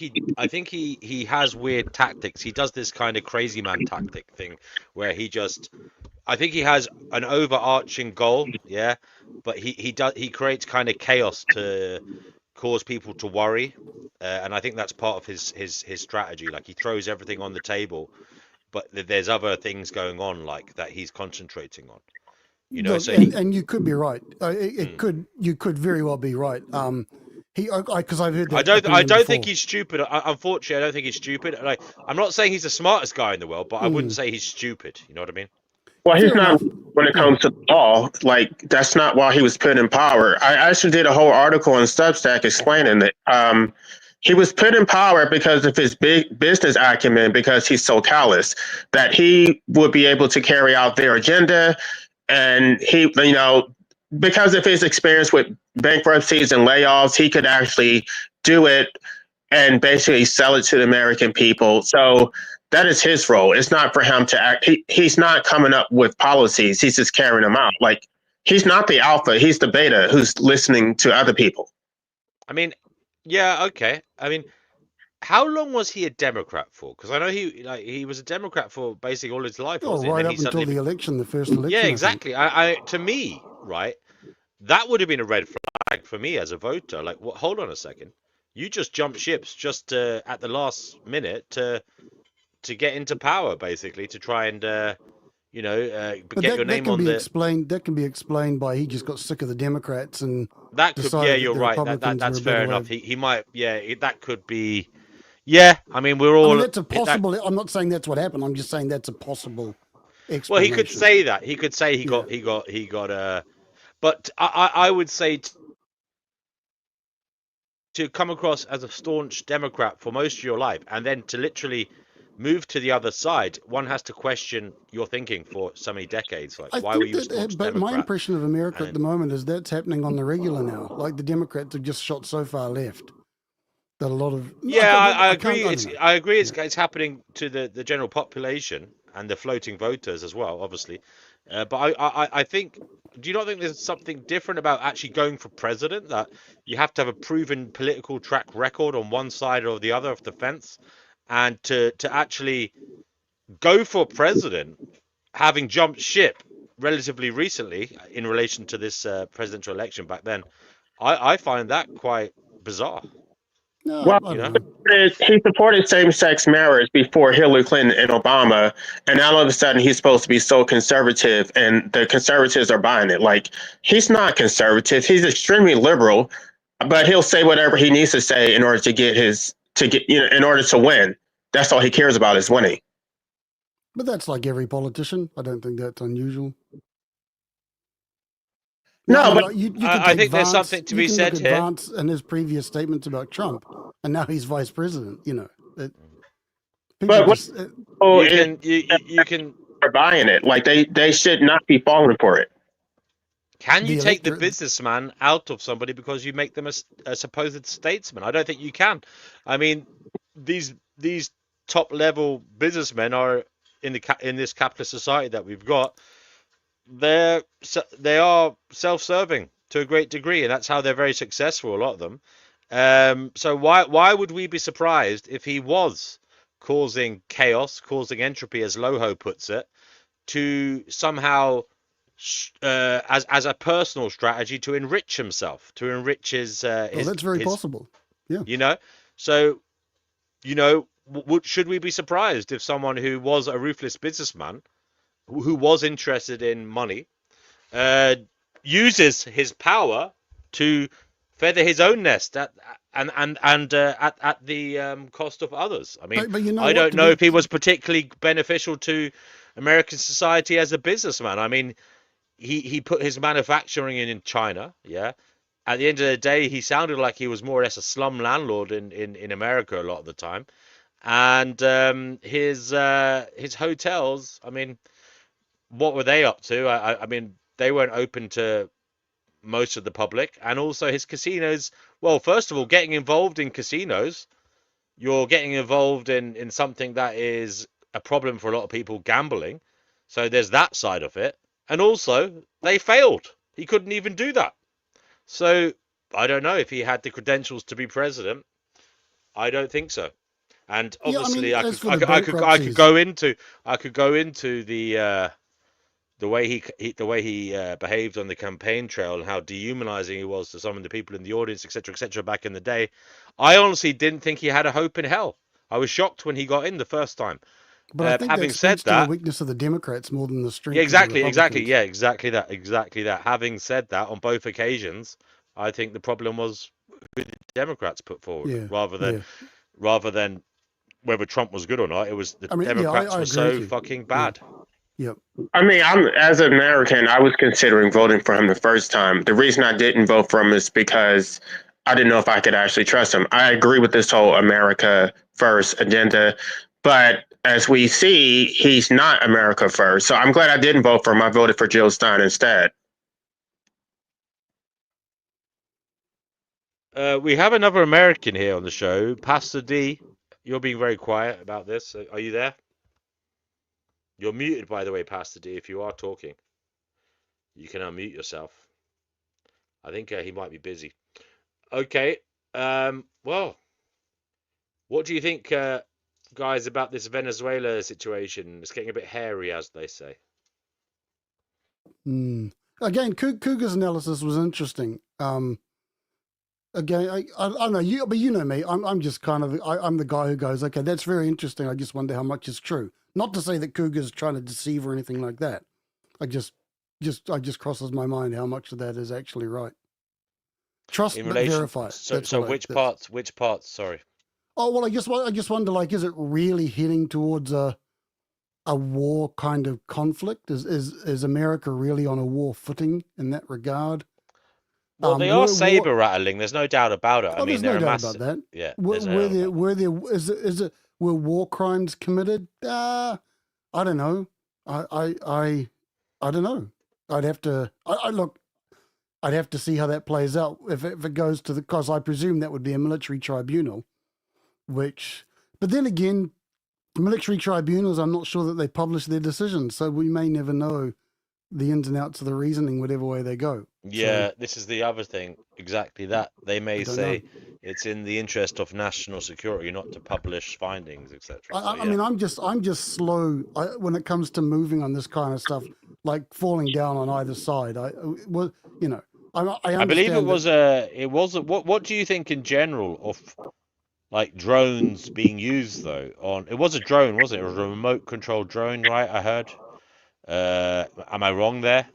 he has weird tactics. He does this kind of crazy man tactic thing where I think he has an overarching goal, yeah, but he creates kind of chaos to cause people to worry, and I think that's part of his strategy. Like he throws everything on the table, but there's other things going on like that he's concentrating on. Look, So and you could be right. You could very well be right. Because I've heard that. I don't think before. he's stupid. Unfortunately, I don't think he's stupid. Like, I'm not saying he's the smartest guy in the world, but I wouldn't say he's stupid. You know what I mean? Well, he's Fair not enough. when it comes to law. Like, that's not why he was put in power. I actually did a whole article on Substack explaining that he was put in power because of his big business acumen, because he's so callous that he would be able to carry out their agenda. And he, because of his experience with bankruptcies and layoffs, he could actually do it and basically sell it to the American people. So that is his role. It's not for him to act. He's not coming up with policies. He's just carrying them out. Like, he's not the alpha. He's the beta who's listening to other people. I mean, yeah, okay. I mean, how long was he a Democrat for? Because I know he was a Democrat for basically all his life, Oh, wasn't he? right And then up he until suddenly, the election, the first election. yeah, I think. exactly. I to me, right, that would have been a red flag for me as a voter. Like, what? Hold on a second. You just jumped ships just at the last minute to get into power, basically, to try and But get your that name can on be the. explained. That can be explained by he just got sick of the Democrats and That could, yeah, decided that you're the right. That Republicans were that's a better fair way. enough. He might, yeah, that could be. Yeah, I mean, we're I all mean, that's a that. possible. I'm not saying that's what happened. I'm just saying that's a possible explanation. Well, he could say that. He could say he Yeah. got. But I would say to come across as a staunch Democrat for most of your life, and then to literally move to the other side, one has to question your thinking for so many decades. Like, I why were think you a that, staunch but my Democrat? impression of America at And the moment is that's happening on the regular now. Like the Democrats have just shot so far left that a lot of yeah, I can't- agree. I don't know. I agree. It's Yeah. it's happening to the general population and the floating voters as well, obviously. But I think. Do you not think there's something different about actually going for president? That you have to have a proven political track record on one side or the other of the fence, and to actually go for president, having jumped ship relatively recently in relation to this presidential election back then, I find that quite bizarre. Well, No, I You know. don't know. he supported same-sex marriage before Hillary Clinton and Obama, and now all of a sudden he's supposed to be so conservative, and the conservatives are buying it. Like, he's not conservative; he's extremely liberal, but he'll say whatever he needs to say in order to in order to win. That's all he cares about is winning. But that's like every politician. I don't think that's unusual. No, I mean, but like you can I take think there's Vance. something to You be can look said at here. Vance and his previous statements about Trump, and now he's vice president. You know, people but what just You can you can are buying it? Like, they should not be falling for it. Can you the take the electorate. businessman out of somebody because you make them a supposed statesman? I don't think you can. I mean, these top level businessmen are in this capitalist society that we've got. They are self-serving to a great degree, and that's how they're very successful. A lot of them. So why would we be surprised if he was causing chaos, causing entropy, as Loho puts it, to somehow as a personal strategy to enrich himself, to enrich his That's very possible. Yeah. you know. So should we be surprised if someone who was a ruthless businessman, who was interested in money, uses his power to feather his own nest at the cost of others? I mean, But you know I what, don't to know be- if he was particularly beneficial to American society as a businessman. I mean, he put his manufacturing in China, yeah. At the end of the day, he sounded like he was more or less a slum landlord in America a lot of the time. And his hotels, I mean, what were they up to? I mean, they weren't open to most of the public. And also his casinos, well, first of all, getting involved in casinos, you're getting involved in something that is a problem for a lot of people, gambling. So there's that side of it. And also, they failed. He couldn't even do that. So I don't know if he had the credentials to be president. I don't think so. And Yeah, I mean, obviously, as for the I could bankruptcies, go into the way he behaved on the campaign trail and how dehumanizing he was to some of the people in the audience, etc., back in the day. I honestly didn't think he had a hope in hell. I was shocked when he got in the first time. but I think Having that said speaks to the that, weakness of the Democrats more than the strength yeah, of the exactly, Republicans. yeah, exactly that. Having said that, on both occasions, I think the problem was who the Democrats put forward, Yeah, rather than whether Trump was good or not. It was the I mean, Democrats I were agree with so you. fucking Yeah, bad. yeah. I mean, as an American, I was considering voting for him the first time. The reason I didn't vote for him is because I didn't know if I could actually trust him. I agree with this whole America first agenda, but as we see, he's not America first. So I'm glad I didn't vote for him. I voted for Jill Stein instead. We have another American here on the show, Pastor D. You're being very quiet about this. Are you there? You're muted, by the way, Pastor D. If you are talking, you can unmute yourself. I think he might be busy. Okay. Well, what do you think, guys, about this Venezuela situation? It's getting a bit hairy, as they say. Again, Cougar's analysis was interesting. Again, I don't know you, but you know me. I'm just kind of I'm the guy who goes, okay, that's very interesting. I just wonder how much is true. Not to say that Cougar's trying to deceive or anything like that. I just crosses my mind how much of that is actually right. Trust but verify. So which parts? Which parts? Sorry. Oh well, I just wonder, like, is it really heading towards a war kind of conflict? Is America really on a war footing in that regard? Well, they are saber rattling. There's no doubt about it. I mean, there's no doubt about that. Yeah. Were war crimes committed? I don't know. I don't know. I'd have to. I'd have to see how that plays out if it goes to because I presume that would be a military tribunal, but then again, military tribunals, I'm not sure that they publish their decisions, so we may never know the ins and outs of the reasoning, whatever way they go. Yeah, this is the other thing. Exactly that. They may say it's in the interest of national security not to publish findings, etc. I mean, I'm just slow when it comes to moving on this kind of stuff, like falling down on either side. I believe it was what do you think in general of like drones being used though? It was a drone, wasn't it? It was a remote controlled drone, right? I heard. Am I wrong there?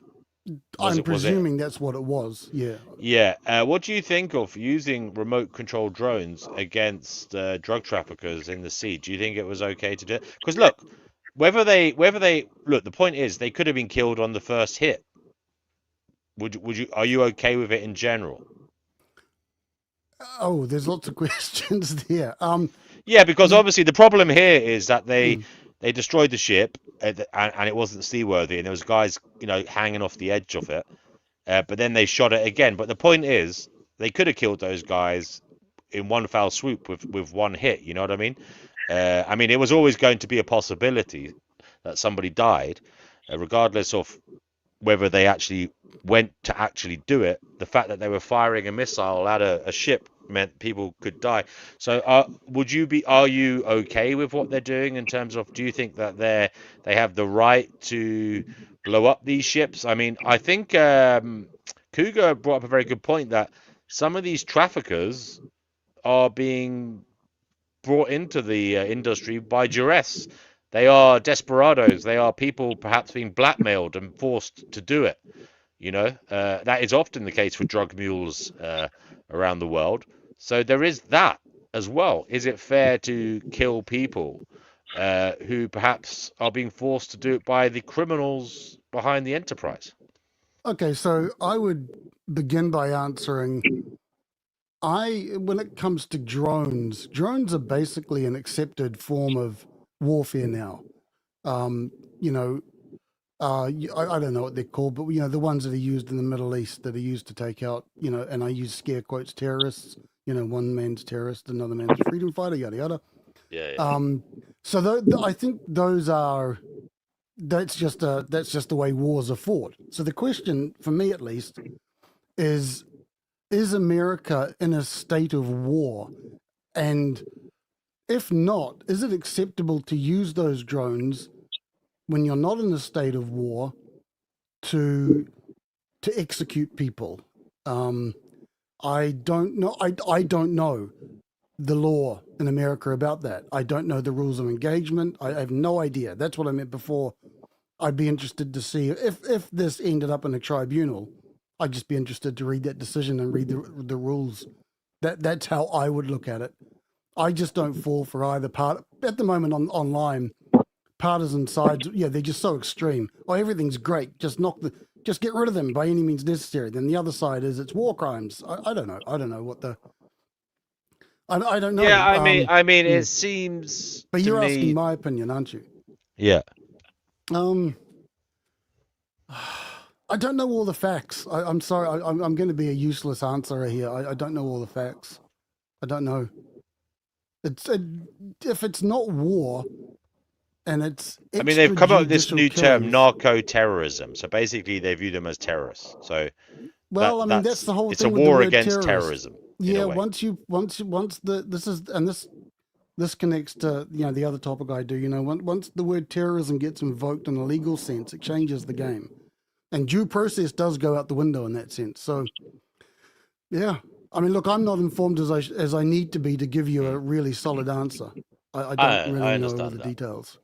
I'm presuming that's what it was. Yeah. Yeah. What do you think of using remote controlled drones against drug traffickers in the sea? Do you think it was okay to do it? Because look, whether they look, the point is they could have been killed on the first hit. Are you okay with it in general? Oh, there's lots of questions there. Yeah, because obviously the problem here is that they destroyed the ship and it wasn't seaworthy, and there was guys, hanging off the edge of it. But then they shot it again. But the point is, they could have killed those guys in one foul swoop with one hit. You know what I mean? It was always going to be a possibility that somebody died, regardless of whether they actually went to actually do it. The fact that they were firing a missile at a ship meant people could die. So are you okay with what they're doing in terms of, do you think that they have the right to blow up these ships? I mean, I think Cougar brought up a very good point that some of these traffickers are being brought into the industry by duress. They are desperados. They are people perhaps being blackmailed and forced to do it. That is often the case with drug mules around the world. So there is that as well. Is it fair to kill people who perhaps are being forced to do it by the criminals behind the enterprise? Okay, so I would begin by answering, when it comes to drones are basically an accepted form of warfare now. I don't know what they're called, but the ones that are used in the Middle East that are used to take out, and I use scare quotes, terrorists. One man's terrorist, another man's freedom fighter, yada yada. Yeah. So I think that's just the way wars are fought. So the question, for me at least, is America in a state of war? And if not, is it acceptable to use those drones when you're not in a state of war to execute people? I don't know. I don't know the law in America about that. I don't know the rules of engagement. I have no idea. That's what I meant before. I'd be interested to see if this ended up in a tribunal. I'd just be interested to read that decision and read the rules. That's how I would look at it. I just don't fall for either part. At the moment online, partisan sides, they're just so extreme. Oh, everything's great. Just get rid of them by any means necessary. Then the other side is it's war crimes. I don't know. I don't know what the. I don't know. Yeah, I mean, it seems. But you're asking my opinion, aren't you? Yeah. I don't know all the facts. I'm sorry. I'm going to be a useless answerer here. I don't know all the facts. I don't know. If it's not war, and it's I mean, they've come up with this extrajudicial new term, killings. narco-terrorism. So basically, they view them as terrorists. So Well, I mean, that's the whole it's a thing with the war word against terrorist. terrorism. Yeah, this connects to the other topic I do. Once the word terrorism gets invoked in a legal sense, it changes the game, and due process does go out the window in that sense. So, yeah, I mean, look, I'm not informed as I need to be to give you a really solid answer. I don't really know all the details.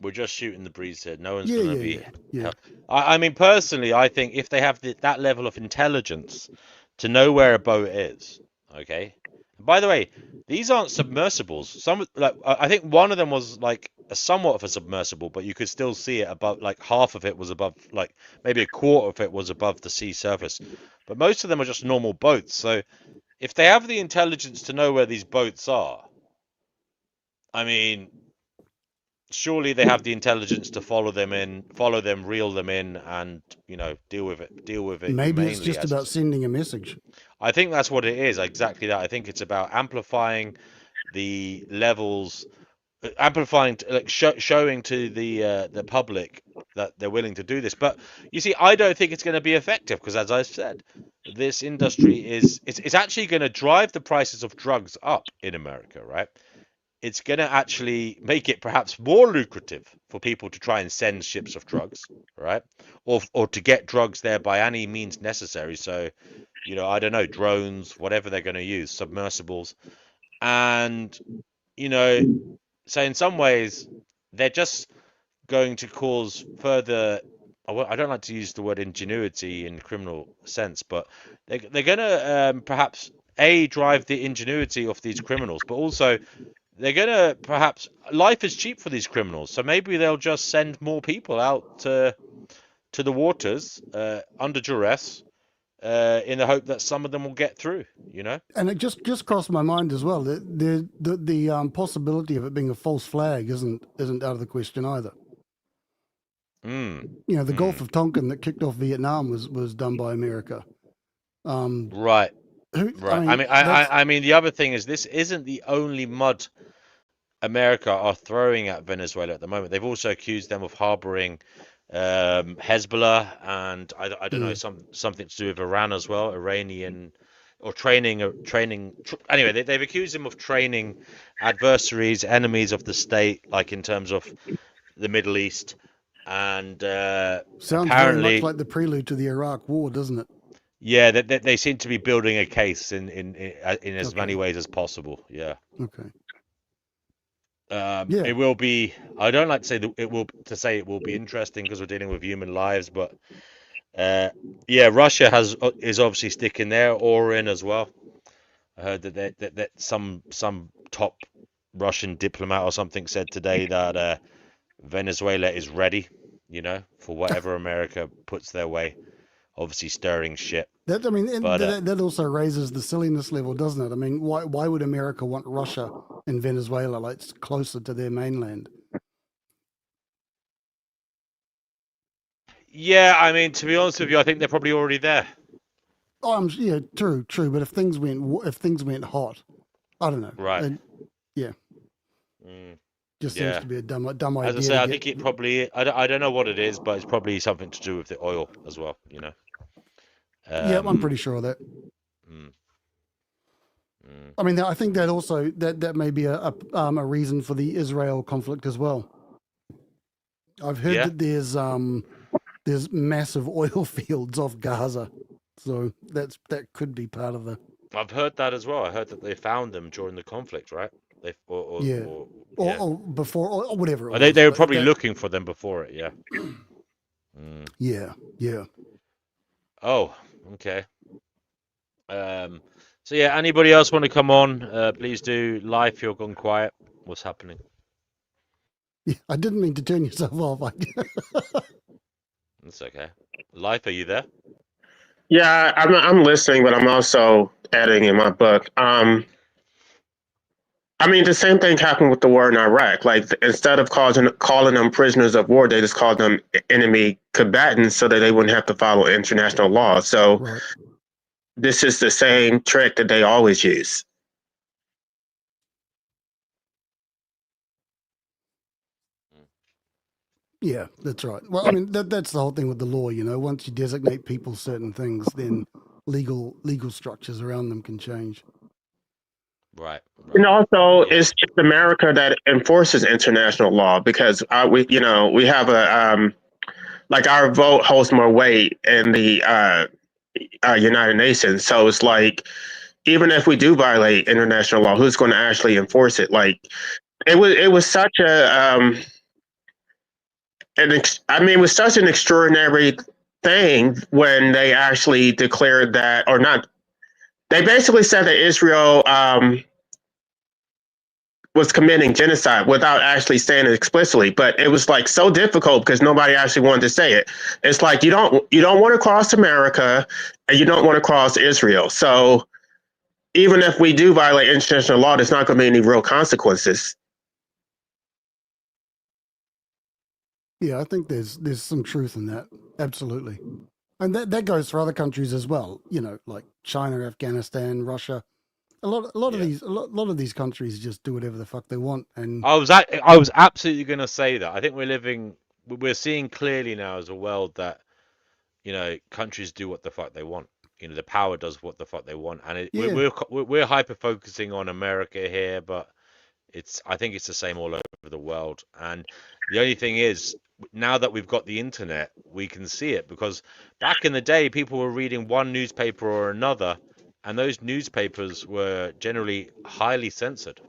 We're just shooting the breeze here. No one's Yeah, going to be. yeah. I mean, personally, I think if they have that level of intelligence to know where a boat is, okay. And by the way, these aren't submersibles. Some I think one of them was like a somewhat of a submersible, but you could still see it above. Like half of it was above, like maybe a quarter of it was above the sea surface. But most of them are just normal boats. So if they have the intelligence to know where these boats are, I mean, surely they have the intelligence to follow them, reel them in, and deal with it Maybe it's humanely. just about sending a message. I think that's what it is, exactly that. I think it's about amplifying the levels, showing to the public that they're willing to do this. But you see, I don't think it's going to be effective because, as I said, this industry it's actually going to drive the prices of drugs up in America, right? It's going to actually make it perhaps more lucrative for people to try and send ships of drugs, right? Or to get drugs there by any means necessary. So, I don't know, drones, whatever they're going to use, submersibles. And, so in some ways, they're just going to cause further. I don't like to use the word ingenuity in criminal sense, but they're going to perhaps drive the ingenuity of these criminals, but also they're going to perhaps life is cheap for these criminals, so maybe they'll just send more people out to the waters under duress in the hope that some of them will get through. And it just crossed my mind as well. The possibility of it being a false flag isn't out of the question either. The Gulf of Tonkin that kicked off Vietnam was done by America. Right. Right. I mean, the other thing is this isn't the only mud America are throwing at Venezuela at the moment. They've also accused them of harboring Hezbollah and I don't know, something to do with Iran as well, Iranian, or training. Anyway, they've accused him of training adversaries, enemies of the state, like in terms of the Middle East. And sounds apparently, very much like the prelude to the Iraq War, doesn't it? Yeah, they seem to be building a case in as many ways as possible. Yeah. Okay. It will be. I don't like to say that it will be interesting because we're dealing with human lives, but Russia is obviously sticking their oar in as well. I heard that some top Russian diplomat or something said today that Venezuela is ready, for whatever America puts their way. Obviously stirring shit. That also raises the silliness level, doesn't it? I mean, why would America want Russia in Venezuela? Like, it's closer to their mainland. Yeah, I mean, to be honest with you, I think they're probably already there. Oh, true. But if things went hot, I don't know. Right. Just seems to be a dumb idea. As I say, I think it probably. I don't know what it is, but it's probably something to do with the oil as well. Yeah, I'm pretty sure of that. I mean, I think that also that may be a reason for the Israel conflict as well. I've heard that there's massive oil fields off Gaza, so that could be part of the. I've heard that as well. I heard that they found them during the conflict, right? Or before, or whatever. They were probably looking for them before it. Yeah. Yeah. Oh, okay. So yeah, anybody else want to come on? Please do. Life, you're gone quiet. What's happening? Yeah, I didn't mean to turn yourself off. That's okay. Life, are you there? Yeah, I'm listening, but I'm also adding in my book. I I mean, the same thing happened with the war in Iraq. Like instead of calling them prisoners of war, they just called them enemy combatants so that they wouldn't have to follow international law. So Right. this is the same trick that they always use. Yeah, that's right. Well, I mean, that's the whole thing with the law. Once you designate people certain things, then legal structures around them can change. Right. And also, Yeah. it's America that enforces international law because we have like our vote holds more weight in the United Nations. So it's like even if we do violate international law, who's going to actually enforce it? Like it was such it was such an extraordinary thing when they actually declared that, or not. They basically said that Israel was committing genocide without actually saying it explicitly. But it was like so difficult because nobody actually wanted to say it. It's like you don't want to cross America and you don't want to cross Israel. So even if we do violate international law, there's not going to be any real consequences. Yeah, I think there's some truth in that. Absolutely. And that goes for other countries as well, like China, Afghanistan, Russia. A lot of Yeah. these countries just do whatever the fuck they want. And I was absolutely going to say that. I think we're seeing clearly now as a world that countries do what the fuck they want. The power does what the fuck they want, and yeah, we're hyper focusing on America here, but I think it's the same all over the world. And the only thing is, now that we've got the internet, we can see it, because back in the day, people were reading one newspaper or another, and those newspapers were generally highly censored.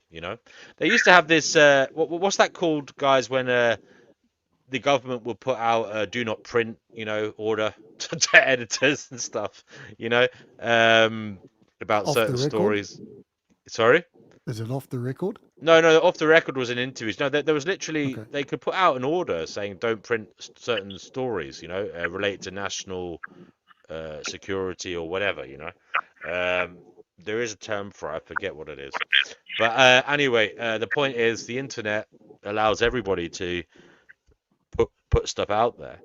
They used to have this what's that called, guys, when the government will put out a do not print, order to editors and stuff, about off the certain record. stories. Sorry? Is it off the record? No, off the record was in interviews. No, there was literally, Okay. they could put out an order saying don't print certain stories, related to national security or whatever, There is a term for it, I forget what it is. But anyway, the point is the internet allows everybody to put stuff out there.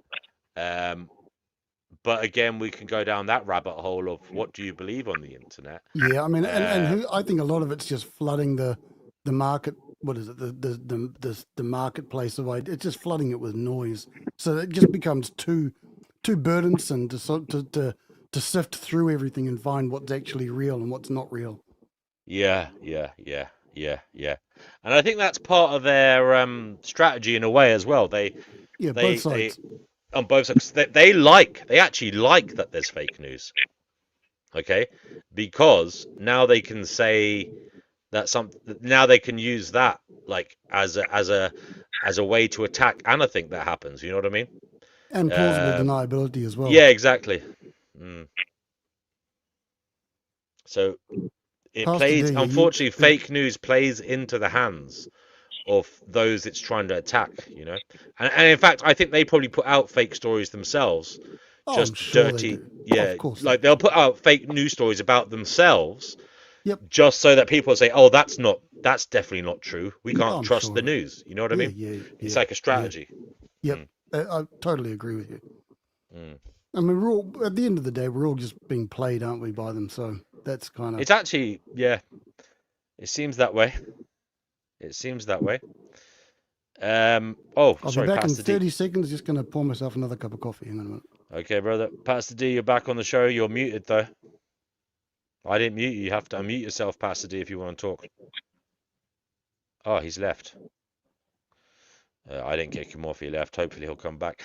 But again, we can go down that rabbit hole of what do you believe on the internet? Yeah, I mean, and Uh, who I think a lot of it's just flooding the market. What is it? The marketplace of ideas. It's just flooding it with noise, so it just becomes too burdensome to sift through everything and find what's actually real and what's not real. yeah. And I think that's part of their strategy in a way as well. They Yeah, both they sides. on both sides, they actually like that there's fake news. Okay, because now they can say that now they can use that like as a way to attack anything that happens. You know what I mean? And plausible deniability as well. Yeah, exactly. So it Pastor plays, D, unfortunately, fake news plays into the hands of those it's trying to attack, and in fact, I think they probably put out fake stories themselves, I'm just sure they dirty. do. Yeah, Of course like they they'll do. put out fake news stories about themselves, Yep. just so that people say, oh, that's definitely not true, we can't I'm trust sure the of it. news. You know what I mean? Yeah. It's like a strategy. Yep. I totally agree with you. Mm. I mean, we're all, at the end of the day, we're all just being played, aren't we, by them? So that's kind of. It's actually, yeah, it seems that way. Oh, I'll be sorry, back in Pastor D. 30 seconds. Just going to pour myself another cup of coffee. Hang on a minute. Okay, brother. Pastor D, you're back on the show. You're muted, though. I didn't mute you. You have to unmute yourself, Pastor D, if you want to talk. Oh, he's left. I didn't kick him off. He left. Hopefully he'll come back.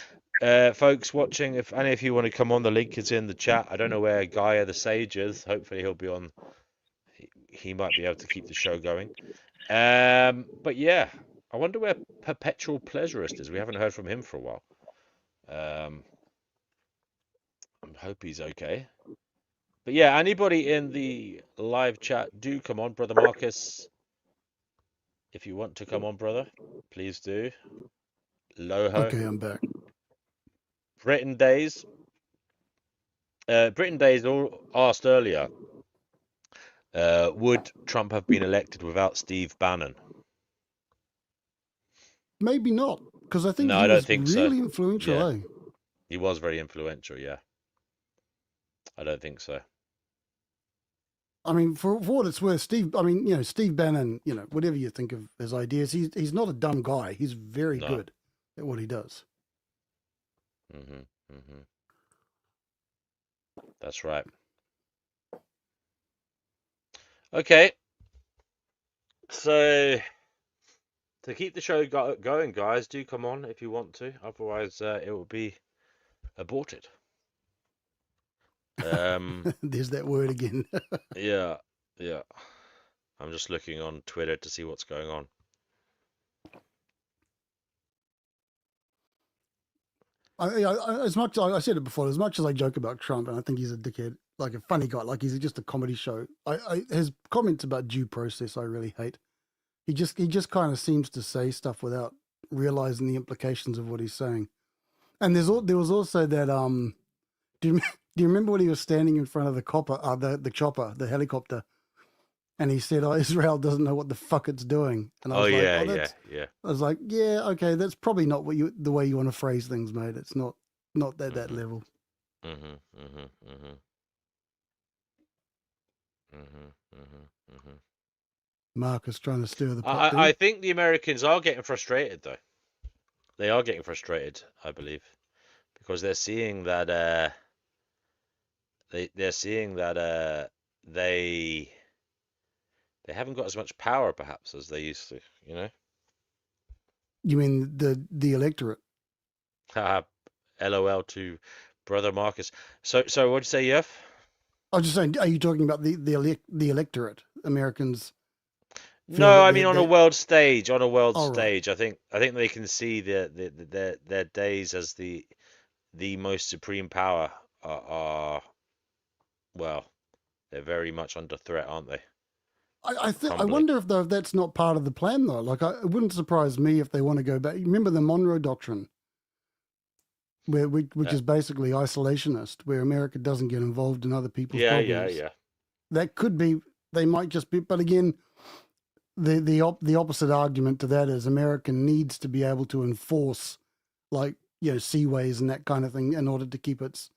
Folks watching, if any of you want to come on, the link is in the chat. I don't know where Gaia the Sage is. Hopefully he'll be on. He might be able to keep the show going. But yeah, I wonder where Perpetual Pleasurist is. We haven't heard from him for a while. I hope he's okay. But yeah, anybody in the live chat, do come on, Brother Marcus. If you want to come on, brother, please do. Loho. Okay, I'm back. Britain Days. Britain Days asked earlier, Would Trump have been elected without Steve Bannon? Maybe not, because I think No, he I don't was think so. really influential, Yeah. eh? He was very influential, yeah. I don't think so. I mean, for what it's worth, Steve Bannon, whatever you think of his ideas, he's not a dumb guy. He's very No. good at what he does. That's right. Okay. So to keep the show going, guys, do come on if you want to. Otherwise, it will be aborted. There's that word again. Yeah. I'm just looking on Twitter to see what's going on. As much I said it before, as much as I joke about Trump, and I think he's a dickhead, like a funny guy, like he's just a comedy show. His comments about due process, I really hate. He just kind of seems to say stuff without realizing the implications of what he's saying. And there was also that do you remember when he was standing in front of the chopper, the helicopter, and he said, "Oh, Israel doesn't know what the fuck it's doing." And I was Yeah. I was like, "Yeah, okay, that's probably not the way you want to phrase things, mate. It's not that level." Marcus trying to stir the pot. I think the Americans are getting frustrated, though. They are getting frustrated, I believe, because they're seeing that they haven't got as much power, perhaps, as they used to. You know. You mean the electorate? LOL to brother Marcus. So what'd you say, Yef? I was just saying, are you talking about the electorate, Americans? No, I mean on a world stage. On a world Oh, right. stage, I think they can see their days as the most supreme power are well, they're very much under threat, aren't they? I wonder if that's not part of the plan though. Like, it wouldn't surprise me if they want to go back. Remember the Monroe Doctrine, which is basically isolationist, where America doesn't get involved in other people's problems. Yeah. That could be. They might just be. But again, the opposite argument to that is America needs to be able to enforce, like, seaways and that kind of thing in order to keep its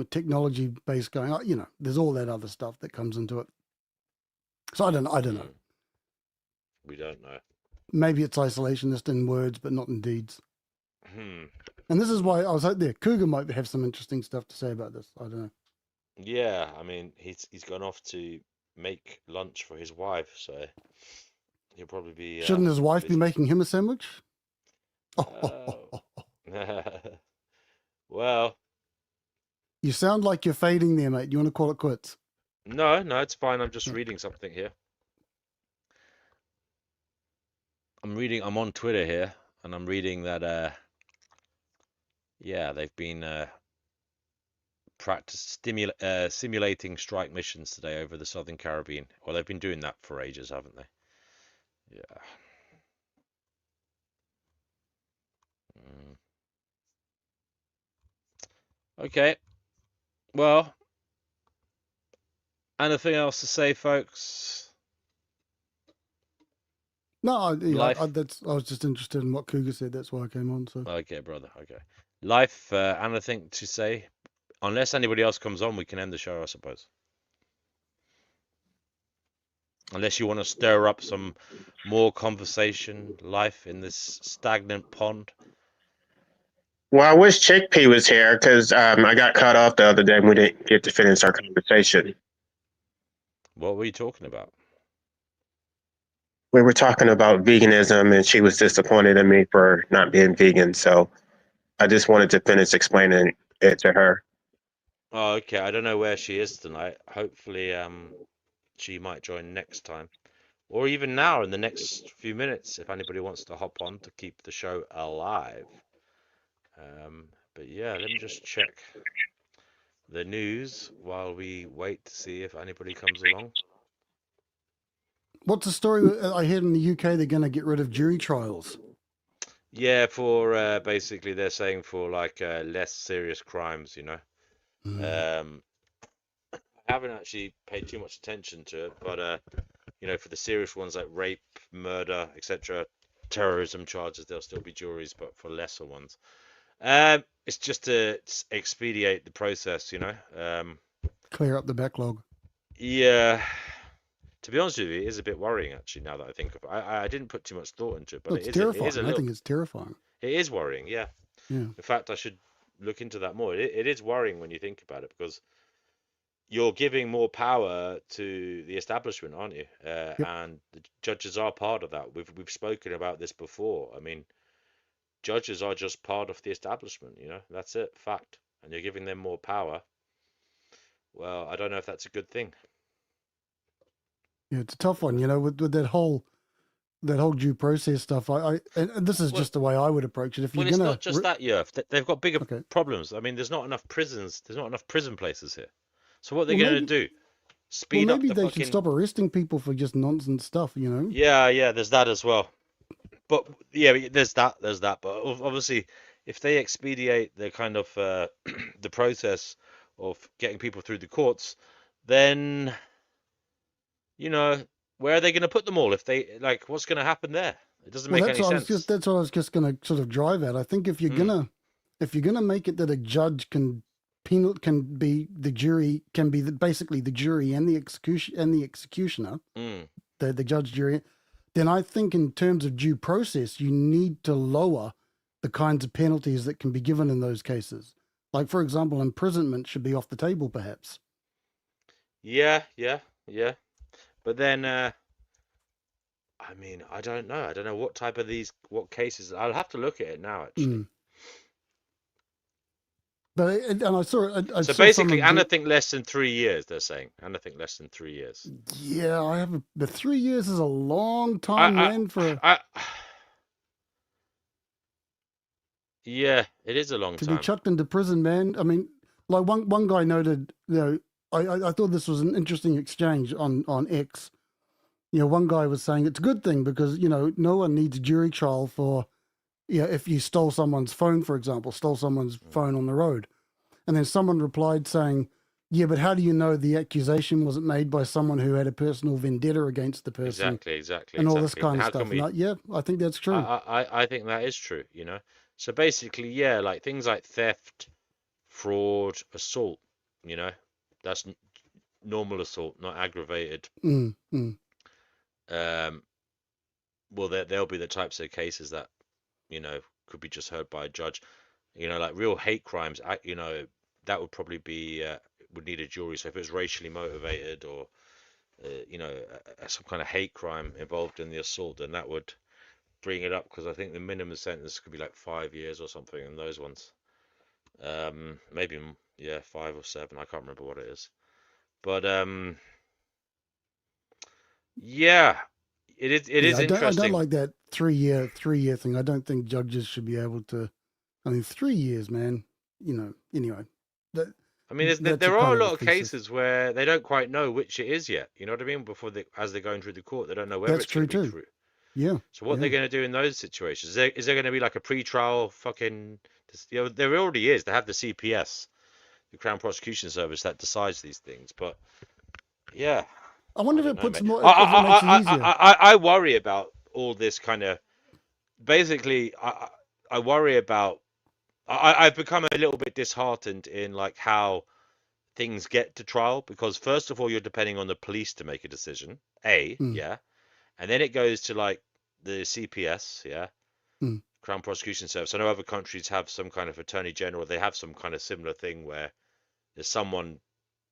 technology base going. There's all that other stuff that comes into it. So I don't know. We don't know. Maybe it's isolationist in words, but not in deeds. And this is why I was like, there. Cougar might have some interesting stuff to say about this. I don't know. Yeah, I mean, he's gone off to make lunch for his wife, so he'll probably be. Shouldn't his wife be making him a sandwich? Well, you sound like you're fading there, mate. You want to call it quits? No, it's fine. I'm just reading something here. I'm on Twitter here, and I'm reading that they've been simulating strike missions today over the Southern Caribbean. Well, they've been doing that for ages, haven't they? Yeah. Okay. Well, anything else to say, folks? No, I was just interested in what Cougar said. That's why I came on. So okay, brother. Okay. Life. Anything to say? Unless anybody else comes on, we can end the show, I suppose. Unless you want to stir up some more conversation, life in this stagnant pond. Well, I wish Chickpea was here because I got cut off the other day and we didn't get to finish our conversation. What were you talking about? We were talking about veganism and she was disappointed in me for not being vegan. So I just wanted to finish explaining it to her. Oh, okay. I don't know where she is tonight. Hopefully, she might join next time. Or even now in the next few minutes, if anybody wants to hop on to keep the show alive. But yeah, let me just check the news while we wait to see if anybody comes along. what's the story? I heard in the UK they're going to get rid of jury trials. Yeah, for basically they're saying for like less serious crimes, I haven't actually paid too much attention to it, but you know, for the serious ones like rape, murder, etc., terrorism charges, there'll still be juries, but for lesser ones, it's just to expedite the process, you know. Clear up the backlog. Yeah, to be honest with you, it is a bit worrying actually. Now that I think of it, I didn't put too much thought into it, but Well, it it's is it is a terrifying. I little. think it's terrifying. It is worrying, yeah. Yeah. In fact, I should look into that more. It is worrying when you think about it because you're giving more power to the establishment, aren't you? Yep. And the judges are part of that. We've spoken about this before. I mean, judges are just part of the establishment, you know. That's it, fact. And you're giving them more power. Well, I don't know if that's a good thing. Yeah, it's a tough one, you know, with that whole due process stuff. And this is Well, just the way I would approach it. If well, you're it's gonna, not just that, Yerf. They've got bigger okay, problems. I mean, there's not enough prisons. There's not enough prison places here. So what they're well going to maybe, do? Speed up maybe the they should fucking. stop arresting people for just nonsense stuff, you know. Yeah, there's that as well. But yeah, there's that. But obviously, if they expedite the kind of the process of getting people through the courts, then you know where are they going to put them all? If they like, what's going to happen there? It doesn't Well, make any sense. that's what I was just gonna sort of drive at. I think if you're Mm, gonna make it that a judge can be the jury, can be basically the jury and the executioner, mm. the judge, jury, then I think in terms of due process, you need to lower the kinds of penalties that can be given in those cases. Like, for example, imprisonment should be off the table, perhaps. Yeah. But then, I mean, I don't know. I don't know what type of what cases. I'll have to look at it now, actually. Mm. But and I saw I So saw basically, someone anything less than 3 years, they're saying. Anything less than 3 years. yeah, I have the 3 years is a long I, time, I, man. I, yeah, it is a long To be time. chucked into prison, man. I mean, like one guy noted, you know, I thought this was an interesting exchange on X. You know, one guy was saying it's a good thing because, you know, no one needs a jury trial for, you know, if you stole someone's phone, for example, stole someone's phone on the road. And then someone replied saying, yeah, but how do you know the accusation wasn't made by someone who had a personal vendetta against the person Exactly. and all this And kind of how stuff? can we? And yeah, I think that's true. I think that is true. You know. So basically, yeah, like things like theft, fraud, assault. You know, that's normal assault, not aggravated. Mm, mm. Well, there'll be the types of cases that, you know, could be just heard by a judge. You know, like real hate crimes. You know, that would probably be would need a jury. So if it was racially motivated or you know, some kind of hate crime involved in the assault, then that would bring it up because I think the minimum sentence could be like 5 years or something in those ones. Maybe yeah, 5 or 7. I can't remember what it is. But yeah, it is interesting. I don't like that 3 year thing. I don't think judges should be able to. I mean, 3 years, man. You know. Anyway, I mean, there are a lot of cases where they don't quite know which it is yet. You know what I mean? As they're going through the court, they don't know whether That's it's going true to be too. true. Yeah. So what they're going to do in those situations? Is there going to be like a pre-trial fucking? You know, there already is. They have the CPS, the Crown Prosecution Service, that decides these things. But yeah, I wonder I if don't it know, puts mate. more. If it makes it easier. I worry about all this kind of. Basically, I worry about. I've become a little bit disheartened in like how things get to trial because first of all you're depending on the police to make a decision. Yeah, and then it goes to like the CPS, yeah, Crown Prosecution Service. I know other countries have some kind of attorney general. They have some kind of similar thing where there's someone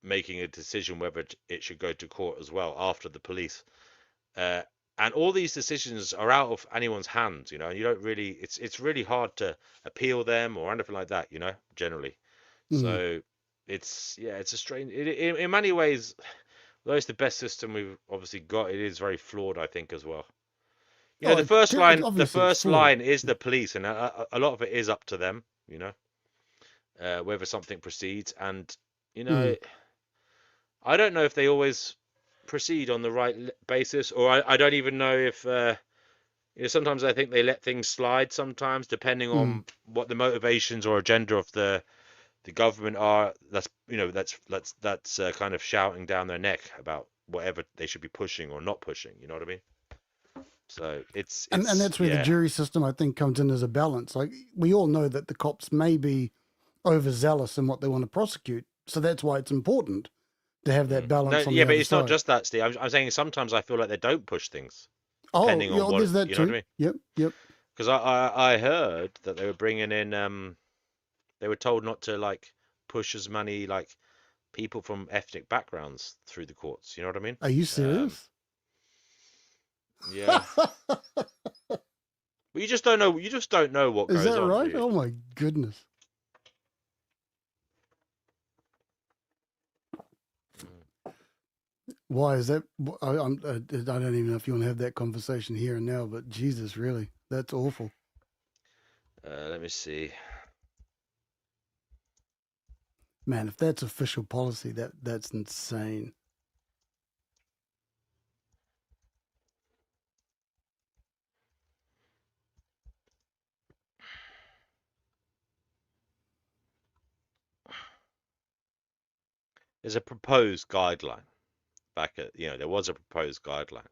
making a decision whether it should go to court as well after the police. And all these decisions are out of anyone's hands, you know, and you don't really, it's really hard to appeal them or anything like that, you know, generally. So it's a strange, in many ways, though it's the best system we've obviously got, it is very flawed, I think, as well. You know, the first line is the police, and a lot of it is up to them, you know, whether something proceeds. And, you know, I don't know if they always proceed on the right basis, or I don't even know if, you know, sometimes I think they let things slide sometimes, depending on what the motivations or agenda of the the government are that's kind of shouting down their neck about whatever they should be pushing or not pushing. You know what I mean? So it's And that's where the yeah. jury system, I think, comes in as a balance. Like, we all know that the cops may be overzealous in what they want to prosecute, so that's why it's important to have that No, balance on yeah, the but other it's not side. just that, Steve. I'm saying sometimes I feel like they don't push things, Oh, depending yeah, on what there's that you know what I too. mean. Yep. Because I heard that they were bringing in they were told not to like push as many like people from ethnic backgrounds through the courts. You know what I mean? Are you serious? Yeah. Well, you just don't know. You just don't know what Is goes that on, do right? you? Oh my goodness. Why is that? I don't even know if you want to have that conversation here and now, but Jesus, really, that's awful. Let me see. Man, if that's official policy, that's insane. There's a proposed guideline back at there was a proposed guideline.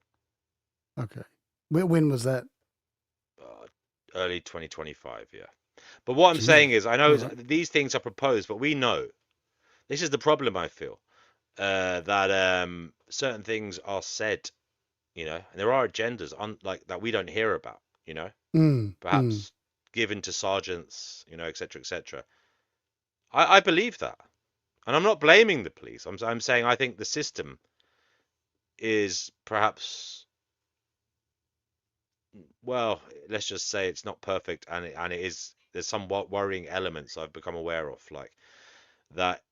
Okay. When was that? Early 2025, yeah. But what I'm Jesus. saying is, I know Right. these things are proposed, but we know this is the problem. I feel that certain things are said, and there are agendas like that we don't hear about, perhaps given to sergeants, etc., etc. I believe that, and I'm not blaming the police. I'm saying I think the system is perhaps, well, let's just say it's not perfect, and it is. There's some worrying elements I've become aware of, like that.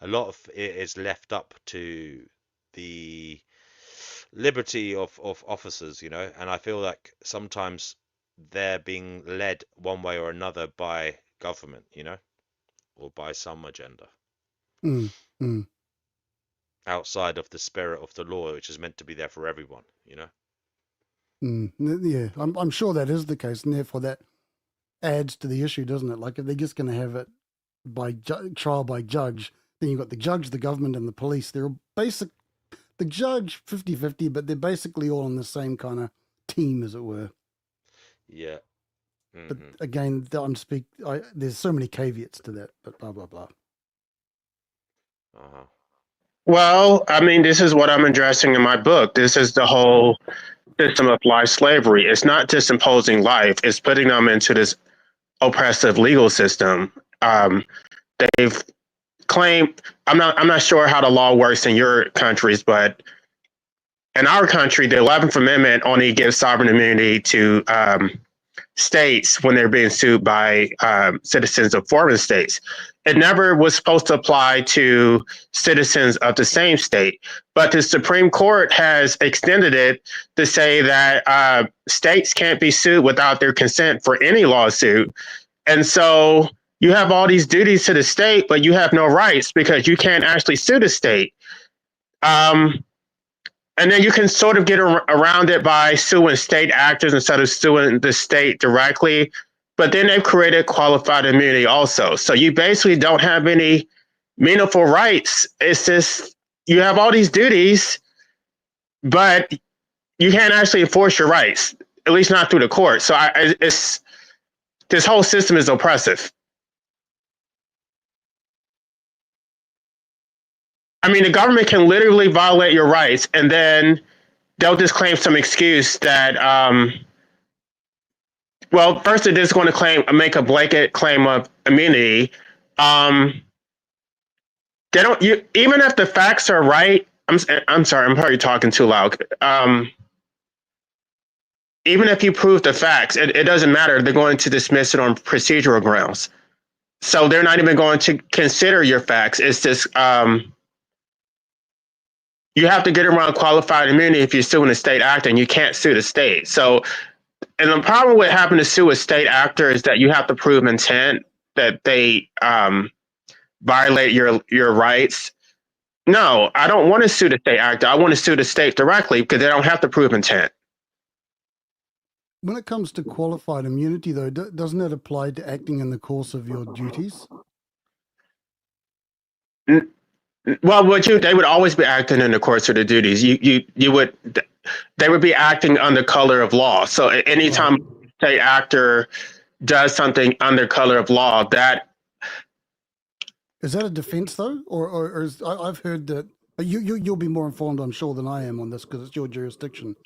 A lot of it is left up to the liberty of officers, and I feel like sometimes they're being led one way or another by government, or by some agenda Mm, mm, outside of the spirit of the law, which is meant to be there for everyone, Yeah, But I'm sure that is the case, and therefore that adds to the issue, doesn't it? Like, if they're just going to have it by trial by judge, then you've got the judge, the government, and the police. They're the judge 50-50, but they're basically all on the same kind of team, as it were. yeah. But Hmm. again, there's so many caveats to that, but blah, blah, blah. Uh-huh. Well, I mean, this is what I'm addressing in my book. This is the whole system of life slavery. It's not just imposing life; it's putting them into this oppressive legal system. They've claimed. I'm not sure how the law works in your countries, but in our country, the 11th Amendment only gives sovereign immunity to states when they're being sued by citizens of foreign states. It never was supposed to apply to citizens of the same state, but the Supreme Court has extended it to say that states can't be sued without their consent for any lawsuit. And so you have all these duties to the state, but you have no rights because you can't actually sue the state. And then you can sort of get around it by suing state actors instead of suing the state directly. But then they've created qualified immunity also. So you basically don't have any meaningful rights. It's just you have all these duties, but you can't actually enforce your rights, at least not through the court. So it's this whole system is oppressive. I mean, the government can literally violate your rights, and then they'll just claim some excuse that well, first they're just going to make a blanket claim of immunity. They don't. Even if the facts are right. I'm sorry. I'm probably talking too loud. Even if you prove the facts, it doesn't matter. They're going to dismiss it on procedural grounds. So they're not even going to consider your facts. It's just you have to get around qualified immunity if you're suing a state actor, and you can't sue the state. So, and the problem with having to sue a state actor is that you have to prove intent that they violate your rights. No, I don't want to sue the state actor. I want to sue the state directly because they don't have to prove intent. When it comes to qualified immunity, though, doesn't it apply to acting in the course of your duties? Well, they would always be acting in the course of their duties. They would be acting under color of law. So anytime say actor does something under color of law, that is that a defense though, or is, I've heard that you'll be more informed, I'm sure, than I am on this because it's your jurisdiction.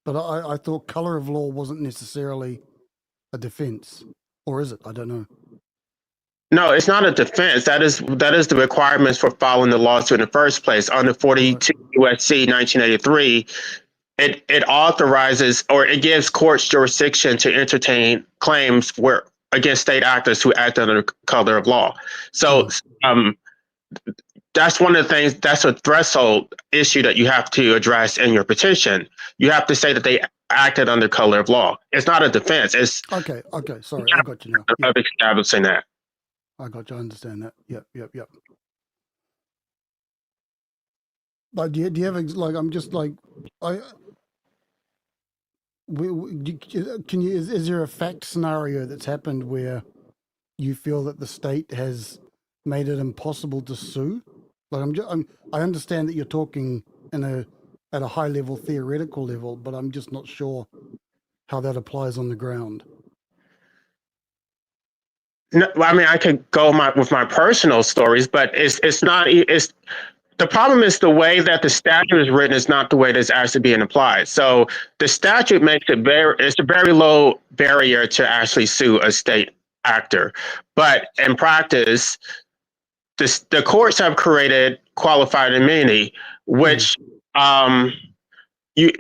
But I thought color of law wasn't necessarily a defense, or is it? I don't know. no, it's not a defense. That is the requirements for following the lawsuit in the first place. Under 42 USC 1983, it authorizes or it gives courts jurisdiction to entertain claims where against state actors who act under the color of law. So that's one of the things. That's a threshold issue that you have to address in your petition. You have to say that they acted under color of law. It's not a defense. It's okay. Sorry, I got you now. of establishing that. I got you. I understand that. Yep. But do you have like? I'm just like can you? Is there a fact scenario that's happened where you feel that the state has made it impossible to sue? Like I understand that you're talking at a high level theoretical level, but I'm just not sure how that applies on the ground. No, I mean, I could go with my personal stories, but it's not. The problem is the way that the statute is written is not the way that's actually being applied. So the statute makes it's a very low barrier to actually sue a state actor, but in practice, the courts have created qualified immunity, which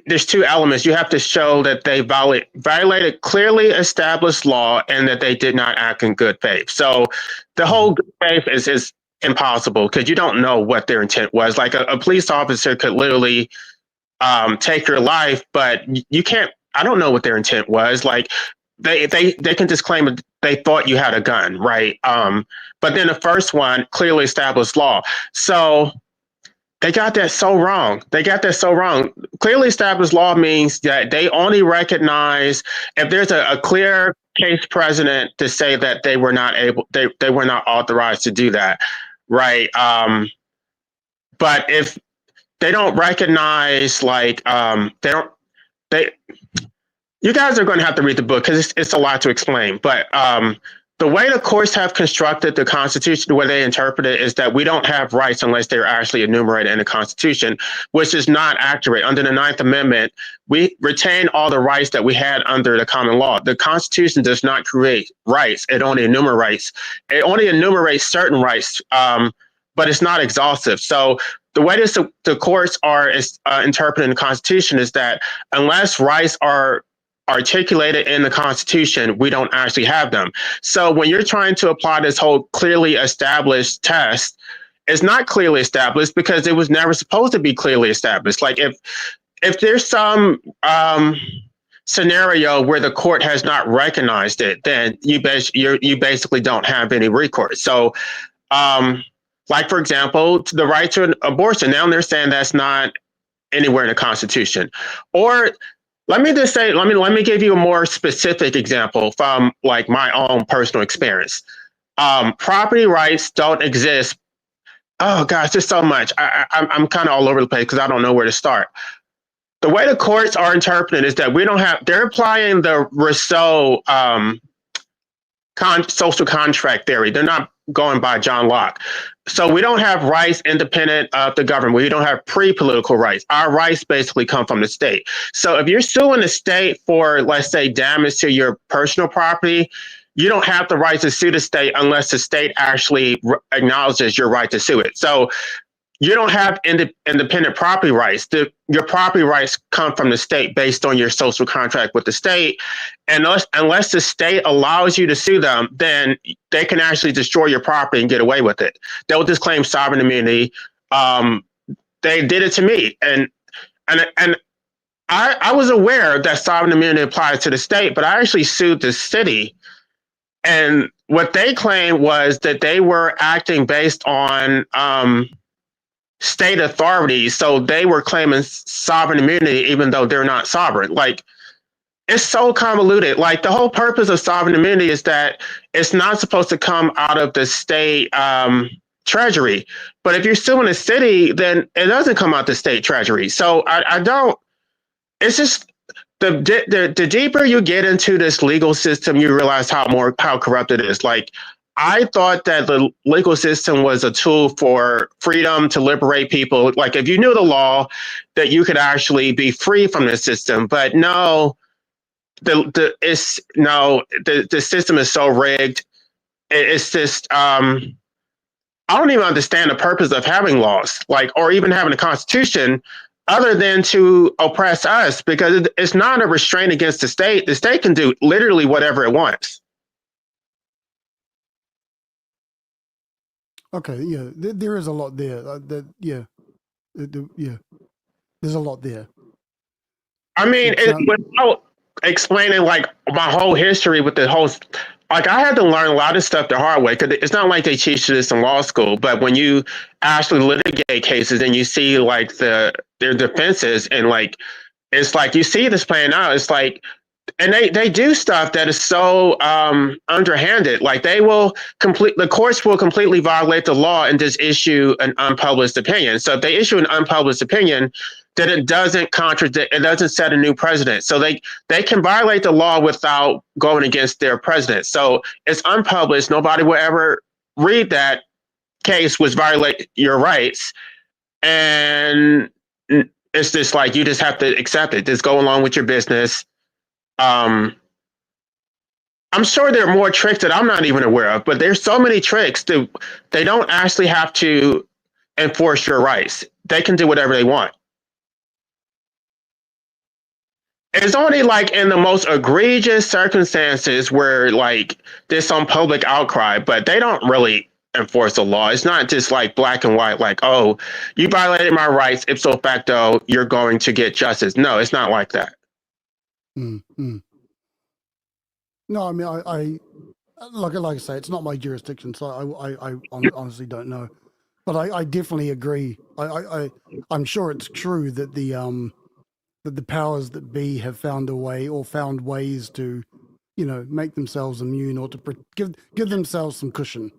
there's two elements. You have to show that they violated clearly established law and that they did not act in good faith. So the whole good faith is impossible because you don't know what their intent was. Like a police officer could literally take your life, but you can't. I don't know what their intent was. Like they can just claim that they thought you had a gun, right? But then the first one, clearly established law. So they got that so wrong. Clearly established law means that they only recognize if there's a clear case precedent to say that they were not authorized to do that, right? But if they don't recognize, like, you guys are going to have to read the book because it's a lot to explain. But the way the courts have constructed the Constitution, the way they interpret it, is that we don't have rights unless they're actually enumerated in the Constitution, which is not accurate. Under the Ninth Amendment, we retain all the rights that we had under the common law. The Constitution does not create rights. It only enumerates. It only enumerates certain rights, but it's not exhaustive. So the way the courts are interpreting the Constitution is that unless rights are articulated in the Constitution, we don't actually have them. So when you're trying to apply this whole clearly established test, it's not clearly established because it was never supposed to be clearly established. Like if there's some scenario where the court has not recognized it, then you basically don't have any recourse. So like, for example, the right to an abortion, now they're saying that's not anywhere in the Constitution. Or let me just say, let me give you a more specific example from like my own personal experience. Property rights don't exist. Oh gosh, there's so much. I'm kind of all over the place because I don't know where to start. The way the courts are interpreting is that they're applying the Rousseau social contract theory. They're not going by John Locke. So we don't have rights independent of the government. We don't have pre-political rights. Our rights basically come from the state. So if you're suing the state for, let's say, damage to your personal property, you don't have the right to sue the state unless the state actually acknowledges your right to sue it. So you don't have independent property rights. Your property rights come from the state based on your social contract with the state. And unless the state allows you to sue them, then they can actually destroy your property and get away with it. They'll just claim sovereign immunity. They did it to me. And I was aware that sovereign immunity applies to the state, but I actually sued the city. And what they claimed was that they were acting based on state authorities, so they were claiming sovereign immunity even though they're not sovereign. Like it's so convoluted. Like the whole purpose of sovereign immunity is that it's not supposed to come out of the state treasury. But if you're suing a city, then it doesn't come out the state treasury. So I don't. It's just the deeper you get into this legal system, you realize how corrupt it is. Like I thought that the legal system was a tool for freedom to liberate people. Like if you knew the law, that you could actually be free from the system. But no, the system is so rigged. It's just I don't even understand the purpose of having laws, like or even having a constitution, other than to oppress us, because it's not a restraint against the state. The state can do literally whatever it wants. Okay, yeah, there is a lot there. Yeah, there's a lot there. I mean, without explaining like my whole history with the whole, like I had to learn a lot of stuff the hard way because it's not like they teach you this in law school. But when you actually litigate cases and you see like their defenses and like it's like you see this playing out, it's like and they do stuff that is so underhanded. Like the courts will completely violate the law and just issue an unpublished opinion. So if they issue an unpublished opinion, then it doesn't contradict, it doesn't set a new precedent. So they can violate the law without going against their president. So it's unpublished. Nobody will ever read that case, which violate your rights. And it's just like you just have to accept it. Just go along with your business. I'm sure there are more tricks that I'm not even aware of, but there's so many tricks that they don't actually have to enforce your rights. They can do whatever they want. It's only like in the most egregious circumstances where like there's some public outcry, but they don't really enforce the law. It's not just like black and white, like, oh, you violated my rights, ipso facto, you're going to get justice. No, it's not like that. Mm-hmm. No, I mean, I like I say, it's not my jurisdiction, so I honestly don't know. But I definitely agree. I'm sure it's true that the powers that be have found a way or found ways to, make themselves immune or to give themselves some cushion,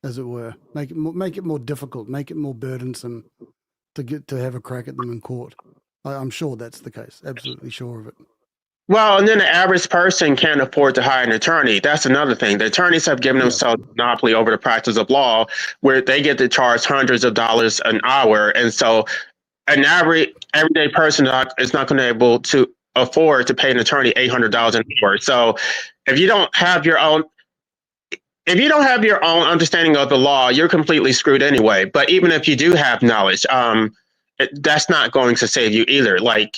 as it were. Make it more difficult, make it more burdensome to have a crack at them in court. I'm sure that's the case. Absolutely sure of it. Well, and then the average person can't afford to hire an attorney. That's another thing. The attorneys have given themselves monopoly over the practice of law, where they get to charge hundreds of dollars an hour, and so an everyday person is not going to be able to afford to pay an attorney $800 an hour. So, if you don't have your own understanding of the law, you're completely screwed anyway. But even if you do have knowledge, that's not going to save you either. Like.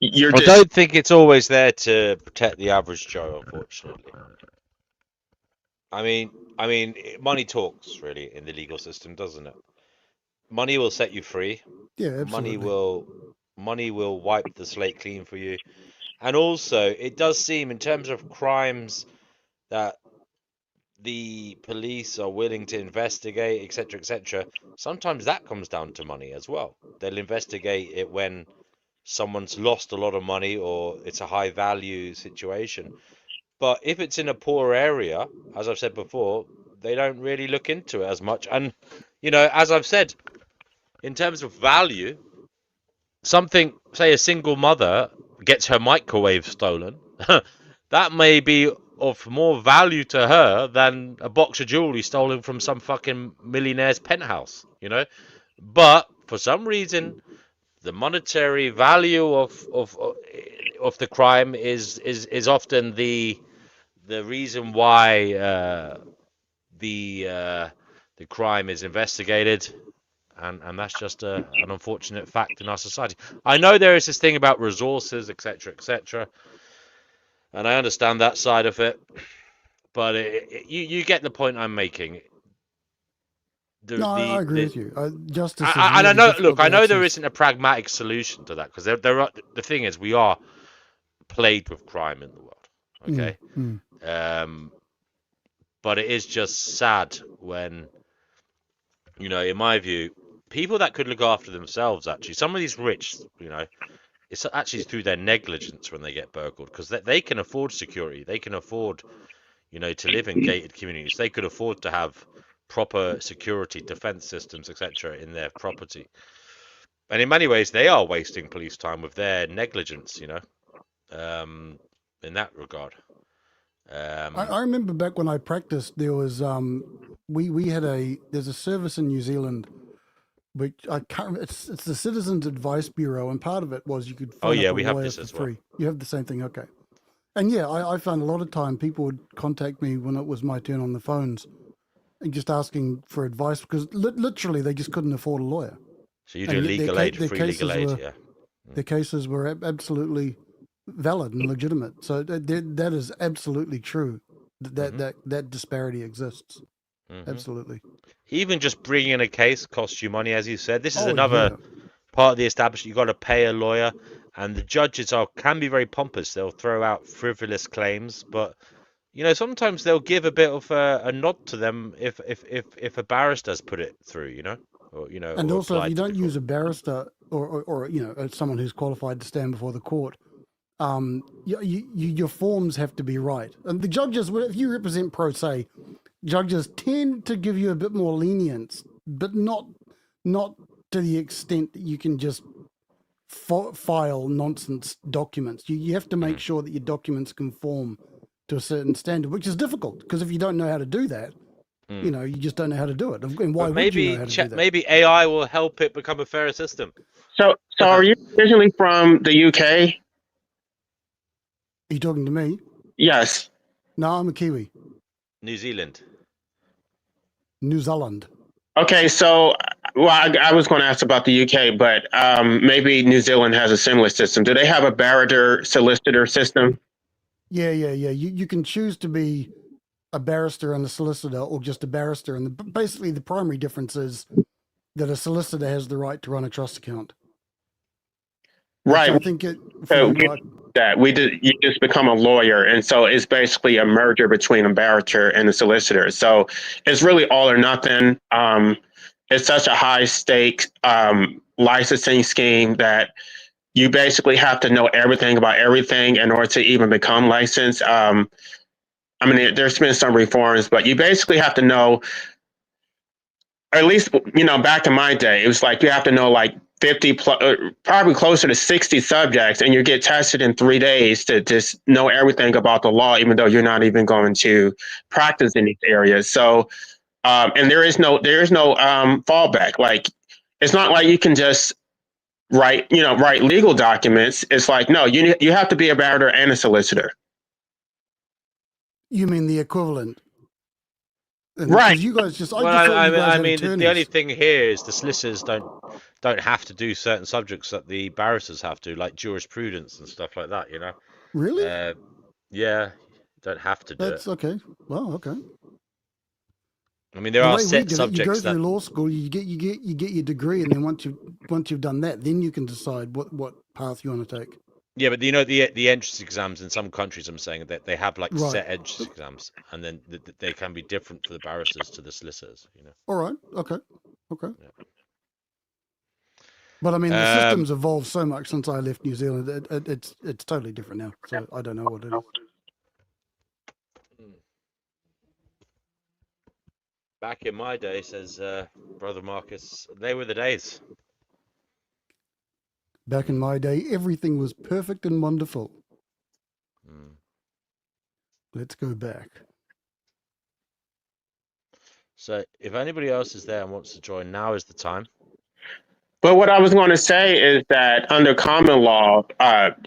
I don't think it's always there to protect the average Joe, unfortunately. I mean, money talks really in the legal system, doesn't it? Money will set you free. Yeah, absolutely. Money will wipe the slate clean for you. And also, it does seem in terms of crimes that the police are willing to investigate, etc., etc. Sometimes that comes down to money as well. They'll investigate it when someone's lost a lot of money or it's a high value situation. But if it's in a poor area, as I've said before, they don't really look into it as much. And, as I've said, in terms of value, something, say a single mother gets her microwave stolen, that may be of more value to her than a box of jewelry stolen from some fucking millionaire's penthouse, But for some reason, the monetary value of the crime is often the reason why the crime is investigated, and that's just an unfortunate fact in our society. I know there is this thing about resources, etc., etc., and I understand that side of it, but you get the point I'm making. I agree with you. Justice is And I really know, difficult look, I to know there access. isn't a pragmatic solution to that because there are. The thing is, we are plagued with crime in the world. Okay, but it is just sad when, in my view, people that could look after themselves, actually, some of these rich, It's actually through their negligence when they get burgled, because they can afford security. They can afford, to live in gated communities. They could afford to have proper security, defense systems, etc. in their property. And in many ways, they are wasting police time with their negligence, in that regard. I remember back when I practiced, there was there's a service in New Zealand, which I can't. It's the Citizens Advice Bureau, and part of it was you could phone up a we have lawyer this for as well. free. You have the same thing, okay? And yeah, I found a lot of time people would contact me when it was my turn on the phones, and just asking for advice because literally they just couldn't afford a lawyer. So you do legal aid, free legal aid, yeah. Their cases were absolutely valid and legitimate. So that is absolutely true. That disparity exists. Absolutely. Even just bringing in a case costs you money, as you said. This is Oh, another yeah. part of the establishment. You've got to pay a lawyer, and the judges can be very pompous. They'll throw out frivolous claims, but sometimes they'll give a bit of a nod to them if a barrister's put it through, or And or also, if you applied to don't the use court. a barrister or someone who's qualified to stand before the court, your forms have to be right. And the judges, if you represent pro se, judges tend to give you a bit more lenience, but not to the extent that you can just file nonsense documents. You have to make sure that your documents conform to a certain standard, which is difficult because if you don't know how to do that, you just don't know how to do it. And why would you know how to do that? Maybe AI will help it become a fairer system. So are you originally from the UK? Are you talking to me? Yes. No, I'm a Kiwi. New Zealand. New Zealand. Okay, so I was going to ask about the UK, but maybe New Zealand has a similar system. Do they have a barrister solicitor system? Yeah. You can choose to be a barrister and a solicitor, or just a barrister. And basically, the primary difference is that a solicitor has the right to run a trust account. Right. I think it. You just become a lawyer, and so it's basically a merger between a barrister and a solicitor. So it's really all or nothing. It's such a high stake licensing scheme that you basically have to know everything about everything in order to even become licensed. There's been some reforms, but you basically have to know, or at least, back in my day, it was like you have to know like 50 probably closer to 60 subjects, and you get tested in 3 days to just know everything about the law, even though you're not even going to practice in these areas. So, and there is no fallback. Like, it's not like you can just write legal documents. It's like, no, you have to be a barrister and a solicitor. You mean the equivalent? Right. You guys just. The only thing here is the solicitors don't have to do certain subjects that the barristers have to, like jurisprudence and stuff like that. Really? Yeah, don't have to do That's okay. Well, okay. There are set subjects. You go through law school, you get your degree, and then once you've done that, then you can decide what path you want to take. Yeah, but the entrance exams in some countries, I'm saying that they have like set entrance exams, and then they can be different for the barristers to the solicitors. All right. Okay. Yeah. But the system's evolved so much since I left New Zealand. It's totally different now. So I don't know what it is. Back in my day, says Brother Marcus, they were the days. Back in my day, everything was perfect and wonderful. Let's go back. So if anybody else is there and wants to join, now is the time. But what I was going to say is that under common law,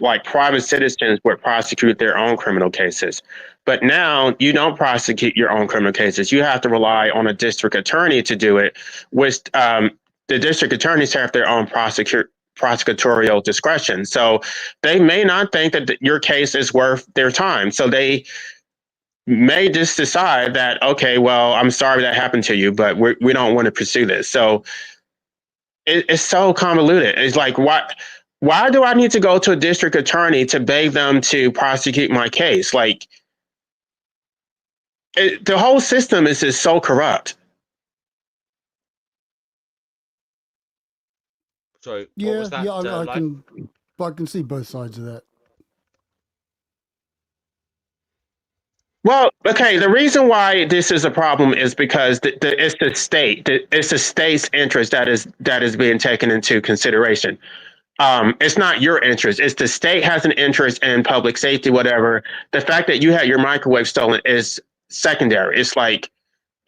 like private citizens would prosecute their own criminal cases. But now you don't prosecute your own criminal cases. You have to rely on a district attorney to do it, which the district attorneys have their own prosecutorial discretion. So they may not think that your case is worth their time. So they may just decide that, okay, well, I'm sorry that happened to you, but we don't want to pursue this. So it's so convoluted. It's like, why do I need to go to a district attorney to beg them to prosecute my case? Like, the whole system is just so corrupt. So what was that? But I can see both sides of that. Well, okay. The reason why this is a problem is because it's the state. It's the state's interest that is being taken into consideration. It's not your interest. It's the state has an interest in public safety, whatever. The fact that you had your microwave stolen is secondary. It's like,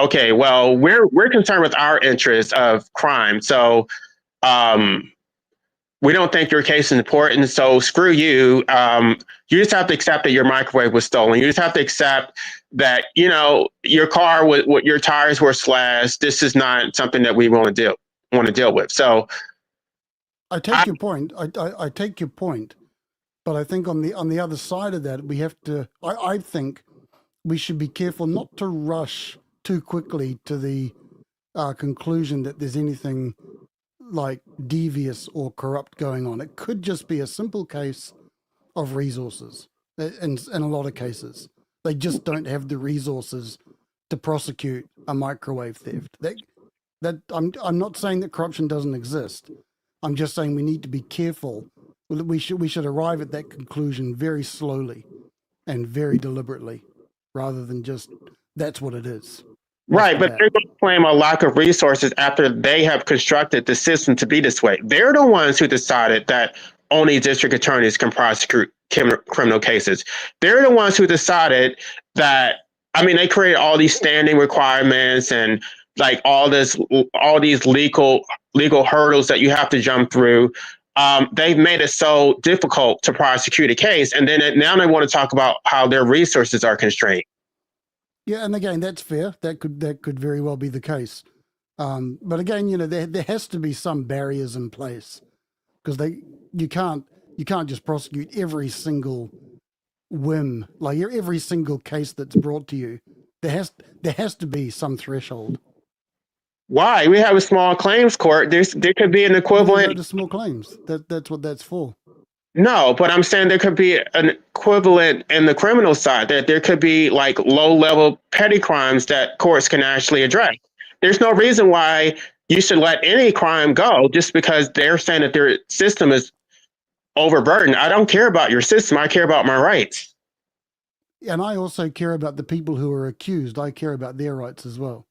okay, well, we're concerned with our interest of crime, so um, we don't think your case is important. So screw you. You just have to accept that your microwave was stolen. You just have to accept that your car with your tires were slashed. This is not something that we want to deal with. So I take your point. I take your point, but I think on the other side of that, we have to. I think we should be careful not to rush too quickly to the conclusion that there's anything like devious or corrupt going on. It could just be a simple case of resources. In a lot of cases, they just don't have the resources to prosecute a microwave theft. That I'm not saying that corruption doesn't exist. I'm just saying we need to be careful. We should arrive at that conclusion very slowly and very deliberately, rather than just that's what it is. right, but they're going to claim a lack of resources after they have constructed the system to be this way. They're the ones who decided that only district attorneys can prosecute criminal cases. They're the ones who decided that. I mean, they created all these standing requirements and like all these legal hurdles that you have to jump through. They've made it so difficult to prosecute a case, and then now they want to talk about how their resources are constrained. Yeah, and again, that's fair. That could very well be the case. But again, there has to be some barriers in place, because you can't just prosecute every single whim, like every single case that's brought to you. There has to be some threshold. Why? We have a small claims court. There could be an equivalent. To small claims. That's what that's for. No, but I'm saying there could be an equivalent in the criminal side, that there could be like low-level petty crimes that courts can actually address. There's no reason why you should let any crime go just because they're saying that their system is overburdened. I don't care about your system. I care about my rights. And I also care about the people who are accused. I care about their rights as well.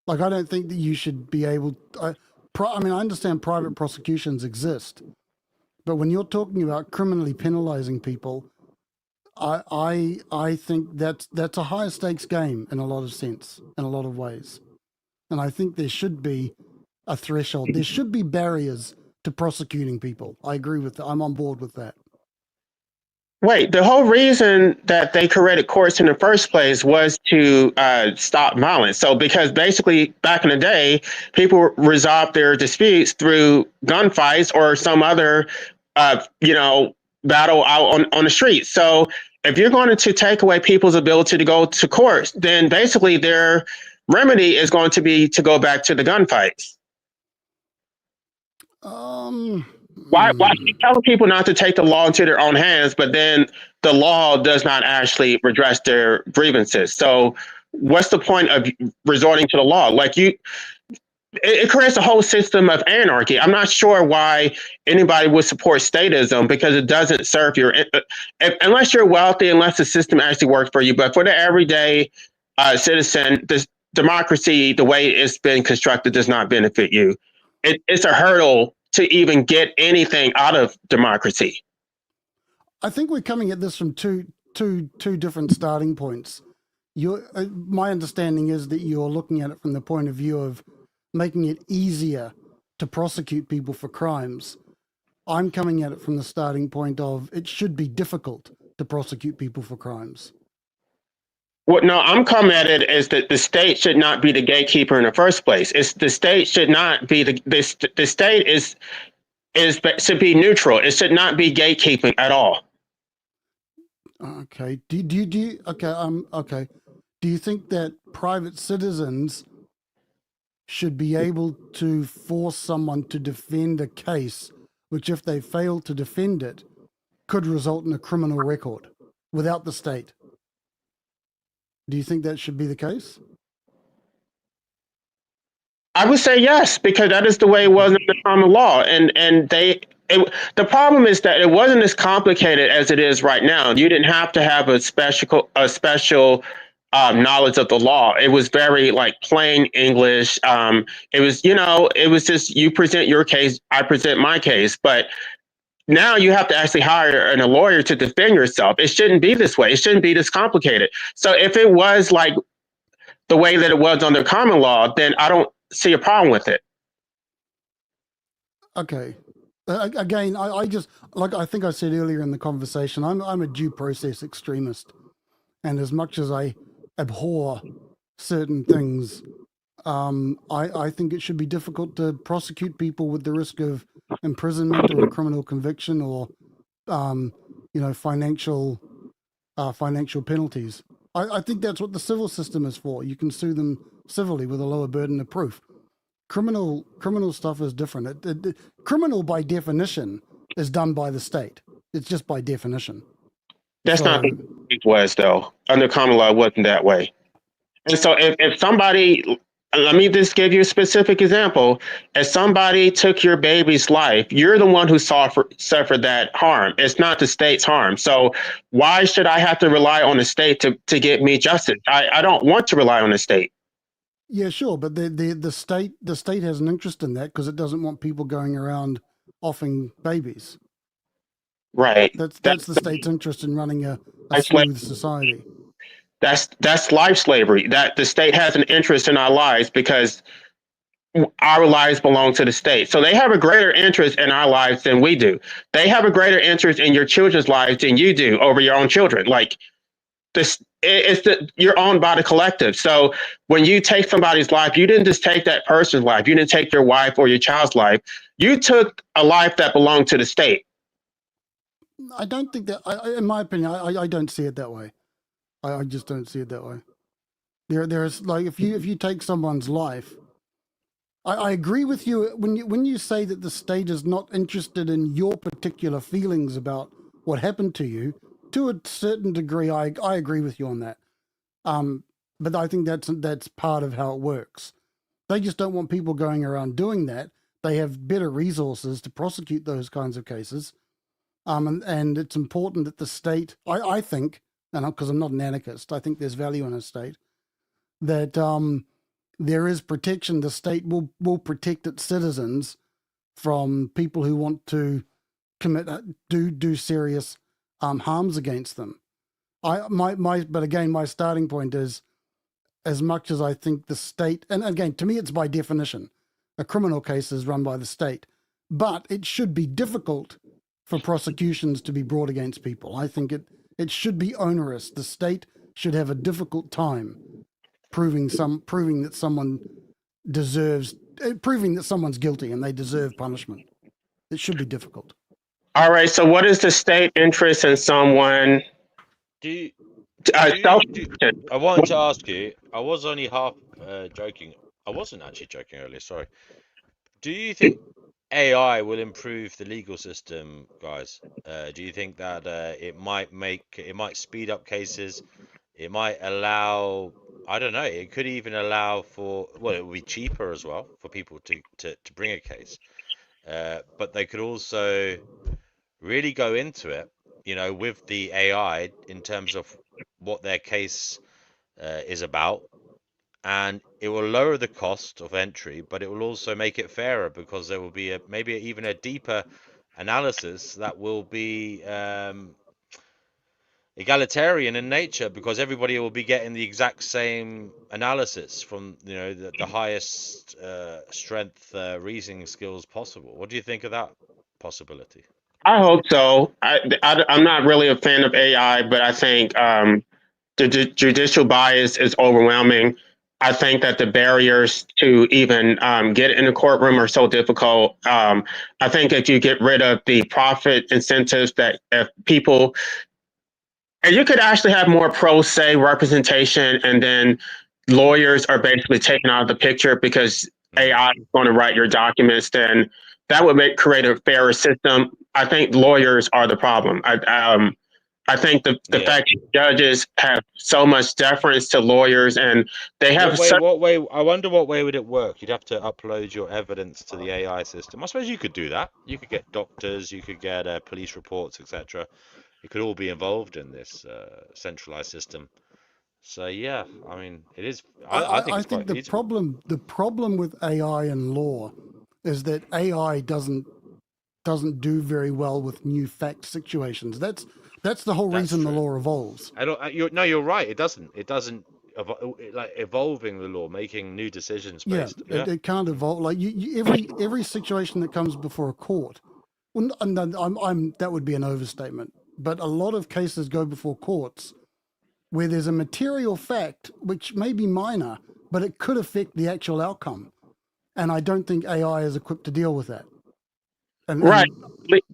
Like, I don't think that you should be able. I understand private prosecutions exist, but when you're talking about criminally penalizing people, I think that's a higher stakes game in a lot of sense, in a lot of ways, and I think there should be a threshold. There should be barriers to prosecuting people. I agree with that. I'm on board with that. Wait, the whole reason that they created courts in the first place was to stop violence. So, because basically back in the day, people resolved their disputes through gunfights or some other, battle out on the streets. So, if you're going to take away people's ability to go to courts, then basically their remedy is going to be to go back to the gunfights. Why are you telling people not to take the law into their own hands, but then the law does not actually redress their grievances? So what's the point of resorting to the law? Like it creates a whole system of anarchy. I'm not sure why anybody would support statism, because it doesn't serve unless you're wealthy, unless the system actually works for you. But for the everyday citizen, this democracy, the way it's been constructed, does not benefit you. It's a hurdle to even get anything out of democracy. I think we're coming at this from two different starting points. My understanding is that you're looking at it from the point of view of making it easier to prosecute people for crimes. I'm coming at it from the starting point of it should be difficult to prosecute people for crimes. Well, no, I'm coming at it as that the state should not be the gatekeeper in the first place. It's the state should not be the state should be neutral. It should not be gatekeeping at all. Okay. Okay. Do you think that private citizens should be able to force someone to defend a case, which, if they fail to defend it, could result in a criminal record without the state? Do you think that should be the case? I would say yes, because that is the way it was in the common law. The problem is that it wasn't as complicated as it is right now. You didn't have to have a special knowledge of the law. It was very like plain English. It was just you present your case, I present my case. But now you have to actually hire a lawyer to defend yourself. It shouldn't be this way. It shouldn't be this complicated. So if it was like the way that it was under common law, then I don't see a problem with it. Okay. Again, I just, like I think I said earlier in the conversation, I'm a due process extremist. And as much as I abhor certain things, I think it should be difficult to prosecute people with the risk of imprisonment or a criminal conviction or, financial penalties. I think that's what the civil system is for. You can sue them civilly with a lower burden of proof. Criminal stuff is different. Criminal by definition is done by the state. It's just by definition. That's not the way it was, though. Under common law, it wasn't that way. And so if somebody, let me just give you a specific example. If somebody took your baby's life, you're the one who suffered that harm. It's not the state's harm. So why should I have to rely on the state to get me justice? I don't want to rely on the state. Yeah, sure, but the state has an interest in that because it doesn't want people going around offing babies. Right. That's the state's interest in running a smooth society. That's life slavery. That the state has an interest in our lives because our lives belong to the state. So they have a greater interest in our lives than we do. They have a greater interest in your children's lives than you do over your own children. Like this, you're owned by the collective. So when you take somebody's life, you didn't just take that person's life. You didn't take your wife or your child's life. You took a life that belonged to the state. I don't think that, in my opinion, I don't see it that way. I just don't see it that way. There's like if you take someone's life, I agree with you when you say that the state is not interested in your particular feelings about what happened to you. To a certain degree, I agree with you on that. But I think that's part of how it works. They just don't want people going around doing that. They have better resources to prosecute those kinds of cases. And it's important that the state, I think, and because I'm not an anarchist, I think there's value in a state, that there is protection. The state will protect its citizens from people who want to do serious harms against them. But again, my starting point is, as much as I think the state, and again, to me, it's by definition, a criminal case is run by the state, but it should be difficult for prosecutions to be brought against people. I think it should be onerous. The state should have a difficult time proving that someone deserves, proving that someone's guilty and they deserve punishment. It should be difficult. All right. So what is the state interest in someone? I wanted to ask you, I was only half joking. I wasn't actually joking earlier, sorry. Do you think AI will improve the legal system, guys? Do you think that it might speed up cases? It might allow, I don't know, it could even allow for, well, it would be cheaper as well for people to bring a case. But they could also really go into it, with the AI in terms of what their case is about. And it will lower the cost of entry, but it will also make it fairer because there will be maybe even a deeper analysis that will be egalitarian in nature because everybody will be getting the exact same analysis from the highest strength reasoning skills possible. What do you think of that possibility? I hope so. I'm not really a fan of AI, but I think the judicial bias is overwhelming. I think that the barriers to even get in the courtroom are so difficult. I think if you get rid of the profit incentives that if people, and you could actually have more pro se representation, and then lawyers are basically taken out of the picture because AI is going to write your documents, then that would create a fairer system. I think lawyers are the problem. I think the Yeah. fact that judges have so much deference to lawyers and they have What way? I wonder what way would it work? You'd have to upload your evidence to the AI system. I suppose you could do that. You could get doctors, you could get police reports, etc. It could all be involved in this centralized system. So yeah, I mean, it is. I think I it's think quite feasible. the problem with AI and law is that AI doesn't do very well with new fact situations. That's the whole That's reason the true. law evolves. I don't. You're right. It doesn't. It doesn't. Like evolving the law, making new decisions Yeah, based. Yeah. it can't evolve. Like every situation that comes before a court, well, that would be an overstatement. But a lot of cases go before courts where there's a material fact which may be minor, but it could affect the actual outcome. And I don't think AI is equipped to deal with that. right,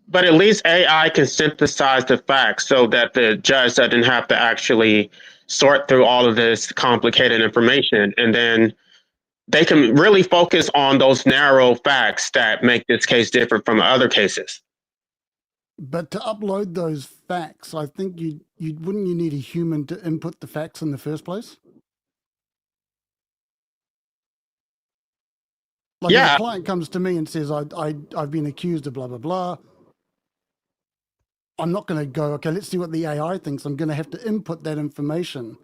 but at least AI can synthesize the facts so that the judge doesn't have to actually sort through all of this complicated information, and then they can really focus on those narrow facts that make this case different from other cases. But to upload those facts, I think you wouldn't you need a human to input the facts in the first place? Like if Yeah, a client comes to me and says, I've been accused of blah, blah, blah, I'm not going to go, okay, let's see what the AI thinks. I'm going to have to input that information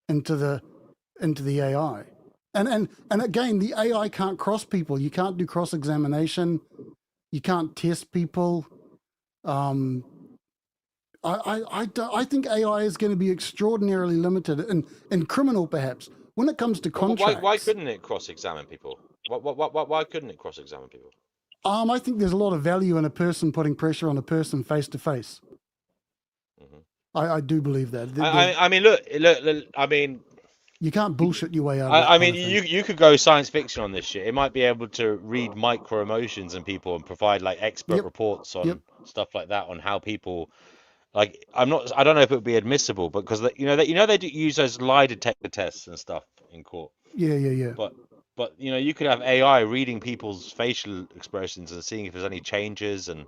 into the AI. And again, the AI can't cross people. You can't do cross-examination. You can't test people. I think AI is going to be extraordinarily limited and criminal, perhaps. When it comes to contracts, Why couldn't it cross-examine people? Why couldn't it cross-examine people? I think there's a lot of value in a person putting pressure on a person face to face. I do believe that. I mean, look. I mean, you can't bullshit your way out of that. I mean, you could go science fiction on this shit. It might be able to read micro emotions in people and provide like expert reports on stuff like that on how people. Like, I don't know if it would be admissible, but because they do use those lie detector tests and stuff in court. Yeah. But you could have AI reading people's facial expressions and seeing if there's any changes and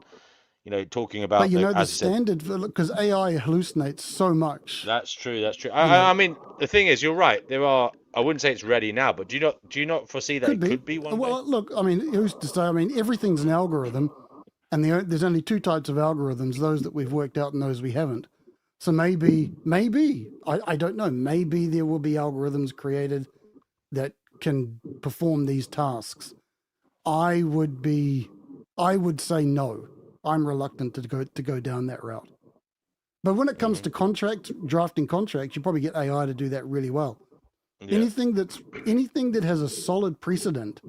talking about. But the standard, because AI hallucinates so much. That's true. I mean, the thing is, you're right. There are. I wouldn't say it's ready now, but do you not foresee that it could be one day? Well, look, I mean, who's to say? I mean, everything's an algorithm, and there's only two types of algorithms: those that we've worked out and those we haven't. So maybe, I don't know. Maybe there will be algorithms created that can perform these tasks. I would say no. I'm reluctant to go down that route. But when it comes to drafting contracts, you probably get AI to do that really well. Yeah. Anything that has a solid precedent,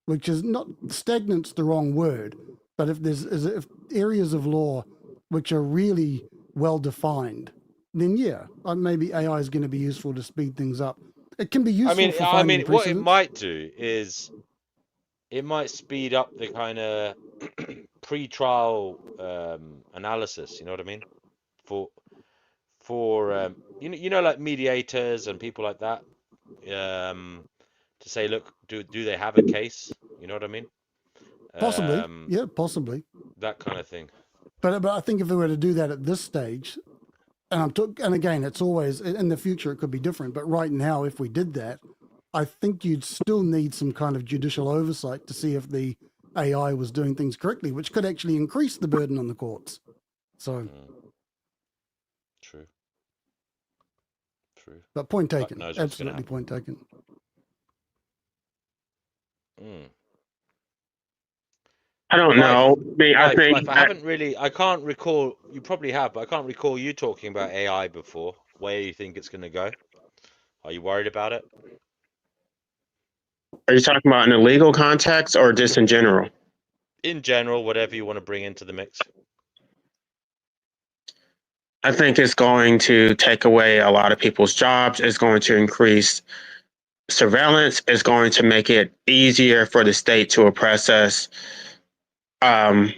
which is not stagnant's the wrong word, but if areas of law which are really well defined, then maybe AI is going to be useful to speed things up. It can be useful for finding precedents. What it might do is it might speed up the kind of pre-trial analysis. You know what I mean? For like mediators and people like that, to say, look, do they have a case? You know what I mean? Possibly, possibly that kind of thing. But I think if we were to do that at this stage, and again, it's always in the future it could be different. But right now, if we did that, I think you'd still need some kind of judicial oversight to see if the AI was doing things correctly, which could actually increase the burden on the courts. So, true. But point taken. Absolutely point taken. I don't know. I think I can't recall. You probably have, but I can't recall you talking about AI before. Where you think it's going to go? Are you worried about it? Are you talking about in a legal context or just in general? In general, whatever you want to bring into the mix. I think it's going to take away a lot of people's jobs. It's going to increase surveillance. It's going to make it easier for the state to oppress us. I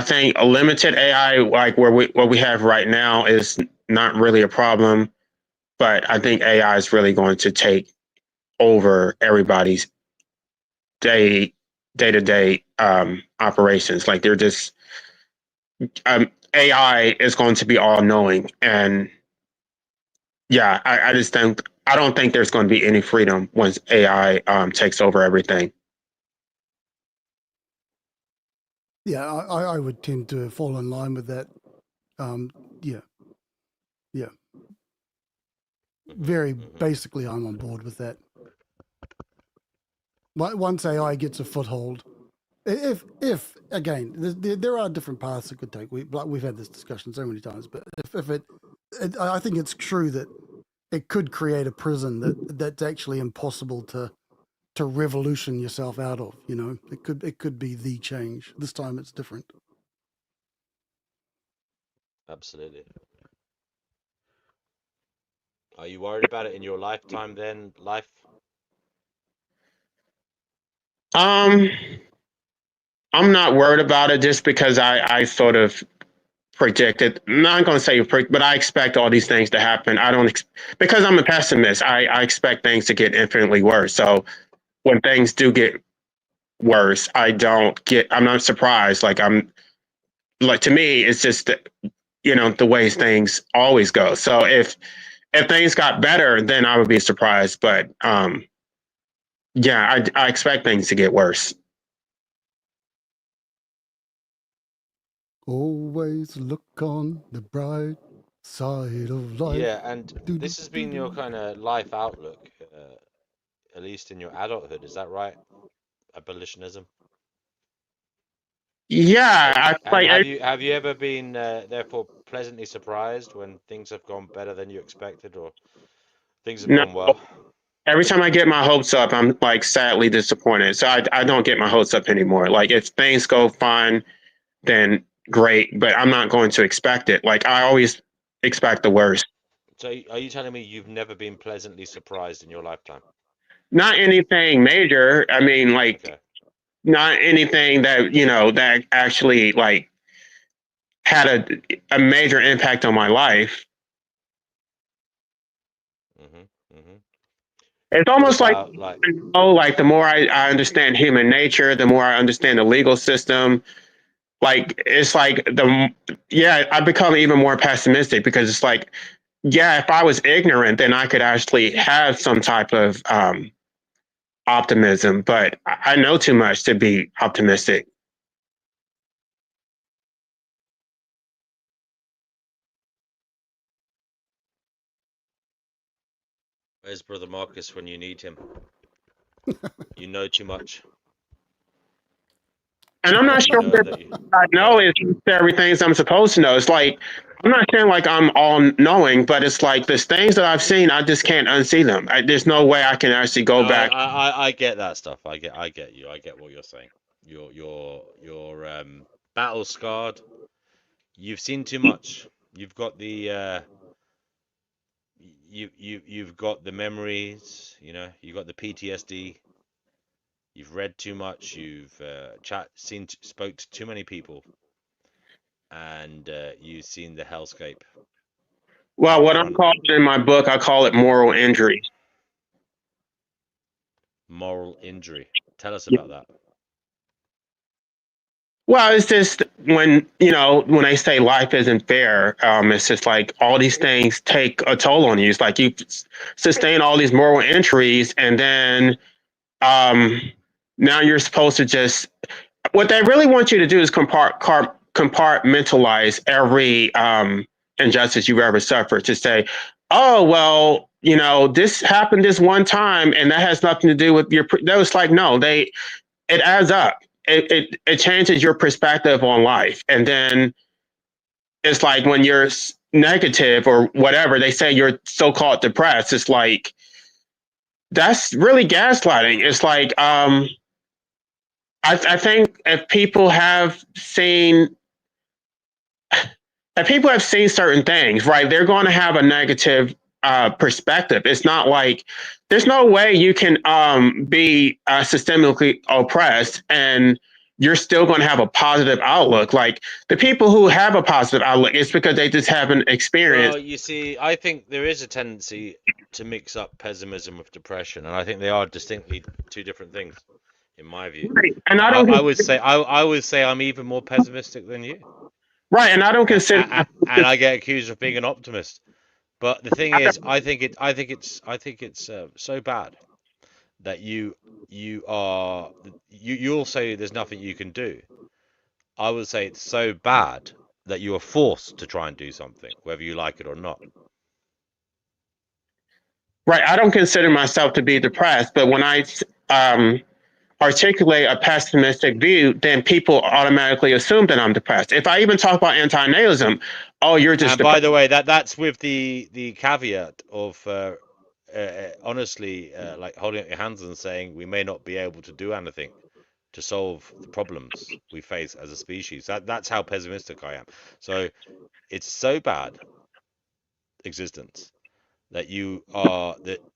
think a limited AI, like what we have right now, is not really a problem. But I think AI is really going to take over everybody's day-to-day operations. Like they're just, AI is going to be all knowing. And yeah, I don't think there's going to be any freedom once AI takes over everything. Yeah, I would tend to fall in line with that. Yeah, yeah. Very basically, I'm on board with that. Once AI gets a foothold, if again, there are different paths it could take. We've had this discussion so many times, but if I think it's true that it could create a prison that's actually impossible to revolution yourself out of. You know, it could be the change. This time it's different. Absolutely. Are you worried about it in your lifetime then? Life? Um, I'm not worried about it just because I sort of predicted. I'm not going to say but I expect all these things to happen. I don't because I'm a pessimist. I expect things to get infinitely worse. So when things do get worse, I'm not surprised. To me, it's just the way things always go. So if things got better, then I would be surprised. But yeah, I expect things to get worse. Always look on the bright side of life. Yeah, and this has been your kind of life outlook, at least in your adulthood. Is that right? Abolitionism. Yeah, And have you ever been therefore pleasantly surprised when things have gone better than you expected, or things have no. gone well? Every time I get my hopes up, I'm like sadly disappointed. So I don't get my hopes up anymore. Like if things go fine, then great, but I'm not going to expect it. Like I always expect the worst. So are you telling me you've never been pleasantly surprised in your lifetime? Not anything major. I mean, like Okay. not anything that that actually like had a major impact on my life. It's What almost like about like like the more I understand human nature, the more I understand the legal system. Like it's like I become even more pessimistic because it's like, yeah, if I was ignorant, then I could actually have some type of optimism, but I know too much to be optimistic. where's Brother Marcus when you need him? You know too much. And I'm not You sure know what that you. I Go know ahead. is everything I'm supposed to know. It's like I'm not saying like I'm all knowing, but it's like there's things that I've seen, I just can't unsee them. There's no way I can actually go No, back. I get that stuff. I get you. I get what you're saying. You're battle scarred. You've seen too much. You've got the you've got the memories. You know, you've got the PTSD. You've read too much. You've spoke to too many people, and you've seen the hellscape Well, up what I'm front. calling in my book, I call it moral injury. Moral injury. Tell us about that. Well, it's just when they say life isn't fair, it's just like all these things take a toll on you. It's like you sustain all these moral injuries, and then um, now you're supposed to just what they really want you to do is compartmentalize every injustice you've ever suffered. To say, oh well, this happened this one time, and that has nothing to do with your. That was like no, it adds up. It changes your perspective on life, and then it's like when you're negative or whatever they say you're so-called depressed. It's like that's really gaslighting. It's like I think if people have seen certain things, right, they're going to have a negative perspective. It's not like there's no way you can be systemically oppressed and you're still going to have a positive outlook. Like the people who have a positive outlook, it's because they just haven't experienced. Well, you see, I think there is a tendency to mix up pessimism with depression, and I think they are distinctly two different things, in my view. And I don't. I would say I'm even more pessimistic than you. Right, and I don't consider. And I get accused of being an optimist. But the thing is, I think it's so bad that you'll say there's nothing you can do. I would say it's so bad that you are forced to try and do something, whether you like it or not. Right, I don't consider myself to be depressed, but when I um, articulate a pessimistic view, then people automatically assume that I'm depressed. If I even talk about anti-nihilism, oh, you're just And by depressed. the way, that's with the caveat of honestly, like holding up your hands and saying we may not be able to do anything to solve the problems we face as a species. That's how pessimistic I am. So it's so bad existence that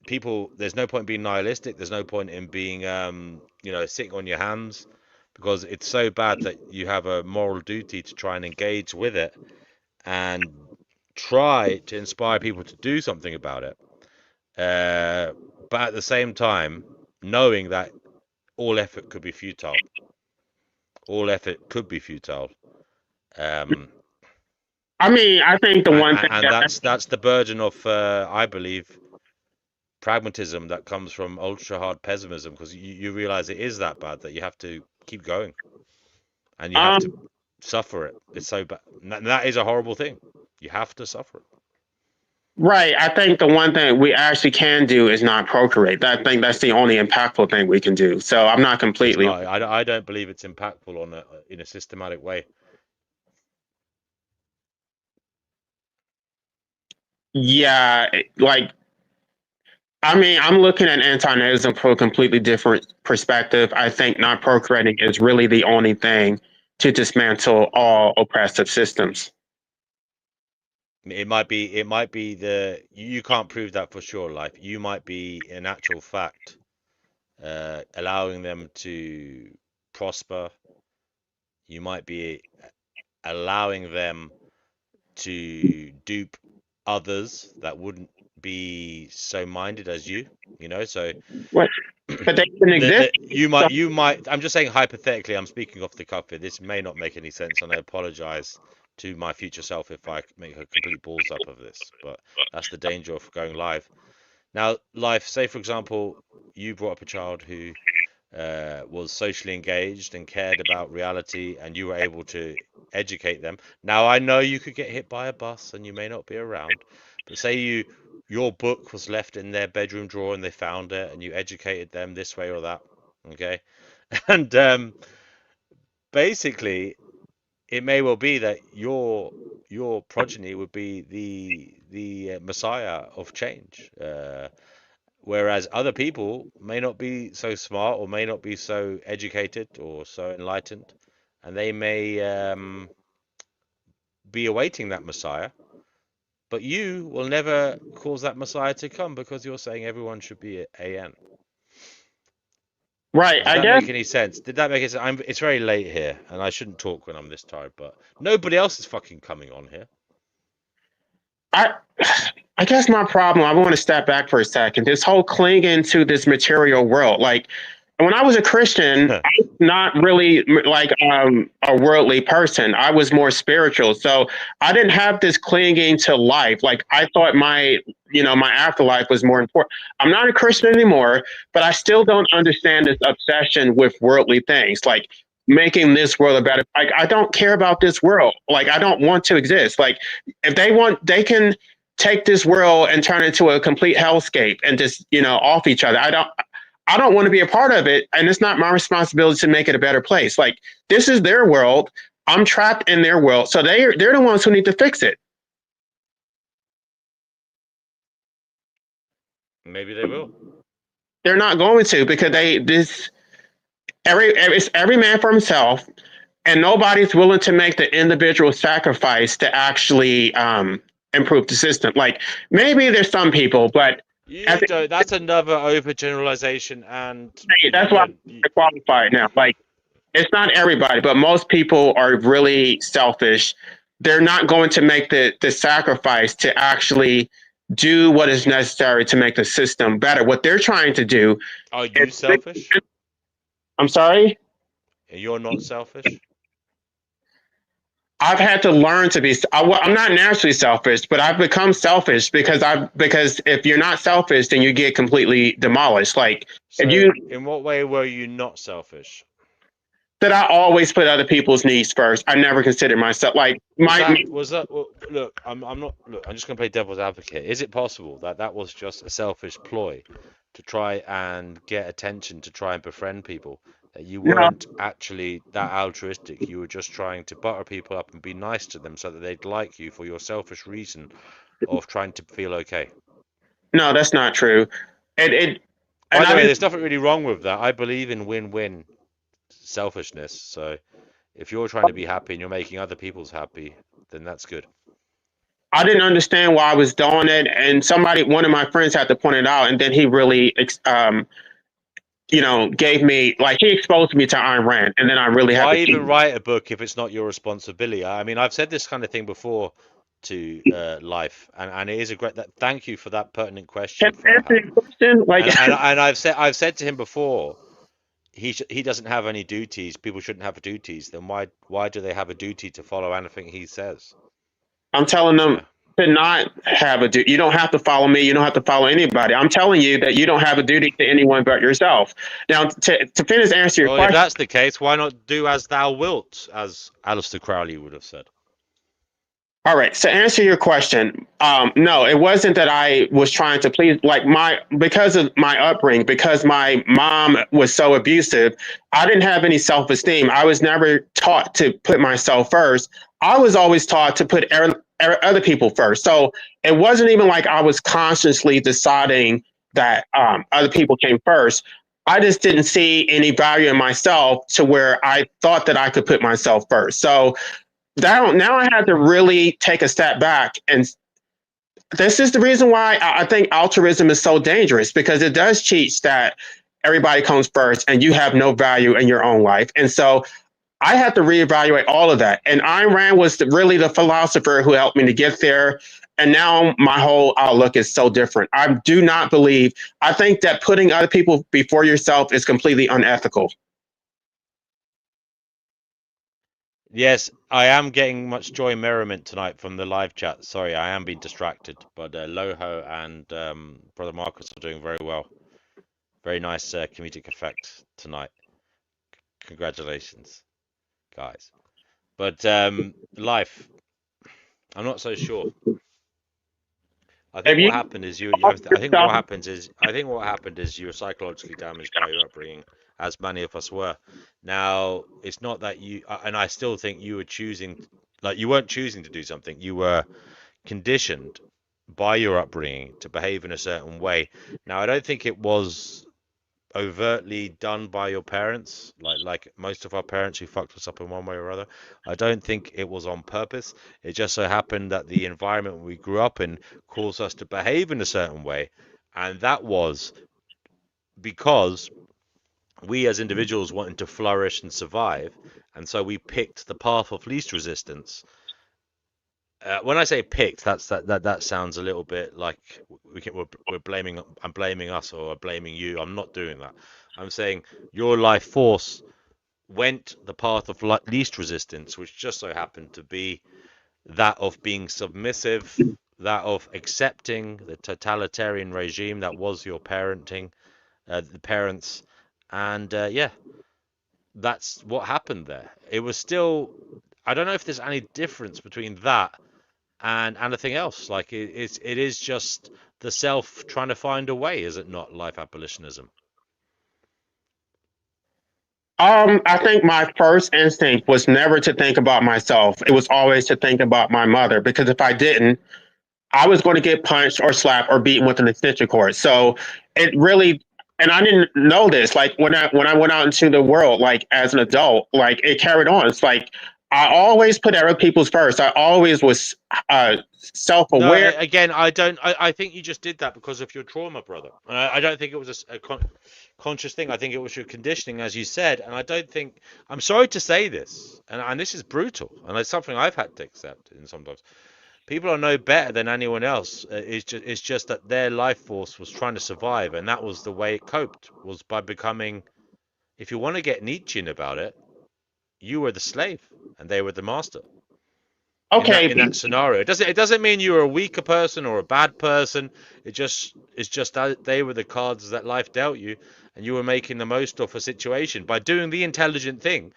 people. There's no point in being nihilistic. There's no point in being sitting on your hands, because it's so bad that you have a moral duty to try and engage with it and try to inspire people to do something about it. But at the same time, knowing that all effort could be futile. All effort could be futile. Um, I mean, I think the one thing and that's the burden of I believe pragmatism that comes from ultra hard pessimism, because you realize it is that bad that you have to keep going and you have to um, suffer it. It's so bad. That is a horrible thing. You have to suffer it. right, I think the one thing we actually can do is not procreate. I think that's the only impactful thing we can do. So I'm not It's completely. not. I don't believe it's impactful in a systematic way. Yeah, like I mean, I'm looking at anti-nihilism from a completely different perspective. I think not procreating is really the only thing to dismantle all oppressive systems. It might be you can't prove that for sure, life. You might be in actual fact allowing them to prosper. You might be allowing them to dupe others that wouldn't be so minded as you. So Right. But they can exist. you might. I'm just saying hypothetically. I'm speaking off the cuff here. This may not make any sense, and I apologize to my future self if I make a complete balls up of this. But that's the danger of going live. Now, live. Say for example, you brought up a child who was socially engaged and cared about reality, and you were able to educate them. Now, I know you could get hit by a bus and you may not be around, but say your book was left in their bedroom drawer and they found it and you educated them this way or that, okay? And basically, it may well be that your progeny would be the messiah of change. Whereas other people may not be so smart or may not be so educated or so enlightened, and they may be awaiting that Messiah, but you will never cause that Messiah to come because you're saying everyone should be AN. Right. Does I that guess make any sense? Did that make it sense? It's very late here, and I shouldn't talk when I'm this tired, but nobody else is fucking coming on here. I I guess my problem, I want to step back for a second. This whole clinging to this material world. Like when I was a Christian, I was not really like a worldly person. I was more spiritual. So I didn't have this clinging to life. Like I thought my afterlife was more important. I'm not a Christian anymore, but I still don't understand this obsession with worldly things. Like making this world a better, like I don't care about this world. Like I don't want to exist. Like if they want, they can take this world and turn it into a complete hellscape and just off each other. I don't want to be a part of it, and it's not my responsibility to make it a better place. Like this is their world. I'm trapped in their world, so they're the ones who need to fix it. Maybe they will. They're not going to, because it's every man for himself, and nobody's willing to make the individual sacrifice to actually improve the system. Like maybe there's some people, but That's another overgeneralization, and that's why I qualify it now. Like it's not everybody, but most people are really selfish. They're not going to make the sacrifice to actually do what is necessary to make the system better. What they're trying to do Are you selfish? I'm sorry? You're not selfish? I've had to learn to be. I'm not naturally selfish, but I've become selfish because if you're not selfish, then you get completely demolished. Like if So, you in what way were you not selfish? that I always put other people's needs first. I never considered myself like Was that well, look, I'm not look, I'm just going to play devil's advocate. Is it possible that that was just a selfish ploy to try and get attention, to try and befriend people? That you no, weren't actually that altruistic. You were just trying to butter people up and be nice to them so that they'd like you for your selfish reason of trying to feel okay. no, that's not true. It By and the I way, didn't there's nothing really wrong with that. I believe in win-win selfishness. So if you're trying to be happy and you're making other people's happy, then that's good. I didn't understand why I was doing it, and one of my friends had to point it out, and then he really gave me like he exposed me to Ayn Rand, and then I really had Why to keep. even write a book if it's not your responsibility? I mean, I've said this kind of thing before to life, and it is a great. Thank you for that pertinent Can question, I answer Farhat. your question? Like, And I've said to him before, he doesn't have any duties. People shouldn't have duties. Then why do they have a duty to follow anything he says? I'm telling You them know. to not have a duty. You don't have to follow me. You don't have to follow anybody. I'm telling you that you don't have a duty to anyone but yourself. Now, to finish answer your Well, if question. that's the case, why not do as thou wilt, as Aleister Crowley would have said? All right. So answer your question. No, it wasn't that I was trying to please like because of my upbringing, because my mom was so abusive, I didn't have any self-esteem. I was never taught to put myself first. I was always taught to put other people first. So it wasn't even like I was consciously deciding that other people came first. I just didn't see any value in myself to where I thought that I could put myself first. So now I had to really take a step back, and this is the reason why I think altruism is so dangerous because it does teach that everybody comes first and you have no value in your own life. And so I had to reevaluate all of that. And Ayn Rand was really the philosopher who helped me to get there. And now my whole outlook is so different. I do not believe, I think that putting other people before yourself is completely unethical. Yes, I am getting much joy and merriment tonight from the live chat. Sorry, I am being distracted, but Loho and Brother Marcus are doing very well. Very nice comedic effect tonight. Congratulations, guys. But life, I'm not so sure. I If think you what happened is yourself, I think what happened is you were psychologically damaged by your upbringing, as many of us were. Now, it's not that and I still think you were choosing, like you weren't choosing to do something. You were conditioned by your upbringing to behave in a certain way. Now, I don't think it was overtly done by your parents, like most of our parents who fucked us up in one way or other. I don't think it was on purpose. It just so happened that the environment we grew up in caused us to behave in a certain way, and that was because we as individuals wanted to flourish and survive, and so we picked the path of least resistance. When I say picked, that sounds a little bit like we're blaming. I'm blaming us or blaming you. I'm not doing that. I'm saying your life force went the path of least resistance, which just so happened to be that of being submissive, that of accepting the totalitarian regime that was your parenting, the parents, and yeah, that's what happened there. It was still. I don't know if there's any difference between that and anything else. Like it is just the self trying to find a way, is it not? Life abolitionism. I think my first instinct was never to think about myself. It was always to think about my mother because if I didn't, I was going to get punched or slapped or beaten with an extension cord. So it really, and I didn't know this. Like when I went out into the world, like as an adult, like it carried on. It's like I always put other people's first. I always was self No, aware. again, I don't. I think you just did that because of your trauma, brother. And I don't think it was a conscious thing. I think it was your conditioning, as you said. And I don't think. I'm sorry to say this, and this is brutal, and it's something I've had to accept. And sometimes people are no better than anyone else. It's just that their life force was trying to survive, and that was the way it coped, was by becoming. If you want to get Nietzschean about it, you were the slave, and they were the master. Okay. in that scenario. It doesn't mean you were a weaker person or a bad person. It's just that they were the cards that life dealt you, and you were making the most of a situation by doing the intelligent thing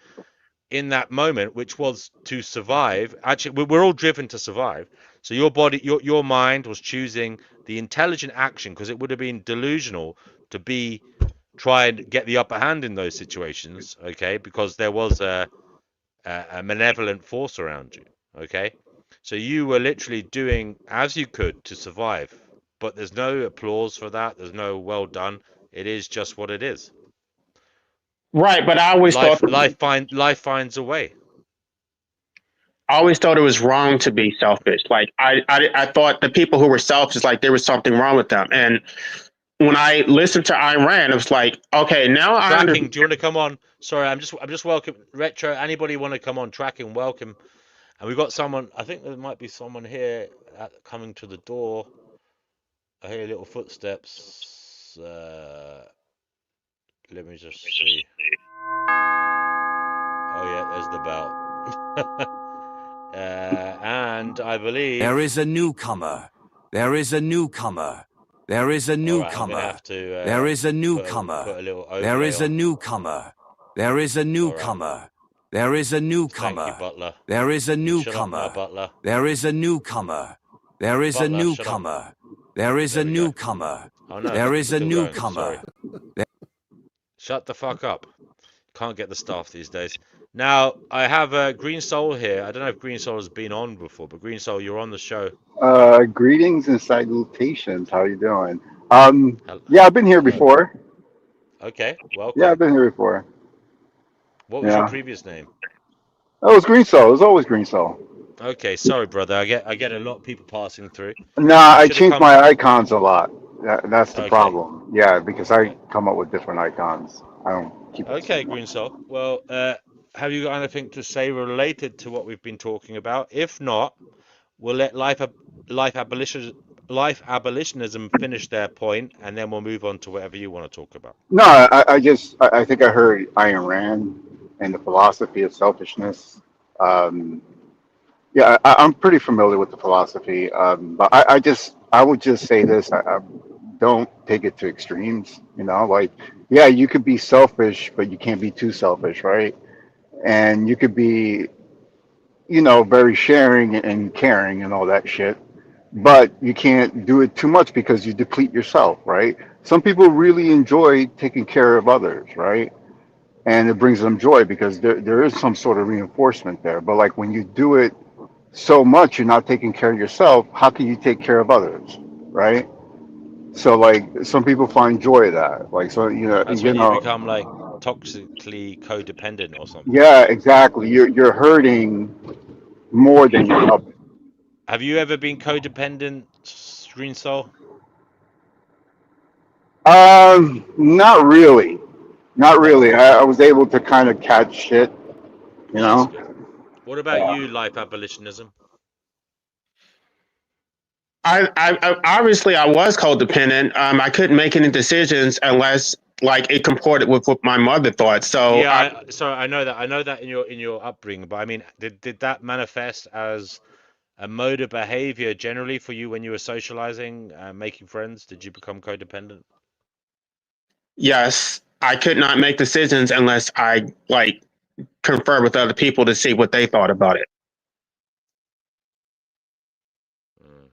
in that moment, which was to survive. Actually, we're all driven to survive. So your body, your mind was choosing the intelligent action, because it would have been delusional to try and get the upper hand in those situations, okay? Because there was a malevolent force around you, okay? So you were literally doing as you could to survive, but there's no applause for that. There's no well done. It is just what it is. Right, but Life finds a way. I always thought it was wrong to be selfish. Like I thought the people who were selfish, like there was something wrong with them. And when I listened to Iran, it was like, okay, now I Tracking, understand. do you want to come on? Sorry, I'm just welcome retro. Anybody want to come on? Tracking, welcome. And we've got someone. I think there might be someone here coming to the door. I hear little footsteps. Let me just see. Oh yeah, there's the bell. And I believe There is a newcomer. There is a newcomer. There is a All right, I'm gonna newcomer. have to There is a put newcomer. a little There overlay is a on. newcomer. There is a All right. newcomer. There is a Thank you, newcomer. Butler. There is a You shut up now, newcomer. Butler. There is a newcomer. There is a Butler, shut up. newcomer. There is There a we go. newcomer. Oh no, There is a still going. Sorry. newcomer. Shut the fuck up. Can't get the staff these days. Now I have Green Soul here. I don't know if Green Soul has been on before, but Green Soul, you're on the show. Greetings and salutations. How you doing? Hel- Yeah, I've been here Hello. before. Okay, Yeah, I've welcome. been here before. What was your Yeah. previous name? Oh, it was Green Soul. It was always Green Soul. Okay, sorry, brother. I get a lot of people passing through. Nah, You I should have change come. my icons a lot. That's the Okay. problem. Yeah, because I come up with different icons. I don't keep it the Okay, same Green one. Soul. Well, have you got anything to say related to what we've been talking about? If not, we'll let life abolition, life abolitionism finish their point, and then we'll move on to whatever you want to talk about. No, I think I heard Ayn Rand and the philosophy of selfishness. Um, yeah, I'm pretty familiar with the philosophy, but I would just say this: I don't take it to extremes. Like, yeah, you could be selfish, but you can't be too selfish, right? And you could be, very sharing and caring and all that shit, but you can't do it too much because you deplete yourself, right? Some people really enjoy taking care of others, right? And it brings them joy because there is some sort of reinforcement there. But like when you do it so much, you're not taking care of yourself. How can you take care of others, right? So like some people find joy in that. Like so, That's when you become like toxically codependent or something. yeah, exactly. You're hurting more than you're helping. Have you ever been codependent, Green Soul? Not really. Not No. really. I was able to kind of catch shit, you Well, that's know. good. What about you, life abolitionism? Obviously I was codependent. I couldn't make any decisions unless like it comported with what my mother thought. So Yeah, sorry, I know that. I know that in your upbringing, but I mean, did that manifest as a mode of behavior generally for you when you were socializing, making friends? Did you become codependent? yes, I could not make decisions unless I like confer with other people to see what they thought about it. Mm.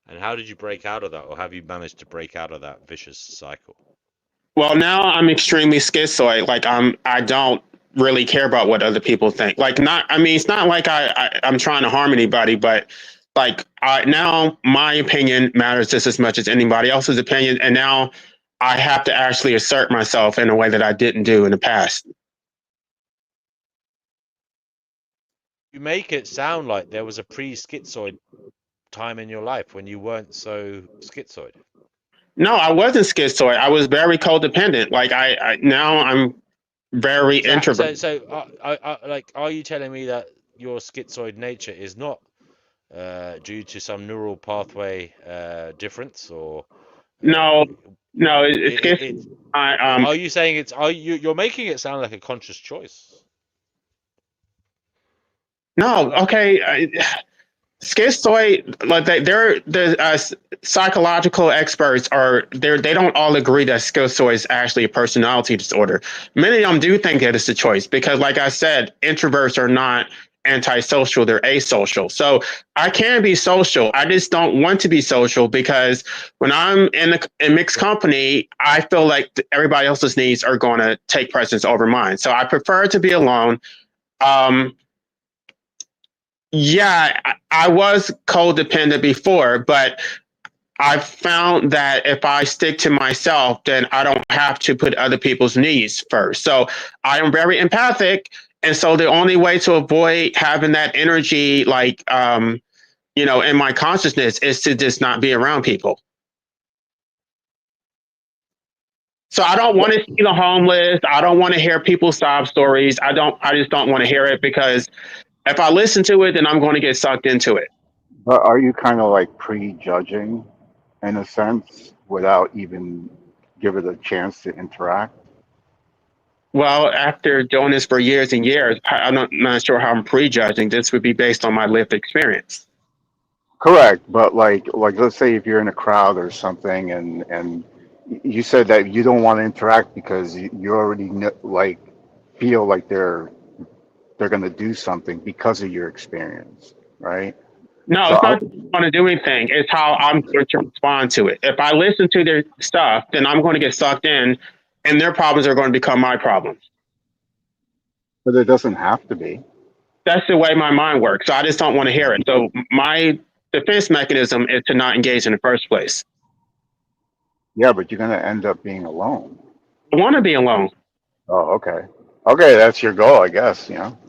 And how did you break out of that, or have you managed to break out of that vicious cycle? Well, now I'm extremely schizoid. Like I don't really care about what other people think. Like not, I mean, it's not like I'm trying to harm anybody, but like now my opinion matters just as much as anybody else's opinion, and now I have to actually assert myself in a way that I didn't do in the past. You make it sound like there was a pre-schizoid time in your life when you weren't so schizoid. No, I wasn't schizoid. I was very codependent. Like I now I'm very introverted. Like, are you telling me that your schizoid nature is not due to some neural pathway difference, or No, um, no, it's it I are you saying you're making it sound like a conscious choice? No, okay. Schizoid, like they're the psychological experts are there. They don't all agree that schizoid is actually a personality disorder. Many of them do think that it's a choice because, like I said, introverts are not antisocial; they're asocial. So I can be social. I just don't want to be social because when I'm in mixed company, I feel like everybody else's needs are going to take precedence over mine. So I prefer to be alone. Um, yeah, I was codependent before, but I found that if I stick to myself, then I don't have to put other people's needs first. So I am very empathic. And so the only way to avoid having that energy, like, in my consciousness is to just not be around people. So I don't want to see the homeless. I don't want to hear people's sob stories. I just don't want to hear it because if I listen to it, then I'm going to get sucked into it. But are you kind of like prejudging in a sense without even give it a chance to interact? Well, after doing this for years and years, I'm not sure how I'm prejudging. This would be based on my lived experience. Correct, but like let's say if you're in a crowd or something, and you said that you don't want to interact because you already like feel like they're going to do something because of your experience, right? No, So it's I, not going to do anything. It's how I'm going to respond to it. If I listen to their stuff, then I'm going to get sucked in, and their problems are going to become my problems. but it doesn't have to be. That's the way my mind works. So I just don't want to hear it. So my defense mechanism is to not engage in the first place. Yeah, but you're going to end up being alone. I want to be alone. Oh, okay. Okay, that's your goal, I guess. You know.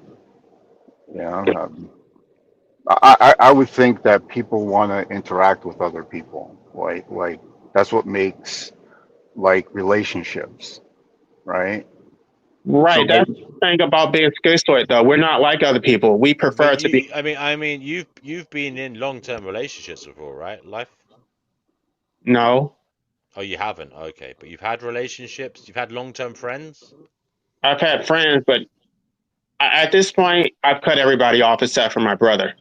I would think that people want to interact with other people. Like that's what makes like relationships, right? So Right. That's like, the thing about being schizoid, though. We're not like other people. We But prefer to be. I mean, you've been in long-term relationships before, right? Life? No, Oh, you haven't. Okay, but you've had relationships. You've had long-term friends. I've had friends, but at this point, I've cut everybody off except for my brother.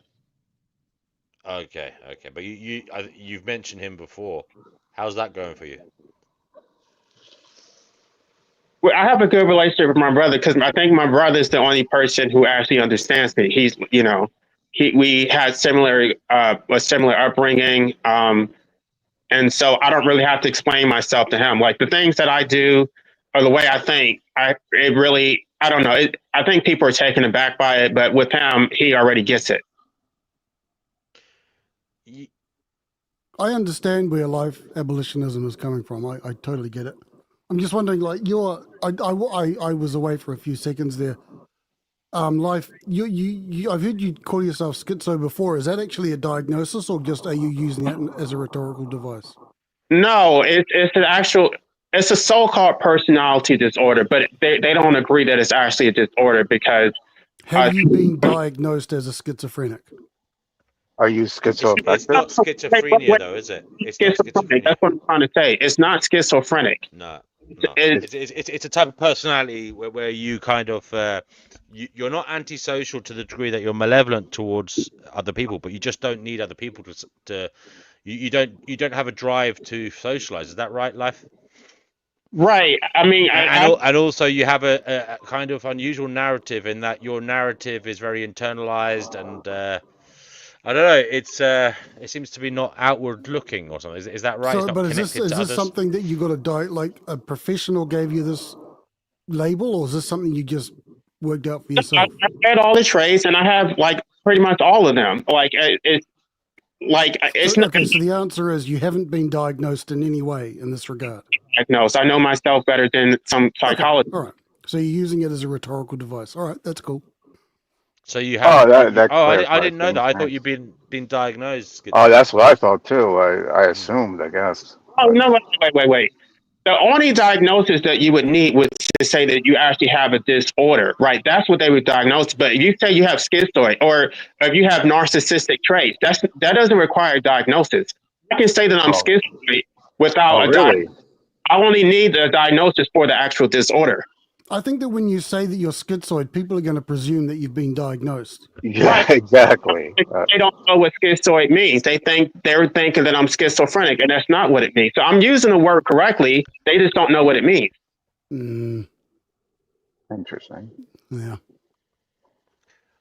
Okay, okay, but you've mentioned him before. How's that going for you? Well, I have a good relationship with my brother because I think my brother is the only person who actually understands me. We had a similar upbringing, and so I don't really have to explain myself to him. Like the things that I do or the way I think, I don't know. I think people are taken aback by it, but with him, he already gets it. Y- I understand where life abolitionism is coming from. I totally get it. I'm just wondering, like, I was away for a few seconds there. Life, I've heard you call yourself schizo before. Is that actually a diagnosis, or just are you using that as a rhetorical device? No, it's a so-called personality disorder, but they don't agree that it's actually a disorder because Have you been diagnosed as a schizophrenic? are you it's schizoaffective? not schizophrenia though, is it? It's not schizophrenic. schizophrenia. That's what I'm trying to say. It's not schizophrenic. No, no. It, It's It's a type of personality where you kind of you're not antisocial to the degree that you're malevolent towards other people, but you just don't need other people to you don't have a drive to socialize. Is that right, Life? right. I mean, And also you have a kind of unusual narrative in that your narrative is very internalized and I don't know. It seems to be not outward looking or something. Is that right? It's So, not but connected is to this others. something that you got to die? Like a professional gave you this label, or is this something you just worked out for I yourself? had all the traits, and I have like pretty much all of them. So, It's not okay, so the answer is you haven't been diagnosed in any way in this regard. diagnosed. I know myself better than some Okay, psychologists. all right. So you're using it as a rhetorical device. All right, that's cool. So you have oh that oh I clarifies didn't know that. things. I thought Thanks. you'd been diagnosed Oh, schizophrenic. that's what I thought too. I assumed, I guess. Oh But no! Wait. The only diagnosis that you would need would to say that you actually have a disorder, right? That's what they would diagnose. But if you say you have schizoid or if you have narcissistic traits, that doesn't require a diagnosis. I can say that I'm oh, schizoid oh without a really? I only need a diagnosis for the actual disorder. I think that when you say that you're schizoid, people are going to presume that you've been diagnosed. Yeah, Right. exactly. They don't know what schizoid means. They're thinking that I'm schizophrenic, and that's not what it means. So I'm using the word correctly. They just don't know what it means. Mm, Interesting. yeah.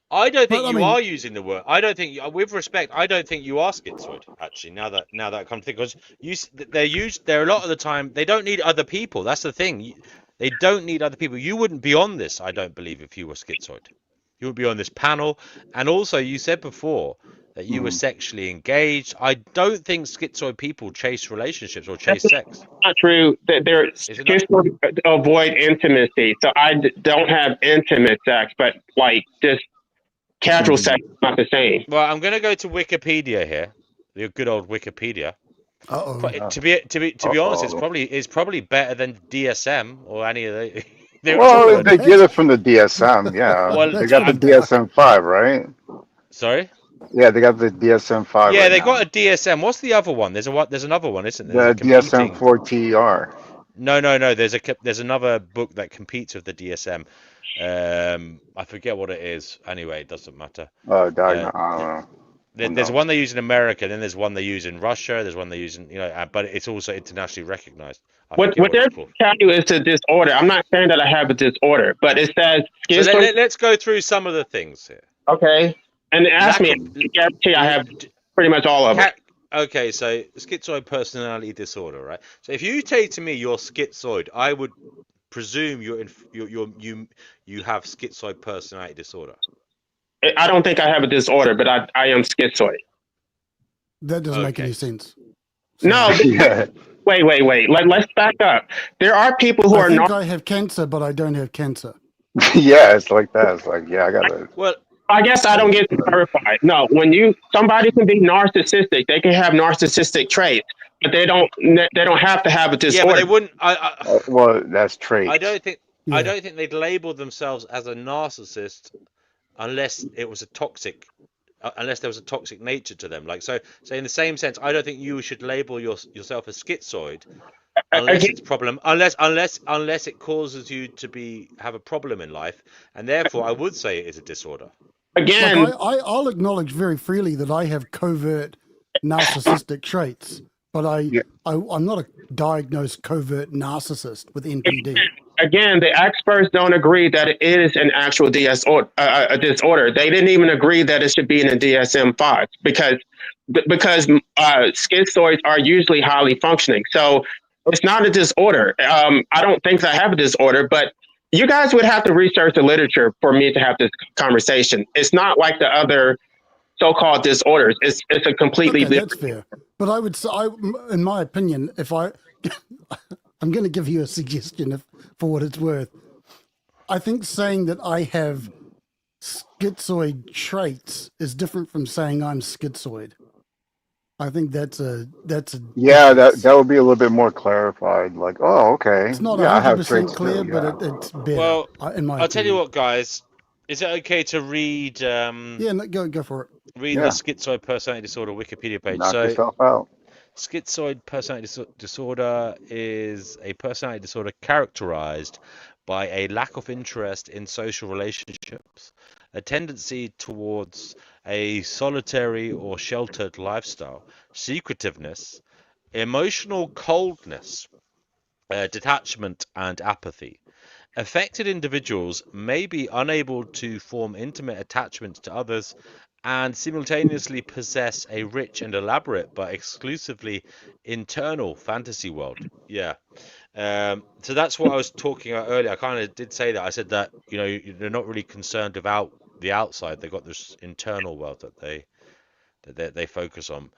I don't think But I you mean, are using the word. I don't think, with respect, I don't think you are schizoid. Actually, now that I come to think, because they're used. They're a lot of the time they don't need other people. That's the thing. They don't need other people. You wouldn't be on this, I don't believe, if you were schizoid. You would be on this panel. And also, you said before that you were Hmm. sexually engaged. I don't think schizoid people chase relationships or That's chase sex. not true. That they're Is it not? schizoid avoid intimacy. So don't have intimate sex, but like just casual Hmm. sex is not the same. Well, I'm going to go to Wikipedia here, the good old Wikipedia. uh-oh. To be honest, Uh-oh. it's probably better than DSM or any of the. It's Well, all if a. they get That's, it from the DSM, yeah. Well, They that's got the pretty dark. DSM-5, right? sorry. Yeah, they got the DSM-5 Yeah, right they got now. a DSM. What's the other one? There's another one, isn't there? There's a The competing. DSM-4TR. No. There's another book that competes with the DSM. I forget what it is. Anyway, it doesn't matter. Uh, I don't know. Who there's knows? one they use in America, then there's one they use in Russia. There's one they use in, but it's also internationally recognized. I forget What what they're it's called. telling you is a disorder. I'm not saying that I have a disorder, but it says So schizoid. let's go through some of the things here. Okay, and ask Lack me. of Hmm. I guarantee I l- have pretty much all of them. okay, so schizoid personality disorder, right? So if you say to me you're schizoid, I would presume you have schizoid personality disorder. I don't think I have a disorder, but I am schizoid. That doesn't make any Okay. sense. No, Sorry. Yeah. wait. Let's back up. There are people who I are think not. I have cancer, but I don't have cancer. Yeah, it's like that. It's like, yeah, I got a Well, I guess I don't get clarified. No, when somebody can be narcissistic, they can have narcissistic traits, but they don't have to have a yeah, but disorder. they wouldn't. well, that's I traits. don't think I Yeah. don't think they'd label themselves as a narcissist unless it was a toxic unless there was a toxic nature to them. Like so in the same sense, I don't think you should label yourself as schizoid unless Again, it's problem unless it causes you to have a problem in life, and therefore I would say it is a disorder. Like again, I'll acknowledge very freely that I have covert narcissistic traits, but Yeah. I'm not a diagnosed covert narcissist with NPD. again, the experts don't agree that it is an actual a disorder. They didn't even agree that it should be in a DSM-5 because schizoids are usually highly functioning. So it's not a disorder. I don't think I have a disorder, but you guys would have to research the literature for me to have this conversation. It's not like the other so-called disorders. It's a completely Okay, different. that's fair. But I would say, in my opinion, if I'm going to give you a suggestion for what it's worth. I think saying that I have schizoid traits is different from saying I'm schizoid. I think that's a Yeah, that difference. that would be a little bit more clarified. Like, oh, okay. It's not Yeah, I have 100% traits clear, too. but Yeah. it's better, Well, in my I'll tell you opinion. what, guys. Is it okay to read Yeah, no, go for it. the Yeah. schizoid personality disorder Wikipedia page? Knock So yourself out. schizoid personality disorder is a personality disorder characterized by a lack of interest in social relationships, a tendency towards a solitary or sheltered lifestyle, secretiveness, emotional coldness, detachment, and apathy. Affected individuals may be unable to form intimate attachments to others and simultaneously possess a rich and elaborate but exclusively internal fantasy world. Yeah. So that's what I was talking about earlier. I kind of did say that. I said that, they're not really concerned about the outside. They've got this internal world that they focus on.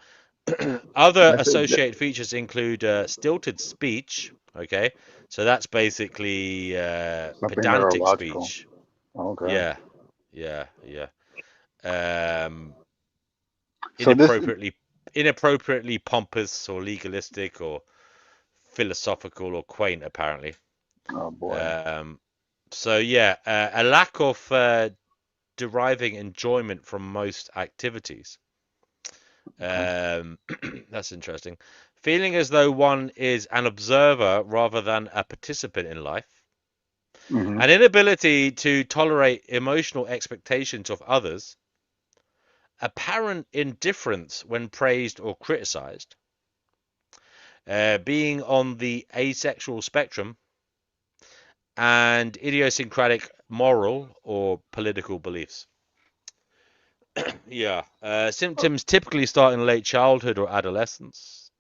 Other I said associated features include stilted speech. Okay, so that's basically something pedantic neurological. speech. Okay. Yeah, yeah. Um, So this. inappropriately pompous or legalistic or philosophical or quaint, apparently. Oh boy. Um, so yeah, a lack of deriving enjoyment from most activities. Okay. That's interesting. Feeling as though one is an observer rather than a participant in life. Hmm. An inability to tolerate emotional expectations of others, apparent indifference when praised or criticized, being on the asexual spectrum, and idiosyncratic moral or political beliefs. Yeah. Symptoms typically start in late childhood or adolescence.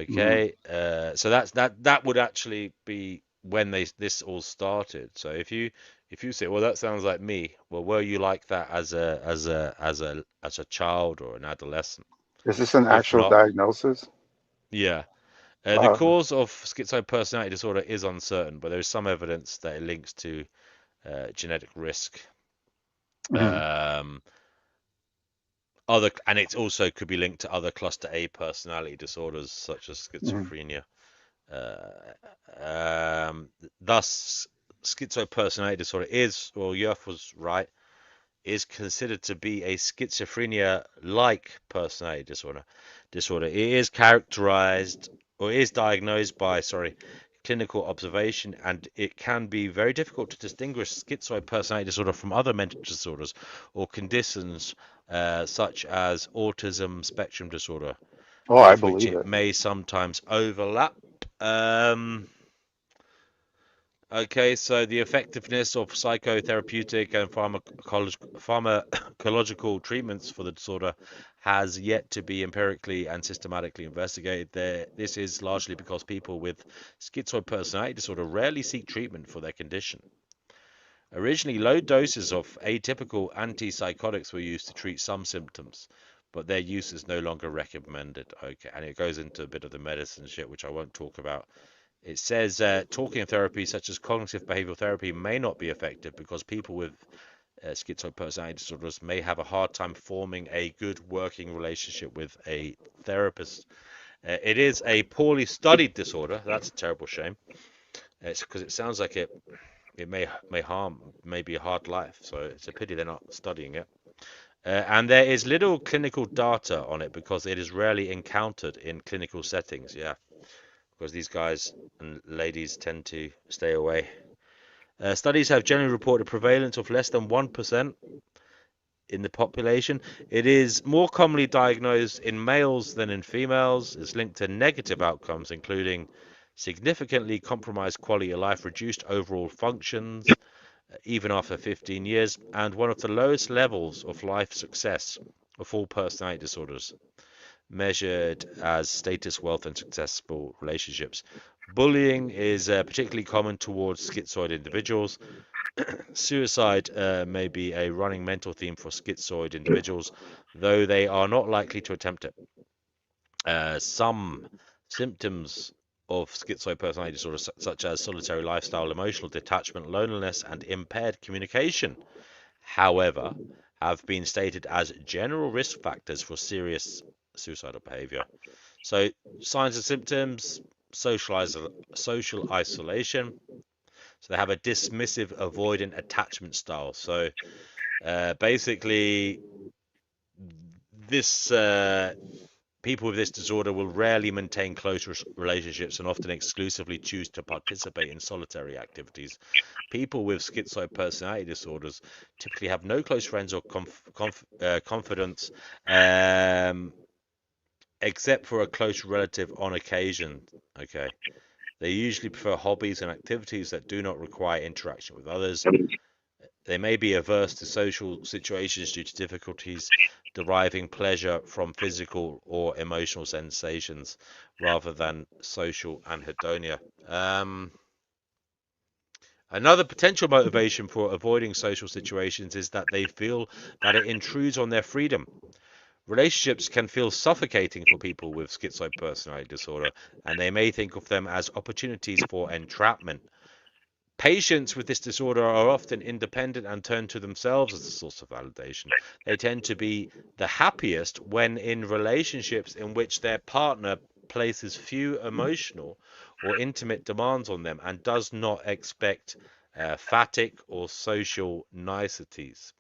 Hmm. Okay. So that would actually be when this all started. So if you say, well, that sounds like me. Well, were you like that as a child or an adolescent? Is this an If actual not, diagnosis? yeah. The Uh, cause of schizoid personality disorder is uncertain, but there is some evidence that it links to genetic risk. mhm, Um, and it also could be linked to other cluster A personality disorders such as mhm. schizophrenia. Uh, Thus, schizoid personality disorder is, well, Yerf was right, is considered to be a schizophrenia-like personality disorder. It is characterized or is diagnosed by, clinical observation, and it can be very difficult to distinguish schizoid personality disorder from other mental disorders or conditions such as autism spectrum disorder, Oh, I with which believe it it. may sometimes overlap. Um, Okay, so the effectiveness of psychotherapeutic and pharmacological treatments for the disorder has yet to be empirically and systematically investigated. This is largely because people with schizoid personality disorder rarely seek treatment for their condition. Originally, low doses of atypical antipsychotics were used to treat some symptoms, but their use is no longer recommended. Okay, and it goes into a bit of the medicine shit, which I won't talk about. It says talking therapy, such as cognitive behavioral therapy, may not be effective because people with schizoid personality disorders may have a hard time forming a good working relationship with a therapist. It is a poorly studied disorder. That's a terrible shame. It's because it sounds like it may harm, may be a hard life. So it's a pity they're not studying it. And there is little clinical data on it because it is rarely encountered in clinical settings. Yeah, because these guys and ladies tend to stay away. Studies have generally reported a prevalence of less than 1% in the population. It is more commonly diagnosed in males than in females. It's linked to negative outcomes, including significantly compromised quality of life, reduced overall functions, even after 15 years, and one of the lowest levels of life success of all personality disorders, measured as status, wealth, and successful relationships. Bullying is particularly common towards schizoid individuals. Suicide may be a running mental theme for schizoid individuals, though they are not likely to attempt it. Some symptoms of schizoid personality disorder, such as solitary lifestyle, emotional detachment, loneliness, and impaired communication, however, have been stated as general risk factors for serious suicidal behavior. So, signs and symptoms: social isolation. So they have a dismissive, avoidant attachment style. So basically, this people with this disorder will rarely maintain close relationships and often exclusively choose to participate in solitary activities. People with schizoid personality disorders typically have no close friends or confidants, um, except for a close relative on occasion. Okay. They usually prefer hobbies and activities that do not require interaction with others. They may be averse to social situations due to difficulties deriving pleasure from physical or emotional sensations rather than social anhedonia. Another potential motivation for avoiding social situations is that they feel that it intrudes on their freedom. Relationships can feel suffocating for people with schizoid personality disorder, and they may think of them as opportunities for entrapment. Patients with this disorder are often independent and turn to themselves as a source of validation. They tend to be the happiest when in relationships in which their partner places few emotional or intimate demands on them and does not expect phatic or social niceties.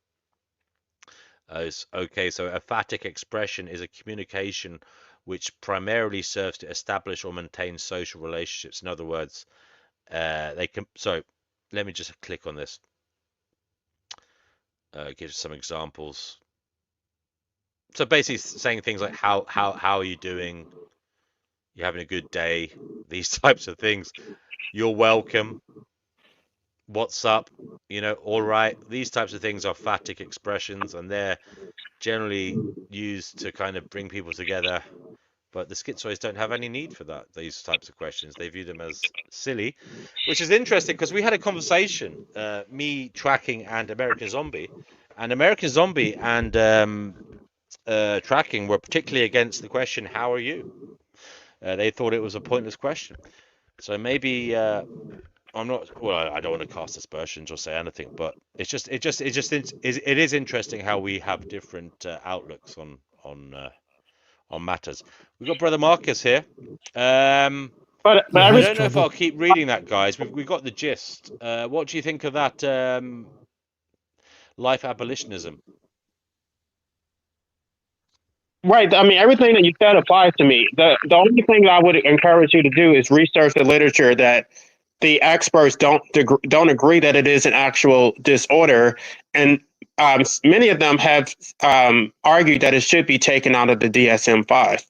Okay, so emphatic expression is a communication which primarily serves to establish or maintain social relationships. In other words, they can. So let me just click on this. Give some examples. So basically saying things like how are you doing? You having a good day? These types of things. You're welcome. What's up? All right. These types of things are phatic expressions, and they're generally used to kind of bring people together. But the schizoids don't have any need for that. These types of questions, they view them as silly, which is interesting because we had a conversation, me, Tracking, and American Zombie, and Tracking were particularly against the question, "How are you?" They thought it was a pointless question. So maybe I'm not. Well, I don't want to cast aspersions or say anything, but it is interesting how we have different outlooks on matters. We've got Brother Marcus here. But I every don't know if I'll keep reading that, guys. We've got the gist. What do you think of that life abolitionism? right, I mean, everything that you said applies to me. The only thing I would encourage you to do is research the literature that the experts don't agree that it is an actual disorder, and many of them have argued that it should be taken out of the DSM-5.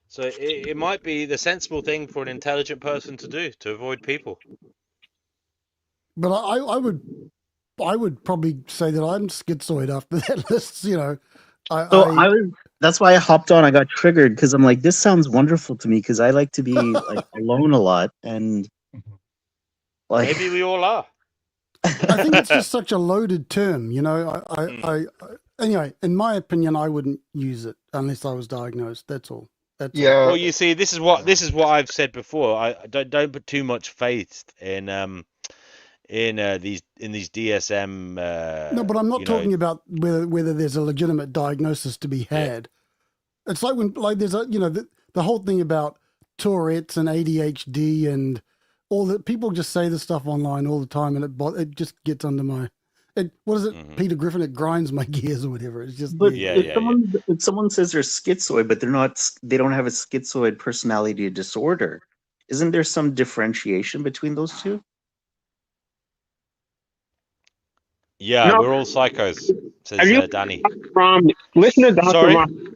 So it might be the sensible thing for an intelligent person to do to avoid people. But I would probably say that I'm schizoid after that list. That's why I hopped on. I got triggered because I'm like, this sounds wonderful to me because I like to be like alone a lot, and like maybe we all are. I think it's just such a loaded term, anyway, in my opinion, I wouldn't use it unless I was diagnosed. That's all. Yeah. Well, you see, this is what I've said before. I don't put too much faith in these DSM. No, but I'm not talking about whether there's a legitimate diagnosis to be had. Yeah. It's like when there's the whole thing about Tourette's and ADHD and all that. People just say this stuff online all the time, and it just gets under my. What is it, Peter Griffin? It grinds my gears or whatever. It's just. But if someone says they're schizoid, but they don't have a schizoid personality disorder, isn't there some differentiation between those two? Yeah, no, we're all psychos, says Danny. Listen to Dr. Romney.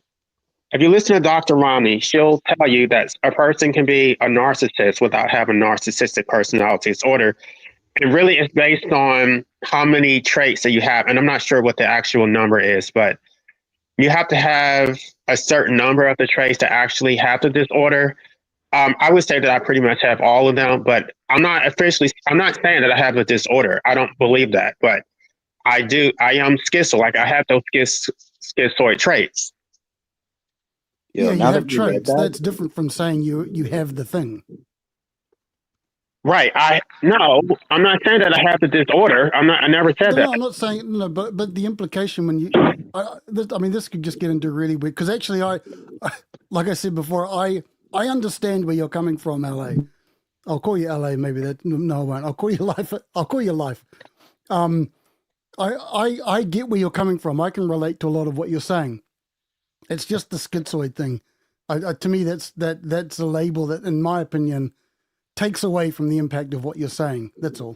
If you listen to Dr. Romney, she'll tell you that a person can be a narcissist without having narcissistic personality disorder. And really, it's based on how many traits that you have. And I'm not sure what the actual number is, but you have to have a certain number of the traits to actually have the disorder. I would say that I pretty much have all of them, but I'm not saying that I have a disorder. I don't believe that, but I do. I am schizo. Like I have those schizoid traits. Yeah, you have traits. That's different from saying you have the thing. Right. I'm not saying that I have the disorder. I never said that. No, I'm not saying but the implication when this could just get into really weird because actually I like I said before, I understand where you're coming from, LA. I'll call you LA. Maybe that. No, I won't. I'll call you life. I get where you're coming from. I can relate to a lot of what you're saying. It's just the schizoid thing. To me, that's a label that, in my opinion, takes away from the impact of what you're saying. That's all.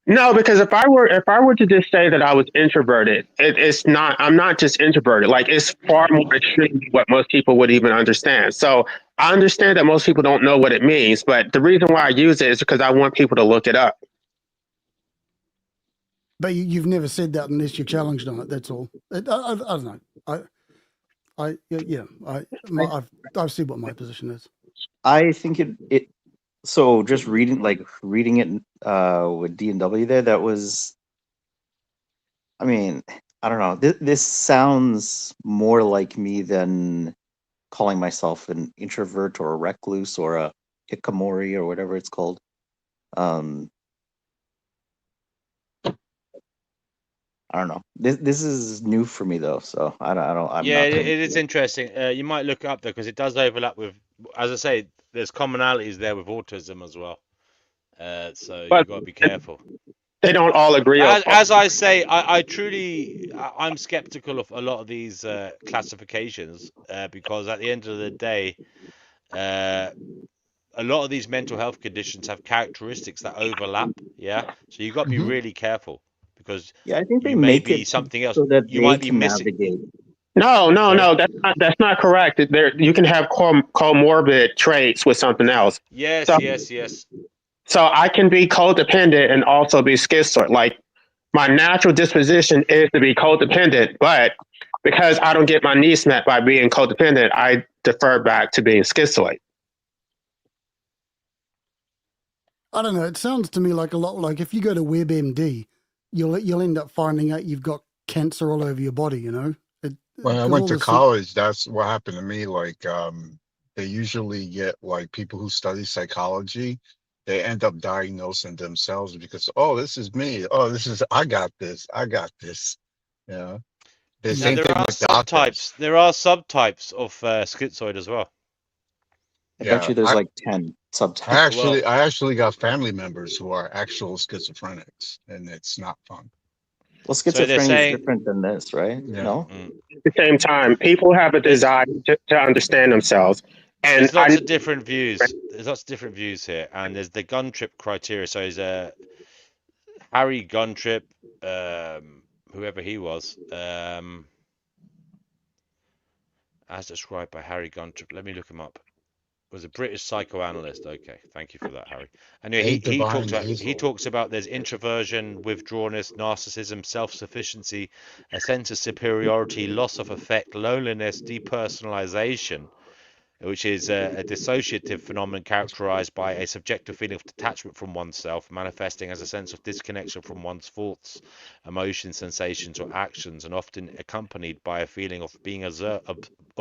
No, because if I were to just say that I was introverted, it's not. I'm not just introverted. Like it's far more extreme than what most people would even understand. So I understand that most people don't know what it means, but the reason why I use it is because I want people to look it up. But you've never said that unless you're challenged on it. That's all. I don't know. I see what my position is. I think it. So just reading it with D&W there, that was. I mean, I don't know. This sounds more like me than calling myself an introvert or a recluse or a hikikomori or whatever it's called. I don't know. This is new for me though, so I'm it is interesting. You might look up though because it does overlap with, as I say, there's commonalities there with autism as well. So you've got to be careful. They don't all agree. As I say, I'm skeptical of a lot of these classifications because at the end of the day, a lot of these mental health conditions have characteristics that overlap. Yeah, so you got to be Hmm. really careful because Yeah, I think they you may make be it something else. so that You they might be can missing. navigate. No, no, Sorry. no. That's not correct. There, you can have comorbid traits with something else. Yes, So, yes, yes. so I can be codependent and also be schizoid. Like my natural disposition is to be codependent, but because I don't get my needs met by being codependent, I defer back to being schizoid. I don't know. It sounds to me like a lot like if you go to WebMD, you'll end up finding out you've got cancer all over your body. You know, When I because went all to the college, that's what happened to me. Like, they usually get like people who study psychology, they end up diagnosing themselves because, oh, this is me. Oh, I got this. I got this. Yeah. The Now same there thing are with doctors. subtypes. There are subtypes of schizoid as well. I bet Yeah. you there's like 10 subtypes. Well, I actually got family members who are actual schizophrenics, and it's not fun. Well, so they're schizophrenia is saying different than this, right? Yeah. No? At the same time, people have a there's desire to understand themselves, and there's lots of different views. There's lots of different views here, and there's the gun trip criteria. So there's Harry Guntrip, whoever he was, as described by Harry Guntrip. Let me look him up. Was a British psychoanalyst. Okay, thank you for that, Harry. Anyway, A he talks divine about hazel. there's introversion, withdrawnness, narcissism, self-sufficiency, a sense of superiority, loss of affect, loneliness, depersonalization, which is a dissociative phenomenon characterized by a subjective feeling of detachment from oneself, manifesting as a sense of disconnection from one's thoughts, emotions, sensations, or actions, and often accompanied by a feeling of being of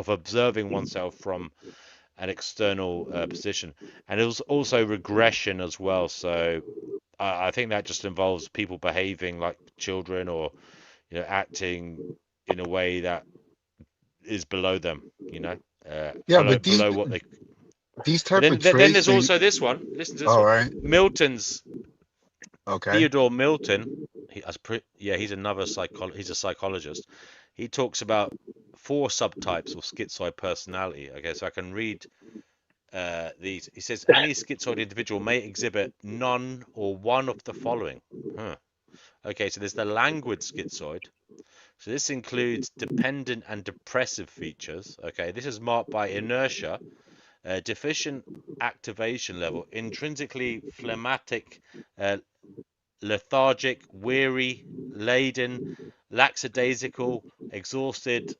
observing oneself from an external position. And it was also regression as well. So I think that just involves people behaving like children, or acting in a way that is below them. Yeah, Below but below what they. these But type of then traits, there's they also this one. Listen to this all one. right. Milton's Okay. Theodore Milton. He's another he's a psychologist. He talks about 4 subtypes of schizoid personality. Okay, so I can read these. He says any schizoid individual may exhibit none or one of the following. Huh. Okay, so there's the languid schizoid. So this includes dependent and depressive features. Okay, this is marked by inertia, deficient activation level, intrinsically phlegmatic, uh, lethargic, weary, laden, lackadaisical, exhausted,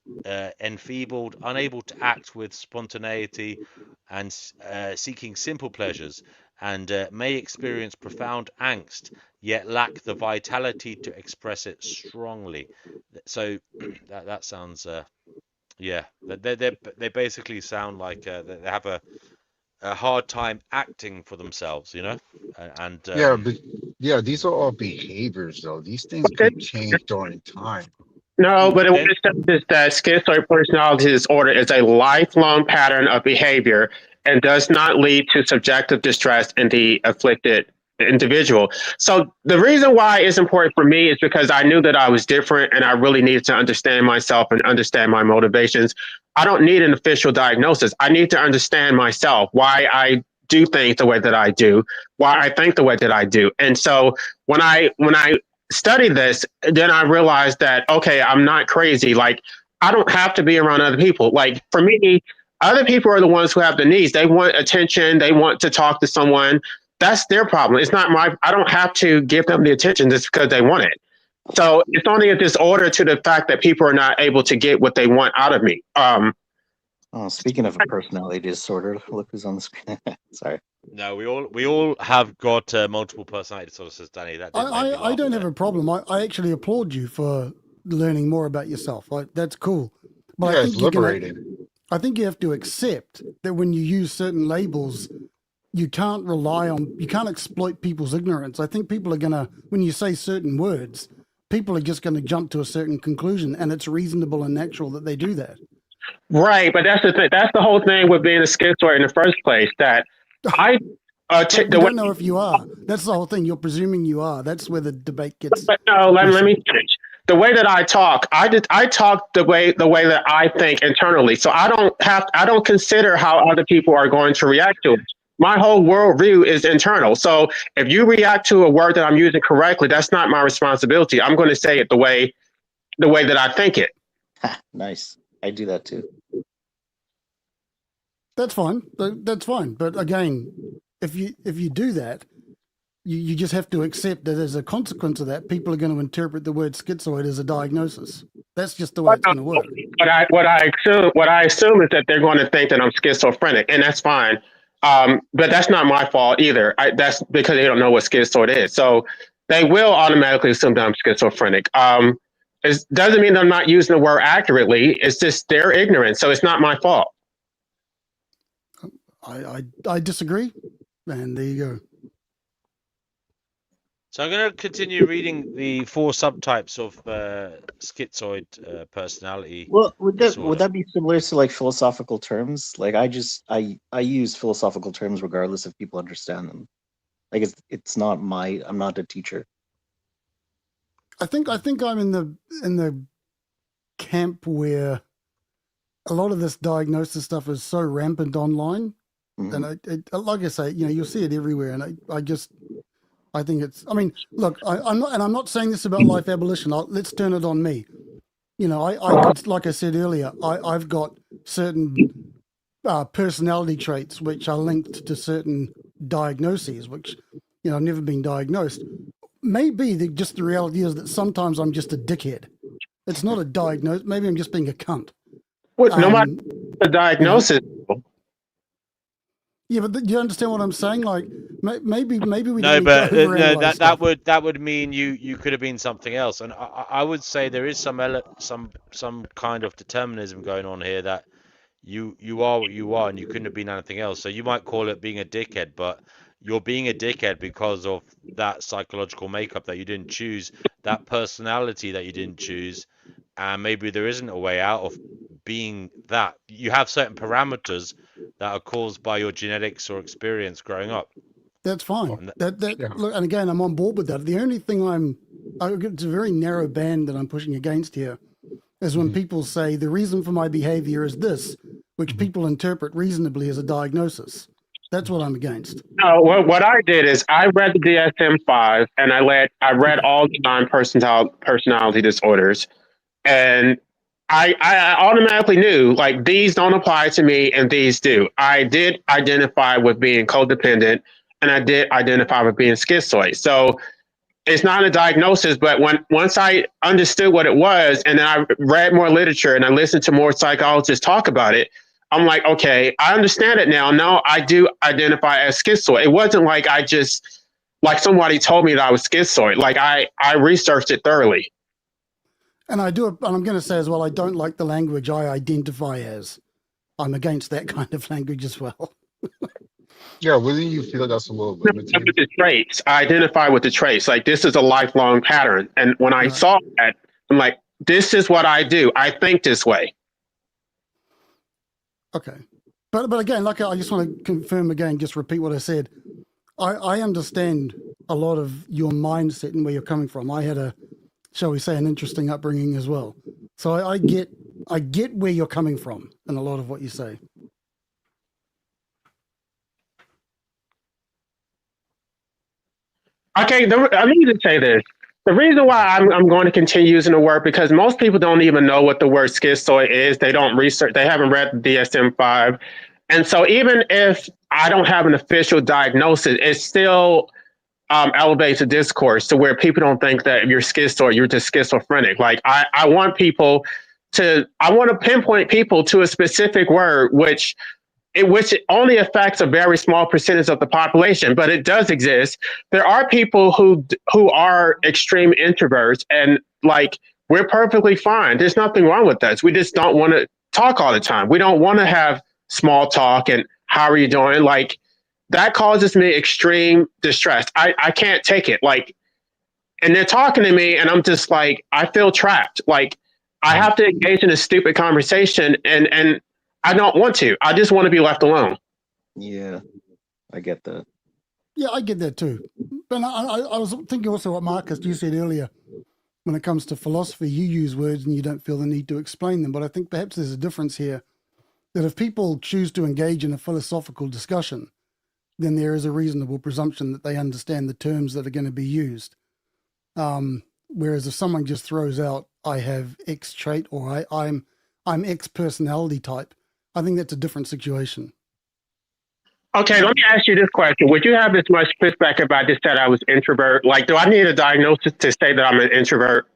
enfeebled, unable to act with spontaneity, and seeking simple pleasures, and may experience profound angst, yet lack the vitality to express it strongly. So that sounds, yeah, they basically sound like they have a hard time acting for themselves, and Yeah, but yeah, these are all behaviors though. These things can change during time. No, but what then it says is that schizoid personality disorder is a lifelong pattern of behavior and does not lead to subjective distress in the afflicted individual. So the reason why it's important for me is because I knew that I was different and I really needed to understand myself and understand my motivations. I don't need an official diagnosis. I need to understand myself, why I do things the way that I do, why I think the way that I do. And so when I study this, then I realized that, okay, I'm not crazy. Like, I don't have to be around other people. Like, for me, other people are the ones who have the needs. They want attention, they want to talk to someone. That's their problem. It's not my, I don't have to give them the attention just because they want it. So it's only a disorder to the fact that people are not able to get what they want out of me. Oh, speaking of a personality disorder, look who's on the screen. Sorry. no, we all have got multiple personality disorders, says Danny. That did make me I laugh don't there. have a problem. I actually applaud you for learning more about yourself. That's cool. But I Yeah, it's think liberating. I think you have to accept that when you use certain labels, you can't exploit people's ignorance. I think people are gonna, when you say certain words, people are just gonna jump to a certain conclusion, and it's reasonable and natural that they do that. Right, but that's the thing. That's the whole thing with being a schizoid in the first place. That I, But the we way, don't know if you are. That's the whole thing. You're presuming you are. That's where the debate gets but no, let messy. me finish. The way that I talk, I talk the way that I think internally. So I don't consider how other people are going to react to it. My whole worldview is internal. So if you react to a word that I'm using correctly, that's not my responsibility. I'm going to say it the way that I think it. Nice. I do that too. That's fine. That's fine. But again, if you do that, you just have to accept that as a consequence of that, people are going to interpret the word schizoid as a diagnosis. That's just the way it's going to work. But what I assume is that they're going to think that I'm schizophrenic, and that's fine. But that's not my fault either. That's because they don't know what schizoid is. So they will automatically assume that I'm schizophrenic. It doesn't mean I'm not using the word accurately. It's just their ignorance. So it's not my fault. I disagree, and there you go. So I'm going to continue reading the 4 subtypes of schizoid personality Well, would disorder. that be similar to like philosophical terms? Like I use philosophical terms regardless if people understand them. Like it's not I'm not a teacher. I think I'm in the camp where a lot of this diagnosis stuff is so rampant online, Mm-hmm. and like I say, you'll see it everywhere, and I think it's. I mean, look, I'm not saying this about life abolition. Let's turn it on me. I could, like I said earlier, I've got certain personality traits which are linked to certain diagnoses, which I've never been diagnosed. Maybe just the reality is that sometimes I'm just a dickhead. It's not a diagnosis. Maybe I'm just being a cunt. No matter the diagnosis. Yeah, but do you understand what I'm saying? Like, maybe we don't need but to overanalyze stuff. that would mean you could have been something else, and I would say there is some kind of determinism going on here, that you are what you are and you couldn't have been anything else. So you might call it being a dickhead, but you're being a dickhead because of that psychological makeup that you didn't choose, that personality that you didn't choose, and maybe there isn't a way out of being that. You have certain parameters that are caused by your genetics or experience growing up. That's fine. Yeah. Look, and again, I'm on board with that. The only thing it's a very narrow band that I'm pushing against here, is when people say the reason for my behavior is this, which people interpret reasonably as a diagnosis. That's what I'm against. No, what I did is I read the DSM-5 and I read all the personality disorders, and I automatically knew, like, these don't apply to me and these do. I did identify with being codependent, and I did identify with being schizoid. So it's not a diagnosis, but once I understood what it was, and then I read more literature and I listened to more psychologists talk about it, I'm like, okay, I understand it now. Now I do identify as schizoid. It wasn't like like somebody told me that I was schizoid. Like I researched it thoroughly. And and I'm going to say as well, I don't like the language I identify as. I'm against that kind of language as well. Yeah, wouldn't you feel that's a little limiting? With the traits, I identify with the traits. Like, this is a lifelong pattern. And when I saw that, I'm like, this is what I do. I think this way. Okay. But again, like I just want to confirm again, just repeat what I said. I understand a lot of your mindset and where you're coming from. I had shall we say, an interesting upbringing as well. So I get where you're coming from in a lot of what you say. Okay, I need to say this. The reason why I'm going to continue using the word, because most people don't even know what the word schizoid is. They don't research. They haven't read the DSM-5, and so even if I don't have an official diagnosis, it still elevates the discourse to where people don't think that if you're schizoid, you're just schizophrenic. Like I want to pinpoint people to a specific word, which only affects a very small percentage of the population, but it does exist. There are people who are extreme introverts, and like, we're perfectly fine. There's nothing wrong with us. We just don't want to talk all the time. We don't want to have small talk and how are you doing? Like, that causes me extreme distress. I can't take it. Like, and they're talking to me and I'm just like, I feel trapped. Like, I have to engage in a stupid conversation, and I don't want to. I just want to be left alone. Yeah, I get that. Yeah, I get that too. But I was thinking also what Marcus, you said earlier, when it comes to philosophy, you use words and you don't feel the need to explain them. But I think perhaps there's a difference here, that if people choose to engage in a philosophical discussion, then there is a reasonable presumption that they understand the terms that are going to be used. Whereas if someone just throws out, I have X trait or I'm X personality type, I think that's a different situation. Okay, let me ask you this question. Would you have as much pushback if I just said I was introvert? Like, do I need a diagnosis to say that I'm an introvert?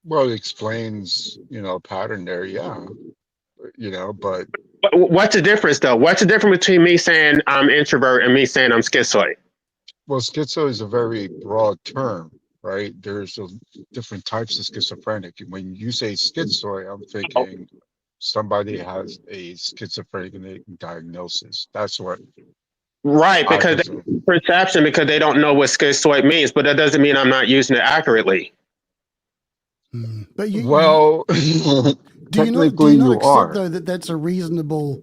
Well, it explains, a pattern there, yeah. But What's the difference, though? What's the difference between me saying I'm introvert and me saying I'm schizoid? well, schizo is a very broad term, right? There's different types of schizophrenic. When you say schizoid, I'm thinking somebody has a schizophrenic diagnosis. That's what Right, I because presume. perception, because they don't know what schizoid means, but that doesn't mean I'm not using it accurately. But Well, do you technically not you accept are. though that that's a reasonable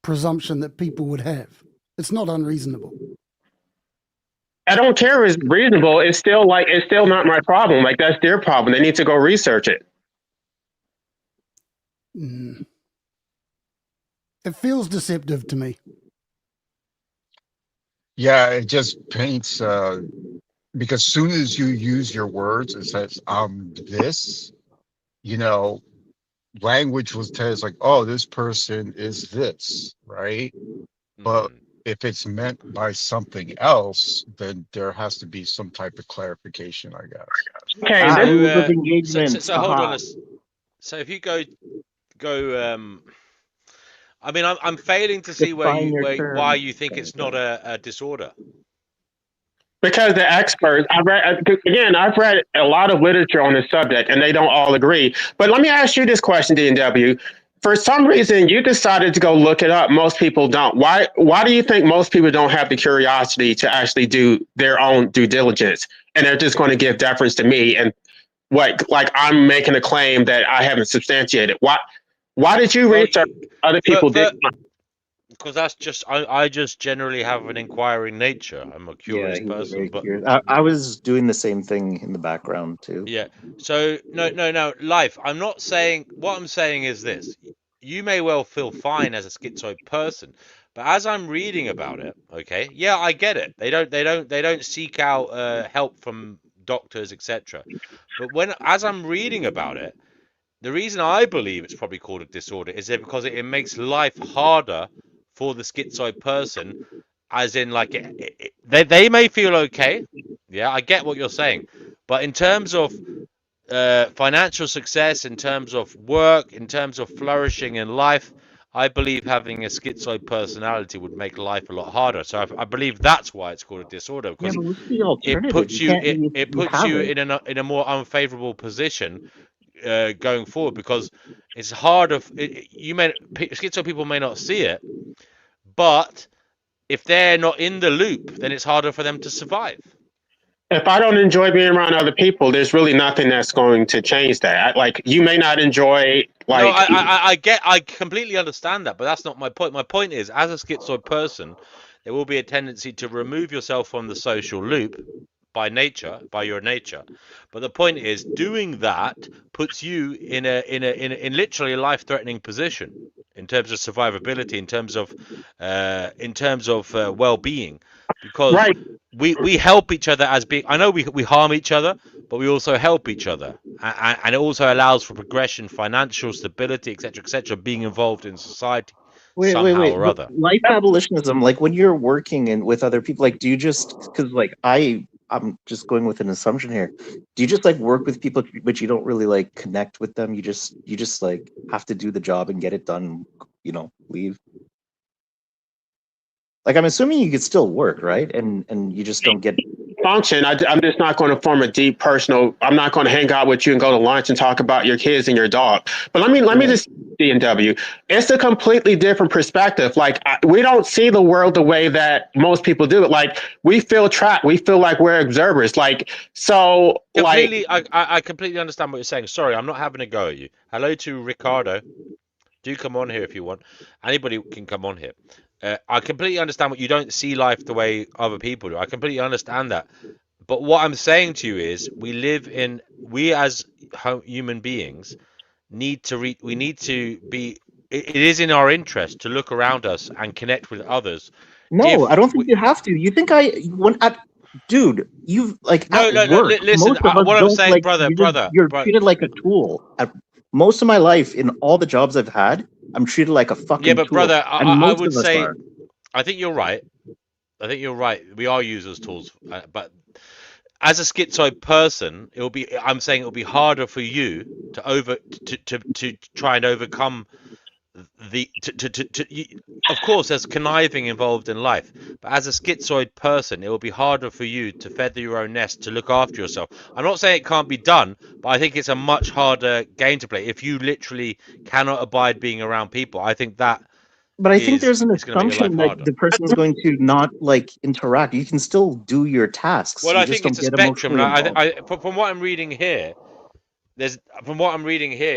presumption that people would have? It's not unreasonable. I don't care if it's reasonable. It's still not my problem. Like, that's their problem. They need to go research it. It feels deceptive to me. Yeah, it just paints because soon as you use your words, it says this, language will tell us like, oh, this person is this, right? But if it's meant by something else, then there has to be some type of clarification, I guess. Okay, Rules of So, engagement. so hold on. So if you go, I mean, I'm failing to see Define your why term. you think it's not a disorder. because the experts, I've read a lot of literature on this subject, and they don't all agree. But let me ask you this question, D&W. For some reason, you decided to go look it up. Most people don't. Why do you think most people don't have the curiosity to actually do their own due diligence, and they're just going to give deference to me and like I'm making a claim that I haven't substantiated? Why did you Well, research other people did? because that's just I just generally have an inquiring nature. I'm a Yeah, curious he's a person, very but curious. I was doing the same thing in the background too. yeah. So no, life. I'm not saying what I'm saying is this. You may well feel fine as a schizoid person, but as I'm reading about it, okay, yeah, I get it. They don't seek out help from doctors, etc. But as I'm reading about it, the reason I believe it's probably called a disorder is that because it makes life harder for the schizoid person, as in like they may feel okay. Yeah, I get what you're saying, but in terms of financial success, in terms of work, in terms of flourishing in life, I believe having a schizoid personality would make life a lot harder. So I believe that's why it's called a disorder, Yeah, because but what's the it alternative? puts You you can't. it You puts have you it. in a more unfavorable position going forward, because it's harder. Schizo people may not see it, but if they're not in the loop, then it's harder for them to survive. If I don't enjoy being around other people, there's really nothing that's going to change that. Like, you may not enjoy No, like I completely understand that, but that's not my point. My point is, as a schizoid person, there will be a tendency to remove yourself from the social loop by nature, by your nature. But the point is, doing that puts you in literally a life-threatening position in terms of survivability, in terms of well-being, because right. we help each other as being. I know we harm each other, but we also help each other, and it also allows for progression, financial stability, etc., being involved in society somehow Wait. or But other. life abolitionism, like when you're working and with other people, like, do you just because like I'm just going with an assumption here. Do you just like work with people, but you don't really like connect with them? You just like have to do the job and get it done. Leave. Like I'm assuming you could still work, right? And you just don't get. Function. I'm just not going to form a deep personal. I'm not going to hang out with you and go to lunch and talk about your kids and your dog. But let me Yeah. just D&W. It's a completely different perspective. Like, we don't see the world the way that most people do it. Like, we feel trapped. We feel like we're observers. Like, so like I completely understand what you're saying. Sorry, I'm not having a go at you. Hello to Ricardo. Do come on here if you want. Anybody can come on here. I completely understand what you don't see life the way other people do. I completely understand that. But what I'm saying to you is, we as human beings we need to be it is in our interest to look around us and connect with others. No, I don't think you have to. You think dude, you've like No, at no, no. work, Listen, most of us what I'm don't saying, like brother, you're treated like a tool. At most of my life, in all the jobs I've had, I'm treated like a yeah, fucking but tool. brother, And I most would of us say, are. I think you're right. I think you're right. We are used as tools, but as a schizoid person, it will be. I'm saying it will be harder for you to try and overcome of course there's conniving involved in life, but as a schizoid person it will be harder for you to feather your own nest, to look after yourself. I'm not saying it can't be done, but I think it's a much harder game to play if you literally cannot abide being around people. I think that But I think there's an it's going to make your life assumption that harder. the person's going to not like interact. You can still do your tasks. Well, You I just think don't it's a get spectrum, emotionally and involved. from what I'm reading here,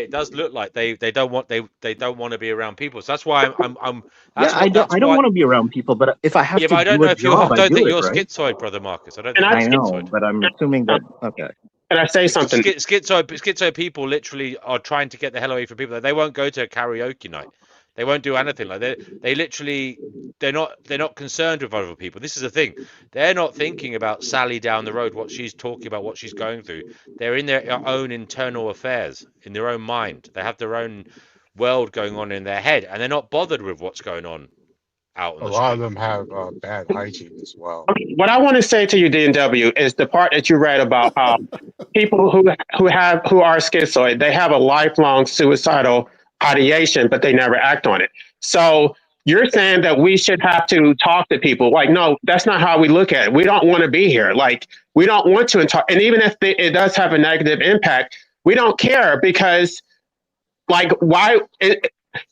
it does look like they don't want they don't want to be around people. So that's why I'm Yeah, that's I don't why. want to be around people, but if I have Yeah, to but I don't do a know if you're. I job, I don't do think it, you're right? schizoid, brother Marcus. I don't And think I you're I know, schizoid. but I'm assuming that okay. can I say something? Schizoid people literally are trying to get the hell away from people. They won't go to a karaoke night. They won't do anything like that. They literally they're not concerned with other people. This is the thing. They're not thinking about Sally down the road, what she's talking about, what she's going through. They're in their own internal affairs, in their own mind. They have their own world going on in their head, and they're not bothered with what's going on out on A the lot of street. them have bad hygiene as well. What I want to say to you, DW, is the part that you read about how people who are schizoid, they have a lifelong suicidal ideation, but they never act on it. So you're saying that we should have to talk to people. Like, no, that's not how we look at it. We don't want to be here. Like, we don't want to talk. And even if it does have a negative impact, we don't care because, like, why?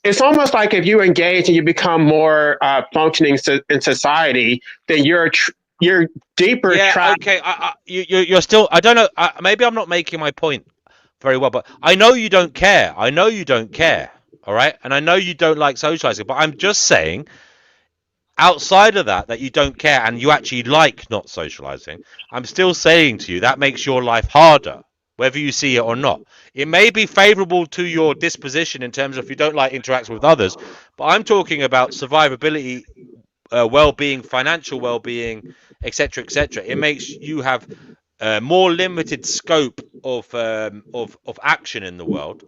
It's almost like if you engage and you become more functioning in society, then you're deeper Yeah, trapped. okay. You're still. I don't know. Maybe I'm not making my point very well, but I know you don't care. I know you don't care. All right, and I know you don't like socializing. But I'm just saying, outside of that you don't care and you actually like not socializing. I'm still saying to you that makes your life harder, whether you see it or not. It may be favorable to your disposition in terms of if you don't like interacting with others, but I'm talking about survivability, well-being, financial well-being, etc., etc. It makes you have more limited scope of action in the world,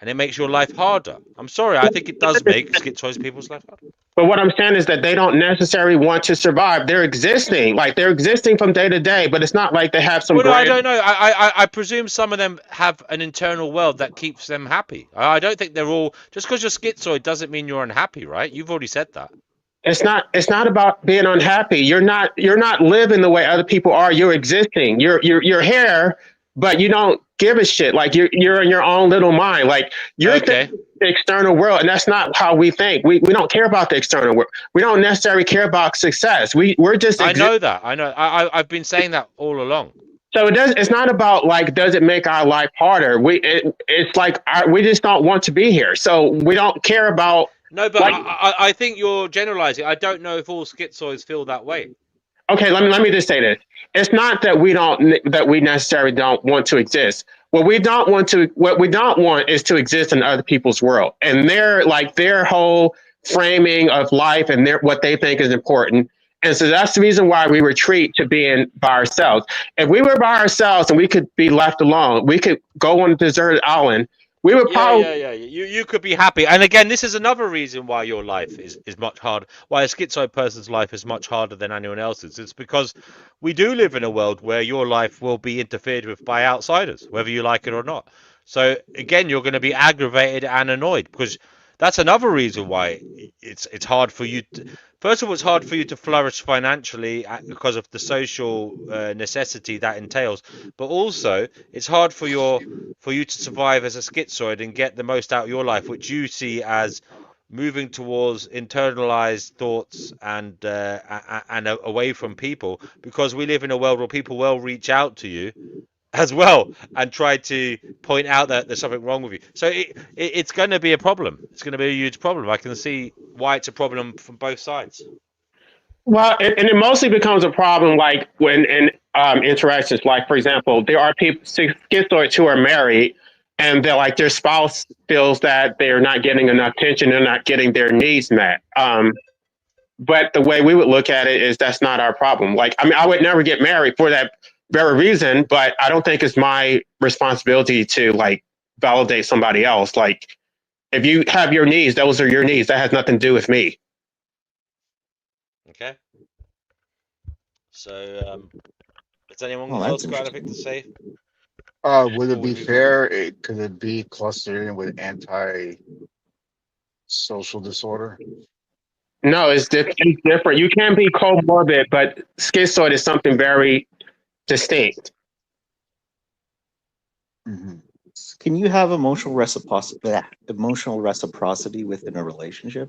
and it makes your life harder. I'm sorry, I think it does make schizoid people's life harder. But what I'm saying is that they don't necessarily want to survive. They're existing, like they're existing from day to day, but it's not like they have some Well, no, I grand. don't know. I presume some of them have an internal world that keeps them happy. I don't think they're all just because you're schizoid doesn't mean you're unhappy, right? You've already said that. It's not about being unhappy. You're not living the way other people are. You're existing. You're here, but you don't give a shit. Like you're in your own little mind. Like you're Okay, thinking the external world, and that's not how we think. We don't care about the external world. We don't necessarily care about success. We're just I exist. know that. I know. I've been saying that all along. So it's not about like does it make our life harder. It's like we just don't want to be here. So we don't care about No, but like. I think you're generalizing. I don't know if all schizoids feel that way. Okay, let me just say this. It's not that we necessarily don't want to exist. What we don't want is to exist in other people's world. And their whole framing of life and what they think is important. And so that's the reason why we retreat to being by ourselves. If we were by ourselves and we could be left alone, we could go on a deserted island. We would probably Yeah. You could be happy. And again, this is another reason why your life is much harder. Why a schizoid person's life is much harder than anyone else's. It's because we do live in a world where your life will be interfered with by outsiders, whether you like it or not. So again, you're going to be aggravated and annoyed because that's another reason why it's hard for you to, first of all, it's hard for you to flourish financially because of the social necessity that entails, but also it's hard for you to survive as a schizoid and get the most out of your life, which you see as moving towards internalized thoughts and away from people, because we live in a world where people will reach out to you as well and try to point out that there's something wrong with you. So it's going to be a problem. It's going to be a huge problem. I can see why it's a problem from both sides. Well, and it mostly becomes a problem like when in interactions. Like, for example, there are people schizoids who are married, and they're like their spouse feels that they're not getting enough attention, they're not getting their needs met. But the way we would look at it is that's not our problem. Like, I mean, I would never get married for that very reason, but I don't think it's my responsibility to like validate somebody else. Like, if you have your needs, those are your needs. That has nothing to do with me. Okay. So, has anyone Oh, else that's got anything interesting. to say Would it before we be move on? fair? Could it be clustered in with anti-social disorder? No, it's different. You can be comorbid, but schizoid is something very distinct. Hmm. Can you have emotional reciprocity within a relationship?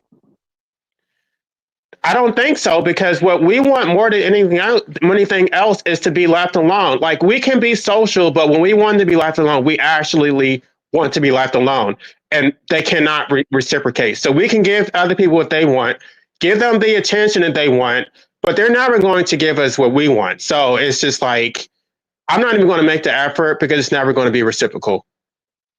I don't think so because what we want more than anything else is to be left alone. Like we can be social, but when we want to be left alone, we actually want to be left alone, and they cannot reciprocate. So we can give other people what they want, give them the attention that they want, but they're never going to give us what we want. So it's just like I'm not even going to make the effort because it's never going to be reciprocal.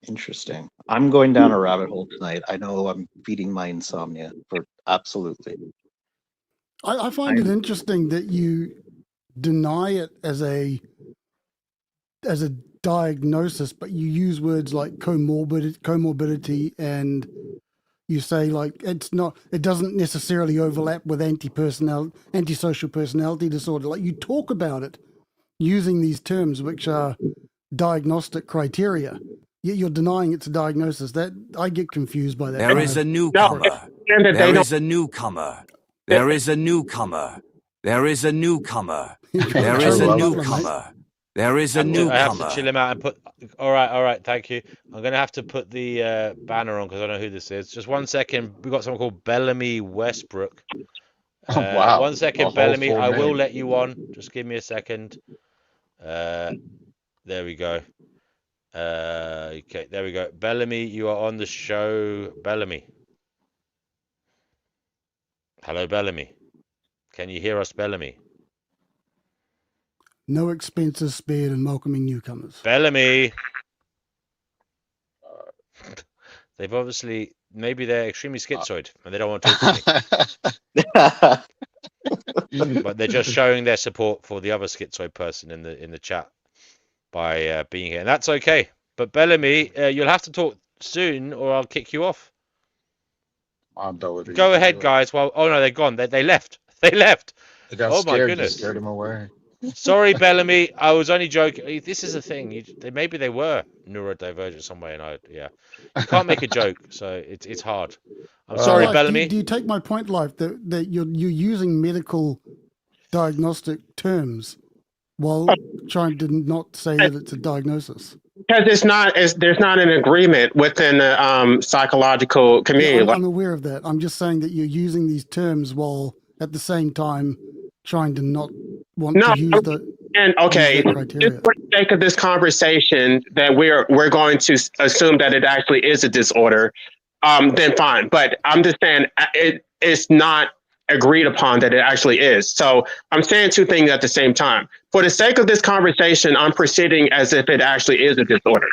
Interesting. I'm going down a rabbit hole tonight. I know I'm feeding my insomnia for absolutely. I find it interesting that you deny it as a diagnosis, but you use words like comorbidity, and you say like it doesn't necessarily overlap with antisocial personality disorder. Like you talk about it using these terms, which are diagnostic criteria. Yet you're denying it's a diagnosis. That I get confused by that. There is a newcomer. There is a newcomer. There is a newcomer. There is a newcomer. There is a newcomer. There is a newcomer. I have to chill him out and put. All right. Thank you. I'm gonna have to put the banner on because I don't know who this is. Just 1 second. We've got someone called Bellamy Westbrook. Wow. 1 second, A whole Bellamy. full I will name. let you on. Just give me a second. There we go. Okay, there we go. Bellamy, you are on the show. Bellamy. Hello, Bellamy. Can you hear us, Bellamy? No expenses spared in welcoming newcomers. Bellamy. They've obviously, maybe they're extremely schizoid and they don't want to talk to me. But they're just showing their support for the other schizoid person in the chat by being here, and that's okay. But Bellamy, you'll have to talk soon, or I'll kick you off. Go ahead, guys. Well, oh no, they're gone. They left. They left. They got Oh scared. my goodness. You scared them away. Sorry, Bellamy. I was only joking. This is the thing. Maybe they were neurodivergent some way, and you can't make a joke, so it's hard. I'm sorry, Life, Bellamy. do you take my point, Life, that you're using medical diagnostic terms while trying to not say that it's a diagnosis? Because there's not an agreement within the psychological community. Yeah, I'm aware of that. I'm just saying that you're using these terms while at the same time trying to not want to use okay, criteria. just for the sake of this conversation, that we're going to assume that it actually is a disorder, then fine. But I'm just saying it's not agreed upon that it actually is. So I'm saying two things at the same time. For the sake of this conversation, I'm proceeding as if it actually is a disorder.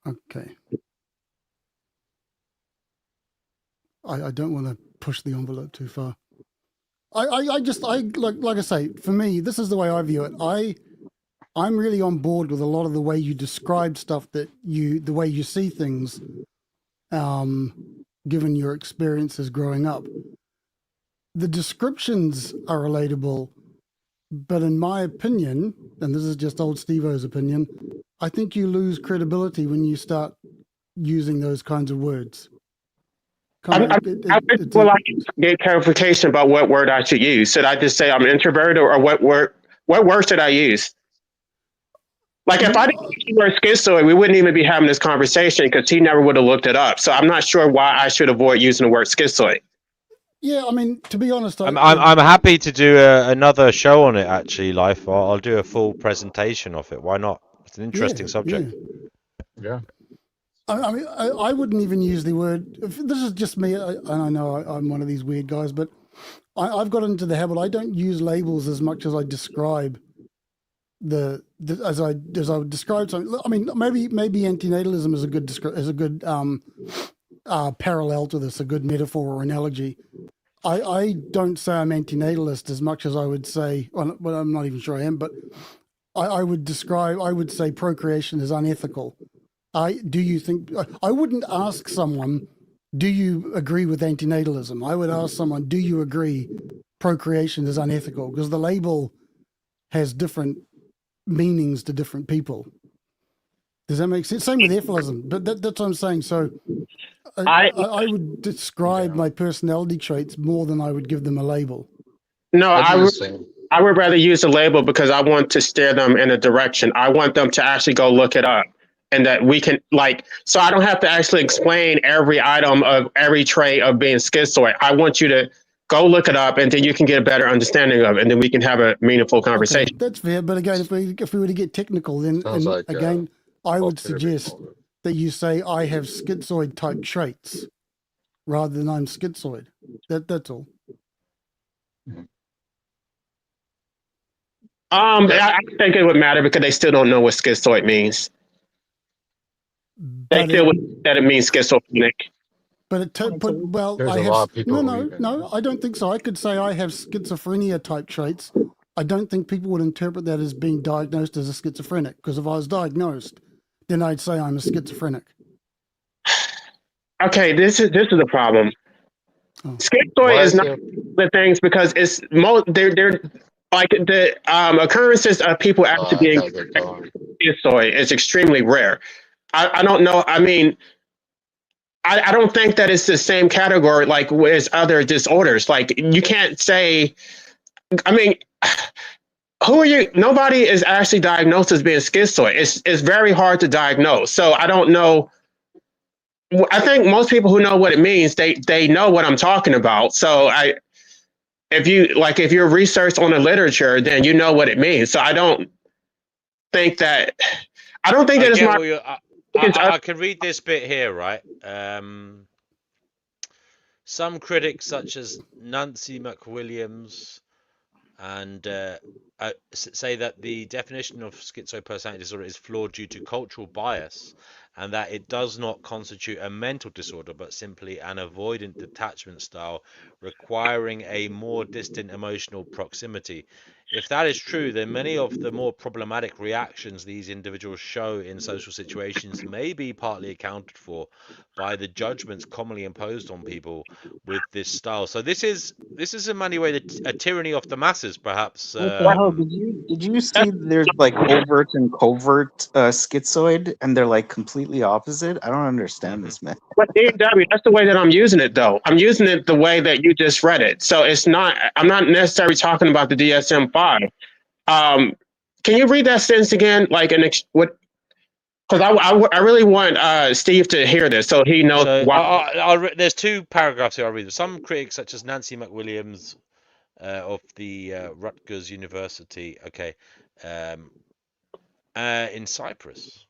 Okay. I don't want to push the envelope too far. Like I say, for me, this is the way I view it. I'm really on board with a lot of the way you describe stuff, the way you see things, given your experiences growing up. The descriptions are relatable, but in my opinion, and this is just old Steve-O's opinion, I think you lose credibility when you start using those kinds of words. I get clarification about what word I should use. Should I just say I'm introverted, or what word should I use? Like if I didn't use the word schizoid, we wouldn't even be having this conversation because he never would have looked it up. So I'm not sure why I should avoid using the word schizoid. Yeah, I mean, to be honest, I'm happy to do another show on it. Actually, Life. I'll do a full presentation of it. Why not? It's an interesting subject. Yeah. I mean, I wouldn't even use the word. This is just me, and I know I'm one of these weird guys, but I've got into the habit. I don't use labels as much as I describe as I would describe something. I mean, maybe antinatalism is a good parallel to this, a good metaphor or analogy. I don't say I'm antinatalist as much as I would say, well, I'm not even sure I am, but I would say procreation is unethical. Do you think, I wouldn't ask someone, do you agree with antinatalism? I would ask someone, do you agree procreation is unethical? Because the label has different meanings to different people. Does that make sense? Same with ephilism, but that's what I'm saying. So I would describe my personality traits more than I would give them a label. No, I do the same. I would rather use a label because I want to steer them in a direction. I want them to actually go look it up, and that we can so I don't have to actually explain every item of every trait of being schizoid. I want you to go look it up, and then you can get a better understanding of it, and then we can have a meaningful conversation. Okay, that's fair. But again, if we were to get technical, then I would suggest that you say I have schizoid type traits rather than I'm schizoid. That's all. I think it would matter because they still don't know what schizoid means. They still would that it means schizophrenic. But There's a lot of people no, I don't think so. I could say I have schizophrenia type traits. I don't think people would interpret that as being diagnosed as a schizophrenic, because if I was diagnosed, then I'd say I'm a schizophrenic. Okay, this is the problem. Schizoid is not the things because it's they're like the occurrences of people actually being schizoid is extremely rare. I don't know. I mean, I don't think that it's the same category like as other disorders. Like you can't say. I mean, who are you? Nobody is actually diagnosed as being schizoid. It's very hard to diagnose. So I don't know. I think most people who know what it means, they know what I'm talking about. So if you're researched on the literature, then you know what it means. So I don't think that it's my. I can read this bit here, right? Some critics, such as Nancy McWilliams, and say that the definition of schizoid personality disorder is flawed due to cultural bias, and that it does not constitute a mental disorder, but simply an avoidant detachment style requiring a more distant emotional proximity. If that is true, then many of the more problematic reactions these individuals show in social situations may be partly accounted for by the judgments commonly imposed on people with this style. So this is in many ways a tyranny of the masses, perhaps. What the hell? Did you see there's like overt and covert schizoid, and they're like completely opposite? I don't understand this, man. But DW, that's the way that I'm using it, though. I'm using it the way that you just read it. So it's not. I'm not necessarily talking about the DSM-5. Can you read that sentence again? Like what? Because I really want Steve to hear this so he knows why. There's two paragraphs here I'll read. Some critics, such as Nancy McWilliams of the Rutgers University, in Cyprus,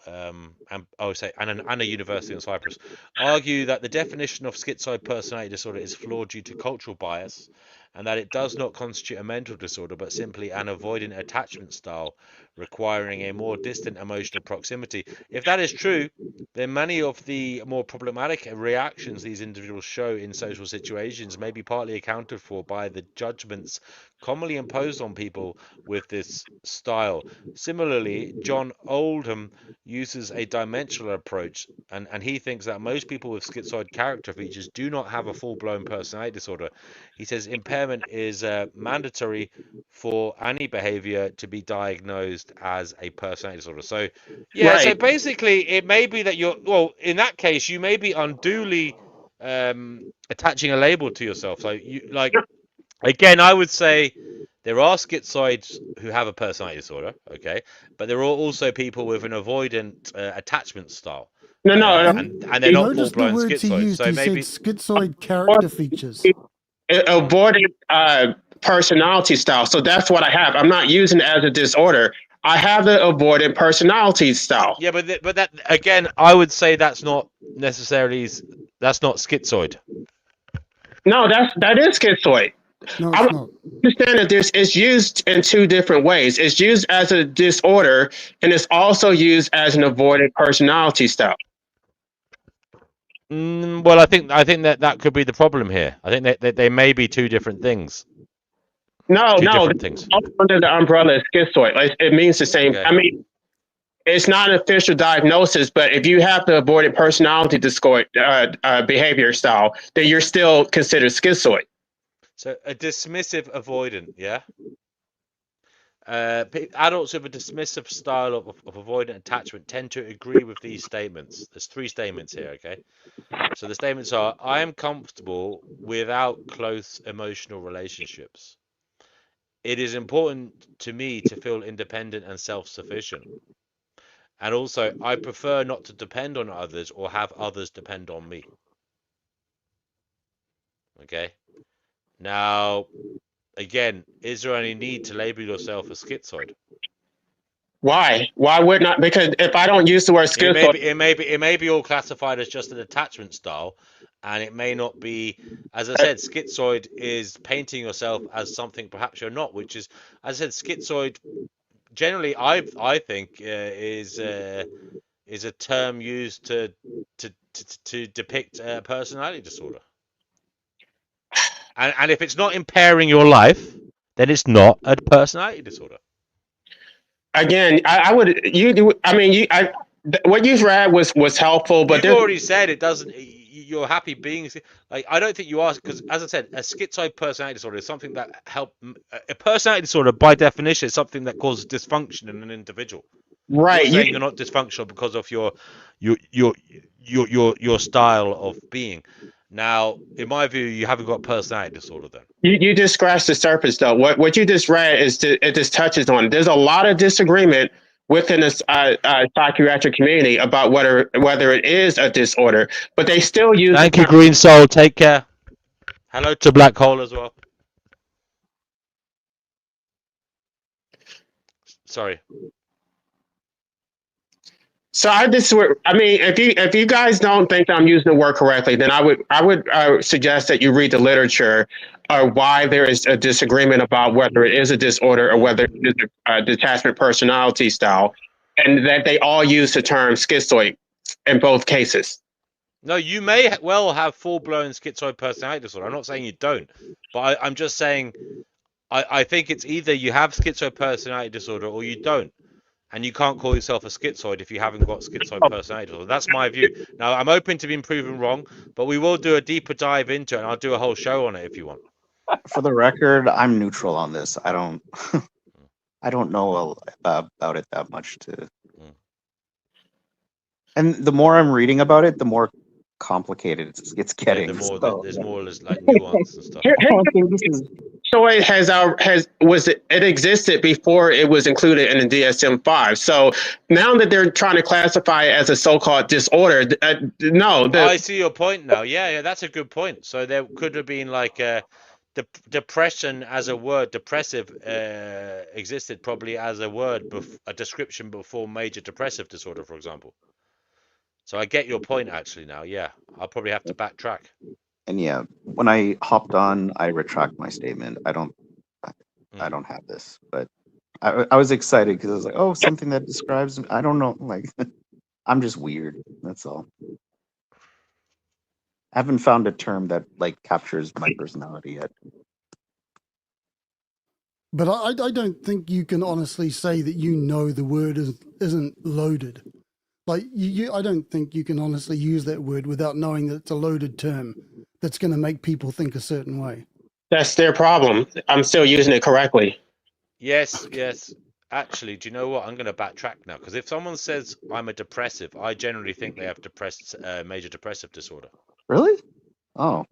and a university in Cyprus, argue that the definition of schizoid personality disorder is flawed due to cultural bias, and that it does not constitute a mental disorder, but simply an avoidant attachment style requiring a more distant emotional proximity. If that is true, then many of the more problematic reactions these individuals show in social situations may be partly accounted for by the judgments commonly imposed on people with this style. Similarly, John Oldham uses a dimensional approach, and he thinks that most people with schizoid character features do not have a full-blown personality disorder. He says impairment is mandatory for any behavior to be diagnosed as a personality disorder. So, yeah, right. So basically, it may be that in that case, you may be unduly attaching a label to yourself. So, again, I would say there are schizoids who have a personality disorder, okay, but there are also people with an avoidant attachment style. No, and they're not full-blown schizoids. So maybe schizoid character features. Avoidant personality style. So that's what I have. I'm not using it as a disorder. I have the avoidant personality style. Yeah, but that again, I would say that's not necessarily schizoid. No, that is schizoid. No, I it's would not. understand that this is used in two different ways. It's used as a disorder, and it's also used as an avoidant personality style. Well, I think that could be the problem here. I think that they may be two different things. No, Two no, different things. under the umbrella of schizoid. Like, it means the same. Okay. I mean, it's not an official diagnosis, but if you have the avoidant personality disorder behavior style, then you're still considered schizoid. So a dismissive avoidant, yeah. Adults with a dismissive style of avoidant attachment tend to agree with these statements. There's three statements here, okay? So the statements are: I am comfortable without close emotional relationships. It is important to me to feel independent and self-sufficient. And also, I prefer not to depend on others or have others depend on me. Okay? Now, again, is there any need to label yourself a schizoid? Why? Why would not? Because if I don't use the word schizoid, It may be all classified as just an attachment style, and it may not be. As I said, schizoid is painting yourself as something perhaps you're not, which is, as I said, schizoid. Generally, I think is a term used to depict a personality disorder. And if it's not impairing your life, then it's not a personality disorder. again, I would you. I mean, what you've read was helpful, but You've already said it doesn't. You're happy being like. I don't think you are, because, as I said, a schizoid personality disorder is something that a personality disorder by definition is something that causes dysfunction in an individual. right. You're saying you're not dysfunctional because of your style of being. Now, in my view, you haven't got personality disorder then. You just scratched the surface, though. What you just read it just touches on. There's a lot of disagreement within the psychiatric community about whether it is a disorder, but they still use. Thank you, Green Soul. Take care. Hello to Black Hole as well. Sorry. So I mean, if you guys don't think I'm using the word correctly, then I would suggest that you read the literature, or why there is a disagreement about whether it is a disorder or whether it is a detachment personality style, and that they all use the term schizoid in both cases. No, you may well have full-blown schizoid personality disorder. I'm not saying you don't, but I'm just saying I think it's either you have schizoid personality disorder or you don't. And you can't call yourself a schizoid if you haven't got schizoid personality disorder. That's my view. Now, I'm open to being proven wrong, but we will do a deeper dive into it, and I'll do a whole show on it if you want. For the record, I'm neutral on this. I don't know about it that much to. And the more I'm reading about it, the more complicated it's getting. There's more like nuance and stuff. So it existed before it was included in the DSM-5. So now that they're trying to classify it as a so-called disorder, I see your point now. Yeah, that's a good point. So there could have been like depression as a word. Depressive existed probably as a word, a description before major depressive disorder, for example. So I get your point actually now. Yeah, I'll probably have to backtrack. And yeah, when I hopped on, I retract my statement. I don't have this, but I was excited because I was like, oh, something that describes me. I don't know, like I'm just weird. That's all. I haven't found a term that like captures my personality yet. But I don't think you can honestly say that the word isn't loaded. Like I don't think you can honestly use that word without knowing that it's a loaded term that's going to make people think a certain way. That's their problem. I'm still using it correctly. Yes. Actually, do you know what? I'm going to backtrack now, because if someone says I'm a depressive, I generally think they have major depressive disorder. Really? Oh.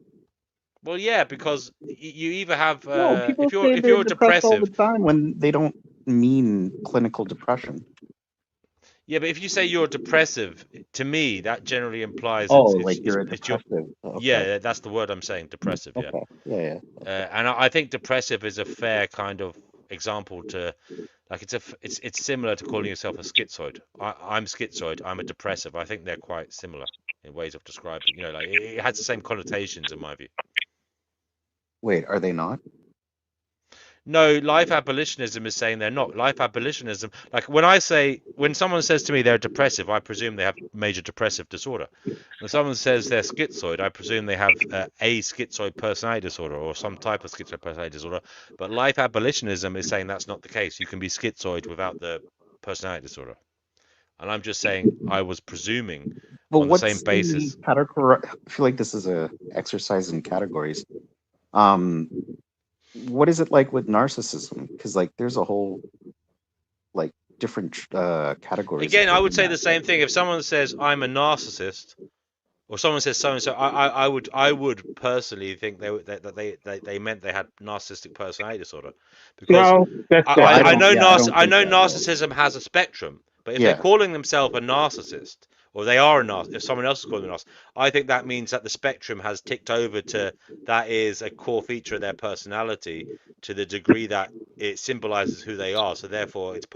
Well, yeah, because you either have people if you're depressed all depressive the time when they don't mean clinical depression. Yeah, but if you say you're depressive, to me that generally implies you're a depressive. Yeah, that's the word I'm saying, depressive. Yeah. Okay. Yeah. And I think depressive is a fair kind of example to, like, it's similar to calling yourself a schizoid. I'm schizoid. I'm a depressive. I think they're quite similar in ways of describing. Like it has the same connotations in my view. Wait, are they not? No, life abolitionism is saying they're not. Life abolitionism, like when someone says to me they're depressive, I presume they have major depressive disorder. When someone says they're schizoid, I presume they have a schizoid personality disorder or some type of schizoid personality disorder. But life abolitionism is saying that's not the case. You can be schizoid without the personality disorder. And I'm just saying I was presuming But on the same what's the basis. category? I feel like this is a exercise in categories. What is it like with narcissism? Because like there's a whole like different categories Again, I would within say that. the same thing. If someone says I'm a narcissist, or someone says so and so, I would personally think they meant they had narcissistic personality disorder, because No, that's Well, I different. don't. Yeah, I don't I think know that. No. narcissism has a spectrum, but if they're Yeah. calling themselves a narcissist, or they are a narcissist, if someone else is calling them a narcissist, I think that means that the spectrum has ticked over to that is a core feature of their personality to the degree that it symbolizes who they are. So therefore, it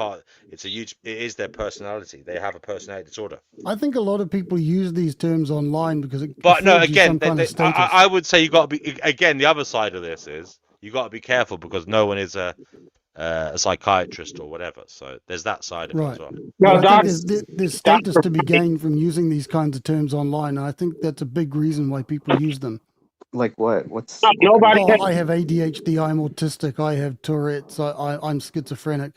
is their personality. They have a personality disorder. I think a lot of people use these terms online because it But no, affords you again, some kind of status. I would say you got to be, again, the other side of this is you got to be careful because no one is a psychiatrist or whatever. So there's that side of it as Right. well. But No, I think doc, there's status Doctor, to be gained from using these kinds of terms online. And I think that's a big reason why people use them. Like what? What kind of? nobody. Oh, I have ADHD, I'm autistic, I have Tourette's, I'm schizophrenic,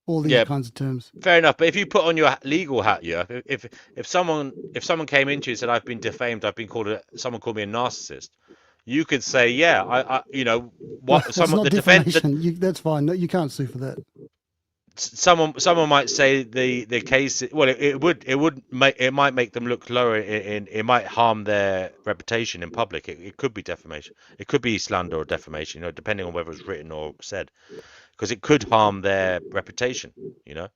all these Yeah, kinds of terms. fair enough. But if you put on your legal hat, yeah, if someone came into you and said I've been defamed, someone called me a narcissist, you could say, yeah, I you know Well, what that's someone not the defense defamation. That's fine. No, you can't sue for that. someone might say the case, well, it might make them look lower, it might harm their reputation in public. It could be defamation, it could be slander or defamation, depending on whether it's written or said, because it could harm their reputation, you know.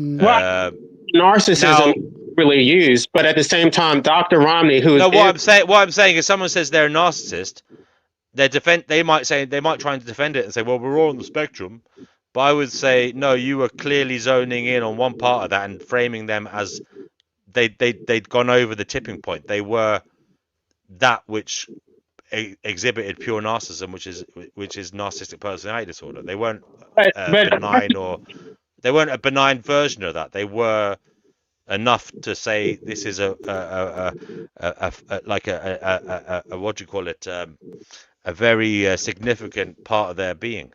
Mm. Well, uh, narcissism Now, really used, but at the same time, Dr. Romney, who no, is what I'm saying is, someone says they're a narcissist, they might try and defend it and say, well, we're all on the spectrum. But I would say, no, you were clearly zoning in on one part of that and framing them as they'd gone over the tipping point. They were that which exhibited pure narcissism, which is narcissistic personality disorder. They weren't but benign, or they weren't a benign version of that. They were enough to say this is like a what do you call it, a very significant part of their being.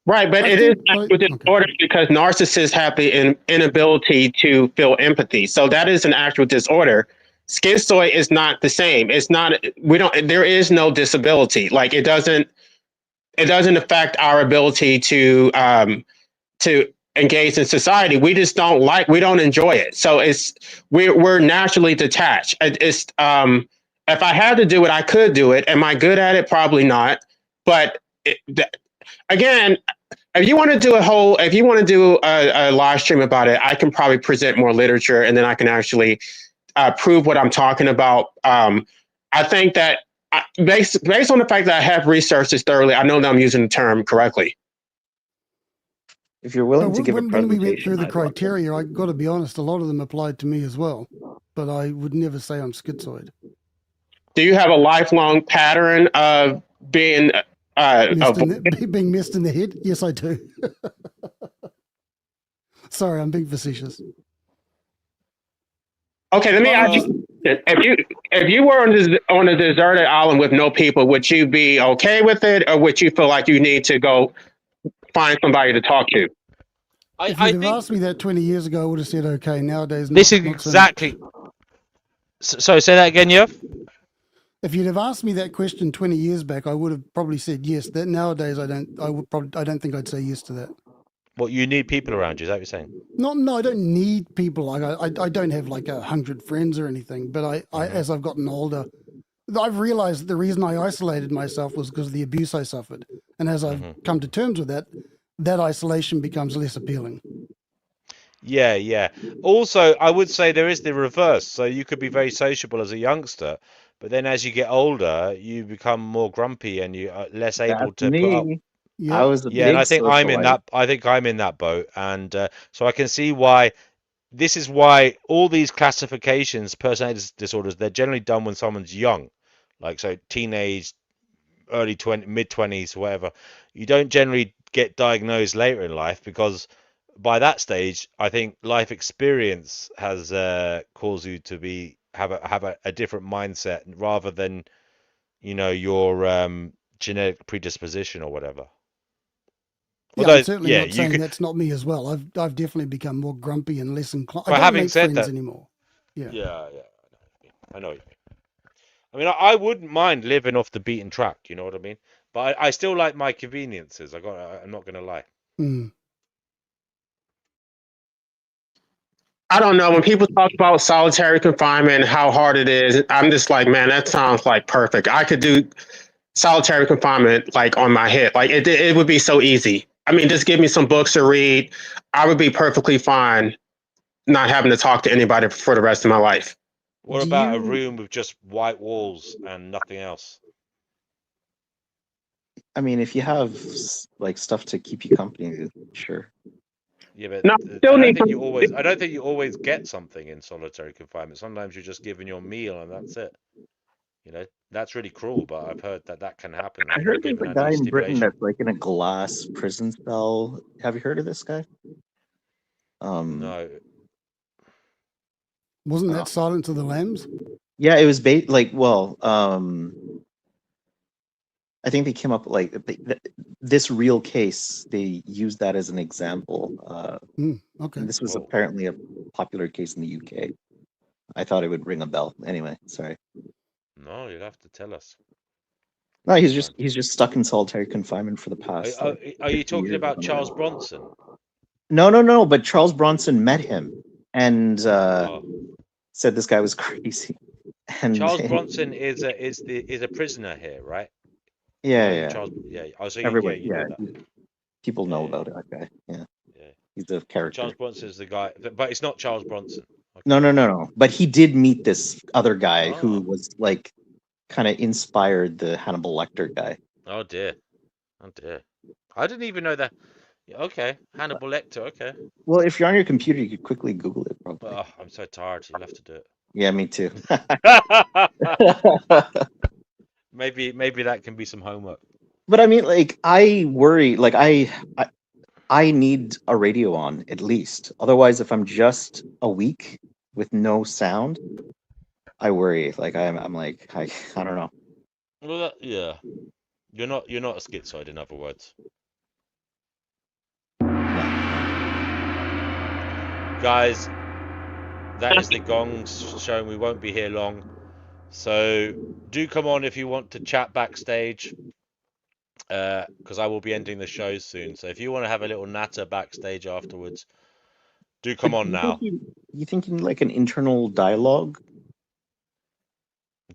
right, but I it is think, actual okay. disorder because narcissists have the inability to feel empathy. So that is an actual disorder. Schizoid is not the same. It's not. We don't. There is no disability. Like it doesn't. It doesn't affect our ability to engage in society. We just don't like. We don't enjoy it. So we're naturally detached. It's if I had to do it, I could do it. Am I good at it? Probably not. But again, if you want to do a live stream about it, I can probably present more literature, and then I can actually prove what I'm talking about. I think that based on the fact that I have researched this thoroughly, I know that I'm using the term correctly. If you're willing to give a When we went through presentation, the I'd love that. criteria, I got to be honest, a lot of them applied to me as well. But I would never say I'm schizoid. Do you have a lifelong pattern of being Being missed in the head? Yes, I do. Sorry, I'm being facetious. Okay, let me ask you: if you were on a deserted island with no people, would you be okay with it, or would you feel like you need to go find somebody to talk to? If you'd have asked me that 20 years ago, I would have said okay. Nowadays, This is not exactly. Sorry, say that again, Yev. If you'd have asked me that question 20 years back, I would have probably said yes. That nowadays, I don't think I'd say yes to that. What, you need people around you? Is that what you're saying? No, I don't need people. Like I don't have like 100 friends or anything. But as I've gotten older, I've realized the reason I isolated myself was because of the abuse I suffered. And as I've come to terms with that, that isolation becomes less appealing. Yeah. Also, I would say there is the reverse. So you could be very sociable as a youngster, but then as you get older, you become more grumpy and you are less able to put up. I was a Yeah, and big I think I'm in socialite. that boat, and so I can see why. This is why all these classifications, personality disorders, they're generally done when someone's young, like so teenage, mid-20s, whatever, you don't generally get diagnosed later in life, because by that stage, I think life experience has caused you to have a different mindset, rather than your genetic predisposition or whatever. Yeah, Although, I'm certainly yeah, not saying that's not me as well. I've definitely become more grumpy and less inclined. I But don't having make said friends that, anymore. Yeah. yeah, I know what you mean. I mean, I wouldn't mind living off the beaten track. You know what I mean? But I still like my conveniences. I'm not gonna lie. Mm. I don't know. When people talk about solitary confinement and how hard it is, I'm just like, man, that sounds like perfect. I could do solitary confinement like on my head. Like it would be so easy. I mean, just give me some books to read. I would be perfectly fine not having to talk to anybody for the rest of my life. What about a room with just white walls and nothing else? I mean, if you have like stuff to keep you company, sure. Yeah, but No, I still don't need. think you always get something in solitary confinement. Sometimes you're just given your meal and that's it. That's really cruel, but I've heard that can happen. I Like, you're heard there's given a that guy need in Britain stimulation. that's like in a glass prison cell. Have you heard of this guy? No. Wasn't that Silence of the Lambs? Yeah, it was I think they came up like this real case. They used that as an example. Okay. And this was apparently a popular case in the UK. I thought it would ring a bell. Anyway, sorry. No, you'll have to tell us. No, he's just stuck in solitary confinement for the past. Are you talking about Charles Bronson? No. But Charles Bronson met him and said this guy was crazy. And Charles Bronson is a prisoner here, right? Yeah. Charles, yeah. Oh, so Everybody, you know that. People know about that guy. Yeah. He's the character. Charles Bronson is the guy, but it's not Charles Bronson. Okay. No. But he did meet this other guy who was like kind of inspired the Hannibal Lecter guy. Oh dear. I didn't even know that. Okay, Hannibal Lecter. Okay. Well, if you're on your computer, you could quickly Google it. Probably. Oh, I'm so tired. You'll have to do it. Yeah, me too. Maybe that can be some homework. But I mean, like, I worry. Like, I need a radio on at least. Otherwise, if I'm just a week with no sound, I worry. Like, I'm like, I don't know. Well, yeah. You're not a schizoid, in other words. Guys, that is the gongs showing we won't be here long. So do come on if you want to chat backstage, because I will be ending the show soon. So if you want to have a little natter backstage afterwards, do come on now. You thinking like an internal dialogue?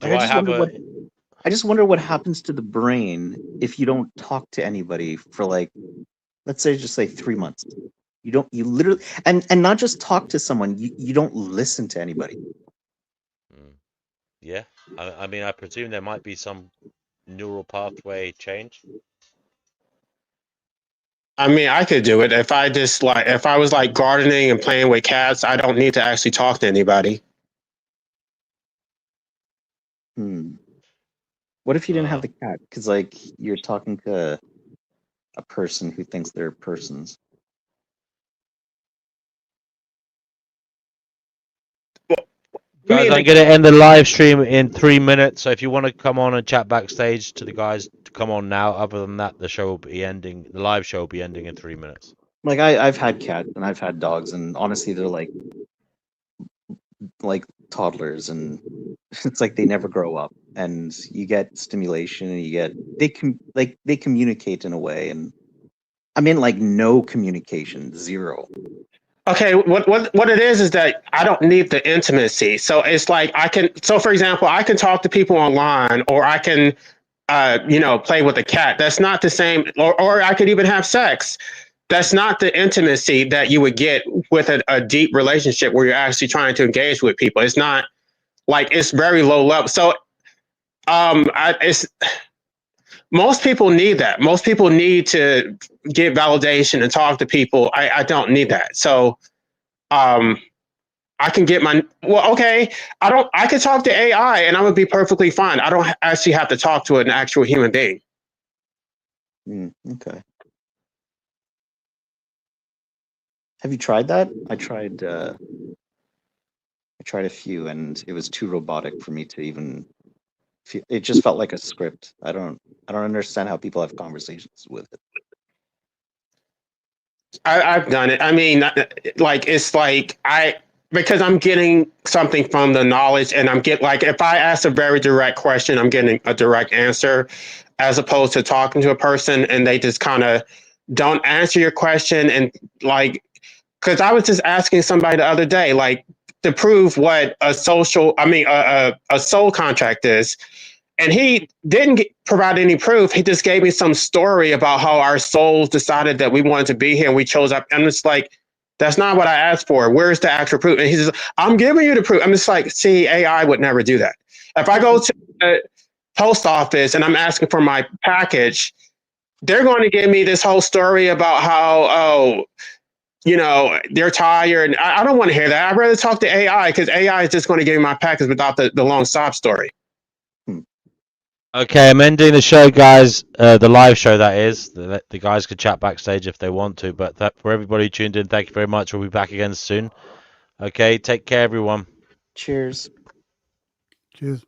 I just wonder what happens to the brain if you don't talk to anybody for like, let's say, just like 3 months. You literally, and not just talk to someone. You don't listen to anybody. Yeah, I mean, I presume there might be some neural pathway change. I mean, I could do it if I was like gardening and playing with cats. I don't need to actually talk to anybody. What if you didn't have the cat? Because like you're talking to a person who thinks they're persons. Guys, I'm going to end the live stream in 3 minutes. So if you want to come on and chat backstage to the guys, come on now. Other than that, the show will be ending. The live show will be ending in 3 minutes. Like I've had cats and I've had dogs, and honestly, they're like toddlers, and it's like they never grow up. And you get stimulation, and they communicate in a way, and I mean like no communication, zero. Okay, what it is that I don't need the intimacy. So it's like for example, I can talk to people online, or I can play with a cat. That's not the same, or I could even have sex. That's not the intimacy that you would get with a deep relationship where you're actually trying to engage with people. It's not like, it's very low level. So most people need that. Most people need to get validation and talk to people. I don't need that. So I can get I can talk to AI and I would be perfectly fine. I don't actually have to talk to an actual human being. Okay. Have you tried that? I tried a few, and it was too robotic for me to even feel. It just felt like a script. I don't understand how people have conversations with it. I've done it. I mean, like it's like because I'm getting something from the knowledge, and I'm like if I ask a very direct question, I'm getting a direct answer, as opposed to talking to a person and they just kind of don't answer your question and like because I was just asking somebody the other day like to prove what a a soul contract is. And he didn't provide any proof. He just gave me some story about how our souls decided that we wanted to be here and we chose up. And it's like, that's not what I asked for. Where's the actual proof? And he says, I'm giving you the proof. I'm just like, see, AI would never do that. If I go to the post office and I'm asking for my package, they're going to give me this whole story about how, they're tired. I don't want to hear that. I'd rather talk to AI because AI is just going to give me my package without the long sob story. Okay, I'm ending the show, guys. The live show, that is. The guys could chat backstage if they want to, but for everybody tuned in, thank you very much. We'll be back again soon. Okay, take care, everyone. Cheers. Cheers.